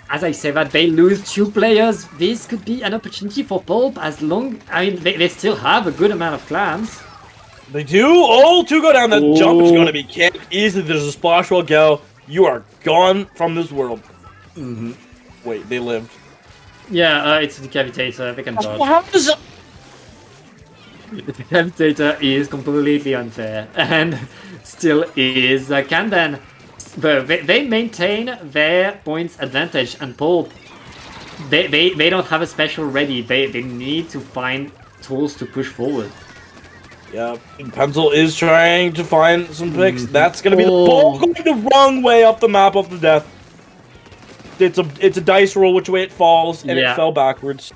As I say that, they lose 2 players. This could be an opportunity for Pulp as long... I mean, they still have a good amount of clans. They do. Oh, 2 go down. That jump is gonna be kicked easily. There's a splash will go. You are gone from this world. Wait, they lived. Yeah, it's a decapitator. They can dodge. How does it? The Decapitator is completely unfair, and still is Kandan. But they maintain their points advantage, and Pulp, they don't have a special ready. They need to find tools to push forward. Yeah, Pencil is trying to find some picks. That's gonna be the ball going the wrong way up the map of the death. It's a dice roll which way it falls, and it fell backwards.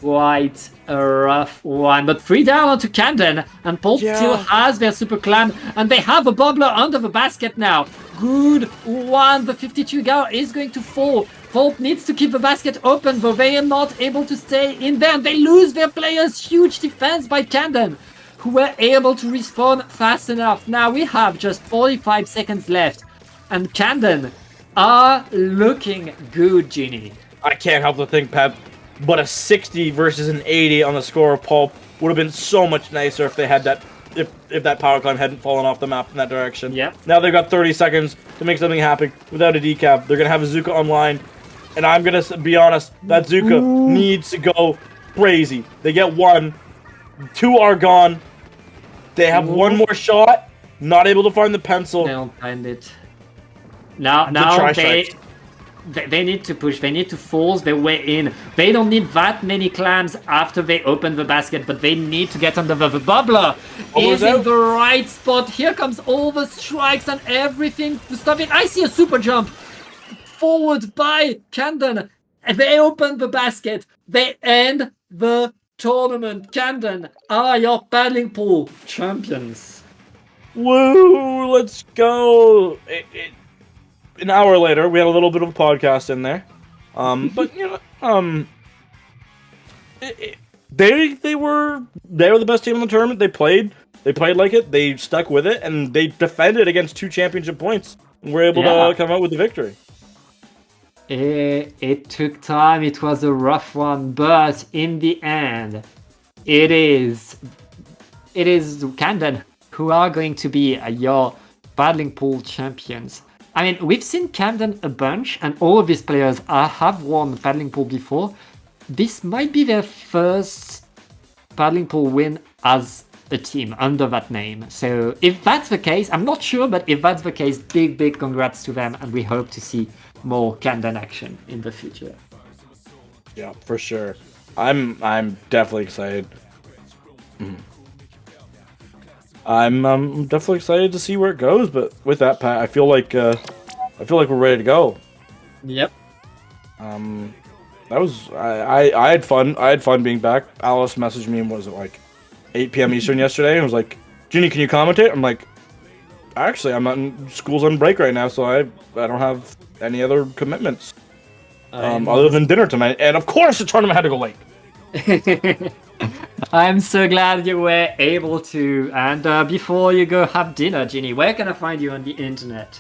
Quite a rough one, but 3 down onto Kandan, and Pulp still has their super clan, and they have a bubbler under the basket now. Good one, the 52 gal is going to fall. Pulp needs to keep the basket open, but they are not able to stay in there, and they lose their players. Huge defense by Kandan, who were able to respawn fast enough. Now we have just 45 seconds left, and Kandan are looking good, Genie. I can't help but think, Pep, but a 60 versus an 80 on the score of Pulp would have been so much nicer if they had that, if that power climb hadn't fallen off the map in that direction. Yep. Now they've got 30 seconds to make something happen without a decap. They're gonna have a Zuka online, and I'm gonna be honest, that Zuka needs to go crazy. They get 1, 2 are gone. They have 1 more shot. Not able to find the pencil. They don't find it. Now they need to push. They need to force their way in. They don't need that many clams after they open the basket, but they need to get under the bubbler. Is in the right spot. Here comes all the strikes and everything to stop it. I see a super jump forward by Kandan. And they open the basket. They end the tournament. Kandan are your paddling pool champions. Woo! Let's go. An hour later, we had a little bit of a podcast in there, but you know, they were the best team in the tournament. They played like it. They stuck with it, and they defended against 2 championship points, and were able to come out with the victory. It took time. It was a rough one, but in the end, it is Kandan who are going to be your paddling pool champions. I mean, we've seen Kandan a bunch, and all of these players have won paddling pool before. This might be their first paddling pool win as a team under that name. So if that's the case, I'm not sure, but if that's the case, big congrats to them, and we hope to see more Kandan action in the future. Yeah, for sure. I'm definitely excited. I'm definitely excited to see where it goes. But with that, Pat, I feel like we're ready to go. Yep. That was I had fun. I had fun being back. Alice messaged me, was it like 8 p.m. Eastern yesterday, and was like, "Ginny, can you commentate?" I'm like, Actually, I'm not in school's on break right now, so I don't have any other commitments. Other than dinner tonight, and of course the tournament had to go late. I'm so glad you were able to. And before you go have dinner, Ginny, where can I find you on the internet?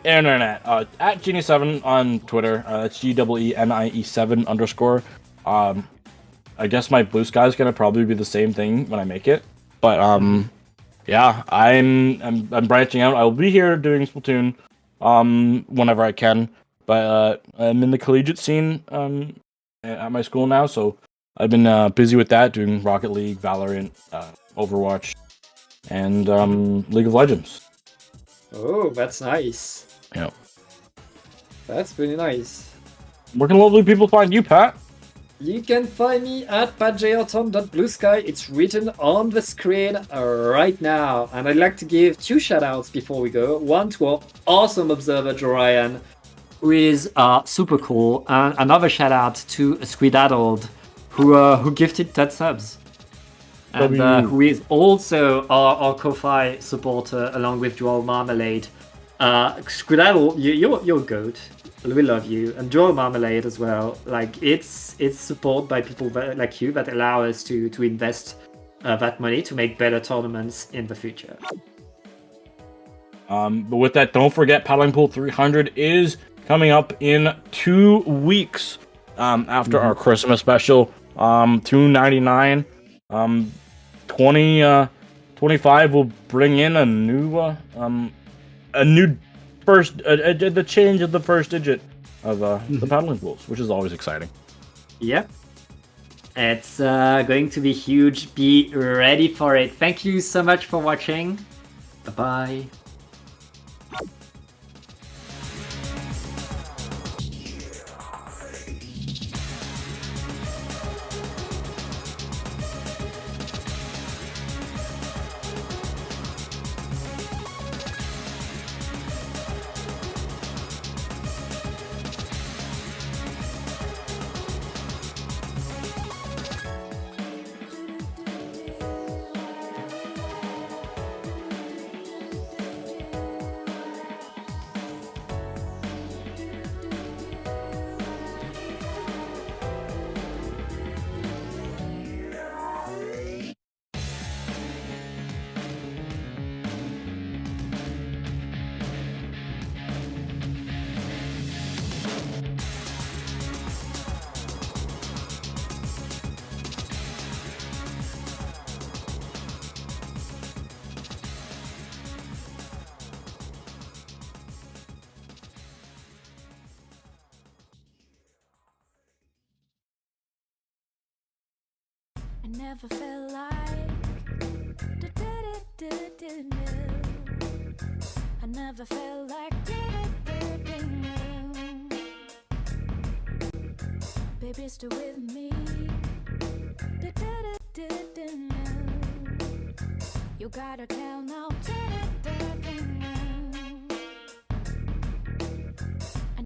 Internet at Genie7 on Twitter. That's GEENIE7 _. I guess my Blue Sky is gonna probably be the same thing when I make it, but yeah, I'm branching out. I'll be here doing Splatoon whenever I can, but I'm in the collegiate scene at my school now, so I've been busy with that, doing Rocket League, Valorant, Overwatch, and League of Legends. Oh, that's nice. Yeah. That's really nice. Where can lovely people find you, Pat? You can find me at patjayarton.bluesky. It's written on the screen right now. And I'd like to give 2 shoutouts before we go. One to our awesome observer, Jorian, who is super cool. And another shoutout to Squidadled, who gifted 10 subs. And who is also our Ko-Fi supporter along with Joel Marmalade. Squidadle, you're a goat. We love you, and Joel Marmalade as well. Like it's support by people like you that allow us to invest that money to make better tournaments in the future. But with that, don't forget Paddling Pool 300 is coming up in 2 weeks after our Christmas special. $2.99. 25 will bring in a new first the change of the first digit of the paddling pools, which is always exciting. Yep. It's going to be huge. Be ready for it. Thank you so much for watching. Bye-bye. I never felt like I never felt like baby, still with me. You gotta tell now.